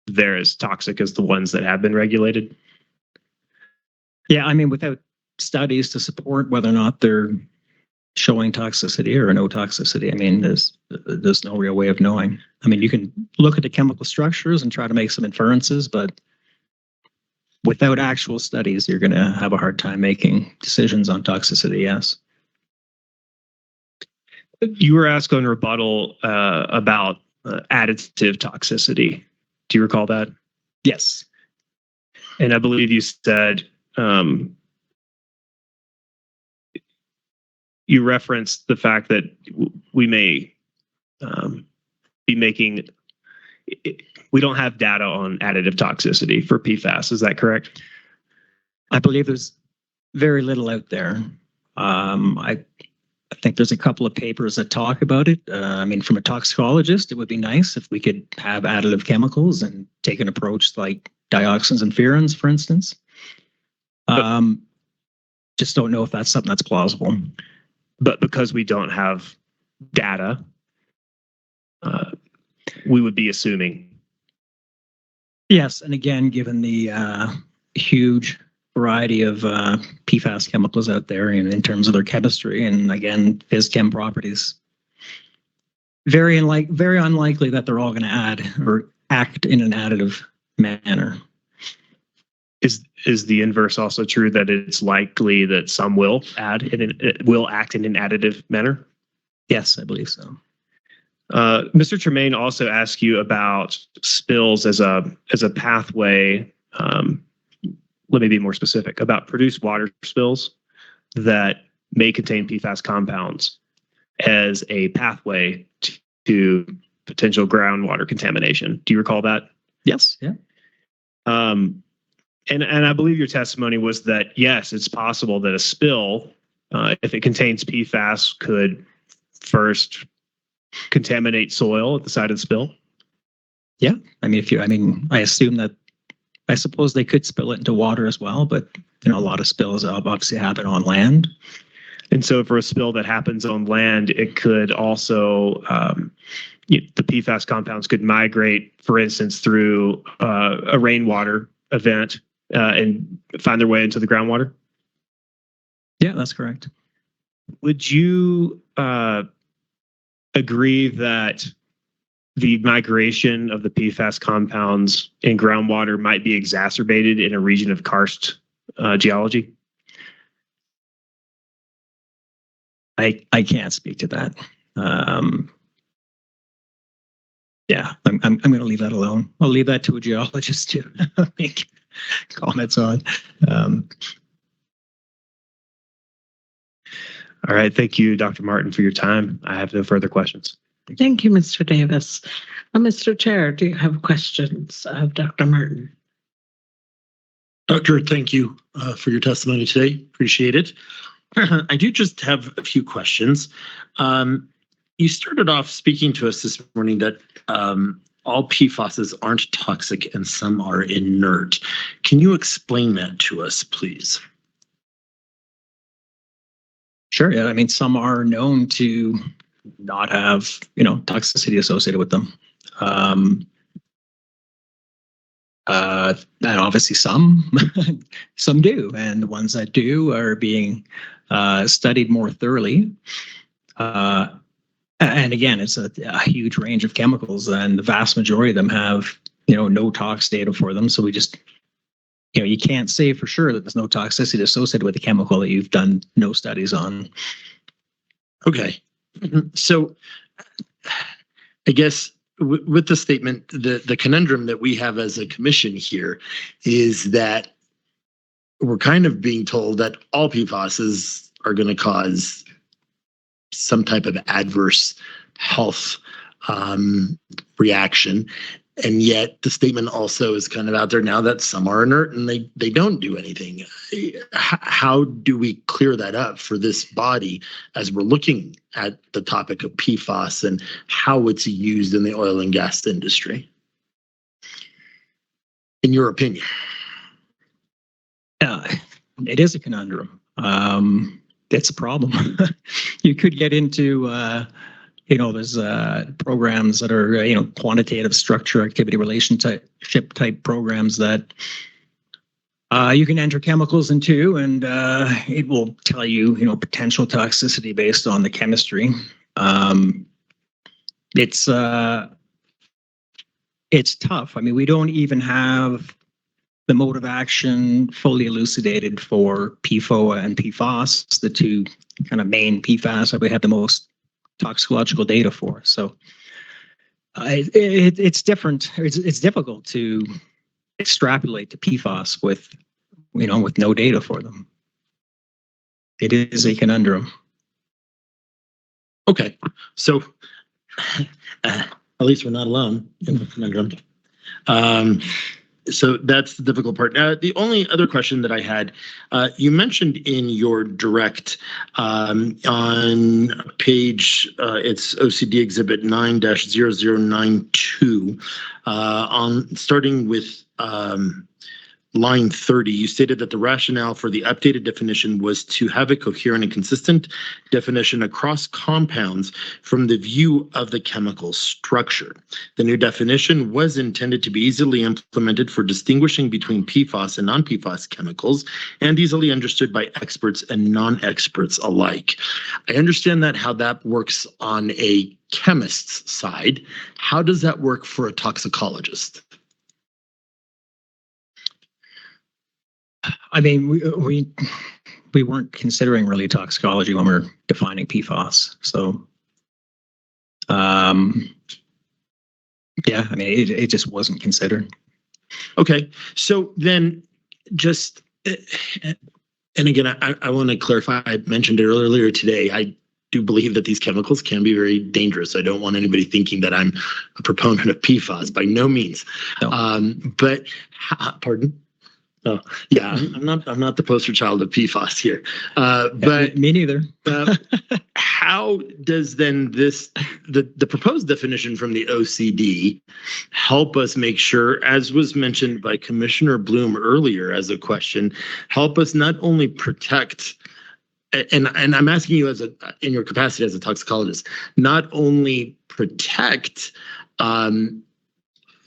they're as toxic as the ones that have been regulated? Yeah, I mean, without studies to support whether or not they're showing toxicity or no toxicity, I mean, there's no real way of knowing. I mean, you can look at the chemical structures and try to make some inferences, but without actual studies, you're going to have a hard time making decisions on toxicity, yes. You were asked on rebuttal about additive toxicity. Do you recall that? Yes. And I believe you said you referenced the fact that we may be making, we don't have data on additive toxicity for PFAS. Is that correct? I believe there's very little out there. I think there's a couple of papers that talk about it. I mean, from a toxicologist, it would be nice if we could have additive chemicals and take an approach like dioxins and furans, for instance. Just don't know if that's something that's plausible. But because we don't have data, we would be assuming. Yes, and again, given the huge variety of PFAS chemicals out there and in terms of their chemistry and again, phys chem properties, very unlikely that they're all going to add or act in an additive manner. Is the inverse also true, that it's likely that some will act in an additive manner? Yes, I believe so. Mr. Tremaine also asked you about spills as a pathway. Let me be more specific about produced water spills that may contain PFAS compounds as a pathway to potential groundwater contamination. Do you recall that? Yes. Yeah. And I believe your testimony was that, yes, it's possible that a spill, if it contains PFAS, could first contaminate soil at the site of the spill. Yeah. I assume that, I suppose they could spill it into water as well, but a lot of spills obviously happen on land. And so for a spill that happens on land, it could also, the PFAS compounds could migrate, for instance, through a rainwater event and find their way into the groundwater? Yeah, that's correct. Would you agree that the migration of the PFAS compounds in groundwater might be exacerbated in a region of karst geology? I can't speak to that. Yeah, I'm going to leave that alone. I'll leave that to a geologist to make comments on. All right. Thank you, Dr. Martin, for your time. I have no further questions. Thank you, Mr. Davis. Mr. Chair, do you have questions of Dr. Martin? Doctor, thank you for your testimony today. Appreciate it. I do just have a few questions. You started off speaking to us this morning that all PFASs aren't toxic and some are inert. Can you explain that to us, please? Sure. Yeah. Some are known to not have, toxicity associated with them. And obviously some do, and the ones that do are being studied more thoroughly. And again, it's a huge range of chemicals, and the vast majority of them have, no tox data for them. So we just, you can't say for sure that there's no toxicity associated with the chemical that you've done no studies on. Okay. So I guess with the statement, the conundrum that we have as a commission here is that we're kind of being told that all PFASs are going to cause some type of adverse health reaction. And yet the statement also is kind of out there now that some are inert and they don't do anything. How do we clear that up for this body as we're looking at the topic of PFAS and how it's used in the oil and gas industry? In your opinion? It is a conundrum. It's a problem. You could get into there's programs that are, quantitative structure activity relationship type programs that you can enter chemicals into, and it will tell you, potential toxicity based on the chemistry. It's tough. We don't even have the mode of action fully elucidated for PFOA and PFAS, the two kind of main PFAS that we have the most toxicological data for. So it's different. It's difficult to extrapolate to PFAS with no data for them. It is a conundrum. Okay, so at least we're not alone in the conundrum. So that's the difficult part. The only other question that I had, you mentioned in your direct on page, it's OCD Exhibit 9-0092, on starting with line 30, you stated that the rationale for the updated definition was to have a coherent and consistent definition across compounds from the view of the chemical structure. The new definition was intended to be easily implemented for distinguishing between PFAS and non-PFAS chemicals and easily understood by experts and non-experts alike. I understand that how that works on a chemist's side. How does that work for a toxicologist? I mean, we weren't considering really toxicology when we were defining PFAS. So, yeah, I mean, it just wasn't considered. Okay, so then just, and again, I want to clarify, I mentioned it earlier today, I do believe that these chemicals can be very dangerous. I don't want anybody thinking that I'm a proponent of PFAS, by no means. No. But, pardon? Oh, yeah, I'm not the poster child of PFAS here. But me neither. How does then the proposed definition from the OCD help us make sure, as was mentioned by Commissioner Bloom earlier as a question, help us not only protect, and I'm asking you in your capacity as a toxicologist, not only protect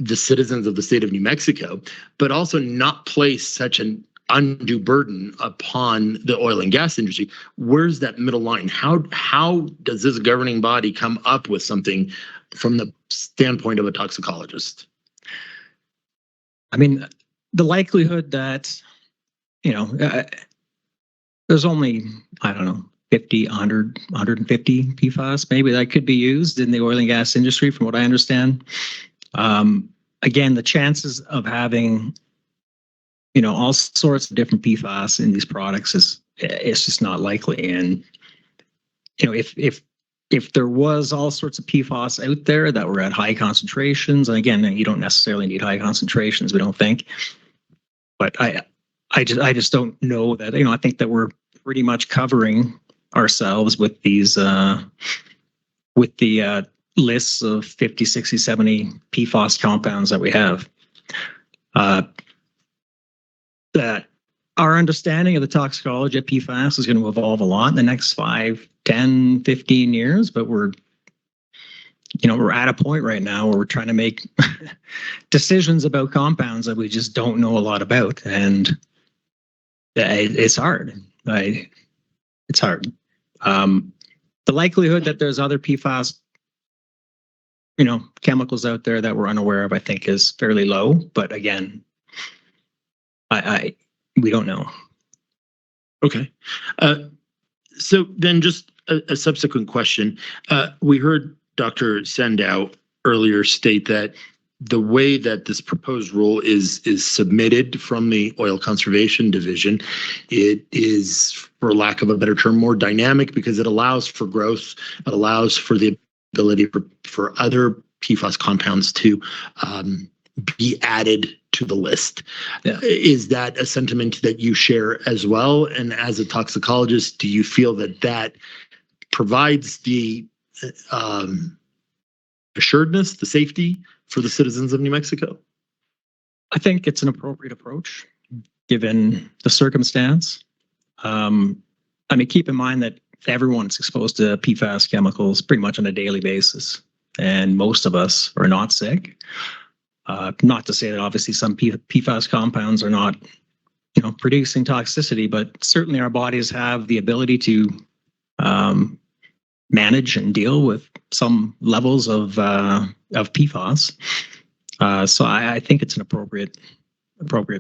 the citizens of the state of New Mexico, but also not place such an undue burden upon the oil and gas industry? Where's that middle line? How does this governing body come up with something from the standpoint of a toxicologist? I mean, the likelihood that, there's only, I don't know, 50, 100, 150 PFAS maybe that could be used in the oil and gas industry, from what I understand. Again, the chances of having, all sorts of different PFAS in these products it's just not likely. And, if there was all sorts of PFAS out there that were at high concentrations, and again, you don't necessarily need high concentrations, we don't think. But I just don't know that, I think that we're pretty much covering ourselves with these, with the lists of 50, 60, 70 PFAS compounds that we have. That our understanding of the toxicology of PFAS is going to evolve a lot in the next 5, 10, 15 years, but we're at a point right now where we're trying to make decisions about compounds that we just don't know a lot about. And it's hard. It's hard. The likelihood that there's other PFAS chemicals out there that we're unaware of, I think, is fairly low. But again, we don't know. Okay. So then just a subsequent question. We heard Dr. Sandow earlier state that the way that this proposed rule is submitted from the Oil Conservation Division, it is, for lack of a better term, more dynamic because it allows for growth. It allows for the ability for other PFAS compounds to be added to the list. Yeah. Is that a sentiment that you share as well? And as a toxicologist, do you feel that provides the assuredness, the safety for the citizens of New Mexico? I think it's an appropriate approach given the circumstance. I mean, keep in mind that everyone's exposed to PFAS chemicals pretty much on a daily basis, and most of us are not sick. Not to say that obviously some PFAS compounds are not, producing toxicity, but certainly our bodies have the ability to manage and deal with some levels of PFAS. So I think it's an appropriate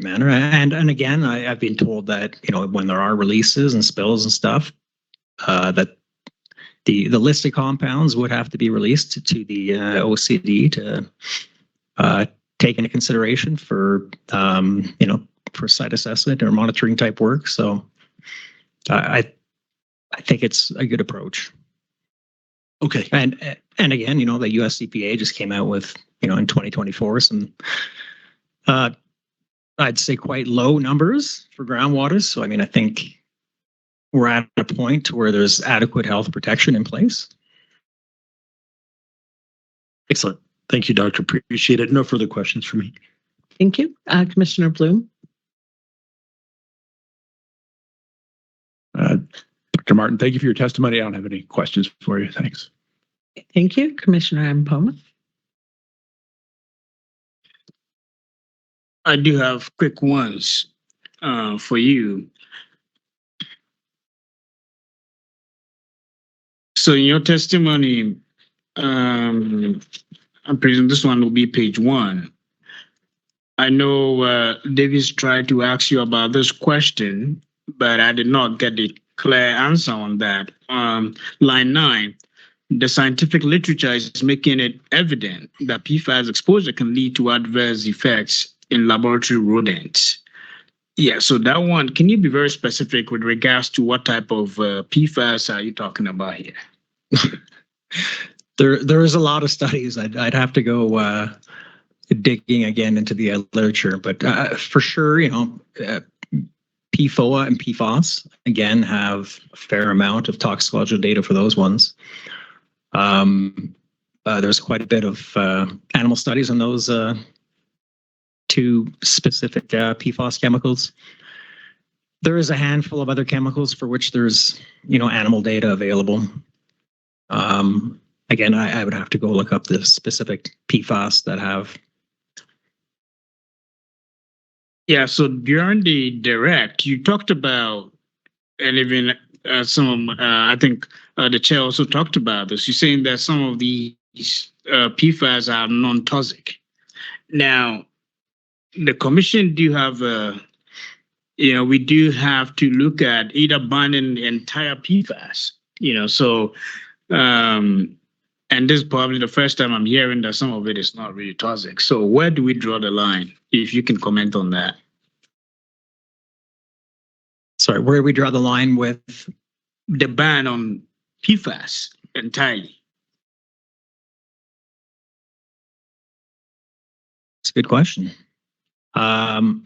manner. And again, I've been told that when there are releases and spills and stuff, that the listed compounds would have to be released to the OCD to take into consideration for for site assessment or monitoring type work. So I think it's a good approach. Okay. And again, the US EPA just came out with in 2024 some I'd say quite low numbers for groundwater. So, I mean, I think we're at a point where there's adequate health protection in place. Excellent. Thank you, Doctor. Appreciate it. No further questions for me. Thank you. Commissioner Bloom. Dr. Martin, thank you for your testimony. I don't have any questions for you. Thanks. Thank you. Commissioner Mpoma. I do have quick ones for you. So in your testimony, I'm presuming this one will be page 1. I know Davis tried to ask you about this question, but I did not get a clear answer on that. Line 9, the scientific literature is making it evident that PFAS exposure can lead to adverse effects in laboratory rodents. Yeah, so that one, can you be very specific with regards to what type of PFAS are you talking about here? There is a lot of studies. I'd have to go digging again into the literature, but for sure, PFOA and PFAS again have a fair amount of toxicological data for those ones. There's quite a bit of animal studies on those two specific PFAS chemicals. There is a handful of other chemicals for which there's animal data available. Again, I would have to go look up the specific PFAS that have. Yeah, so during the direct, you talked about, and even I think the chair also talked about this. You're saying that some of these PFAS are non-toxic. Now, the commission do have, we do have to look at either banning the entire PFAS, so, and this is probably the first time I'm hearing that some of it is not really toxic. So where do we draw the line? If you can comment on that. Sorry, where do we draw the line with? The ban on PFAS entirely. It's a good question. Well,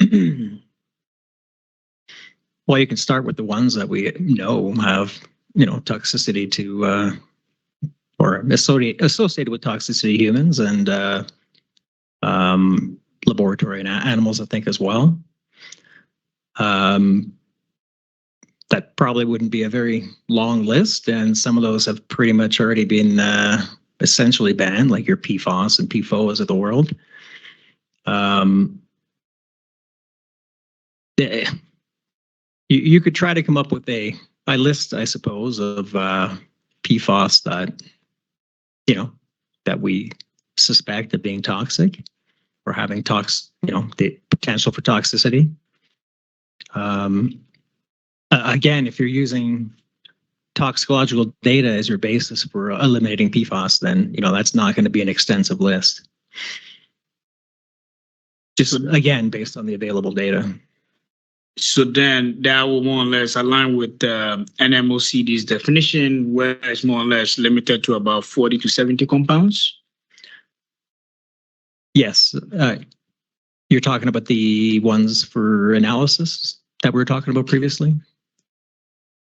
you can start with the ones that we know have, toxicity to, or associated with toxicity to humans and laboratory and animals, I think, as well. That probably wouldn't be a very long list, and some of those have pretty much already been essentially banned, like your PFAS and PFOAs of the world. You could try to come up with a list, I suppose, of PFAS that that we suspect of being toxic or having the potential for toxicity. Again, if you're using toxicological data as your basis for eliminating PFAS, then that's not going to be an extensive list. Just again, based on the available data. So then that will more or less align with NMOCD's definition, where it's more or less limited to about 40 to 70 compounds? Yes. You're talking about the ones for analysis that we were talking about previously?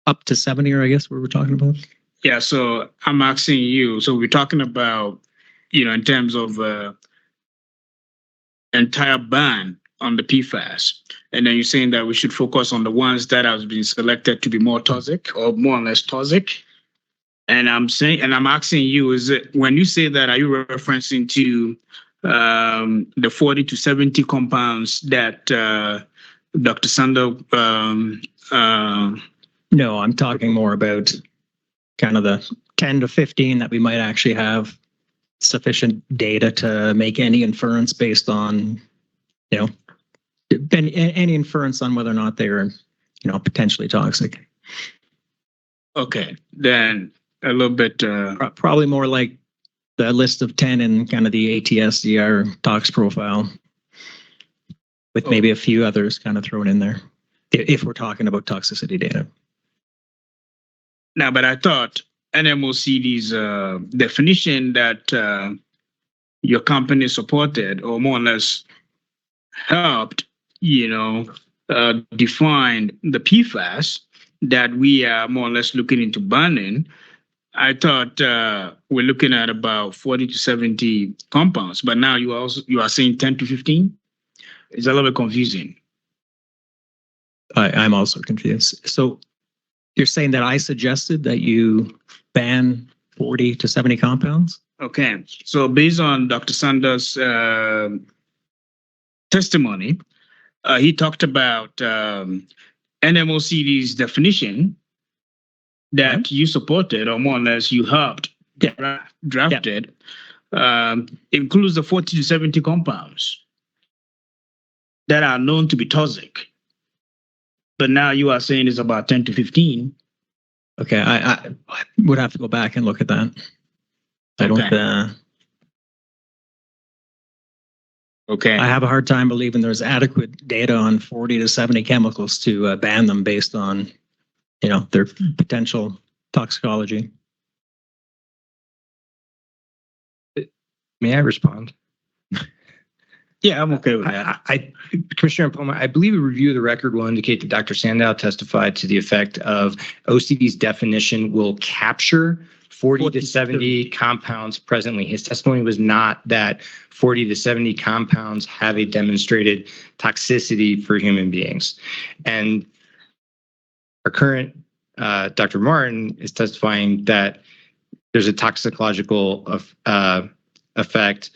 Up to 70, or I guess we were talking about? Yeah, so I'm asking you, so we're talking about, in terms of entire ban on the PFAS. And then you're saying that we should focus on the ones that have been selected to be more toxic or more or less toxic. And I'm asking you, is it, when you say that, are you referencing to the 40 to 70 compounds that Dr. Sando? No, I'm talking more about kind of the 10 to 15 that we might actually have sufficient data to make any inference based on, any inference on whether or not they are, potentially toxic. Okay, then a little bit. Probably more like the list of 10 in kind of the ATS-DR tox profile, with maybe a few others kind of thrown in there, if we're talking about toxicity data. Now, but I thought NMOCD's definition that your company supported or more or less helped defined the PFAS that we are more or less looking into banning, I thought we're looking at about 40 to 70 compounds, but now you are saying 10 to 15? It's a little bit confusing. I'm also confused. So you're saying that I suggested that you ban 40 to 70 compounds? Okay, so based on Dr. Sanders' testimony, he talked about NMOCD's definition that you supported, or more or less you helped drafted, includes the 40 to 70 compounds that are known to be toxic. But now you are saying it's about 10 to 15. Okay, I would have to go back and look at that. I don't. Okay. I have a hard time believing there's adequate data on 40 to 70 chemicals to ban them based on, their potential toxicology. May I respond? Yeah, I'm okay with that. Commissioner Poma, I believe a review of the record will indicate that Dr. Sandow testified to the effect of OCD's definition will capture 40 to 70 compounds presently. His testimony was not that 40 to 70 compounds have a demonstrated toxicity for human beings. And our current Dr. Martin is testifying that there's a toxicological effect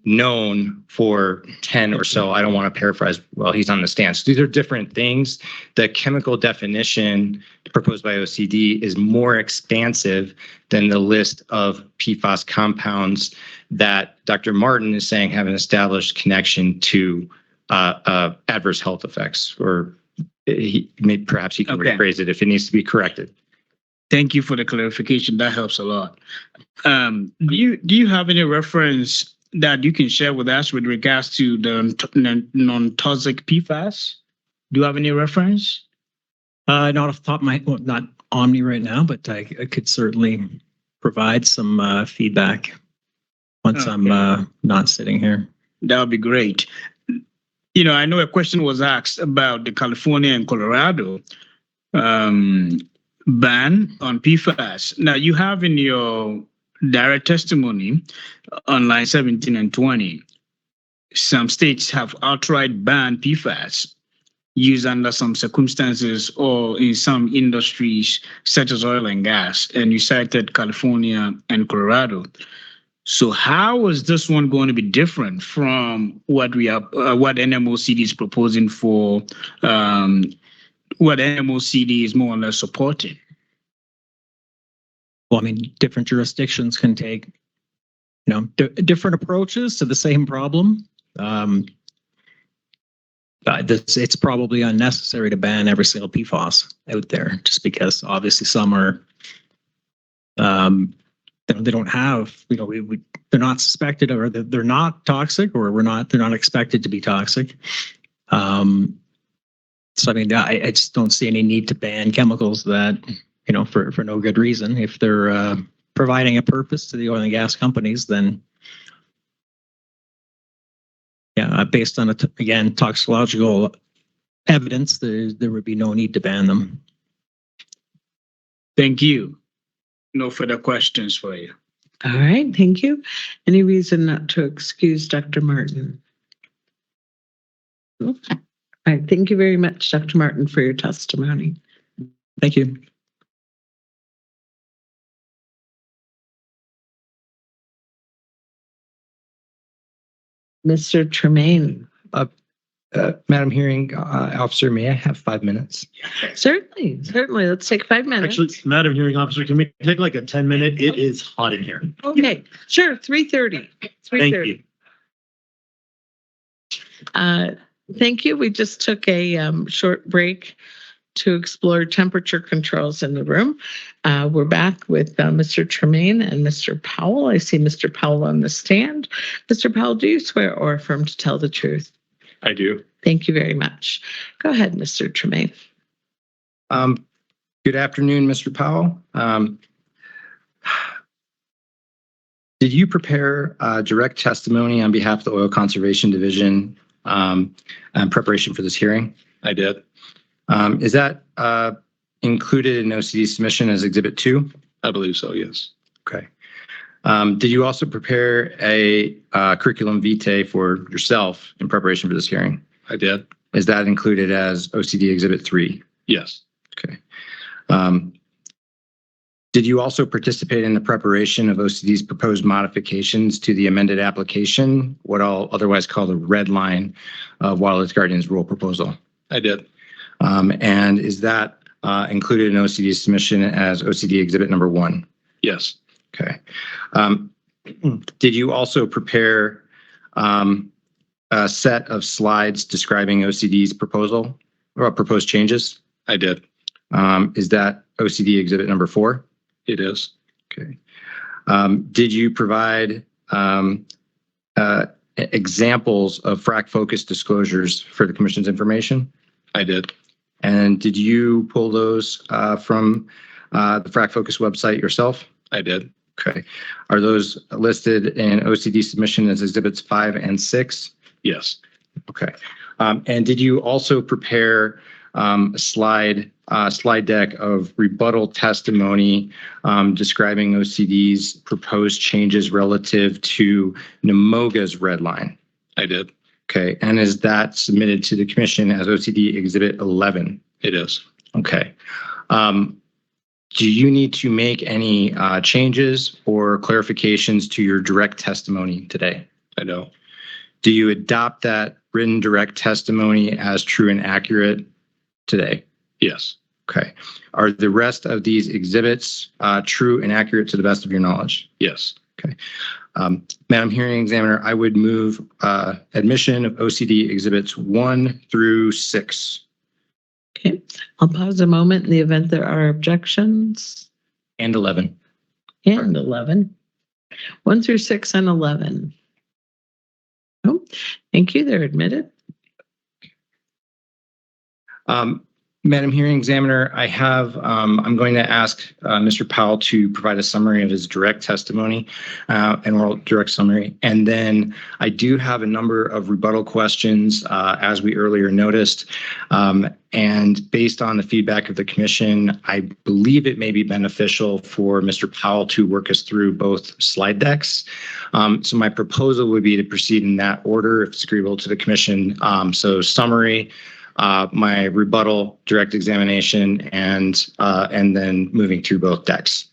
known for 10 or so. I don't want to paraphrase while he's on the stand. So these are different things. The chemical definition proposed by OCD is more expansive than the list of PFAS compounds that Dr. Martin is saying have an established connection to adverse health effects, or perhaps he can rephrase it if it needs to be corrected. Thank you for the clarification. That helps a lot. Do you have any reference that you can share with us with regards to the non-toxic PFAS? Do you have any reference? Not off the top of my, not on me right now, but I could certainly provide some feedback once I'm not sitting here. That would be great. I know a question was asked about the California and Colorado ban on PFAS. Now, you have in your direct testimony on line 17 and 20, some states have outright banned PFAS used under some circumstances or in some industries such as oil and gas, and you cited California and Colorado. So how is this one going to be different from what NMOCD is proposing for what NMOCD is more or less supporting? Well, I mean, different jurisdictions can take, different approaches to the same problem. It's probably unnecessary to ban every single PFAS out there, just because obviously some are, they don't have, they're not suspected, or they're not toxic, or they're not expected to be toxic. So, I mean, I just don't see any need to ban chemicals that, for no good reason. If they're providing a purpose to the oil and gas companies, then, based on, again, toxicological evidence, there would be no need to ban them. Thank you. No further questions for you. All right, thank you. Any reason not to excuse Dr. Martin? All right, thank you very much, Dr. Martin, for your testimony. Thank you. Mr. Tremaine. Madam Hearing Officer, may I have 5 minutes? Certainly. Let's take 5 minutes. Actually, Madam Hearing Officer, can we take like a 10-minute? It is hot in here. Okay, sure, 3:30. Thank you. Thank you. We just took a short break to explore temperature controls in the room. We're back with Mr. Tremaine and Mr. Powell. I see Mr. Powell on the stand. Mr. Powell, do you swear or affirm to tell the truth? I do. Thank you very much. Go ahead, Mr. Tremaine. Good afternoon, Mr. Powell. Did you prepare direct testimony on behalf of the Oil Conservation Division in preparation for this hearing? I did. Is that included in OCD submission as Exhibit 2? I believe so, yes. Okay. Did you also prepare a curriculum vitae for yourself in preparation for this hearing? I did. Is that included as OCD Exhibit 3? Yes. Okay. Did you also participate in the preparation of OCD's proposed modifications to the amended application, what I'll otherwise call the red line of Wild Earth Guardian's rule proposal? I did. And is that included in OCD's submission as OCD Exhibit number 1? Yes. Okay. Did you also prepare a set of slides describing OCD's proposal or proposed changes? I did. Is that OCD Exhibit number 4? It is. Okay. Did you provide examples of FRAC focus disclosures for the Commission's information? I did. And did you pull those from the FRAC focus website yourself? I did. Okay. Are those listed in OCD submission as Exhibits 5 and 6? Yes. Okay. And did you also prepare a slide deck of rebuttal testimony describing OCD's proposed changes relative to NMOGA's red line? I did. Okay. And is that submitted to the Commission as OCD Exhibit 11? It is. Okay. Do you need to make any changes or clarifications to your direct testimony today? I know. Do you adopt that written direct testimony as true and accurate today? Yes. Okay. Are the rest of these exhibits true and accurate to the best of your knowledge? Yes. Okay. Madam Hearing Examiner, I would move admission of OCD Exhibits 1 through 6. Okay, I'll pause a moment in the event there are objections. And 11. And 11. 1 through 6 and 11. Oh, thank you. They're admitted. Madam Hearing Examiner, I have, I'm going to ask Mr. Powell to provide a summary of his direct testimony, an oral direct summary. And then I do have a number of rebuttal questions, as we earlier noticed. And based on the feedback of the Commission, I believe it may be beneficial for Mr. Powell to work us through both slide decks. So my proposal would be to proceed in that order, if it's agreeable to the Commission. So summary, my rebuttal, direct examination, and then moving through both decks.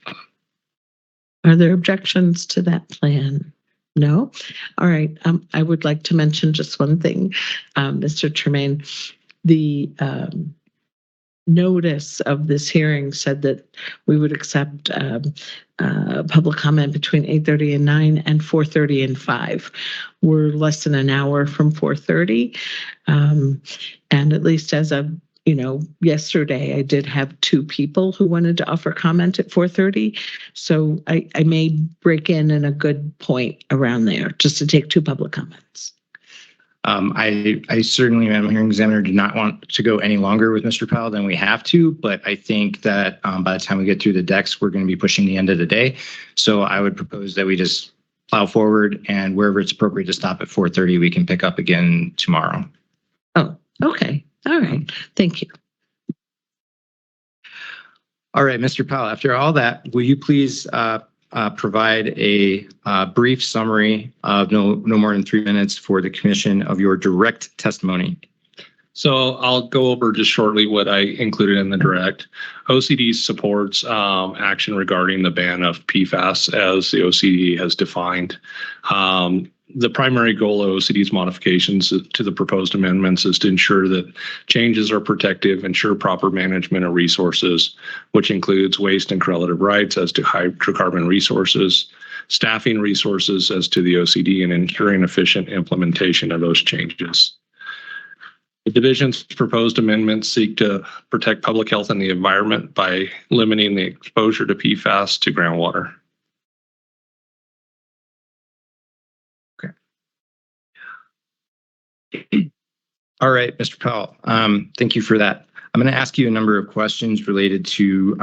Are there objections to that plan? No? All right. I would like to mention just one thing, Mr. Tremaine. The notice of this hearing said that we would accept public comment between 8:30 and 9 and 4:30 and 5. We're less than an hour from 4:30. And at least as of, yesterday, I did have 2 people who wanted to offer comment at 4:30. So I may break in a good point around there just to take 2 public comments. I certainly, Madam Hearing Examiner, do not want to go any longer with Mr. Powell than we have to, but I think that by the time we get through the decks, we're going to be pushing the end of the day. So I would propose that we just plow forward, and wherever it's appropriate to stop at 4:30, we can pick up again tomorrow. Oh, okay. All right. Thank you. All right, Mr. Powell, after all that, will you please provide a brief summary of no more than 3 minutes for the Commission of your direct testimony? So I'll go over just shortly what I included in the direct. OCD supports action regarding the ban of PFAS as the OCD has defined. The primary goal of OCD's modifications to the proposed amendments is to ensure that changes are protective, ensure proper management of resources, which includes waste and correlative rights as to hydrocarbon resources, staffing resources as to the OCD, and ensuring efficient implementation of those changes. The division's proposed amendments seek to protect public health and the environment by limiting the exposure to PFAS to groundwater. All right, Mr. Powell, thank you for that. I'm going to ask you a number of questions related to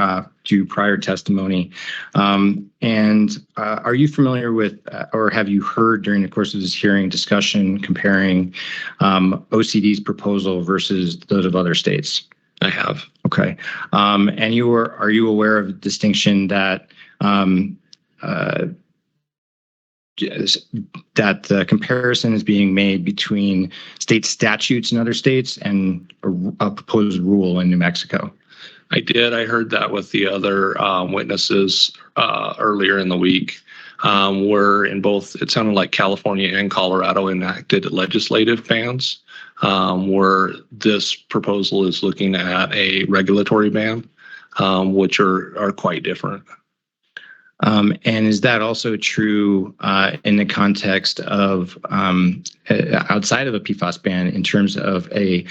to prior testimony. Are you familiar with, or have you heard during the course of this hearing discussion comparing OCD's proposal versus those of other states? I have. Okay. And are you aware of the distinction that that the comparison is being made between state statutes in other states and a proposed rule in New Mexico? I did. I heard that with the other witnesses earlier in the week, where in both, it sounded like California and Colorado enacted legislative bans, where this proposal is looking at a regulatory ban, which are quite different. And is that also true in the context of outside of a PFAS ban in terms of a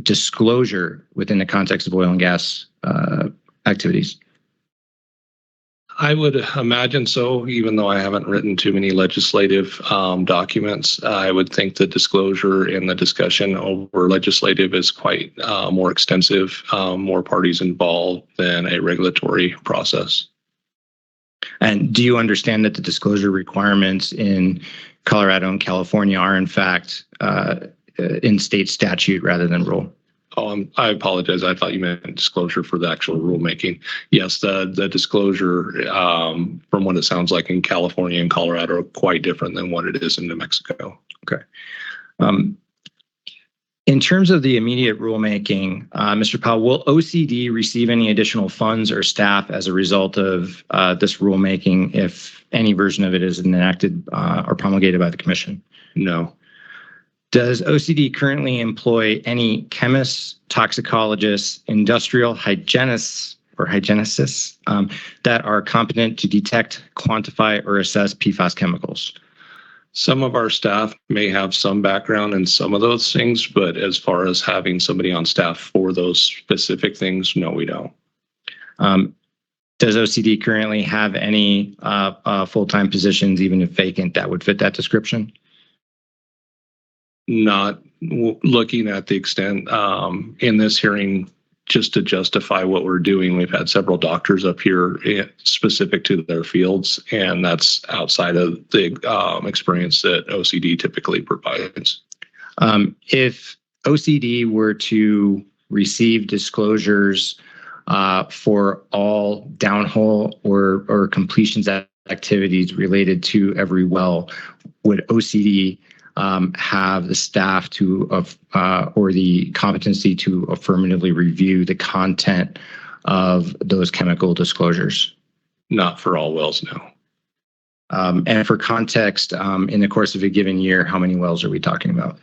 disclosure within the context of oil and gas activities? I would imagine so, even though I haven't written too many legislative documents. I would think the disclosure and the discussion over legislative is quite more extensive, more parties involved than a regulatory process. And do you understand that the disclosure requirements in Colorado and California are in fact in state statute rather than rule? Oh, I apologize. I thought you meant disclosure for the actual rulemaking. Yes, the disclosure, from what it sounds like in California and Colorado, are quite different than what it is in New Mexico. Okay. In terms of the immediate rulemaking, Mr. Powell, will OCD receive any additional funds or staff as a result of this rulemaking if any version of it is enacted or promulgated by the Commission? No. Does OCD currently employ any chemists, toxicologists, industrial hygienists, or hygienicists that are competent to detect, quantify, or assess PFAS chemicals? Some of our staff may have some background in some of those things, but as far as having somebody on staff for those specific things, no, we don't. Does OCD currently have any full-time positions, even if vacant, that would fit that description? Not looking at the extent in this hearing, just to justify what we're doing, we've had several doctors up here specific to their fields, and that's outside of the experience that OCD typically provides. If OCD were to receive disclosures for all downhole or completions activities related to every well, would OCD have the staff to or the competency to affirmatively review the content of those chemical disclosures? Not for all wells, no. And for context, in the course of a given year, how many wells are we talking about?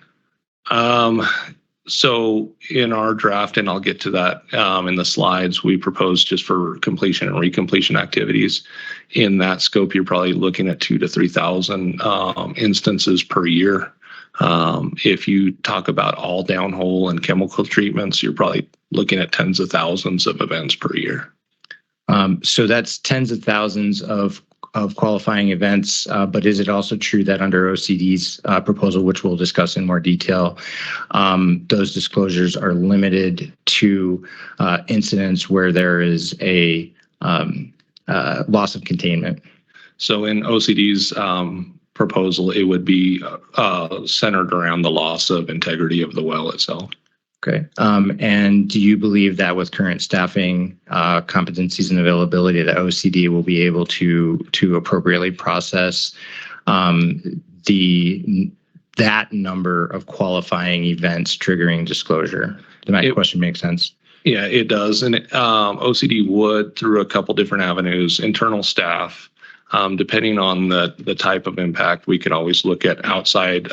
So in our draft, and I'll get to that in the slides, we proposed just for completion and recompletion activities. In that scope, you're probably looking at 2,000 to 3,000 instances per year. If you talk about all downhole and chemical treatments, you're probably looking at tens of thousands of events per year. So that's tens of thousands of qualifying events, but is it also true that under OCD's proposal, which we'll discuss in more detail, those disclosures are limited to incidents where there is a loss of containment? So in OCD's proposal, it would be centered around the loss of integrity of the well itself. Okay. And do you believe that with current staffing, competencies, and availability, that OCD will be able to appropriately process that number of qualifying events triggering disclosure? Does my question make sense? Yeah, it does. And OCD would, through a couple different avenues, internal staff, depending on the type of impact, we could always look at outside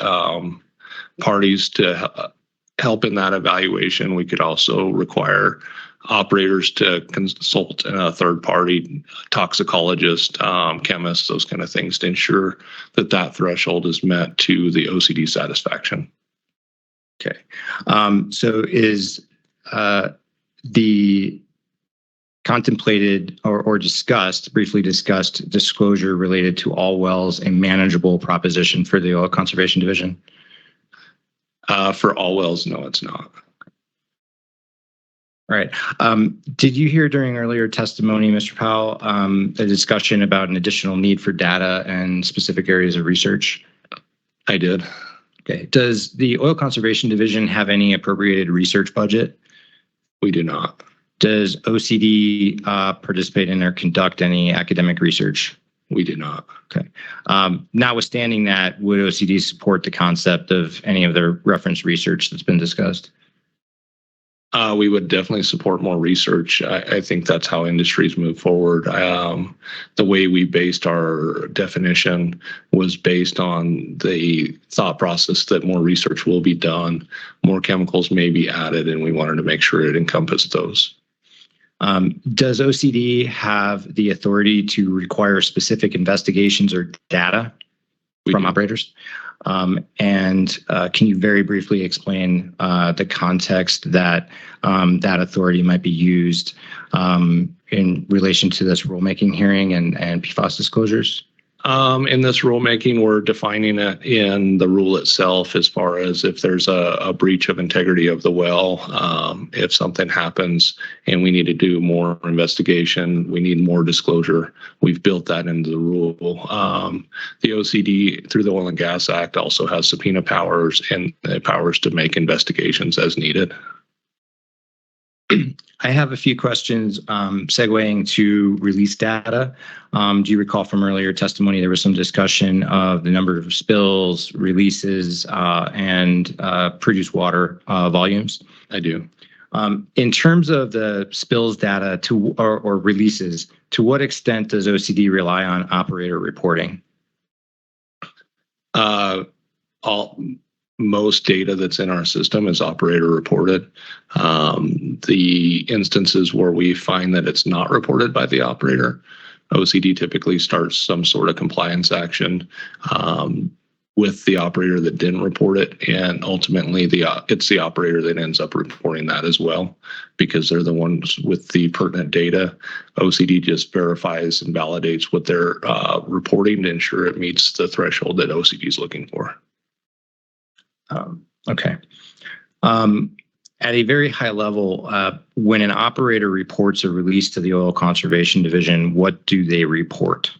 parties to help in that evaluation. We could also require operators to consult a third party, toxicologist, chemist, those kind of things to ensure that that threshold is met to the OCD satisfaction. Okay. So is the contemplated or discussed, briefly discussed, disclosure related to all wells a manageable proposition for the Oil Conservation Division? For all wells, no, it's not. All right. Did you hear during earlier testimony, Mr. Powell, a discussion about an additional need for data and specific areas of research? I did. Okay. Does the Oil Conservation Division have any appropriated research budget? We do not. Does OCD participate in or conduct any academic research? We do not. Okay. Notwithstanding that, would OCD support the concept of any of the reference research that's been discussed? We would definitely support more research. I think that's how industries move forward. The way we based our definition was based on the thought process that more research will be done, more chemicals may be added, and we wanted to make sure it encompassed those. Does OCD have the authority to require specific investigations or data from operators? And can you very briefly explain the context that that authority might be used in relation to this rulemaking hearing and PFAS disclosures? In this rulemaking, we're defining it in the rule itself as far as if there's a breach of integrity of the well, if something happens and we need to do more investigation, we need more disclosure. We've built that into the rule. The OCD through the Oil and Gas Act also has subpoena powers and the powers to make investigations as needed. I have a few questions segueing to release data. Do you recall from earlier testimony there was some discussion of the number of spills, releases, and produced water volumes? I do. In terms of the spills data or releases, to what extent does OCD rely on operator reporting? Most data that's in our system is operator reported. The instances where we find that it's not reported by the operator, OCD typically starts some sort of compliance action with the operator that didn't report it, and ultimately it's the operator that ends up reporting that as well because they're the ones with the pertinent data. OCD just verifies and validates what they're reporting to ensure it meets the threshold that OCD is looking for. Okay. At a very high level, when an operator reports a release to the Oil Conservation Division, what do they report?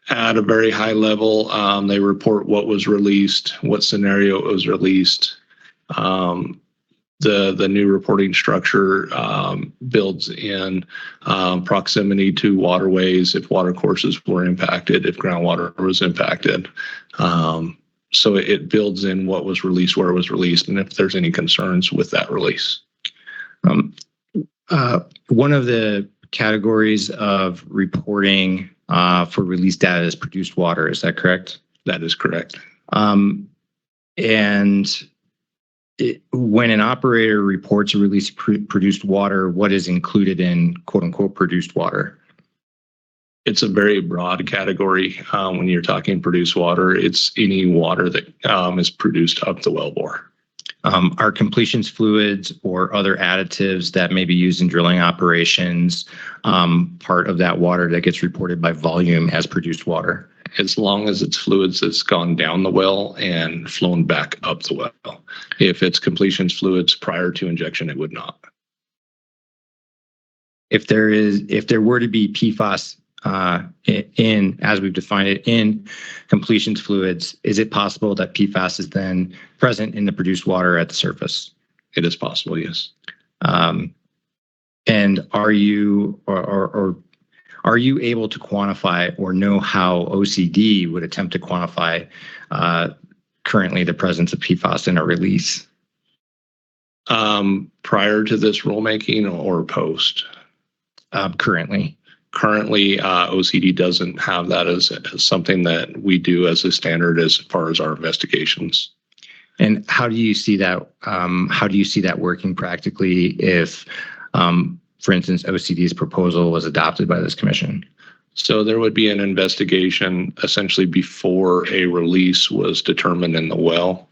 At a very high level, they report what was released, what scenario it was released. The new reporting structure builds in proximity to waterways, if water courses were impacted, if groundwater was impacted. So it builds in what was released, where it was released, and if there's any concerns with that release. One of the categories of reporting for release data is produced water. Is that correct? That is correct. When an operator reports a release of produced water, what is included in quote unquote produced water? It's a very broad category. When you're talking produced water, it's any water that is produced up the wellbore. Are completions fluids or other additives that may be used in drilling operations part of that water that gets reported by volume as produced water? As long as it's fluids that's gone down the well and flown back up the well. If it's completions fluids prior to injection, it would not. If there were to be PFAS as we've defined it, in completions fluids, is it possible that PFAS is then present in the produced water at the surface? It is possible, yes. And are you able to quantify or know how OCD would attempt to quantify currently the presence of PFAS in a release? Prior to this rulemaking or post? Currently. Currently, OCD doesn't have that as something that we do as a standard as far as our investigations. And how do you see that? How do you see that working practically if, for instance, OCD's proposal was adopted by this commission? So there would be an investigation essentially before a release was determined in the well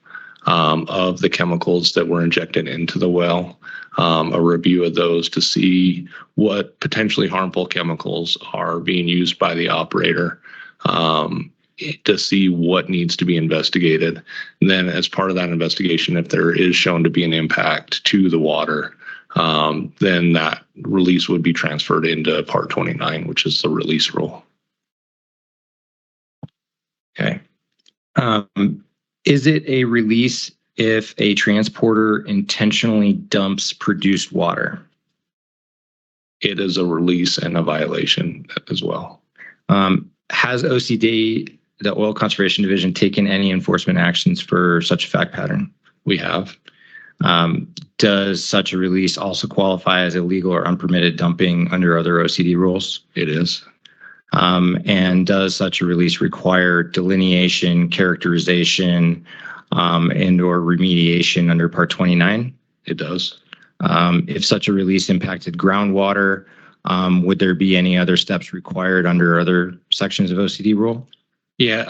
of the chemicals that were injected into the well. A review of those to see what potentially harmful chemicals are being used by the operator, to see what needs to be investigated. And then as part of that investigation, if there is shown to be an impact to the water, then that release would be transferred into Part 29, which is the release rule. Okay. Is it a release if a transporter intentionally dumps produced water? It is a release and a violation as well. Has OCD, the Oil Conservation Division, taken any enforcement actions for such a fact pattern? We have. Does such a release also qualify as illegal or unpermitted dumping under other OCD rules? It is. And does such a release require delineation, characterization, and or remediation under Part 29? It does. If such a release impacted groundwater, would there be any other steps required under other sections of OCD rule? Yeah,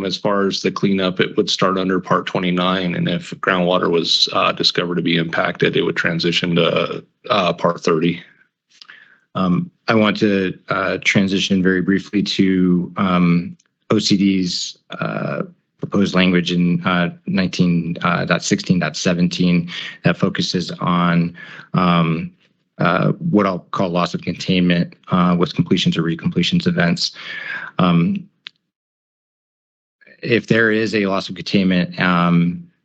as far as the cleanup, it would start under Part 29, and if groundwater was discovered to be impacted, it would transition to Part 30. I want to transition very briefly to OCD's proposed language in 19.16.17 that focuses on what I'll call loss of containment with completions or recompletions events. If there is a loss of containment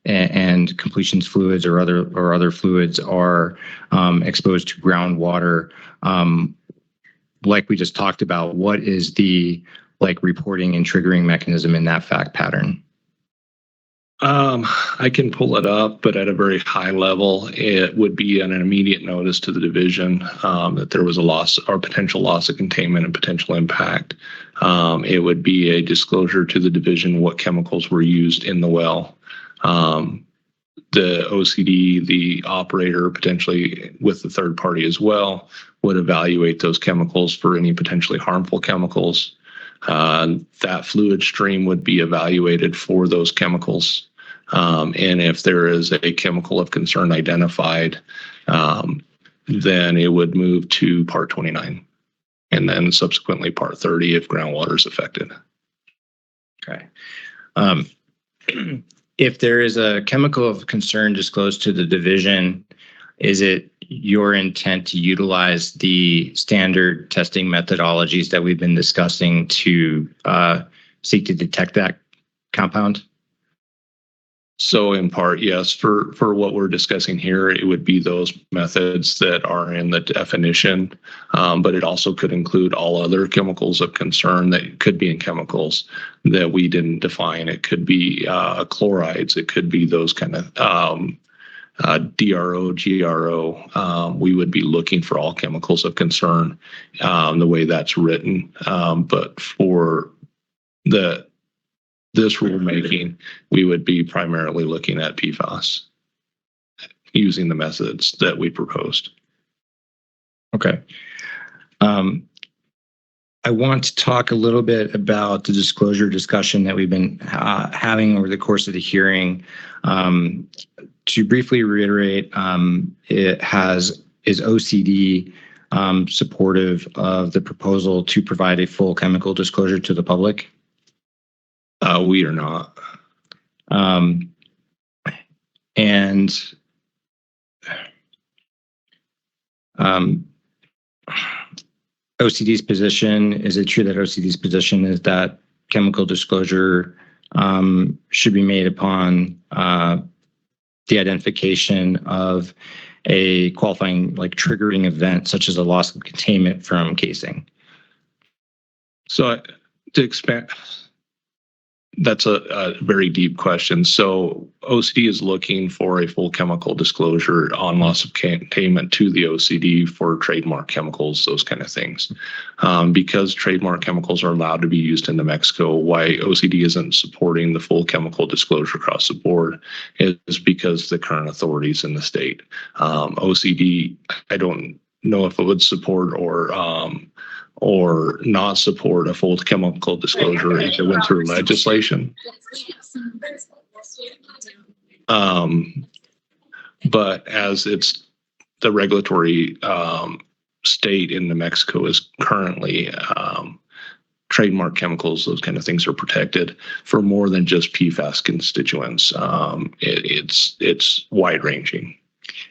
and completions fluids or other fluids are exposed to groundwater, like we just talked about, what is the reporting and triggering mechanism in that fact pattern? I can pull it up, but at a very high level, it would be an immediate notice to the division that there was a loss or potential loss of containment and potential impact. It would be a disclosure to the division what chemicals were used in the well. The OCD, the operator, potentially with the third party as well, would evaluate those chemicals for any potentially harmful chemicals. That fluid stream would be evaluated for those chemicals. And if there is a chemical of concern identified, then it would move to Part 29 and then subsequently Part 30 if groundwater is affected. Okay. If there is a chemical of concern disclosed to the division, is it your intent to utilize the standard testing methodologies that we've been discussing to seek to detect that compound? So in part, yes, for what we're discussing here, it would be those methods that are in the definition, but it also could include all other chemicals of concern that could be in chemicals that we didn't define. It could be chlorides. It could be those kind of DRO, GRO. We would be looking for all chemicals of concern the way that's written. But for this rulemaking, we would be primarily looking at PFAS using the methods that we proposed. Okay. I want to talk a little bit about the disclosure discussion that we've been having over the course of the hearing. To briefly reiterate, is OCD supportive of the proposal to provide a full chemical disclosure to the public? We are not. OCD's position, is it true that OCD's position is that chemical disclosure should be made upon the identification of a qualifying triggering event such as a loss of containment from casing? So to expand, that's a very deep question. So OCD is looking for a full chemical disclosure on loss of containment to the OCD for trademark chemicals, those kind of things. Because trademark chemicals are allowed to be used in New Mexico, why OCD isn't supporting the full chemical disclosure across the board is because the current authorities in the state. OCD, I don't know if it would support or not support a full chemical disclosure if it went through legislation. But as it's the regulatory state in New Mexico is currently trademark chemicals, those kind of things are protected for more than just PFAS constituents. It's wide ranging.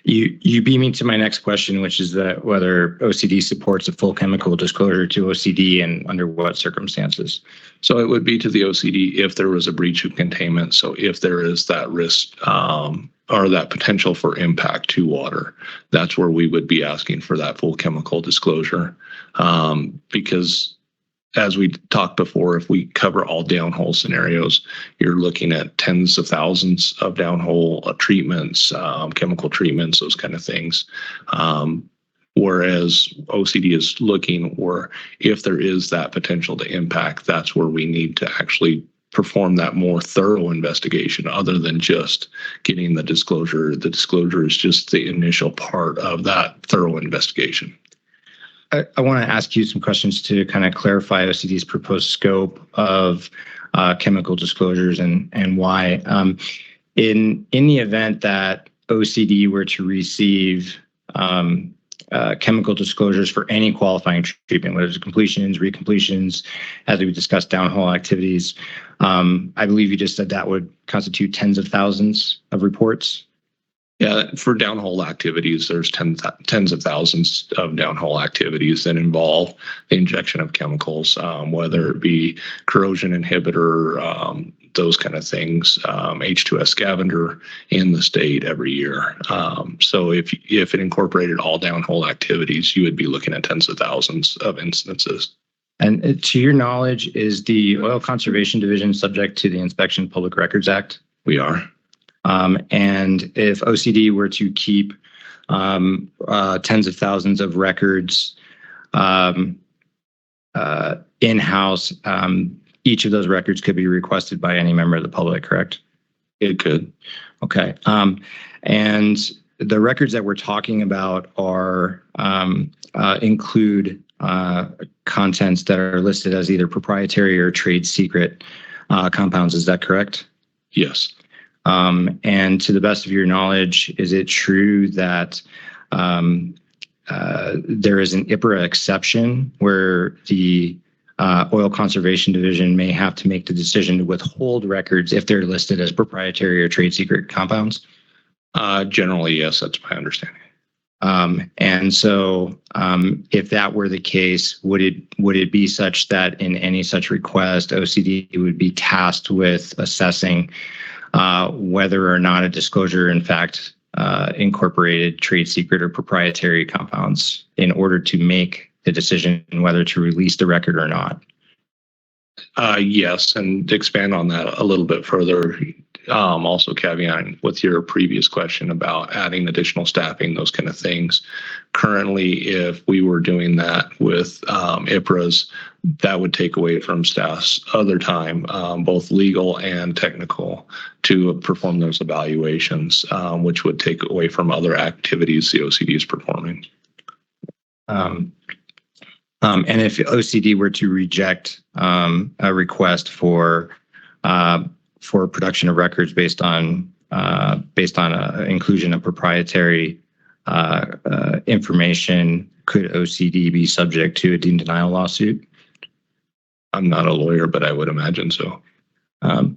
You beat me to my next question, which is that whether OCD supports a full chemical disclosure to OCD and under what circumstances. So it would be to the OCD if there was a breach of containment. So if there is that risk or that potential for impact to water, that's where we would be asking for that full chemical disclosure. Because as we talked before, if we cover all downhole scenarios, you're looking at tens of thousands of downhole treatments, chemical treatments, those kind of things. Whereas OCD is looking where if there is that potential to impact, that's where we need to actually perform that more thorough investigation other than just getting the disclosure. The disclosure is just the initial part of that thorough investigation. I want to ask you some questions to kind of clarify OCD's proposed scope of chemical disclosures and why. In the event that OCD were to receive chemical disclosures for any qualifying treatment, whether it's completions, recompletions, as we discussed, downhole activities, I believe you just said that would constitute tens of thousands of reports. Yeah, for downhole activities, there's tens of thousands of downhole activities that involve the injection of chemicals, whether it be corrosion inhibitor, those kind of things, H2S scavenger in the state every year. So if it incorporated all downhole activities, you would be looking at tens of thousands of instances. And to your knowledge, is the Oil Conservation Division subject to the Inspection Public Records Act? We are. And if OCD were to keep tens of thousands of records in-house, each of those records could be requested by any member of the public, correct? It could. Okay. And the records that we're talking about are include contents that are listed as either proprietary or trade secret compounds. Is that correct? Yes. And to the best of your knowledge, is it true that there is an IPRA exception where the Oil Conservation Division may have to make the decision to withhold records if they're listed as proprietary or trade secret compounds? Generally, yes, that's my understanding. And so if that were the case, would it be such that in any such request, OCD would be tasked with assessing whether or not a disclosure, in fact, incorporated trade secret or proprietary compounds in order to make the decision whether to release the record or not? Yes, and to expand on that a little bit further, also caveating with your previous question about adding additional staffing, those kind of things. Currently, if we were doing that with IPRAs, that would take away from staff's other time, both legal and technical, to perform those evaluations, which would take away from other activities the OCD is performing. And if OCD were to reject a request for production of records based on inclusion of proprietary information, could OCD be subject to a deemed denial lawsuit? I'm not a lawyer, but I would imagine so. Could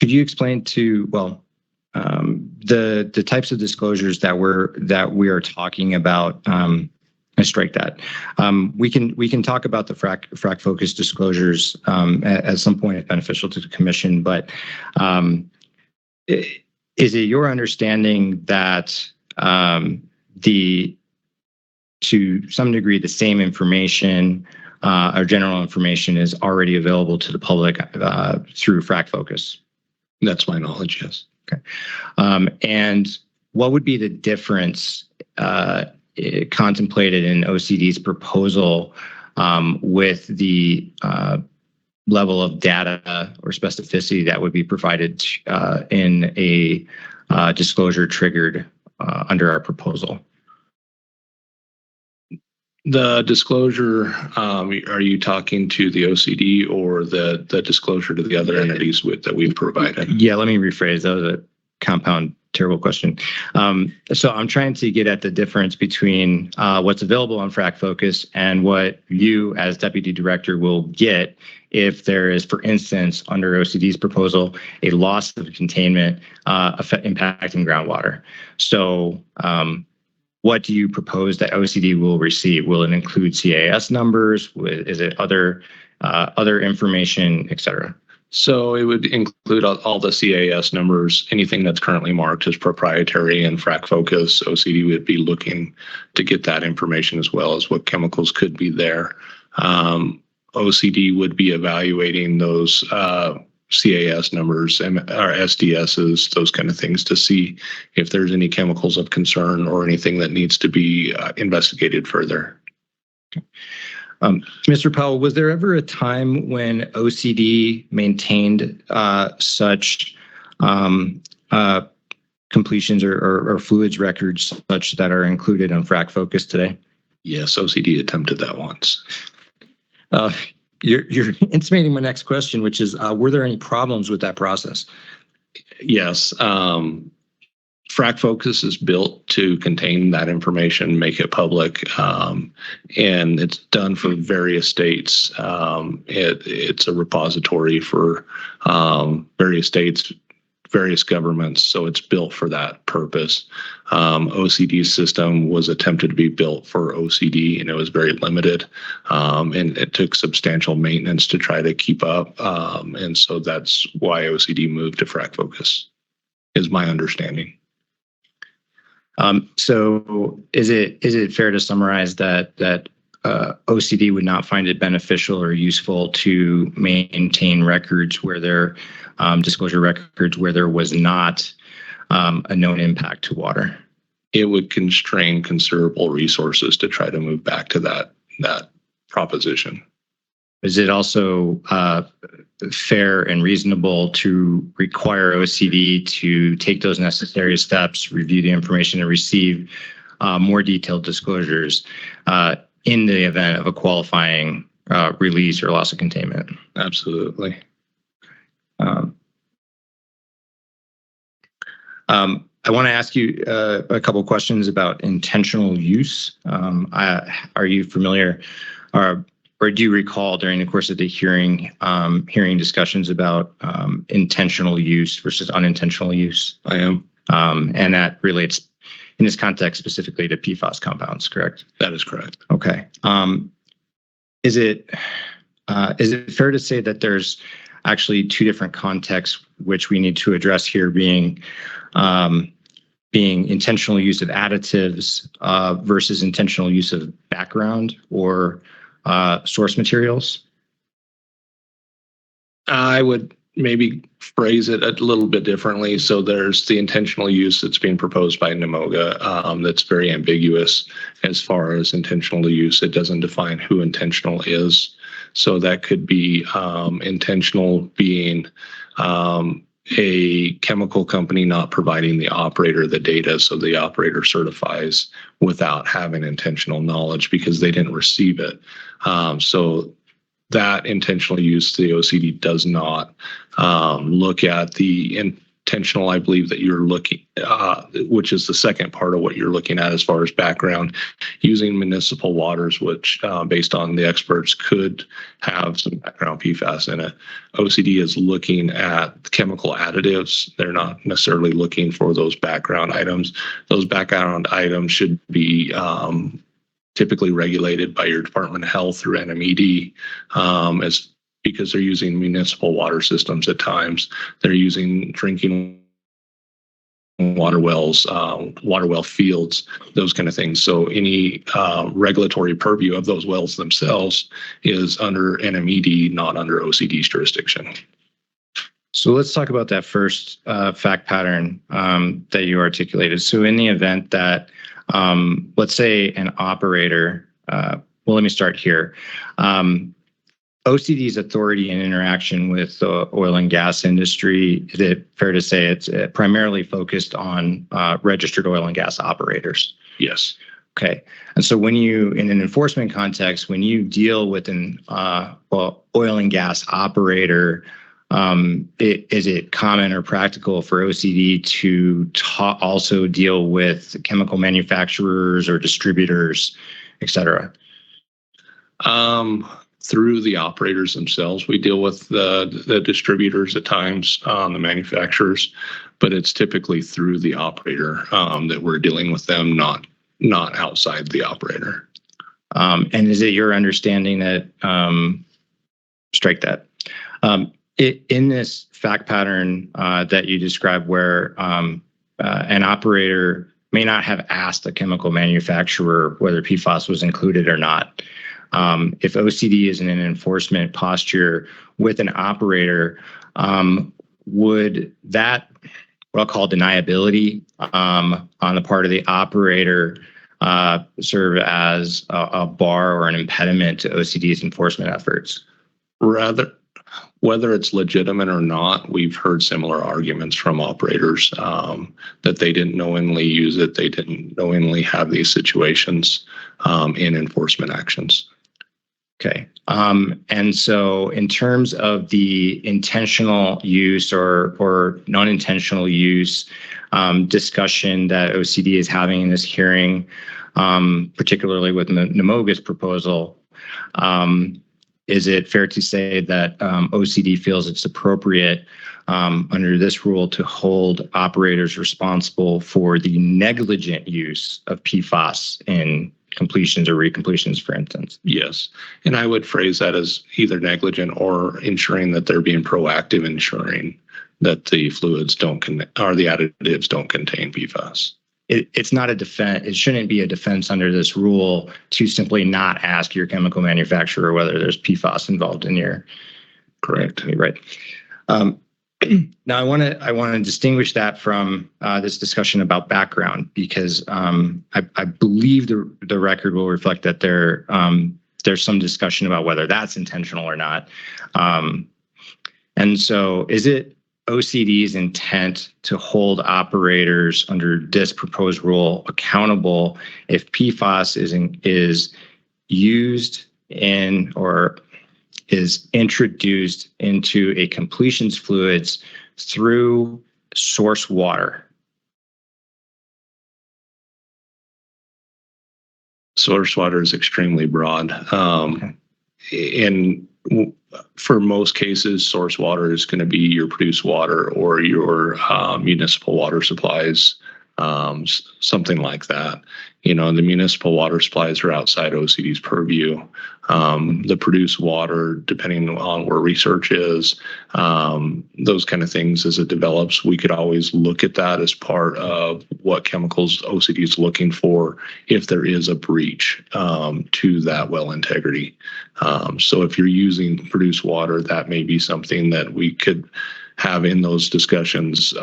you explain the types of disclosures that we are talking about? I strike that. We can talk about the frac focus disclosures at some point if beneficial to the commission, but is it your understanding that to some degree the same information or general information is already available to the public through frac focus? That's my knowledge, yes. Okay. And what would be the difference contemplated in OCD's proposal with the level of data or specificity that would be provided in a disclosure triggered under our proposal? The disclosure, are you talking to the OCD or the disclosure to the other entities that we've provided? Yeah, let me rephrase those. compound, terrible question. So I'm trying to get at the difference between what's available on Frac Focus and what you as deputy director will get if there is, for instance, under OCD's proposal, a loss of containment impacting groundwater. So what do you propose that OCD will receive? Will it include CAS numbers? Is it other information, et cetera? So it would include all the CAS numbers, anything that's currently marked as proprietary and Frac Focus. OCD would be looking to get that information as well as what chemicals could be there. OCD would be evaluating those CAS numbers or SDSs, those kind of things, to see if there's any chemicals of concern or anything that needs to be investigated further. Mr. Powell, was there ever a time when OCD maintained such completions or fluids records such that are included on Frac Focus today? Yes, OCD attempted that once. You're intimating my next question, which is, were there any problems with that process? Yes. Frac Focus is built to contain that information, make it public, and it's done for various states. It's a repository for various states, various governments, so it's built for that purpose. OCD's system was attempted to be built for OCD, and it was very limited, and it took substantial maintenance to try to keep up, and so that's why OCD moved to Frac Focus, is my understanding. So is it fair to summarize that OCD would not find it beneficial or useful to maintain records where there disclosure records where there was not a known impact to water? It would constrain considerable resources to try to move back to that proposition. Is it also fair and reasonable to require OCD to take those necessary steps, review the information, and receive more detailed disclosures in the event of a qualifying release or loss of containment? Absolutely. I want to ask you a couple questions about intentional use. Are you familiar or do you recall during the course of the hearing discussions about intentional use versus unintentional use? I am. And that relates in this context specifically to PFAS compounds, correct? That is correct. Okay. Is it fair to say that there's actually two different contexts which we need to address here, being intentional use of additives versus intentional use of background or source materials? I would maybe phrase it a little bit differently. So there's the intentional use that's being proposed by NMOGA that's very ambiguous as far as intentional use. It doesn't define who intentional is. So that could be intentional being a chemical company not providing the operator the data, so the operator certifies without having intentional knowledge because they didn't receive it. So that intentional use, the OCD does not look at the intentional, I believe that you're looking, which is the second part of what you're looking at as far as background, using municipal waters, which based on the experts could have some background PFAS in it. OCD is looking at chemical additives. They're not necessarily looking for those background items. Those background items should be typically regulated by your Department of Health through NMED, because they're using municipal water systems at times. They're using drinking water wells, water well fields, those kind of things. So any regulatory purview of those wells themselves is under NMED, not under OCD's jurisdiction. So let's talk about that first fact pattern that you articulated. So in the event that, let's say an operator, well, let me start here. OCD's authority and interaction with the oil and gas industry, is it fair to say it's primarily focused on registered oil and gas operators? Yes. Okay. And so when you, in an enforcement context, when you deal with an oil and gas operator, Is it common or practical for OCD to also deal with chemical manufacturers or distributors, et cetera? Through the operators themselves, we deal with the distributors at times, the manufacturers, but it's typically through the operator that we're dealing with them, not outside the operator. And is it your understanding that strike that in this fact pattern that you described, where an operator may not have asked a chemical manufacturer whether PFAS was included or not? If OCD is in an enforcement posture with an operator, would that, what I'll call deniability on the part of the operator, serve as a bar or an impediment to OCD's enforcement efforts? Rather, whether it's legitimate or not, we've heard similar arguments from operators that they didn't knowingly use it, they didn't knowingly have these situations in enforcement actions. Okay. And so in terms of the intentional use or non-intentional use discussion that OCD is having in this hearing, particularly with NMOGA's proposal, is it fair to say that OCD feels it's appropriate under this rule to hold operators responsible for the negligent use of PFAS in completions or recompletions, for instance? Yes. And I would phrase that as either negligent or ensuring that they're being proactive, ensuring that the fluids or the additives don't contain PFAS. It's not a defense. It shouldn't be a defense under this rule to simply not ask your chemical manufacturer whether there's PFAS involved in your. Correct. Right. Now I want to distinguish that from this discussion about background, because I believe the record will reflect that there's some discussion about whether that's intentional or not. And so is it OCD's intent to hold operators under this proposed rule accountable if PFAS is used in or is introduced into a completions fluids through source water? Source water is extremely broad. And for most cases, source water is going to be your produced water or your municipal water supplies, something like that. You know, the municipal water supplies are outside OCD's purview. The produced water, depending on where research is, those kind of things as it develops, we could always look at that as part of what chemicals OCD is looking for if there is a breach to that well integrity. So if you're using produced water, that may be something that we could have in those discussions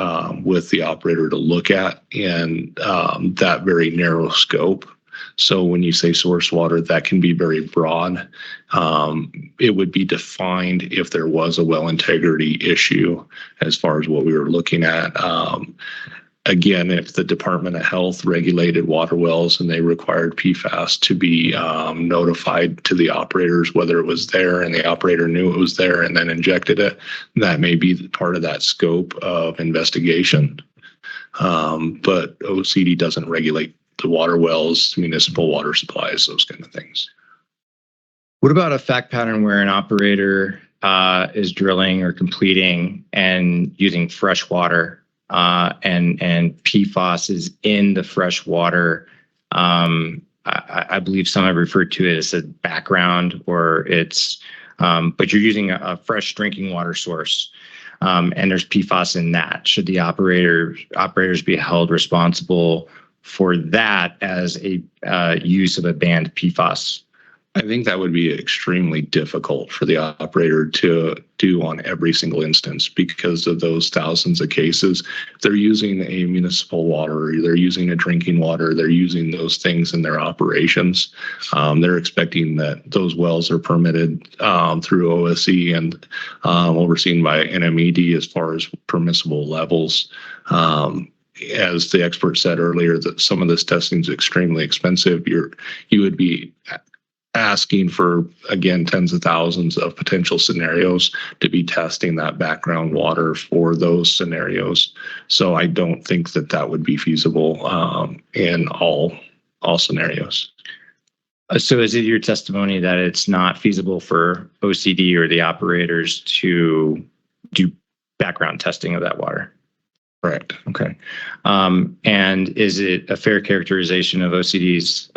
with the operator to look at in that very narrow scope. So when you say source water, that can be very broad. It would be defined if there was a well integrity issue as far as what we were looking at. Again, if the Department of Health regulated water wells and they required PFAS to be notified to the operators, whether it was there and the operator knew it was there and then injected it, that may be part of that scope of investigation. But OCD doesn't regulate the water wells, municipal water supplies, those kind of things. What about a fact pattern where an operator is drilling or completing and using fresh water? And PFAS is in the fresh water. I believe some have referred to it as a background, or it's, but you're using a fresh drinking water source, and there's PFAS in that. Should the operators be held responsible for that as a use of a banned PFAS? I think that would be extremely difficult for the operator to do on every single instance because of those thousands of cases. They're using a municipal water, they're using a drinking water, they're using those things in their operations. They're expecting that those wells are permitted through OSC and overseen by NMED as far as permissible levels. As the expert said earlier, that some of this testing is extremely expensive. You would be asking for, again, tens of thousands of potential scenarios to be testing that background water for those scenarios. So I don't think that that would be feasible in all scenarios. So is it your testimony that it's not feasible for OCD or the operators to do background testing of that water? Correct. Okay. And is it a fair characterization of OCD's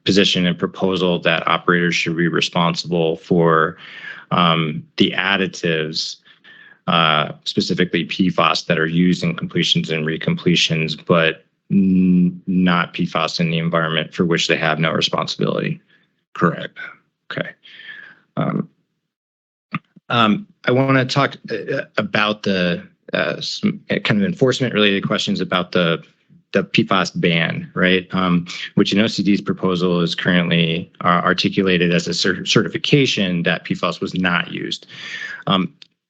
position and proposal that operators should be responsible for the additives, specifically PFAS, that are used in completions and recompletions, but not PFAS in the environment for which they have no responsibility? Correct. Okay. I want to talk about the some kind of enforcement related questions about the PFAS ban, right? Which in OCD's proposal is currently articulated as a certification that PFAS was not used.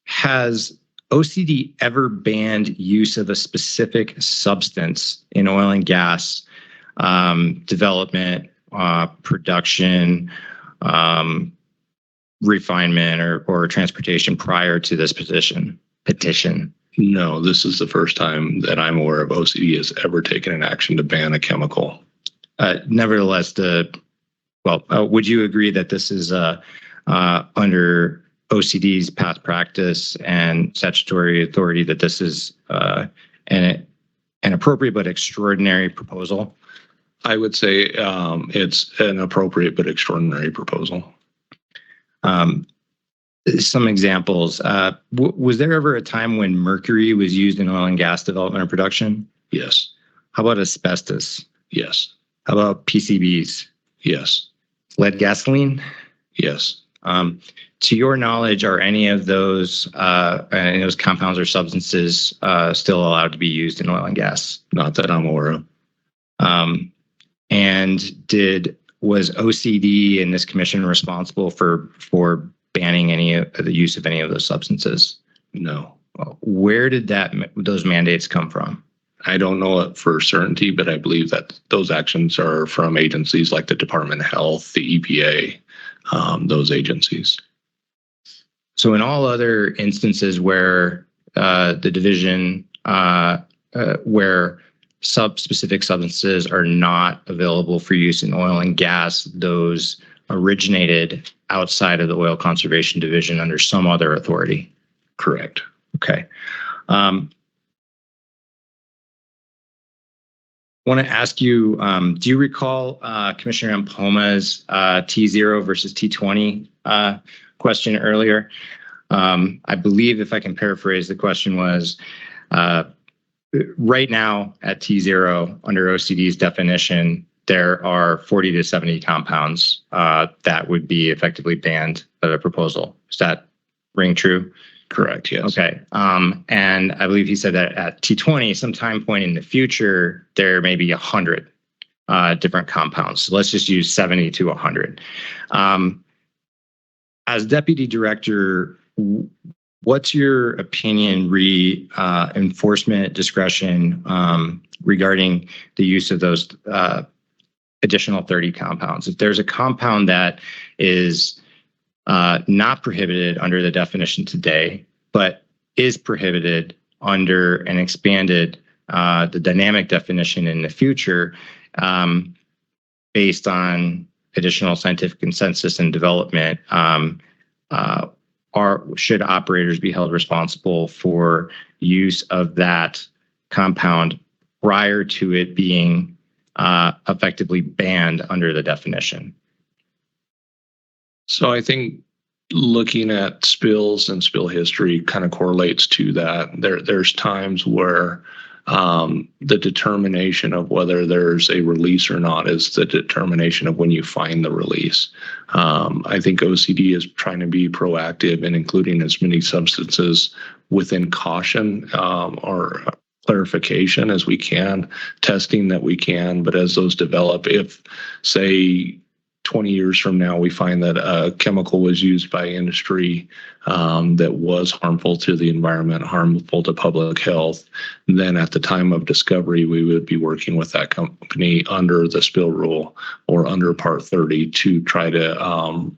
Has OCD ever banned use of a specific substance in oil and gas development, production, refinement, or transportation prior to this petition? No, this is the first time that I'm aware of OCD has ever taken an action to ban a chemical. Nevertheless, would you agree that this is under OCD's past practice and statutory authority, that this is an appropriate but extraordinary proposal? I would say it's an appropriate but extraordinary proposal. Some examples. Was there ever a time when mercury was used in oil and gas development or production? Yes. How about asbestos? Yes. How about PCBs? Yes. Lead gasoline? Yes. To your knowledge, are any of those compounds or substances still allowed to be used in oil and gas? Not that I'm aware of. And was OCD and this commission responsible for banning any of the use of any of those substances? No. Where did those mandates come from? I don't know it for certainty, but I believe that those actions are from agencies like the Department of Health, the EPA, those agencies. So in all other instances where the division, where specific substances are not available for use in oil and gas, those originated outside of the Oil Conservation Division under some other authority? Correct. Okay. Want to ask you, do you recall Commissioner Ampoma's T0 versus T20 question earlier? I believe, if I can paraphrase, the question was, right now at T0 under OCD's definition, there are 40 to 70 compounds that would be effectively banned by the proposal. Does that ring true? Correct, yes. Okay. And I believe he said that at T20, some time point in the future, there may be 100 different compounds. So let's just use 70 to 100. As deputy director, what's your opinion enforcement discretion regarding the use of those additional 30 compounds? If there's a compound that is not prohibited under the definition today, but is prohibited under an expanded the dynamic definition in the future, based on additional scientific consensus and development, should operators be held responsible for use of that compound prior to it being effectively banned under the definition? So I think looking at spills and spill history kind of correlates to that. There's times where the determination of whether there's a release or not is the determination of when you find the release. I think OCD is trying to be proactive in including as many substances within caution or clarification as we can, testing that we can. But as those develop, if, say, 20 years from now, we find that a chemical was used by industry that was harmful to the environment, harmful to public health, then at the time of discovery, we would be working with that company under the spill rule or under Part 30 to try to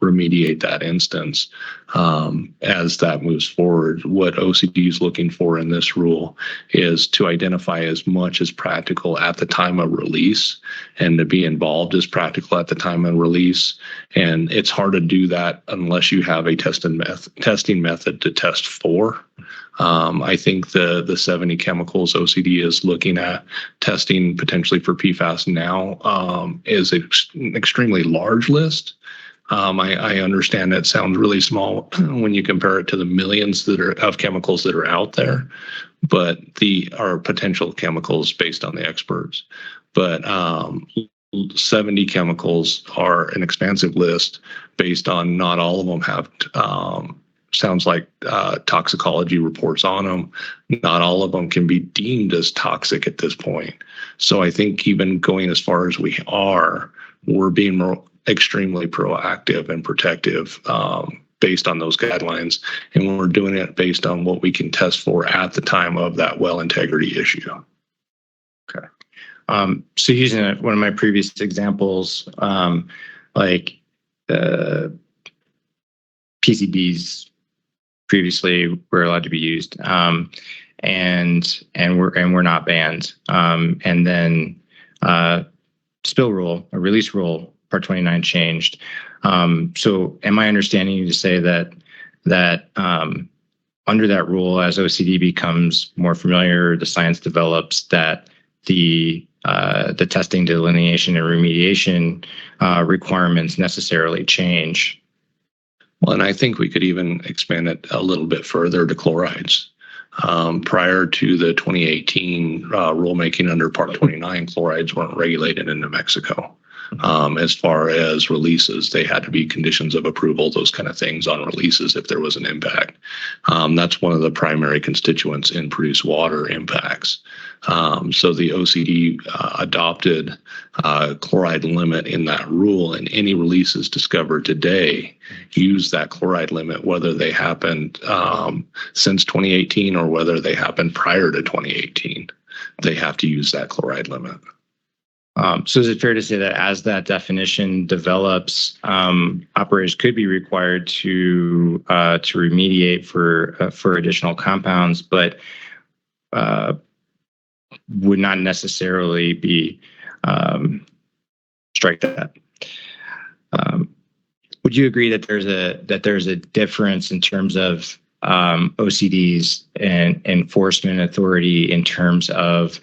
remediate that instance. As that moves forward, what OCD is looking for in this rule is to identify as much as practical at the time of release and to be involved as practical at the time of release. And it's hard to do that unless you have a testing method to test for. I think the 70 chemicals OCD is looking at testing potentially for PFAS now is an extremely large list. I understand it sounds really small when you compare it to the millions of chemicals that are out there, but are potential chemicals based on the experts. But 70 chemicals are an expansive list based on not all of them have sounds like toxicology reports on them. Not all of them can be deemed as toxic at this point. So I think even going as far as we are, we're being extremely proactive and protective based on those guidelines. And we're doing it based on what we can test for at the time of that well integrity issue. Okay. So using one of my previous examples, like PCBs previously were allowed to be used, and we're not banned. And then spill rule, a release rule, Part 29 changed. So am I understanding you to say that under that rule, as OCD becomes more familiar, the science develops, that the testing, delineation, and remediation requirements necessarily change? Well, and I think we could even expand it a little bit further to chlorides. Prior to the 2018 rulemaking under Part 29, chlorides weren't regulated in New Mexico. As far as releases, they had to be conditions of approval, those kind of things on releases if there was an impact. That's one of the primary constituents in produced water impacts. So the OCD adopted chloride limit in that rule, and any releases discovered today use that chloride limit, whether they happened since 2018 or whether they happened prior to 2018. They have to use that chloride limit. So is it fair to say that as that definition develops, operators could be required to remediate for additional compounds, but would not necessarily be strike that? Would you agree that there's a difference in terms of OCD's and enforcement authority in terms of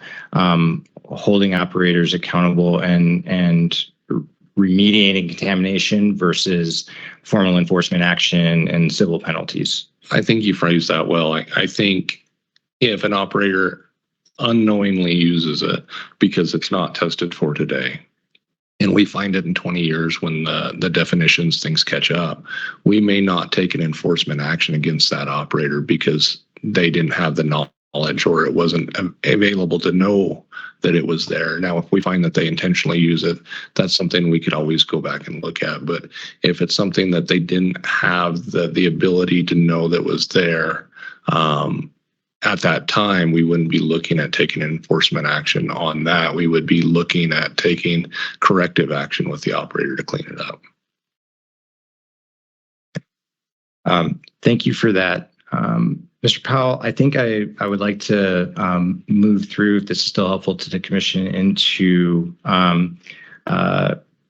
holding operators accountable and remediating contamination versus formal enforcement action and civil penalties? I think you phrased that well. I think if an operator unknowingly uses it because it's not tested for today, and we find it in 20 years when the definitions, things catch up, we may not take an enforcement action against that operator because they didn't have the knowledge or it wasn't available to know that it was there. Now, if we find that they intentionally use it, that's something we could always go back and look at. But if it's something that they didn't have the ability to know that was there, at that time, we wouldn't be looking at taking enforcement action on that. We would be looking at taking corrective action with the operator to clean it up. Thank you for that. Mr. Powell, I think I would like to move through, if this is still helpful to the commission, into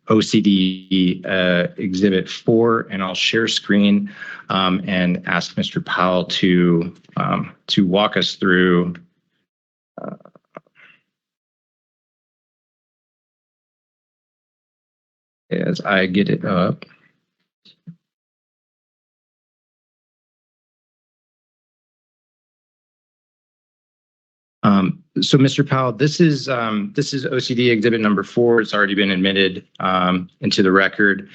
OCD Exhibit 4, and I'll share screen and ask Mr. Powell to walk us through as I get it up. So, Mr. Powell, this is OCD Exhibit number 4. It's already been admitted into the record.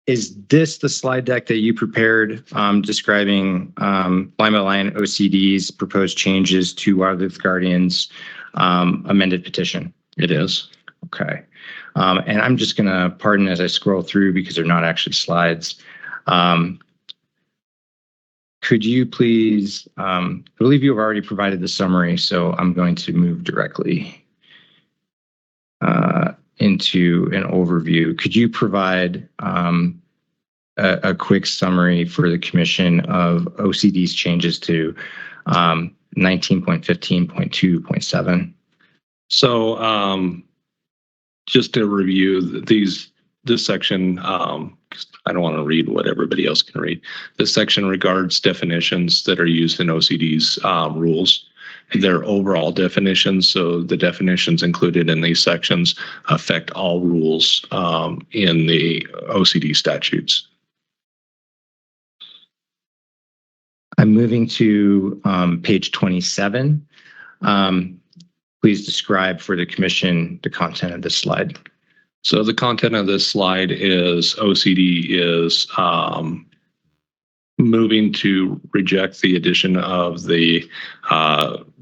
Is this the slide deck that you prepared describing line by line OCD's proposed changes to Wildlife Guardian's amended petition? It is. Okay. And I'm just going to pardon as I scroll through because they're not actually slides. Could you please, I believe you have already provided the summary, so I'm going to move directly into an overview. Could you provide a quick summary for the commission of OCD's changes to 19.15.2.7? So just to review this section, I don't want to read what everybody else can read. This section regards definitions that are used in OCD's rules. They're overall definitions, so the definitions included in these sections affect all rules in the OCD statutes. I'm moving to page 27. Please describe for the commission the content of this slide. So the content of this slide is OCD is moving to reject the addition of the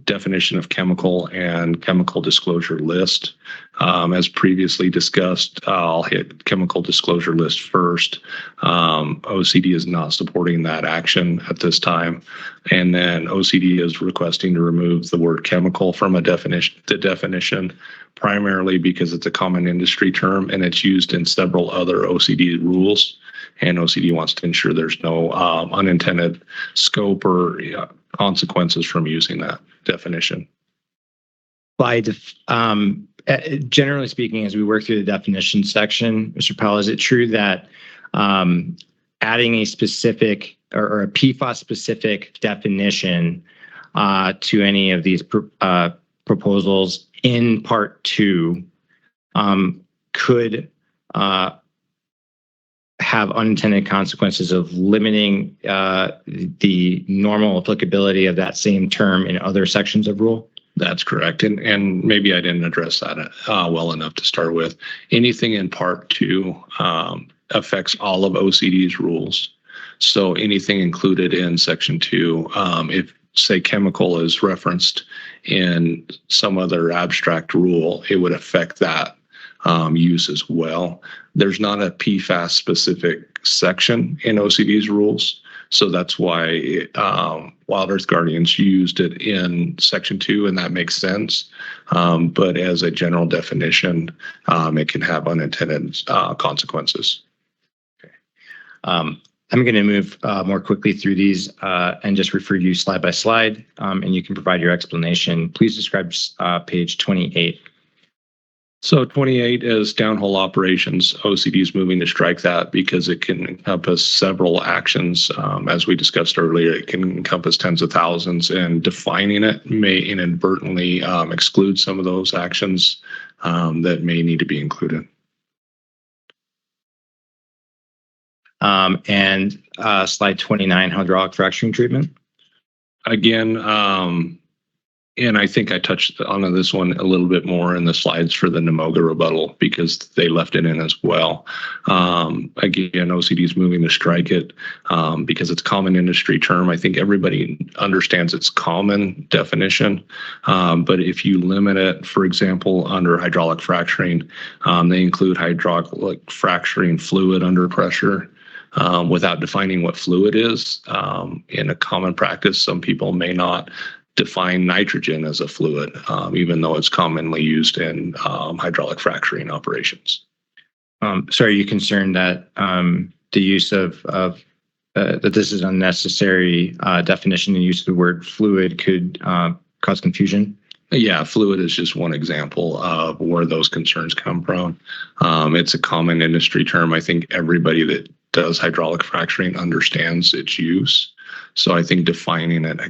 definition of chemical and chemical disclosure list. As previously discussed, I'll hit chemical disclosure list first. OCD is not supporting that action at this time. And then OCD is requesting to remove the word chemical from the definition, primarily because it's a common industry term and it's used in several other OCD rules. And OCD wants to ensure there's no unintended scope or consequences from using that definition. Generally speaking, as we work through the definition section, Mr. Powell, is it true that adding a specific or a PFAS specific definition to any of these proposals in part 2 could have unintended consequences of limiting the normal applicability of that same term in other sections of rule? That's correct. And maybe I didn't address that well enough to start with. Anything in part 2 affects all of OCD's rules. So anything included in section 2, if say chemical is referenced in some other abstract rule, it would affect that use as well. There's not a PFAS specific section in OCD's rules. So that's why Wild Earth Guardians used it in section 2, and that makes sense. But as a general definition, it can have unintended consequences. Okay. I'm going to move more quickly through these and just refer you slide by slide, and you can provide your explanation. Please describe page 28. So 28 is downhole operations. OCD is moving to strike that because it can encompass several actions. As we discussed earlier, it can encompass tens of thousands, and defining it may inadvertently exclude some of those actions that may need to be included. And slide 29, hydraulic fracturing treatment. Again, and I think I touched on this one a little bit more in the slides for the NMOGA rebuttal because they left it in as well. Again, OCD is moving to strike it because it's a common industry term. I think everybody understands its common definition. But if you limit it, for example, under hydraulic fracturing, they include hydraulic fracturing fluid under pressure. Without defining what fluid is, in a common practice, some people may not define nitrogen as a fluid, even though it's commonly used in hydraulic fracturing operations. So are you concerned that the use of that this is unnecessary definition and use of the word fluid could cause confusion? Yeah, fluid is just one example of where those concerns come from. It's a common industry term. I think everybody that does hydraulic fracturing understands its use. So I think defining it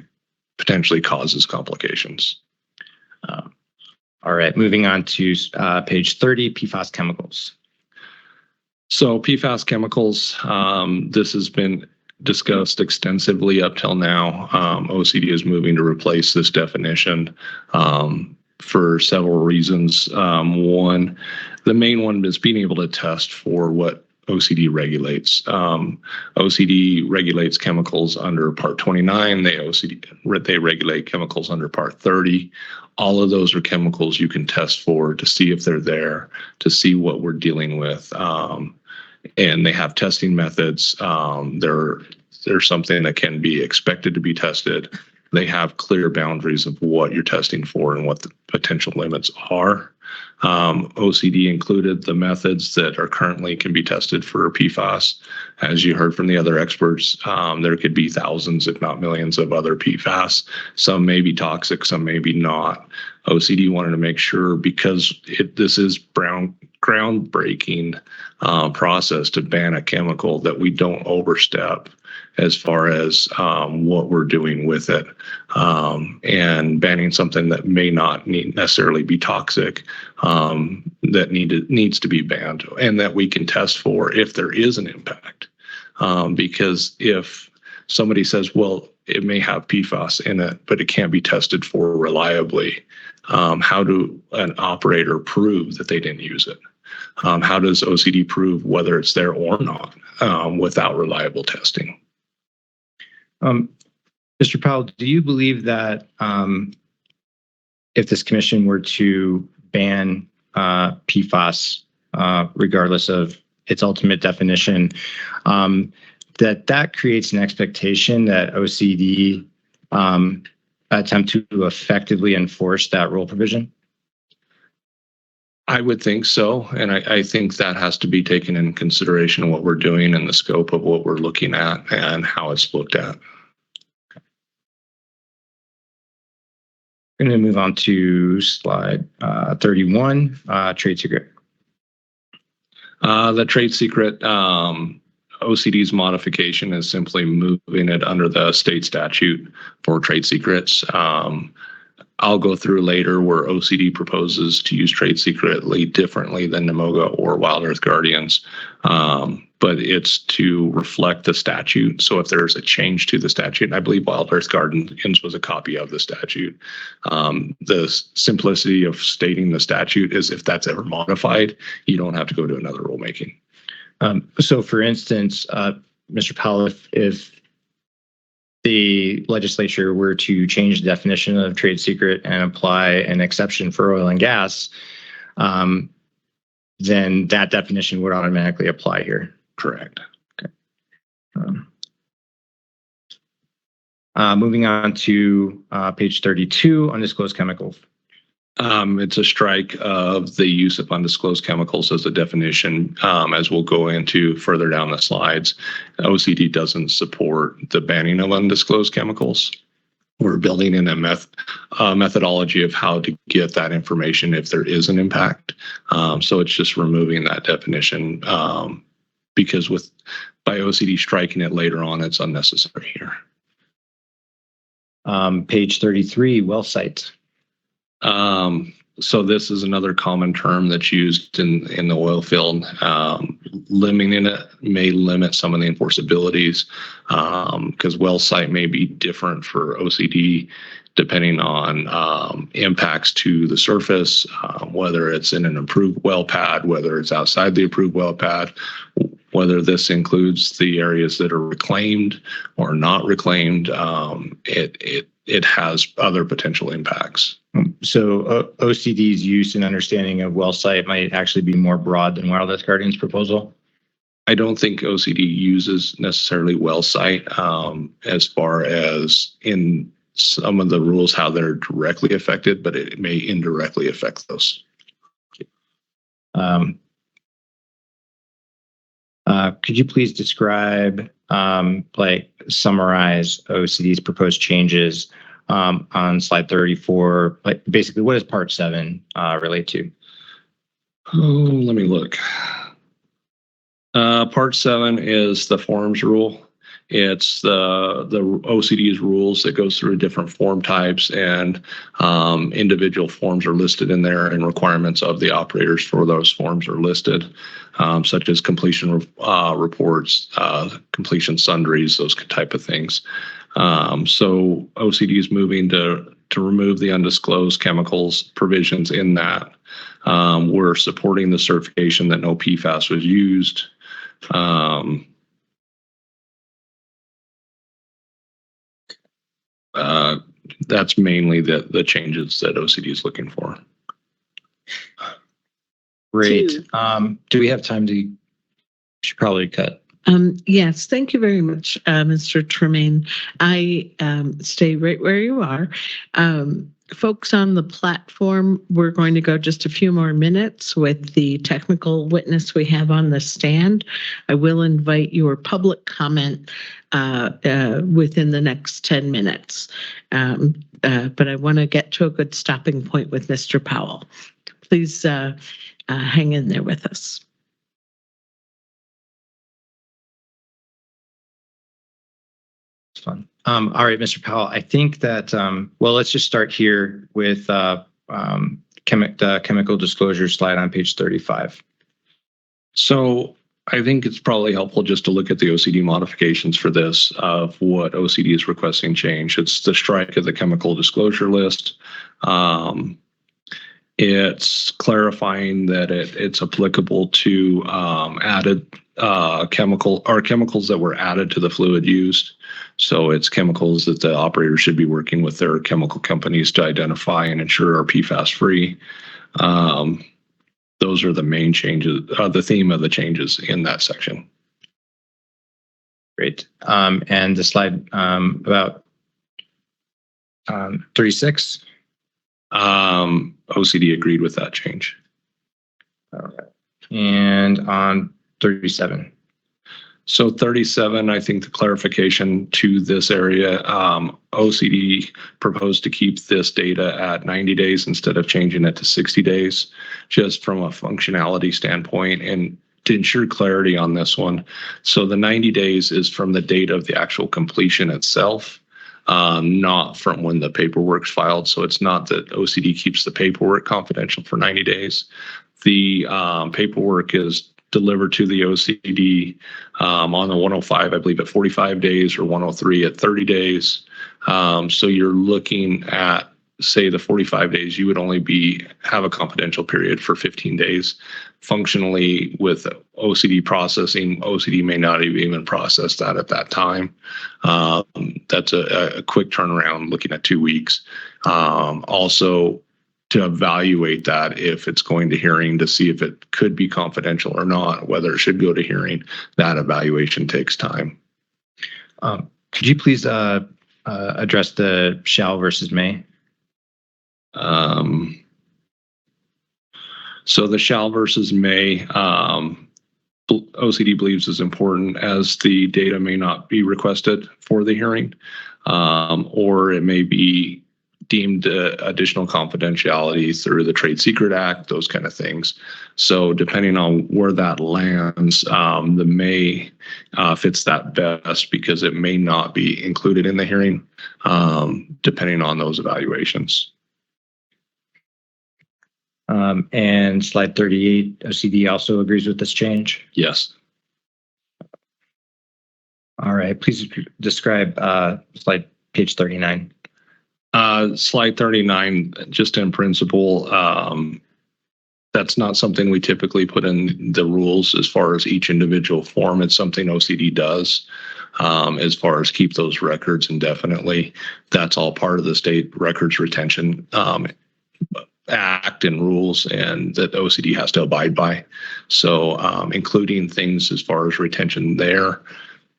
potentially causes complications. All right, moving on to page 30, PFAS chemicals. So PFAS chemicals, this has been discussed extensively up till now. OCD is moving to replace this definition for several reasons. One, the main one is being able to test for what OCD regulates. OCD regulates chemicals under Part 29. They regulate chemicals under Part 30. All of those are chemicals you can test for to see if they're there, to see what we're dealing with. And they have testing methods. They're something that can be expected to be tested. They have clear boundaries of what you're testing for and what the potential limits are. OCD included the methods that are currently can be tested for PFAS. As you heard from the other experts, there could be thousands, if not millions, of other PFAS. Some may be toxic, some may be not. OCD wanted to make sure, because this is groundbreaking process to ban a chemical, that we don't overstep as far as what we're doing with it, and banning something that may not necessarily be toxic, that needs to be banned, and that we can test for if there is an impact. Because if somebody says, well, it may have PFAS in it, but it can't be tested for reliably, how do an operator prove that they didn't use it? How does OCD prove whether it's there or not without reliable testing? Mr. Powell, do you believe that if this commission were to ban PFAS, regardless of its ultimate definition, that creates an expectation that OCD attempt to effectively enforce that rule provision? I would think so. And I think that has to be taken in consideration in what we're doing and the scope of what we're looking at and how it's looked at. I'm going to move on to slide 31, trade secret. The trade secret, OCD's modification is simply moving it under the state statute for trade secrets. I'll go through later where OCD proposes to use trade secretly differently than NMOGA or Wild Earth Guardians, but it's to reflect the statute. So if there's a change to the statute, and I believe Wild Earth Guardians was a copy of the statute, the simplicity of stating the statute is if that's ever modified, you don't have to go to another rulemaking. So for instance, Mr. Powell, if the legislature were to change the definition of trade secret and apply an exception for oil and gas, then that definition would automatically apply here. Correct. Okay. Moving on to page 32, undisclosed chemicals. It's a strike of the use of undisclosed chemicals as a definition, as we'll go into further down the slides. OCD doesn't support the banning of undisclosed chemicals. We're building in a methodology of how to get that information if there is an impact. So it's just removing that definition because by OCD striking it later on, it's unnecessary here. Page 33, well site. So this is another common term that's used in the oil field. Limiting it may limit some of the enforceabilities because well site may be different for OCD depending on impacts to the surface, whether it's in an approved well pad, whether it's outside the approved well pad, whether this includes the areas that are reclaimed or not reclaimed. It has other potential impacts. So OCD's use and understanding of well site might actually be more broad than Wild Earth Guardian's proposal? I don't think OCD uses necessarily well site as far as in some of the rules, how they're directly affected, but it may indirectly affect those. Could you please describe, summarize OCD's proposed changes on slide 34? Like basically, what does Part 7 relate to? Oh, let me look. Part 7 is the forms rule. It's the OCD's rules that goes through different form types, and individual forms are listed in there, and requirements of the operators for those forms are listed, such as completion reports, completion sundries, those type of things. So OCD is moving to remove the undisclosed chemicals provisions in that. We're supporting the certification that no PFAS was used. That's mainly the changes that OCD is looking for. Great. Do we have time to? Should probably cut. Yes, thank you very much, Mr. Tremaine. I stay right where you are. Folks on the platform, we're going to go just a few more minutes with the technical witness we have on the stand. I will invite your public comment within the next 10 minutes. But I want to get to a good stopping point with Mr. Powell. Please hang in there with us. Fun. All right, Mr. Powell, I think that, well, let's just start here with the chemical disclosure slide on page 35. So I think it's probably helpful just to look at the OCD modifications for this of what OCD is requesting change. It's the strike of the chemical disclosure list. It's clarifying that it's applicable to added chemicals that were added to the fluid used. So it's chemicals that the operator should be working with their chemical companies to identify and ensure are PFAS free. Those are the main changes, the theme of the changes in that section. Great. And the slide about 36. OCD agreed with that change. All right. And on 37. So 37, I think the clarification to this area, OCD proposed to keep this data at 90 days instead of changing it to 60 days, just from a functionality standpoint and to ensure clarity on this one. So the 90 days is from the date of the actual completion itself, not from when the paperwork's filed. So it's not that OCD keeps the paperwork confidential for 90 days. The paperwork is delivered to the OCD on the 105, I believe, at 45 days or 103 at 30 days. So you're looking at, say, the 45 days, you would only have a confidential period for 15 days. Functionally, with OCD processing, OCD may not have even processed that at that time. That's a quick turnaround, looking at 2 weeks. Also, to evaluate that if it's going to hearing to see if it could be confidential or not, whether it should go to hearing, that evaluation takes time. Could you please address the shall versus may? So the shall versus may, OCD believes is important as the data may not be requested for the hearing, or it may be deemed additional confidentiality through the Trade Secret Act, those kind of things. So depending on where that lands, the may fits that best because it may not be included in the hearing, depending on those evaluations. And slide 38, OCD also agrees with this change? Yes. All right, please describe slide page 39. Slide 39, just in principle, that's not something we typically put in the rules as far as each individual form. It's something OCD does as far as keep those records indefinitely. That's all part of the State Records Retention Act and rules, and that OCD has to abide by. So including things as far as retention there.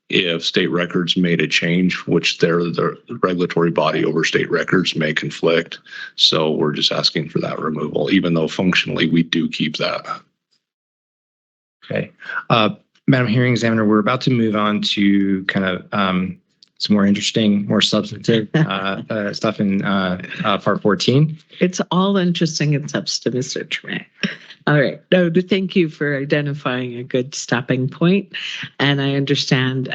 If state records made a change, which they're the regulatory body over state records, may conflict. So we're just asking for that removal, even though functionally we do keep that. Okay. Madam Hearing Examiner, we're about to move on to kind of some more interesting, more substantive stuff in part 14. It's all interesting and substantive, Mr. Tremaine. All right. No, thank you for identifying a good stopping point. And I understand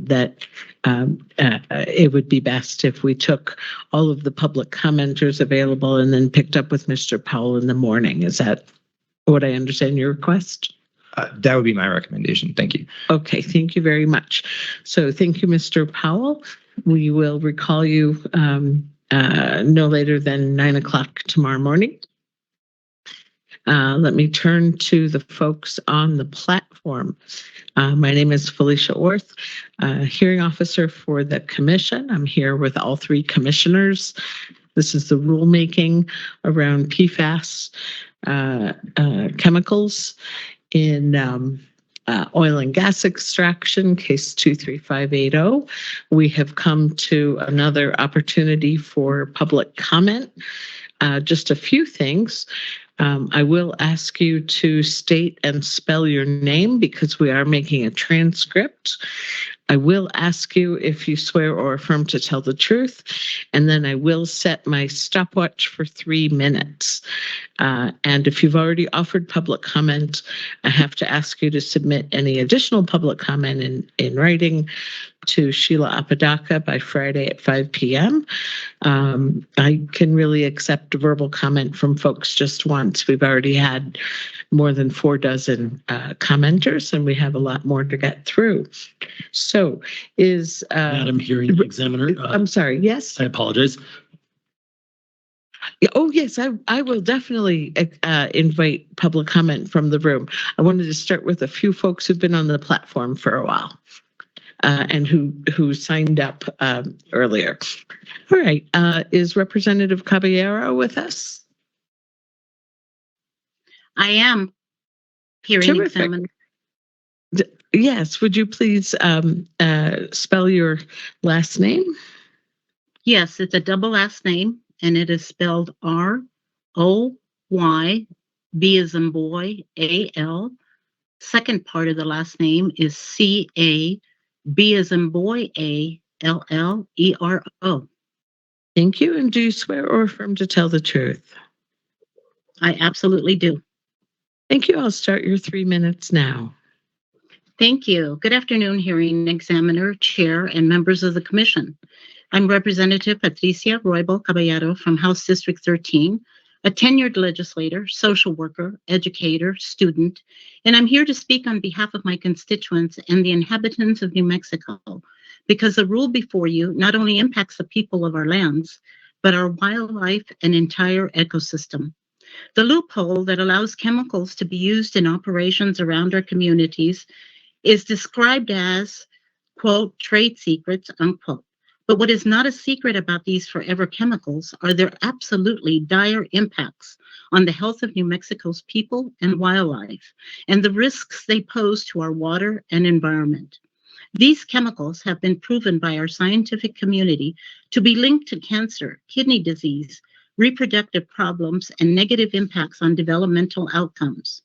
that it would be best if we took all of the public commenters available and then picked up with Mr. Powell in the morning. Is that what I understand your request? That would be my recommendation. Thank you. Okay. Thank you very much. So thank you, Mr. Powell. We will recall you no later than 9 o'clock tomorrow morning. Let me turn to the folks on the platform. My name is Felicia Orth, hearing officer for the commission. I'm here with all three commissioners. This is the rulemaking around PFAS chemicals in oil and gas extraction, case 23580. We have come to another opportunity for public comment. Just a few things. I will ask you to state and spell your name because we are making a transcript. I will ask you if you swear or affirm to tell the truth, and then I will set my stopwatch for 3 minutes. And if you've already offered public comment, I have to ask you to submit any additional public comment in writing to Sheila Apodaca by Friday at 5 p.m. I can really accept verbal comment from folks just once. We've already had more than 4 dozen commenters, and we have a lot more to get through. So is... Madam Hearing Examiner. I'm sorry, yes? I apologize. Oh, yes, I will definitely invite public comment from the room. I wanted to start with a few folks who've been on the platform for a while. And who signed up earlier. All right, is Representative Caballero with us? I am. Hearing Examiner. Yes, would you please spell your last name? Yes, it's a double last name, and it is spelled R-O-Y, B as in boy, A-L. Second part of the last name is C-A, B as in boy, A-L-L-E-R-O. Thank you. And do you swear or affirm to tell the truth? I absolutely do. Thank you. I'll start your 3 minutes now. Thank you. Good afternoon, Hearing Examiner, Chair, and members of the Commission. I'm Representative Patricia Roybal Caballero from House District 13, a tenured legislator, social worker, educator, student, and I'm here to speak on behalf of my constituents and the inhabitants of New Mexico, because the rule before you not only impacts the people of our lands, but our wildlife and entire ecosystem. The loophole that allows chemicals to be used in operations around our communities is described as, quote, trade secrets, unquote. But what is not a secret about these forever chemicals are their absolutely dire impacts on the health of New Mexico's people and wildlife, and the risks they pose to our water and environment. These chemicals have been proven by our scientific community to be linked to cancer, kidney disease, reproductive problems, and negative impacts on developmental outcomes.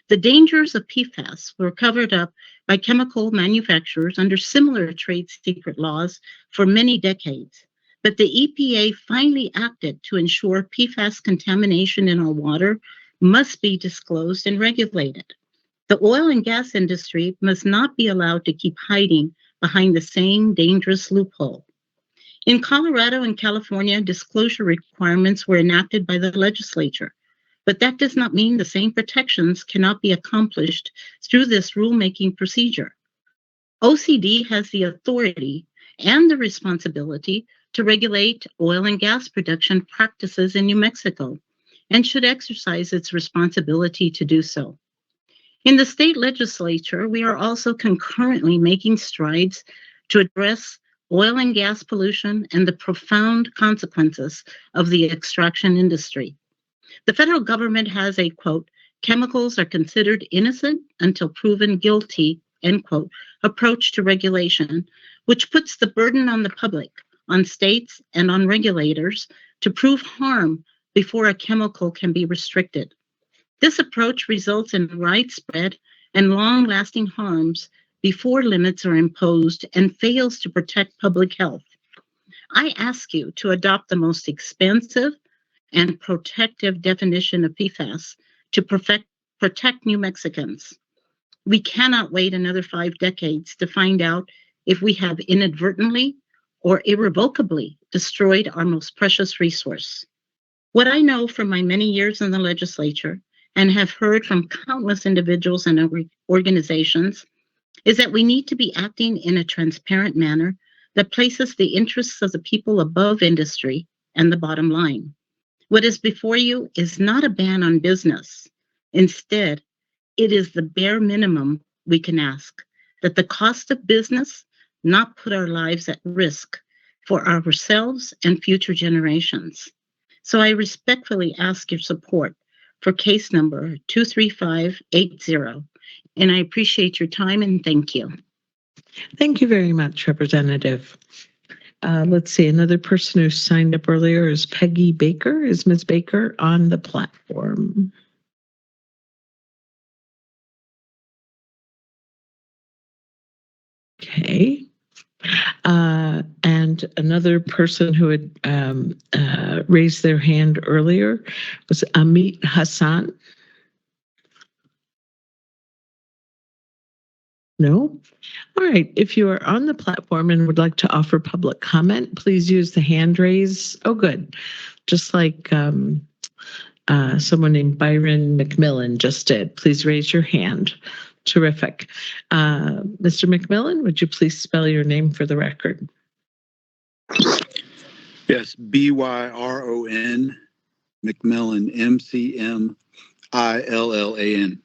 The dangers of PFAS were covered up by chemical manufacturers under similar trade secret laws for many decades. But the EPA finally acted to ensure PFAS contamination in our water must be disclosed and regulated. The oil and gas industry must not be allowed to keep hiding behind the same dangerous loophole. In Colorado and California, disclosure requirements were enacted by the legislature. But that does not mean the same protections cannot be accomplished through this rulemaking procedure. OCD has the authority and the responsibility to regulate oil and gas production practices in New Mexico and should exercise its responsibility to do so. In the state legislature, we are also concurrently making strides to address oil and gas pollution and the profound consequences of the extraction industry. The federal government has a, quote, chemicals are considered innocent until proven guilty, end quote, approach to regulation, which puts the burden on the public, on states, and on regulators to prove harm before a chemical can be restricted. This approach results in widespread and long-lasting harms before limits are imposed and fails to protect public health. I ask you to adopt the most expensive and protective definition of PFAS to protect New Mexicans. We cannot wait another 5 decades to find out if we have inadvertently or irrevocably destroyed our most precious resource. What I know from my many years in the legislature and have heard from countless individuals and organizations is that we need to be acting in a transparent manner that places the interests of the people above industry and the bottom line. What is before you is not a ban on business. Instead, it is the bare minimum we can ask, that the cost of business not put our lives at risk for ourselves and future generations. So I respectfully ask your support for case number 23580, and I appreciate your time and thank you. Thank you very much, Representative. Let's see, another person who signed up earlier is Peggy Baker. Is Ms. Baker on the platform? Okay. And another person who had raised their hand earlier was Amit Hassan. No? All right. If you are on the platform and would like to offer public comment, please use the hand raise. Oh, good. Just like someone named Byron McMillan just did. Please raise your hand. Terrific. Mr. McMillan, would you please spell your name for the record? Yes, BYRON McMillan, MCMILLAN.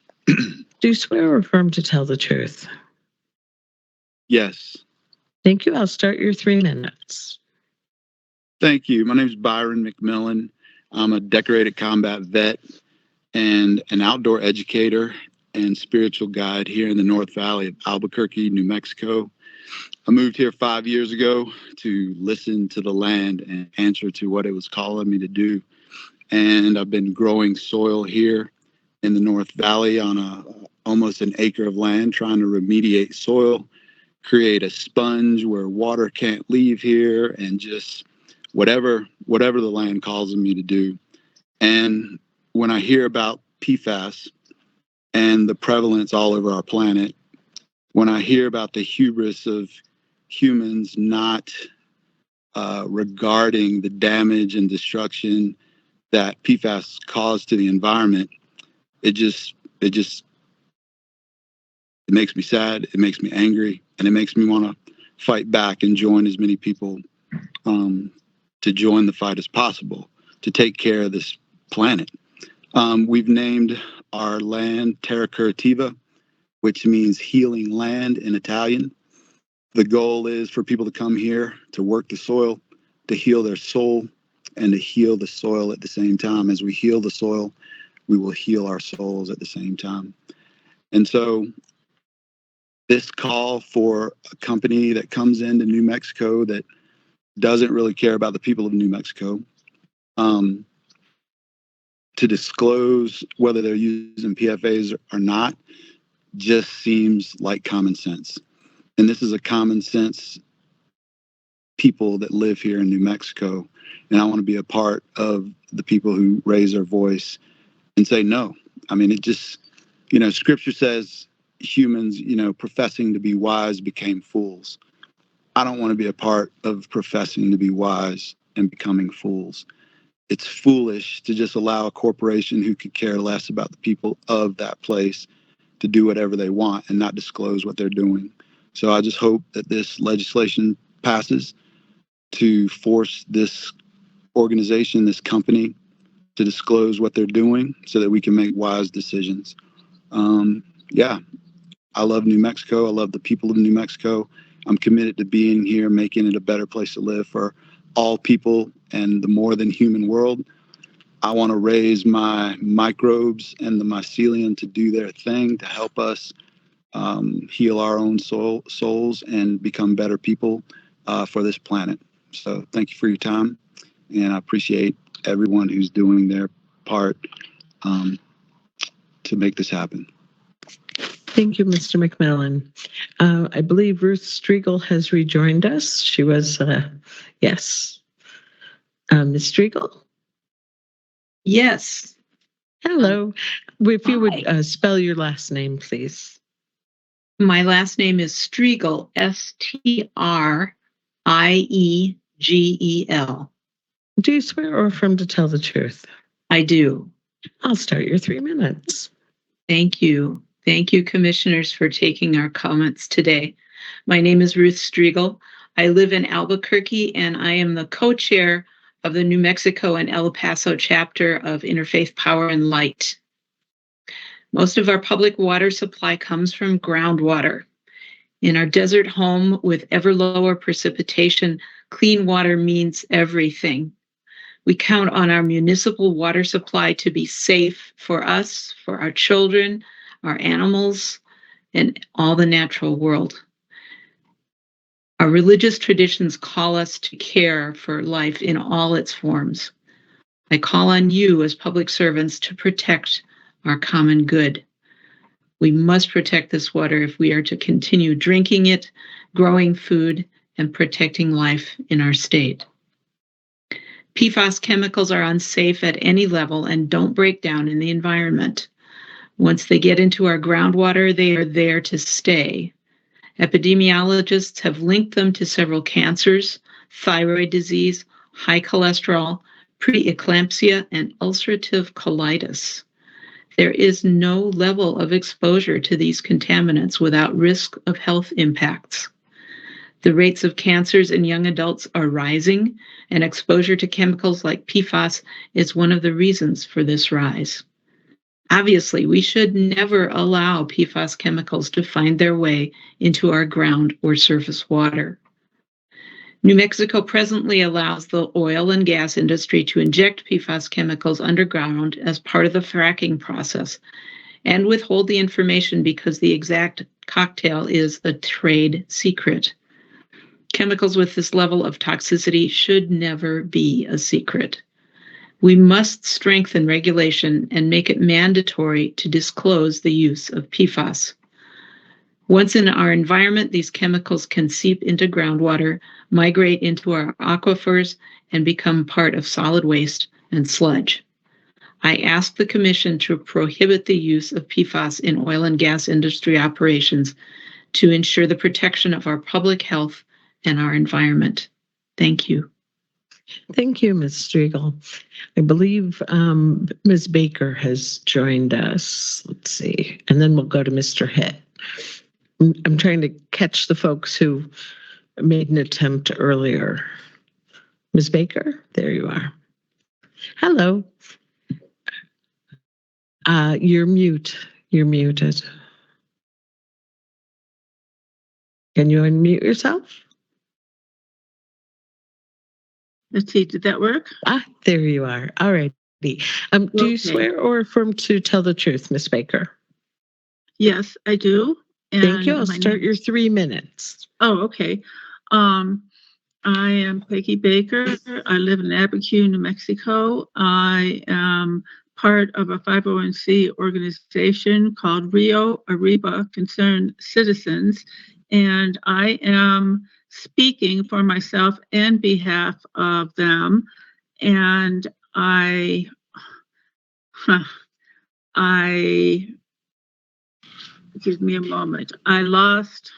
Do you swear or affirm to tell the truth? Yes. Thank you. I'll start your 3 minutes. Thank you. My name is Byron McMillan. I'm a decorated combat vet and an outdoor educator and spiritual guide here in the North Valley of Albuquerque, New Mexico. I moved here 5 years ago to listen to the land and answer to what it was calling me to do. And I've been growing soil here in the North Valley on almost an acre of land, trying to remediate soil, create a sponge where water can't leave here, and just whatever the land calls me to do. And when I hear about PFAS and the prevalence all over our planet, when I hear about the hubris of humans not regarding the damage and destruction that PFAS cause to the environment, it makes me sad, it makes me angry, and it makes me want to fight back and join as many people to join the fight as possible to take care of this planet. We've named our land Terra Curativa, which means healing land in Italian. The goal is for people to come here to work the soil, to heal their soul, and to heal the soil at the same time. As we heal the soil, we will heal our souls at the same time. And so this call for a company that comes into New Mexico that doesn't really care about the people of New Mexico, to disclose whether they're using PFAS or not, just seems like common sense. And this is a common sense people that live here in New Mexico. And I want to be a part of the people who raise their voice and say no. I mean, it just, scripture says humans, professing to be wise became fools. I don't want to be a part of professing to be wise and becoming fools. It's foolish to just allow a corporation who could care less about the people of that place to do whatever they want and not disclose what they're doing. So I just hope that this legislation passes to force this organization, this company, to disclose what they're doing so that we can make wise decisions. I love New Mexico. I love the people of New Mexico. I'm committed to being here, making it a better place to live for all people and the more than human world. I want to raise my microbes and the mycelium to do their thing, to help us heal our own souls and become better people for this planet. So thank you for your time, and I appreciate everyone who's doing their part to make this happen. Thank you, Mr. McMillan. I believe Ruth Striegel has rejoined us. She was, yes. Ms. Striegel? Yes. Hello. If you would spell your last name, please. My last name is Striegel, Striegel. Do you swear or affirm to tell the truth? I do. I'll start your 3 minutes. Thank you. Thank you, commissioners, for taking our comments today. My name is Ruth Striegel. I live in Albuquerque, and I am the co-chair of the New Mexico and El Paso chapter of Interfaith Power and Light. Most of our public water supply comes from groundwater. In our desert home with ever lower precipitation, clean water means everything. We count on our municipal water supply to be safe for us, for our children, our animals, and all the natural world. Our religious traditions call us to care for life in all its forms. I call on you as public servants to protect our common good. We must protect this water if we are to continue drinking it, growing food, and protecting life in our state. PFAS chemicals are unsafe at any level and don't break down in the environment. Once they get into our groundwater, they are there to stay. Epidemiologists have linked them to several cancers, thyroid disease, high cholesterol, preeclampsia, and ulcerative colitis. There is no level of exposure to these contaminants without risk of health impacts. The rates of cancers in young adults are rising, and exposure to chemicals like PFAS is one of the reasons for this rise. Obviously, we should never allow PFAS chemicals to find their way into our ground or surface water. New Mexico presently allows the oil and gas industry to inject PFAS chemicals underground as part of the fracking process and withhold the information because the exact cocktail is a trade secret. Chemicals with this level of toxicity should never be a secret. We must strengthen regulation and make it mandatory to disclose the use of PFAS. Once in our environment, these chemicals can seep into groundwater, migrate into our aquifers, and become part of solid waste and sludge. I ask the Commission to prohibit the use of PFAS in oil and gas industry operations to ensure the protection of our public health and our environment. Thank you. Thank you, Ms. Striegel. I believe Ms. Baker has joined us. Let's see. And then we'll go to Mr. Hitt. I'm trying to catch the folks who made an attempt earlier. Ms. Baker, there you are. Hello. You're mute. You're muted. Can you unmute yourself? Let's see, did that work? There you are. All right. Do you swear or affirm to tell the truth, Ms. Baker? Yes, I do. Thank you. I'll start your 3 minutes. Oh, okay. I am Peggy Baker. I live in Albuquerque, New Mexico. I am part of a 501c organization called Rio Arriba Concerned Citizens, and I am speaking for myself and behalf of them. And I give me a moment. I lost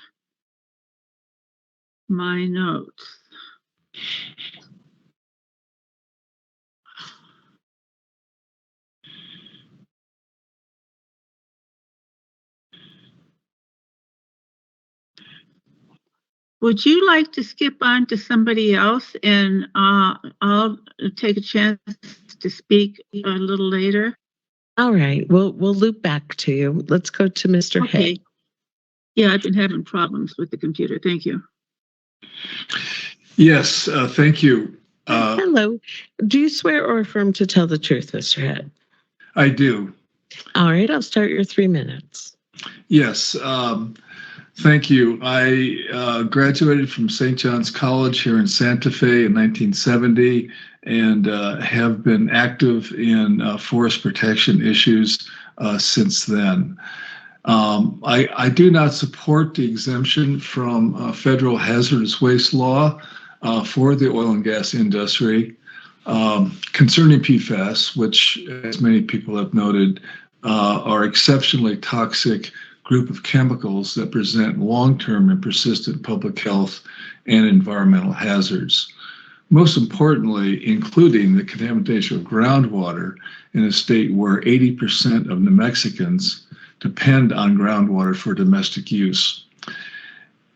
my notes. Would you like to skip on to somebody else and I'll take a chance to speak a little later? All right. We'll loop back to you. Let's go to Mr. Hitt. Yeah, I've been having problems with the computer. Thank you. Yes, thank you. Hello. Do you swear or affirm to tell the truth, Mr. Hitt? I do. All right. I'll start your 3 minutes. Yes. Thank you. I graduated from St. John's College here in Santa Fe in 1970 and have been active in forest protection issues since then. I do not support the exemption from federal hazardous waste law for the oil and gas industry concerning PFAS, which, as many people have noted, are exceptionally toxic group of chemicals that present long-term and persistent public health and environmental hazards. Most importantly, including the contamination of groundwater in a state where 80% of New Mexicans depend on groundwater for domestic use.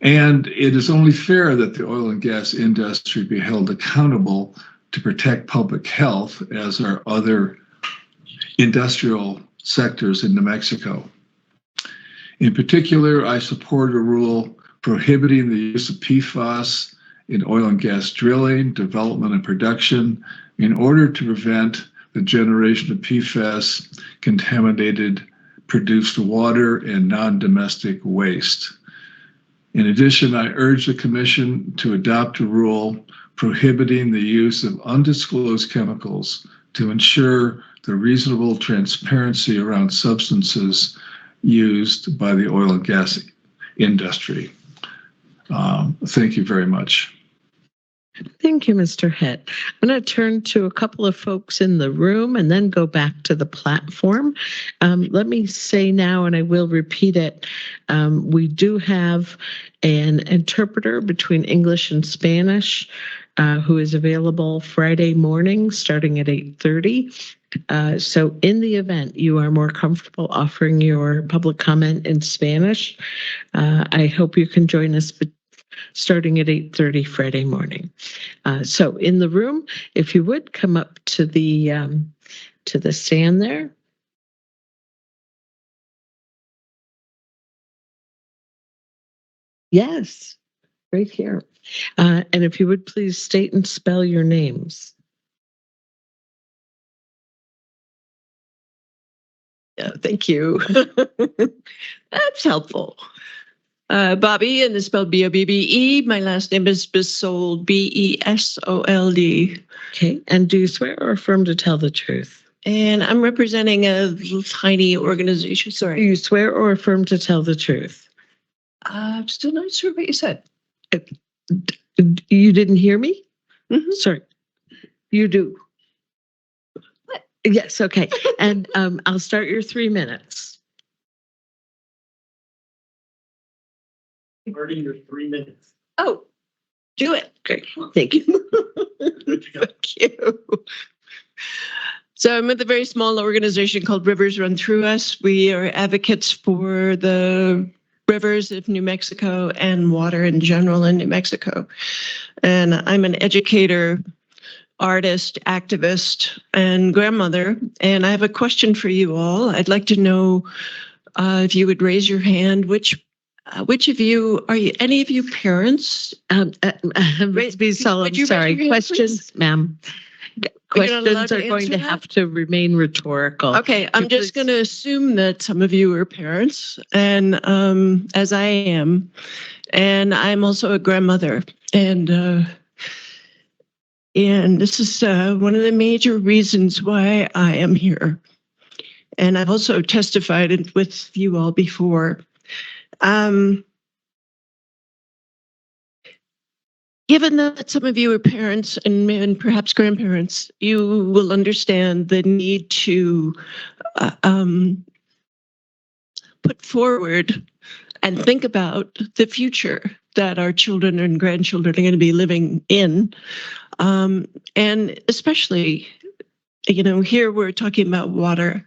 And it is only fair that the oil and gas industry be held accountable to protect public health as our other industrial sectors in New Mexico. In particular, I support a rule prohibiting the use of PFAS in oil and gas drilling, development, and production in order to prevent the generation of PFAS contaminated produced water and non-domestic waste. In addition, I urge the Commission to adopt a rule prohibiting the use of undisclosed chemicals to ensure the reasonable transparency around substances used by the oil and gas industry. Thank you very much. Thank you, Mr. Hitt. I'm going to turn to a couple of folks in the room and then go back to the platform. Let me say now, and I will repeat it, we do have an interpreter between English and Spanish who is available Friday morning starting at 8:30. So in the event you are more comfortable offering your public comment in Spanish, I hope you can join us starting at 8:30 Friday morning. So in the room, if you would come up to the stand there. Yes, right here. And if you would please state and spell your names. Yeah, thank you. That's helpful. Bobby, and it's spelled Bobbe. My last name is Besold, Besold. Okay, and do you swear or affirm to tell the truth? And I'm representing a tiny organization. Do Sorry. you swear or affirm to tell the truth? I'm still not sure what you said. You didn't hear me? Mhm. Sorry. You do. What? Yes, okay. And I'll start your 3 minutes. Starting your 3 minutes. Oh, do it. Great. Thank you. Thank you. So I'm with a very small organization called Rivers Run Through Us. We are advocates for the rivers of New Mexico and water in general in New Mexico. And I'm an educator, artist, activist, and grandmother. And I have a question for you all. I'd like to know if you would raise your hand, which of you, any of you parents? Let's be solemn. Sorry. Questions, ma'am. Questions are going to have to remain rhetorical. Okay, I'm just going to assume that some of you are parents, and as I am, and I'm also a grandmother, and this is one of the major reasons why I am here. And I've also testified with you all before. Given that some of you are parents and perhaps grandparents, you will understand the need to put forward and think about the future that our children and grandchildren are going to be living in. And especially, here we're talking about water.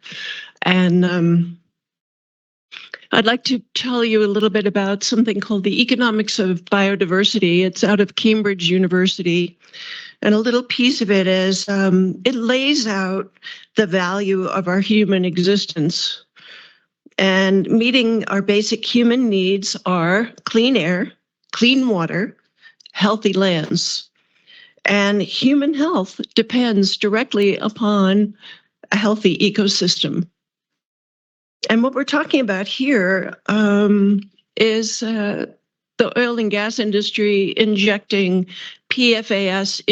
And I'd like to tell you a little bit about something called the economics of biodiversity. It's out of Cambridge University. And a little piece of it is it lays out the value of our human existence. And meeting our basic human needs are clean air, clean water, healthy lands. And human health depends directly upon a healthy ecosystem. And what we're talking about here is the oil and gas industry injecting PFAS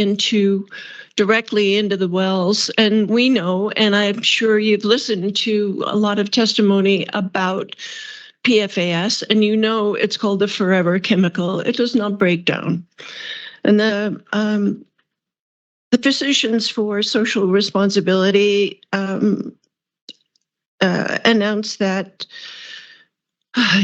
directly into the wells. And we know, and I'm sure you've listened to a lot of testimony about PFAS, and you know it's called the forever chemical. It does not break down. And the Physicians for Social Responsibility announced that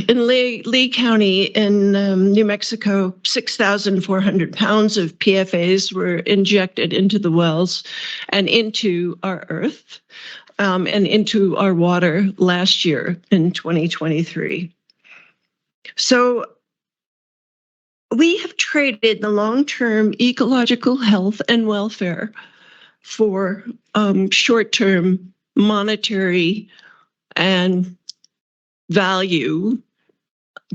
in Lee County in New Mexico, 6,400 pounds of PFAS were injected into the wells and into our earth and into our water last year in 2023. So we have traded the long-term ecological health and welfare for short-term monetary and value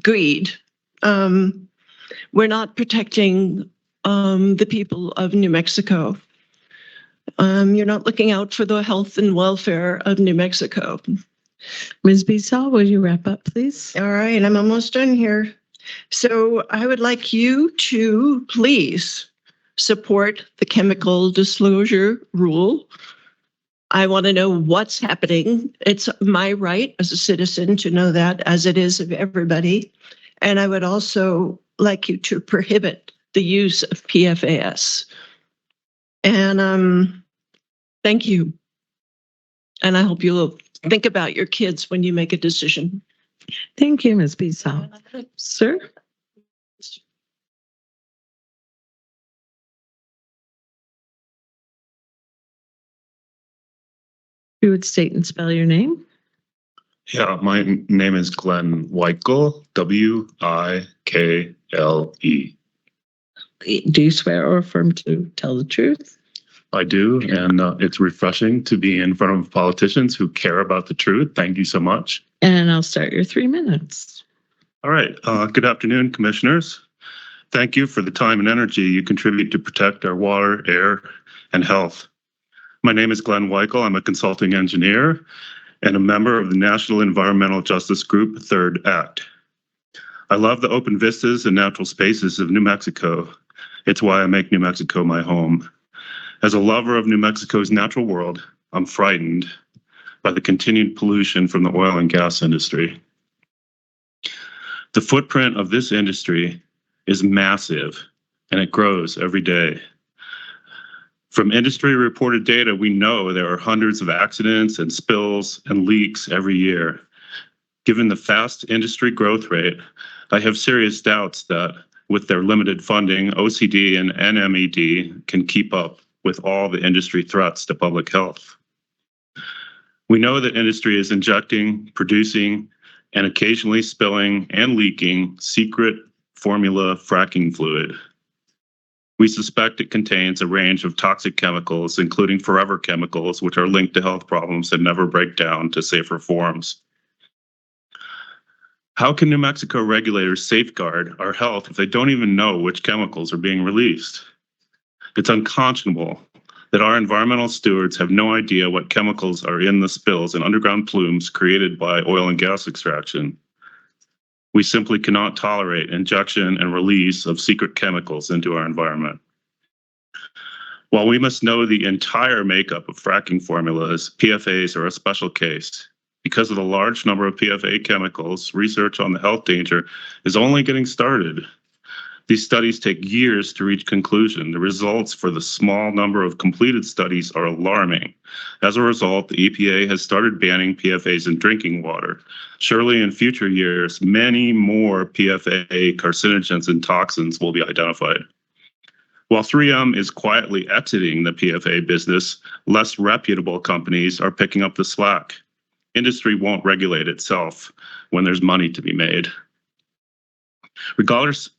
greed. We're not protecting the people of New Mexico. You're not looking out for the health and welfare of New Mexico. Ms. Bisal, will you wrap up, please? All right, I'm almost done here. So I would like you to please support the chemical disclosure rule. I want to know what's happening. It's my right as a citizen to know that, as it is of everybody. And I would also like you to prohibit the use of PFAS. And thank you. And I hope you'll think about your kids when you make a decision. Thank you, Ms. Bisal. Sir? You would state and spell your name. Yeah, my name is Glenn Weichel, Weikle. Do you swear or affirm to tell the truth? I do, and it's refreshing to be in front of politicians who care about the truth. Thank you so much. And I'll start your 3 minutes. All right. Good afternoon, commissioners. Thank you for the time and energy you contribute to protect our water, air, and health. My name is Glenn Weichel. I'm a consulting engineer and a member of the National Environmental Justice Group, Third Act. I love the open vistas and natural spaces of New Mexico. It's why I make New Mexico my home. As a lover of New Mexico's natural world, I'm frightened by the continued pollution from the oil and gas industry. The footprint of this industry is massive, and it grows every day. From industry reported data, we know there are hundreds of accidents and spills and leaks every year. Given the fast industry growth rate, I have serious doubts that with their limited funding, OCD and NMED can keep up with all the industry threats to public health. We know that industry is injecting, producing, and occasionally spilling and leaking secret formula fracking fluid. We suspect it contains a range of toxic chemicals, including forever chemicals, which are linked to health problems that never break down to safer forms. How can New Mexico regulators safeguard our health if they don't even know which chemicals are being released? It's unconscionable that our environmental stewards have no idea what chemicals are in the spills and underground plumes created by oil and gas extraction. We simply cannot tolerate injection and release of secret chemicals into our environment. While we must know the entire makeup of fracking formulas, PFAS are a special case. Because of the large number of PFA chemicals, research on the health danger is only getting started. These studies take years to reach conclusion. The results for the small number of completed studies are alarming. As a result, the EPA has started banning PFAS in drinking water. Surely in future years, many more PFA carcinogens and toxins will be identified. While 3M is quietly exiting the PFA business, less reputable companies are picking up the slack. Industry won't regulate itself when there's money to be made. Regardless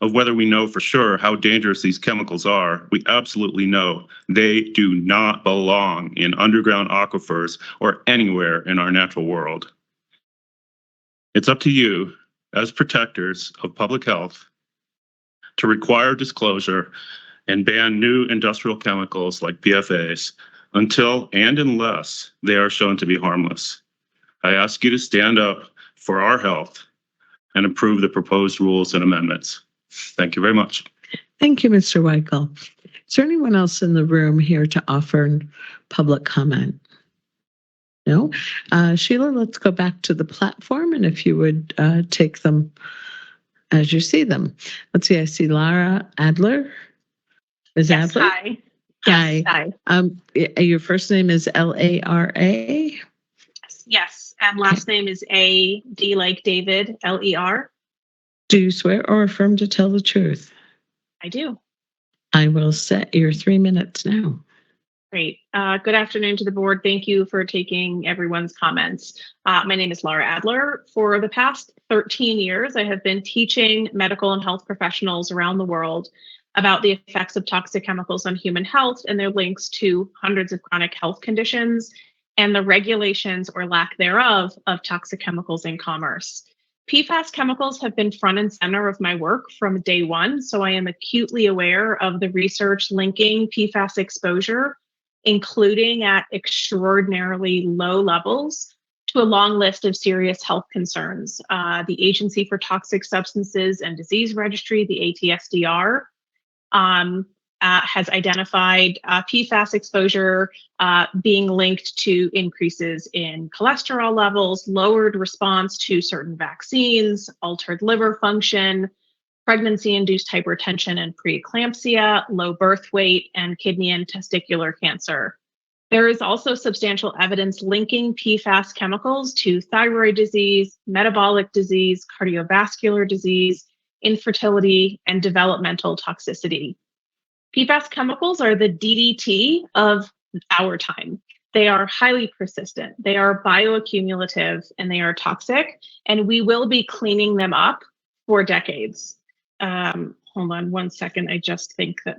of whether we know for sure how dangerous these chemicals are, we absolutely know they do not belong in underground aquifers or anywhere in our natural world. It's up to you, as protectors of public health, to require disclosure and ban new industrial chemicals like PFAS until and unless they are shown to be harmless. I ask you to stand up for our health and approve the proposed rules and amendments. Thank you very much. Thank you, Mr. Weichel. Is there anyone else in the room here to offer public comment? No? Sheila, let's go back to the platform, and if you would take them as you see them. Let's see, I see Lara Adler. Is Yes, Adler? hi. Hi. Yes, hi. Your first name is Lara? Yes, and last name is A.D. like David, L-E-R. Do you swear or affirm to tell the truth? I do. I will set your 3 minutes now. Great. Good afternoon to the board. Thank you for taking everyone's comments. My name is Lara Adler. For the past 13 years, I have been teaching medical and health professionals around the world about the effects of toxic chemicals on human health and their links to hundreds of chronic health conditions, and the regulations or lack thereof of toxic chemicals in commerce. PFAS chemicals have been front and center of my work from day one, so I am acutely aware of the research linking PFAS exposure, including at extraordinarily low levels, to a long list of serious health concerns. The Agency for Toxic Substances and Disease Registry, the ATSDR, has identified PFAS exposure being linked to increases in cholesterol levels, lowered response to certain vaccines, altered liver function, pregnancy-induced hypertension and preeclampsia, low birth weight, and kidney and testicular cancer. There is also substantial evidence linking PFAS chemicals to thyroid disease, metabolic disease, cardiovascular disease, infertility, and developmental toxicity. PFAS chemicals are the DDT of our time. They are highly persistent, they are bioaccumulative, and they are toxic, and we will be cleaning them up for decades. Hold on one second. I just think that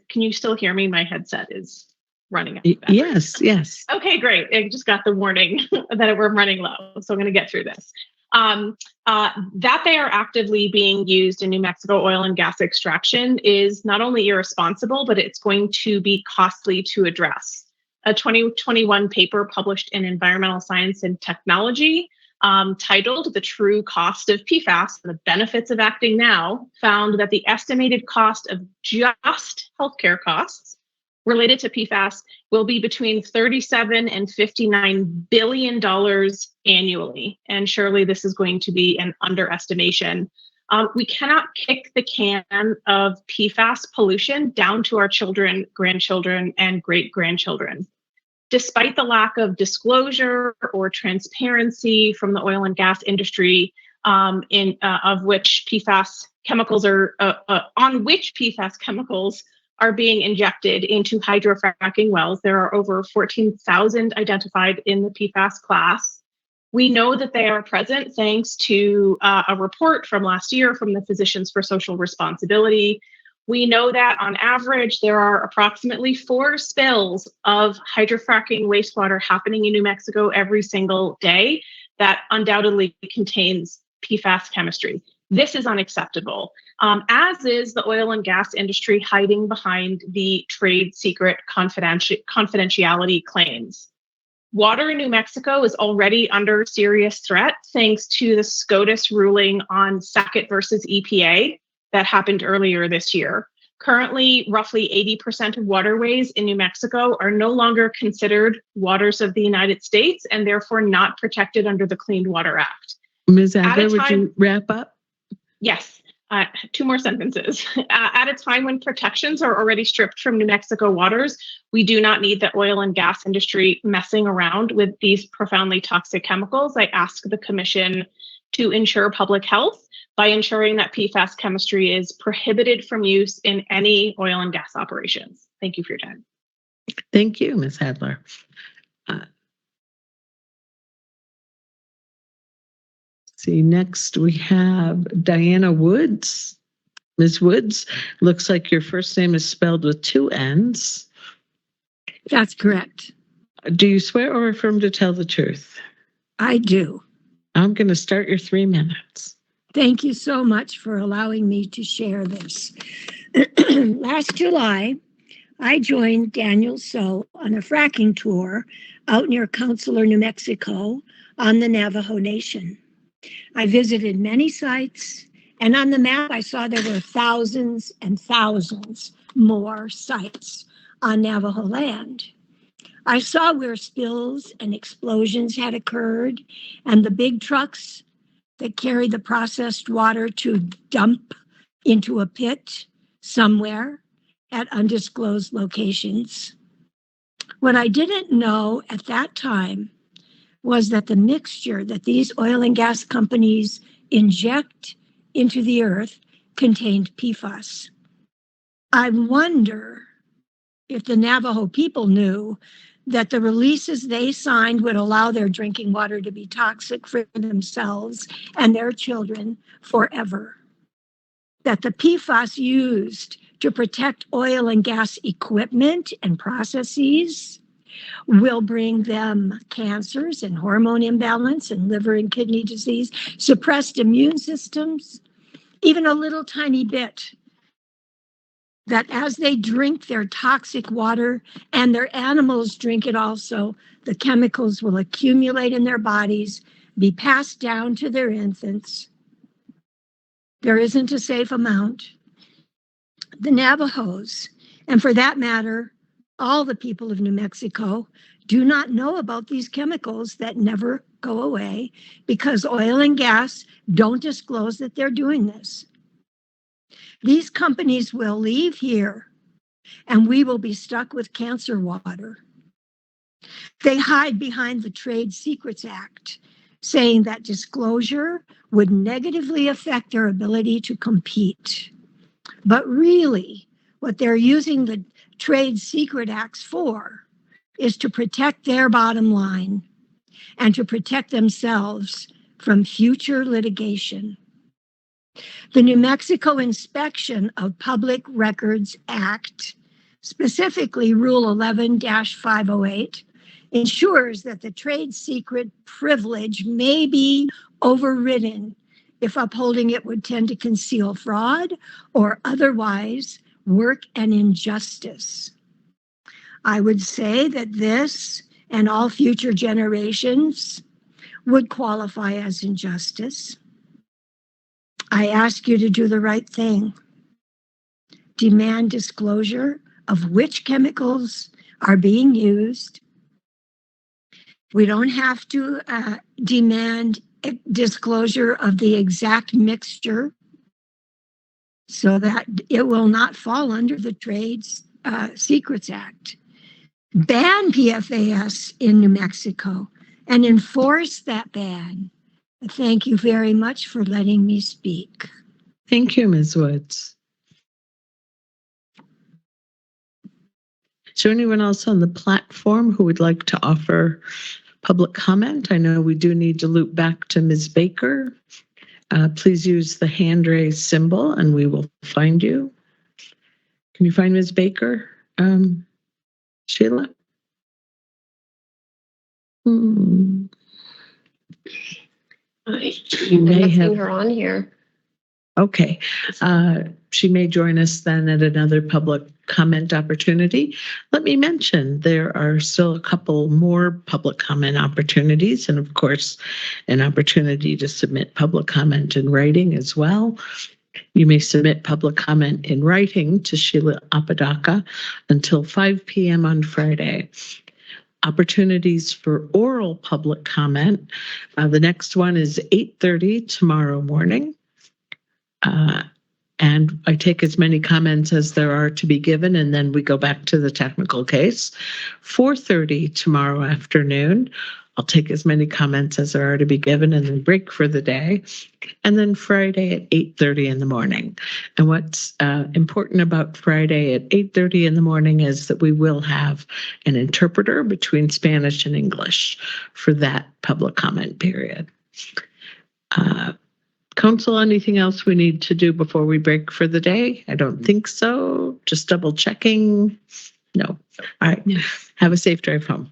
can you still hear me? My headset is running out of battery. Yes. Okay, great. I just got the warning that we're running low, so I'm going to get through this. That they are actively being used in New Mexico oil and gas extraction is not only irresponsible, but it's going to be costly to address. A 2021 paper published in Environmental Science and Technology titled The True Cost of PFAS, the Benefits of Acting Now, found that the estimated cost of just healthcare costs related to PFAS will be between $37 and $59 billion annually. And surely this is going to be an underestimation. We cannot kick the can of PFAS pollution down to our children, grandchildren, and great-grandchildren. Despite the lack of disclosure or transparency from the oil and gas industry, of which PFAS chemicals are on which PFAS chemicals are being injected into hydrofracking wells. There are over 14,000 identified in the PFAS class. We know that they are present thanks to a report from last year from the Physicians for Social Responsibility. We know that on average, there are approximately 4 spills of hydrofracking wastewater happening in New Mexico every single day that undoubtedly contains PFAS chemistry. This is unacceptable, as is the oil and gas industry hiding behind the trade secret confidentiality claims. Water in New Mexico is already under serious threat thanks to the SCOTUS ruling on Sackett versus EPA that happened earlier this year. Currently, roughly 80% of waterways in New Mexico are no longer considered waters of the United States and therefore not protected under the Clean Water Act. Ms. Adler, would you wrap up? Yes, 2 more sentences. At a time when protections are already stripped from New Mexico waters, we do not need the oil and gas industry messing around with these profoundly toxic chemicals. I ask the Commission to ensure public health by ensuring that PFAS chemistry is prohibited from use in any oil and gas operations. Thank you for your time. Thank you, Ms. Adler. See, next we have Diana Woods. Ms. Woods, looks like your first name is spelled with 2 N's. That's correct. Do you swear or affirm to tell the truth? I do. I'm going to start your 3 minutes. Thank you so much for allowing me to share this. Last July, I joined Daniel So on a fracking tour out near Counselor, New Mexico on the Navajo Nation. I visited many sites, and on the map I saw there were thousands and thousands more sites on Navajo land. I saw where spills and explosions had occurred, and the big trucks that carry the processed water to dump into a pit somewhere at undisclosed locations. What I didn't know at that time was that the mixture that these oil and gas companies inject into the earth contained PFAS. I wonder if the Navajo people knew that the releases they signed would allow their drinking water to be toxic for themselves and their children forever. That the PFAS used to protect oil and gas equipment and processes will bring them cancers and hormone imbalance and liver and kidney disease, suppressed immune systems, even a little tiny bit. That as they drink their toxic water and their animals drink it also, the chemicals will accumulate in their bodies, be passed down to their infants. There isn't a safe amount. The Navajos, and for that matter, all the people of New Mexico, do not know about these chemicals that never go away because oil and gas don't disclose that they're doing this. These companies will leave here and we will be stuck with cancer water. They hide behind the Trade Secrets Act, saying that disclosure would negatively affect their ability to compete. But really, what they're using the Trade Secret Acts for is to protect their bottom line and to protect themselves from future litigation. The New Mexico Inspection of Public Records Act, specifically Rule 11-508, ensures that the trade secret privilege may be overridden if upholding it would tend to conceal fraud or otherwise work an injustice. I would say that this and all future generations would qualify as injustice. I ask you to do the right thing. Demand disclosure of which chemicals are being used. We don't have to demand disclosure of the exact mixture so that it will not fall under the Trade Secrets Act. Ban PFAS in New Mexico and enforce that ban. Thank you very much for letting me speak. Thank you, Ms. Woods. Is there anyone else on the platform who would like to offer public comment? I know we do need to loop back to Ms. Baker. Please use the hand raise symbol and we will find you. Can you find Ms. Baker, Sheila? You may have her on here. Okay. She may join us then at another public comment opportunity. Let me mention there are still a couple more public comment opportunities, and of course, an opportunity to submit public comment in writing as well. You may submit public comment in writing to Sheila Apodaca until 5 p.m. on Friday. Opportunities for oral public comment. The next one is 8:30 tomorrow morning. And I take as many comments as there are to be given, and then we go back to the technical case. 4:30 tomorrow afternoon. I'll take as many comments as there are to be given and then break for the day. And then Friday at 8:30 in the morning. And what's important about Friday at 8:30 in the morning is that we will have an interpreter between Spanish and English for that public comment period. Council, anything else we need to do before we break for the day? I don't think so. Just double checking. No. All right. Have a safe drive home.